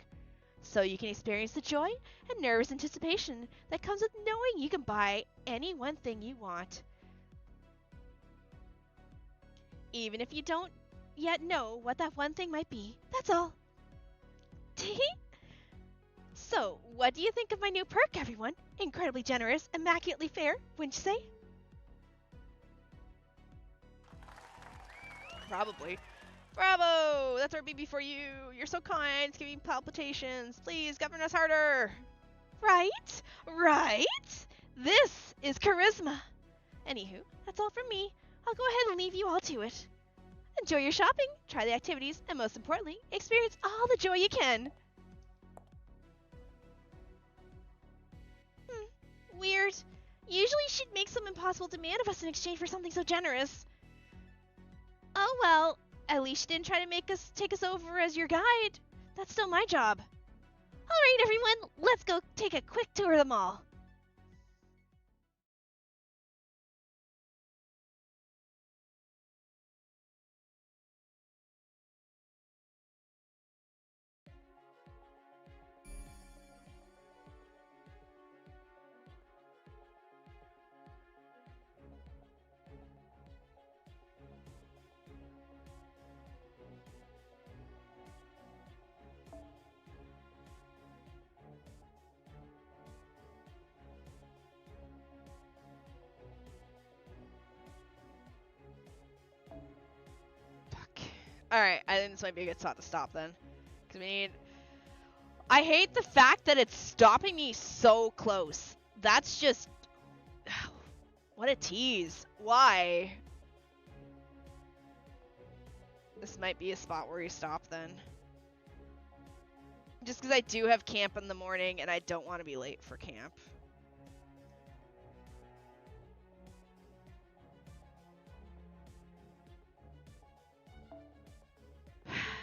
So you can experience the joy and nervous anticipation that comes with knowing you can buy any one thing you want. Even if you don't yet know what that one thing might be, that's all. So, what do you think of my new perk, everyone? Incredibly generous, immaculately fair, wouldn't you say? Probably. Bravo! That's our BB for you! You're so kind, it's giving me palpitations. Please, govern us harder! Right? Right? This is charisma! Anywho, that's all from me. I'll go ahead and leave you all to it. Enjoy your shopping, try the activities, and most importantly, experience all the joy you can. Weird. Usually she'd make some impossible demand of us in exchange for something so generous. Oh well, at least she didn't try to take us over as your guide. That's still my job. Alright everyone, let's go take a quick tour of the mall. Alright, I think this might be a good spot to stop then. Because I hate the fact that it's stopping me so close. That's just... What a tease. Why? This might be a spot where you stop then. Just because I do have camp in the morning and I don't want to be late for camp.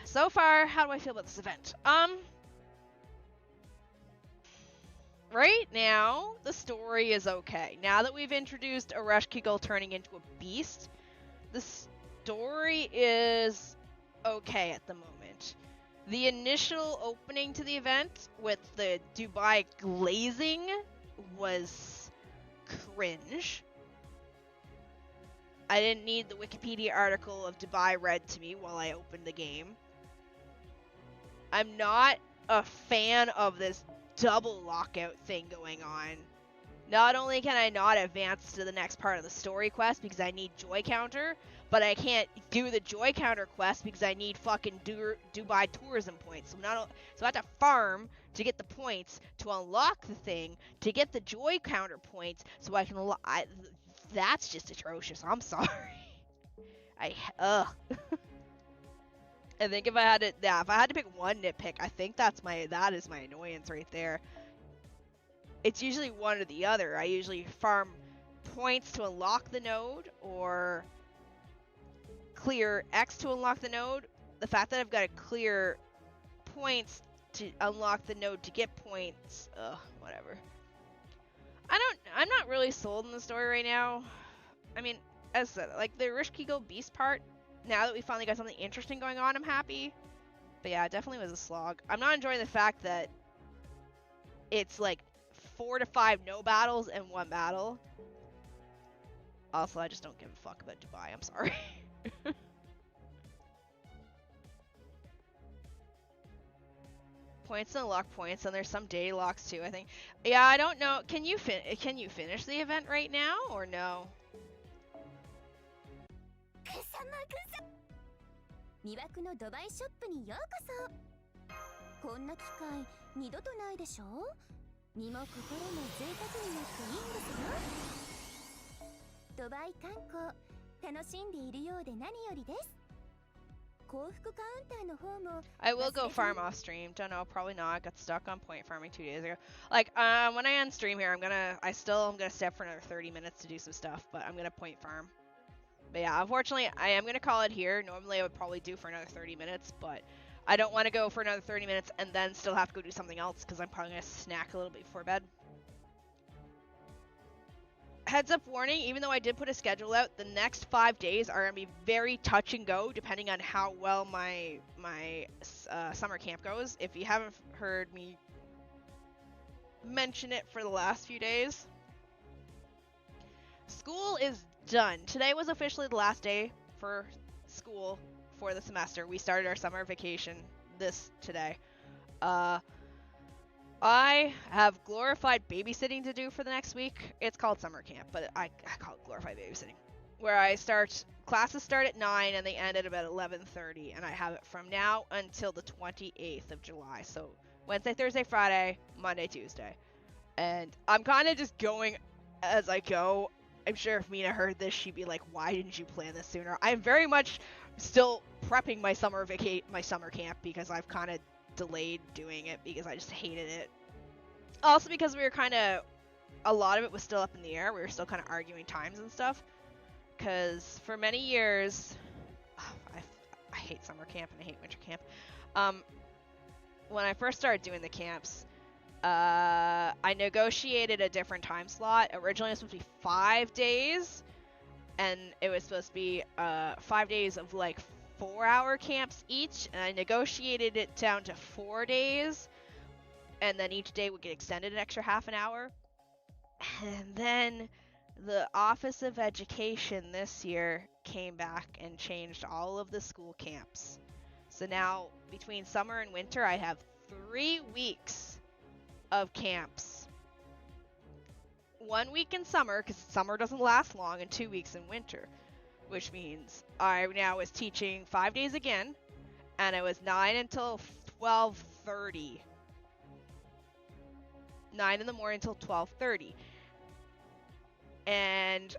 So far, how do I feel about this event? Right now, the story is okay. Now that we've introduced SpEresh turning into a beast, the story is okay at the moment. The initial opening to the event with the Dubai glazing was cringe. I didn't need the Wikipedia article of Dubai read to me while I opened the game. I'm not a fan of this double lockout thing going on. Not only can I not advance to the next part of the story quest because I need joy counter, but I can't do the joy counter quest because I need fucking Dubai tourism points. So I have to farm to get the points to unlock the thing, to get the joy counter points, so I can that's just atrocious. I'm sorry. I think if I had to pick one nitpick, I think that is my annoyance right there. It's usually one or the other. I usually farm points to unlock the node, or clear X to unlock the node. The fact that I've got to clear points to unlock the node to get points, whatever. I'm not really sold in the story right now. I mean, as I said, like the Rishkigo Beast part, now that we finally got something interesting going on, I'm happy. But yeah, it definitely was a slog. I'm not enjoying the fact that it's like 4 to 5 no battles and 1 battle. Also, I just don't give a fuck about Dubai. I'm sorry. Points and unlock points, and there's some day locks too, I think. Yeah, I don't know. Can you finish the event right now or no? 魅惑のドバイショップにようこそ。こんな機会二度とないでしょ。身も心も贅沢になっていいんですよ。ドバイ観光楽しんでいるようで何よりです。幸福カウンターの方も I will go farm off stream. Don't know, probably not. I got stuck on point farming 2 days ago. Like, when I end stream here, I'm gonna stay up for another 30 minutes to do some stuff, but I'm gonna point farm. But yeah, unfortunately, I am gonna call it here. Normally, I would probably do for another 30 minutes, but I don't want to go for another 30 minutes and then still have to go do something else because I'm probably gonna snack a little bit before bed. Heads up warning, even though I did put a schedule out, the next 5 days are going to be very touch and go depending on how well my summer camp goes. If you haven't heard me mention it for the last few days, school is done. Today was officially the last day for school for the semester. We started our summer vacation today. I have glorified babysitting to do for the next week. It's called summer camp, but I call it glorified babysitting. Where classes start at 9 and they end at about 11:30, and I have it from now until the 28th of July. So Wednesday, Thursday, Friday, Monday, Tuesday. And I'm kind of just going as I go. I'm sure if Mina heard this, she'd be like, why didn't you plan this sooner? I'm very much still prepping my summer camp because I've kind of delayed doing it because I just hated it. Also because we were a lot of it was still up in the air. We were still kind of arguing times and stuff. Because for many years, I hate summer camp and I hate winter camp. When I first started doing the camps, I negotiated a different time slot. Originally it was supposed to be 5 days, and it was supposed to be 5 days of like 4-hour camps each, and I negotiated it down to 4 days, and then each day would get extended an extra half an hour. And then the Office of Education this year came back and changed all of the school camps. So now between summer and winter I have 3 weeks of camps. 1 week in summer, because summer doesn't last long, and 2 weeks in winter. Which means I now was teaching 5 days again, and it was 9 until 12:30. 9 in the morning until 12:30. And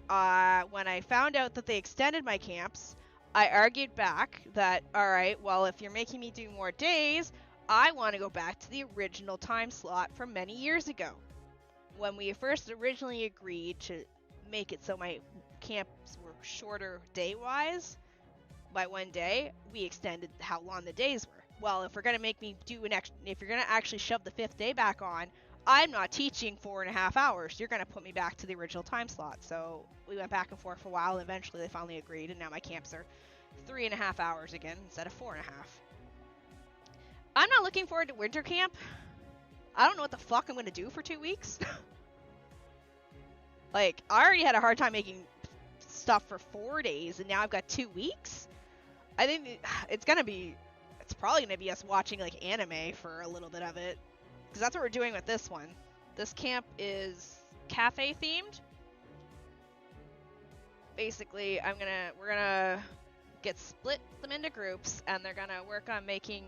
when I found out that they extended my camps, I argued back that, alright, well, if you're making me do more days, I want to go back to the original time slot from many years ago. When we first originally agreed to make it so my camps were shorter day-wise by 1 day, we extended how long the days were. Well, if we're going to make me do if you're going to actually shove the 5th day back on, I'm not teaching 4.5 hours. You're going to put me back to the original time slot. So we went back and forth for a while, and eventually they finally agreed, and now my camps are 3.5 hours again instead of 4.5. I'm not looking forward to winter camp. I don't know what the fuck I'm going to do for 2 weeks. Like, I already had a hard time making stuff for 4 days, and now I've got 2 weeks. I think it's probably gonna be us watching like anime for a little bit of it, because that's what we're doing with this one. This camp is cafe themed. Basically, we're gonna split them into groups, and they're gonna work on making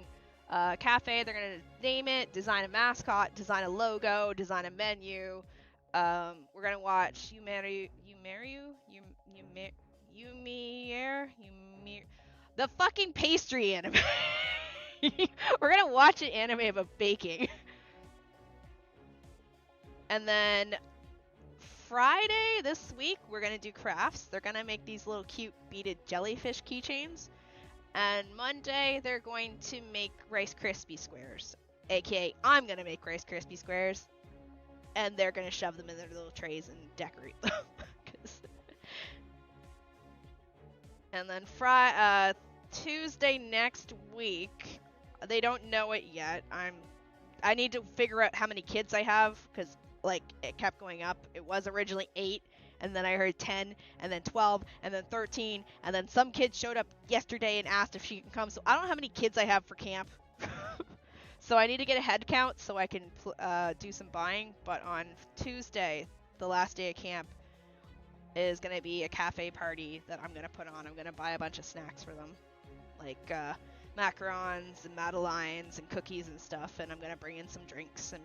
a cafe. They're gonna name it, design a mascot, design a logo, design a menu. We're gonna watch the fucking pastry anime. We're gonna watch an anime about baking. And then Friday this week, we're gonna do crafts. They're gonna make these little cute beaded jellyfish keychains. And Monday, they're going to make Rice Krispie squares. AKA, I'm gonna make Rice Krispie squares. And they're gonna shove them in their little trays and decorate them. And then Tuesday next week, they don't know it yet. I need to figure out how many kids I have, because like it kept going up. It was originally 8, and then I heard 10, and then 12, and then 13, and then some kid showed up yesterday and asked if she can come. So I don't know how many kids I have for camp. So I need to get a head count so I can do some buying. But on Tuesday, the last day of camp, is going to be a cafe party that I'm going to put on. I'm going to buy a bunch of snacks for them, like macarons and madeleines and cookies and stuff, and I'm going to bring in some drinks, and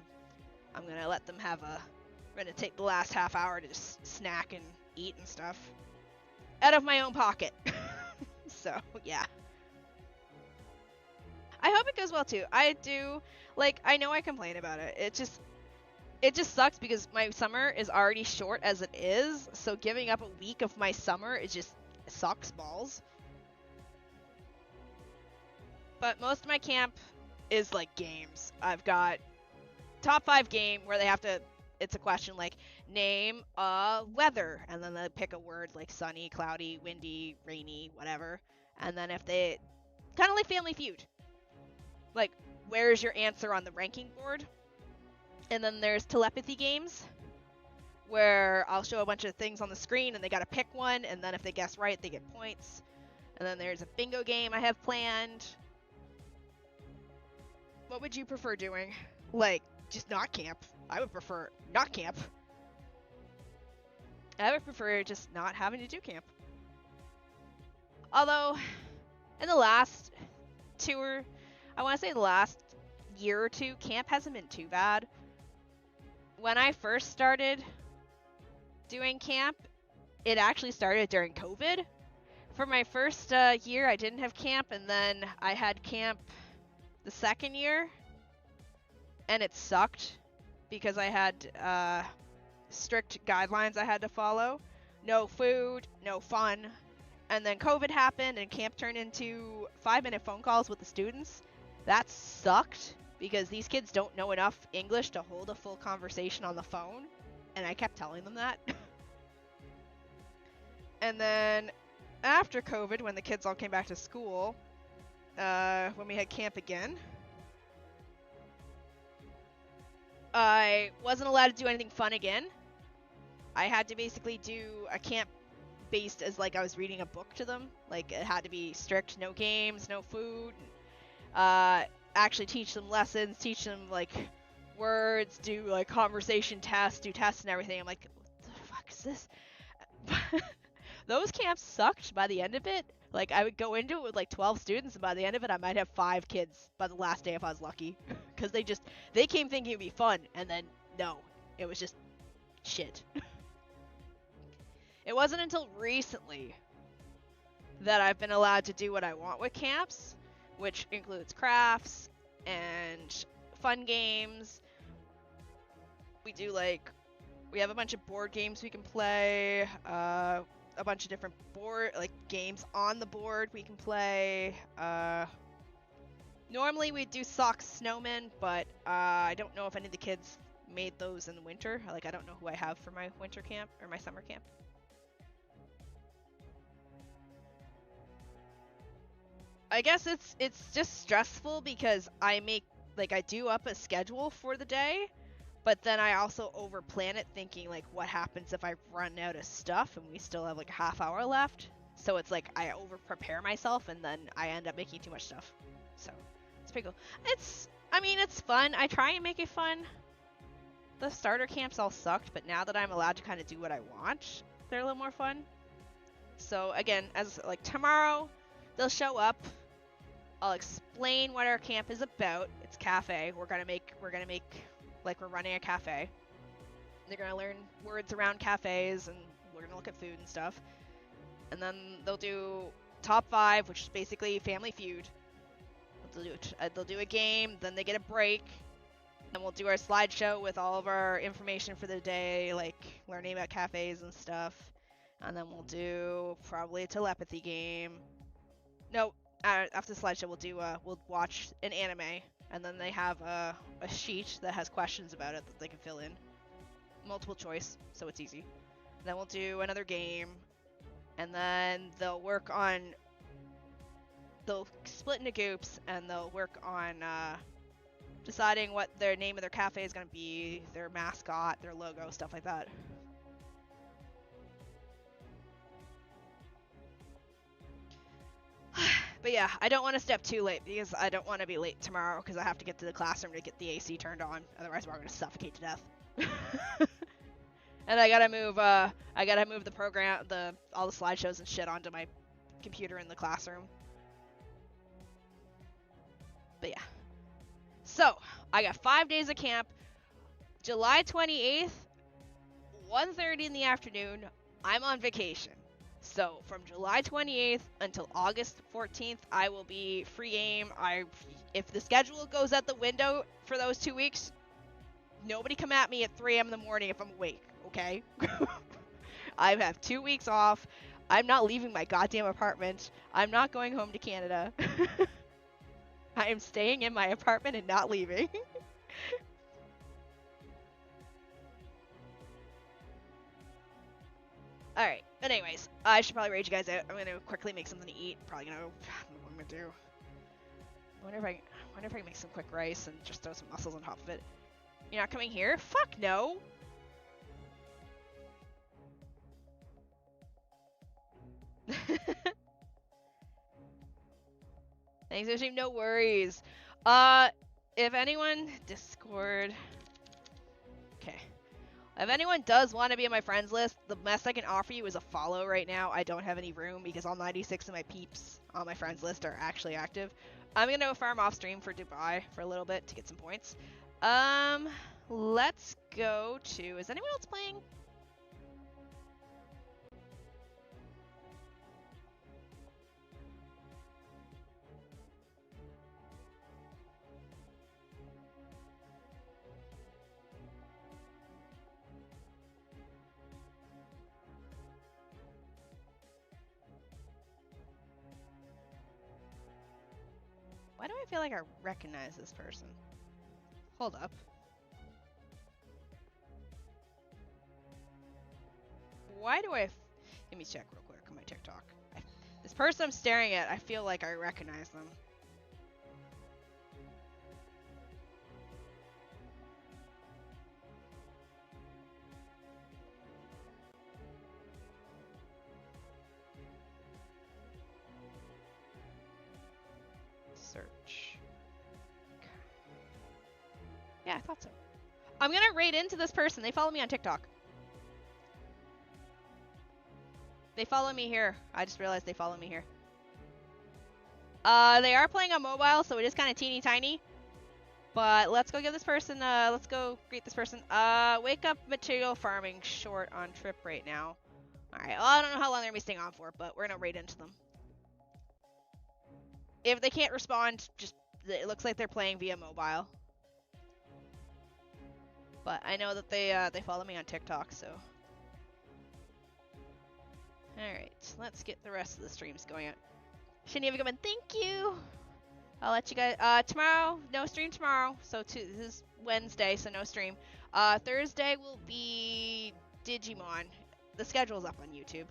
I'm going to let them have we're going to take the last half hour to just snack and eat and stuff out of my own pocket. So, yeah. I hope it goes well too. I do, like, I know I complain about it. It just sucks because my summer is already short as it is, so giving up a week of my summer, it just sucks balls. But most of my camp is like games. I've got top 5 game where they have to, it's a question like, name weather, and then they pick a word like sunny, cloudy, windy, rainy, whatever. And then if they, kind of like Family Feud, like, where's your answer on the ranking board? And then there's telepathy games, where I'll show a bunch of things on the screen and they gotta pick one, and then if they guess right, they get points. And then there's a bingo game I have planned. What would you prefer doing? Like, just not camp. I would prefer not camp. I would prefer just not having to do camp. Although, in the last I want to say the last year or two, camp hasn't been too bad. When I first started doing camp, it actually started during COVID. For my first year, I didn't have camp, and then I had camp the second year, and it sucked because I had strict guidelines I had to follow. No food, no fun. And then COVID happened, and camp turned into 5-minute phone calls with the students. That sucked, because these kids don't know enough English to hold a full conversation on the phone, and I kept telling them that. And then after COVID, when the kids all came back to school, when we had camp again, I wasn't allowed to do anything fun again. I had to basically do a camp based as like I was reading a book to them. Like, it had to be strict, no games, no food. Actually teach them lessons, teach them like words, do like conversation tests, do tests and everything. I'm like, what the fuck is this? Those camps sucked by the end of it. Like, I would go into it with like 12 students, and by the end of it I might have 5 kids by the last day if I was lucky. Because they came thinking it'd be fun, and then no, it was just shit. It wasn't until recently that I've been allowed to do what I want with camps, which includes crafts and fun games. We have a bunch of board games we can play, a bunch of different games on the board we can play. Normally we'd do socks snowmen, but I don't know if any of the kids made those in the winter. Like, I don't know who I have for my winter camp or my summer camp. I guess it's just stressful because I do up a schedule for the day, But then I also overplan it, thinking like, what happens if I run out of stuff and we still have like a half hour left? So it's like I over prepare myself and then I end up making too much stuff. So it's pretty cool. I mean, it's fun. I try and make it fun. The starter camps all sucked, but now that I'm allowed to kind of do what I want, they're a little more fun. So again, as like tomorrow, they'll show up. I'll explain what our camp is about. It's cafe. We're gonna make like we're running a cafe. They're gonna learn words around cafes, and we're gonna look at food and stuff. And then they'll do top 5, which is basically Family Feud. They'll do a game, then they get a break. And we'll do our slideshow with all of our information for the day, like learning about cafes and stuff. And then we'll do probably a telepathy game. No, after the slideshow, we'll watch an anime, and then they have a sheet that has questions about it that they can fill in. Multiple choice, so it's easy. Then we'll do another game, and then they'll split into groups, and they'll work on deciding what their name of their cafe is going to be, their mascot, their logo, stuff like that. But yeah, I don't want to step too late because I don't want to be late tomorrow because I have to get to the classroom to get the AC turned on. Otherwise, we're going to suffocate to death. And I gotta move the program, all the slideshows and shit onto my computer in the classroom. But yeah. So, I got 5 days of camp. July 28th, 1:30 in the afternoon, I'm on vacation. So, from July 28th until August 14th, I will be free game. If the schedule goes out the window for those 2 weeks, nobody come at me at 3 a.m. in the morning if I'm awake, okay? I have 2 weeks off. I'm not leaving my goddamn apartment. I'm not going home to Canada. I am staying in my apartment and not leaving. Alright, but anyways, I should probably rage you guys out. I'm gonna quickly make something to eat. Probably gonna, I don't know what I'm gonna do. I wonder if I can make some quick rice and just throw some mussels on top of it. You're not coming here? Fuck no! Thanks for stream, no worries. If anyone, Discord. Okay. If anyone does want to be on my friends list, the best I can offer you is a follow right now. I don't have any room because all 96 of my peeps on my friends list are actually active. I'm gonna go farm off stream for Dubai for a little bit to get some points. Let's go to, is anyone else playing? Why do I feel like I recognize this person? Hold up. Why do let me check real quick on my TikTok. This person I'm staring at, I feel like I recognize them. Search. Okay. Yeah, I thought so. I'm gonna raid into this person. They follow me on TikTok. They follow me here. I just realized they follow me here. They are playing on mobile, so it is kind of teeny tiny. But let's go give this person, let's go greet this person. Wake up material farming short on trip right now. Alright, well, I don't know how long they're gonna be staying on for, but we're gonna raid into them. If they can't respond, just, it looks like they're playing via mobile. But I know that they follow me on TikTok, so. Alright, let's get the rest of the streams going out. Shini, have a good one. Thank you! I'll let you guys, tomorrow, no stream tomorrow. So this is Wednesday, so no stream. Thursday will be Digimon. The schedule's up on YouTube.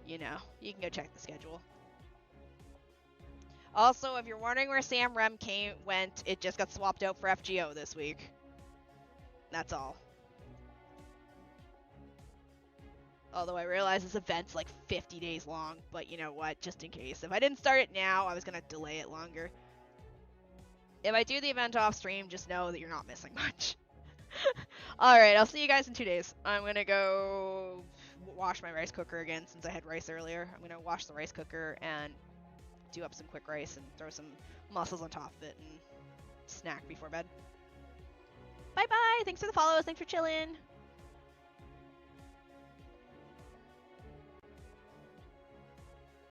You know, you can go check the schedule. Also, if you're wondering where Sam Rem went, it just got swapped out for FGO this week. That's all. Although I realize this event's like 50 days long, but you know what, just in case. If I didn't start it now, I was gonna delay it longer. If I do the event off stream, just know that you're not missing much. Alright, I'll see you guys in 2 days. I'm gonna go wash my rice cooker again since I had rice earlier. I'm gonna wash the rice cooker and do up some quick rice and throw some mussels on top of it and snack before bed. Bye bye! Thanks for the follows, thanks for chilling!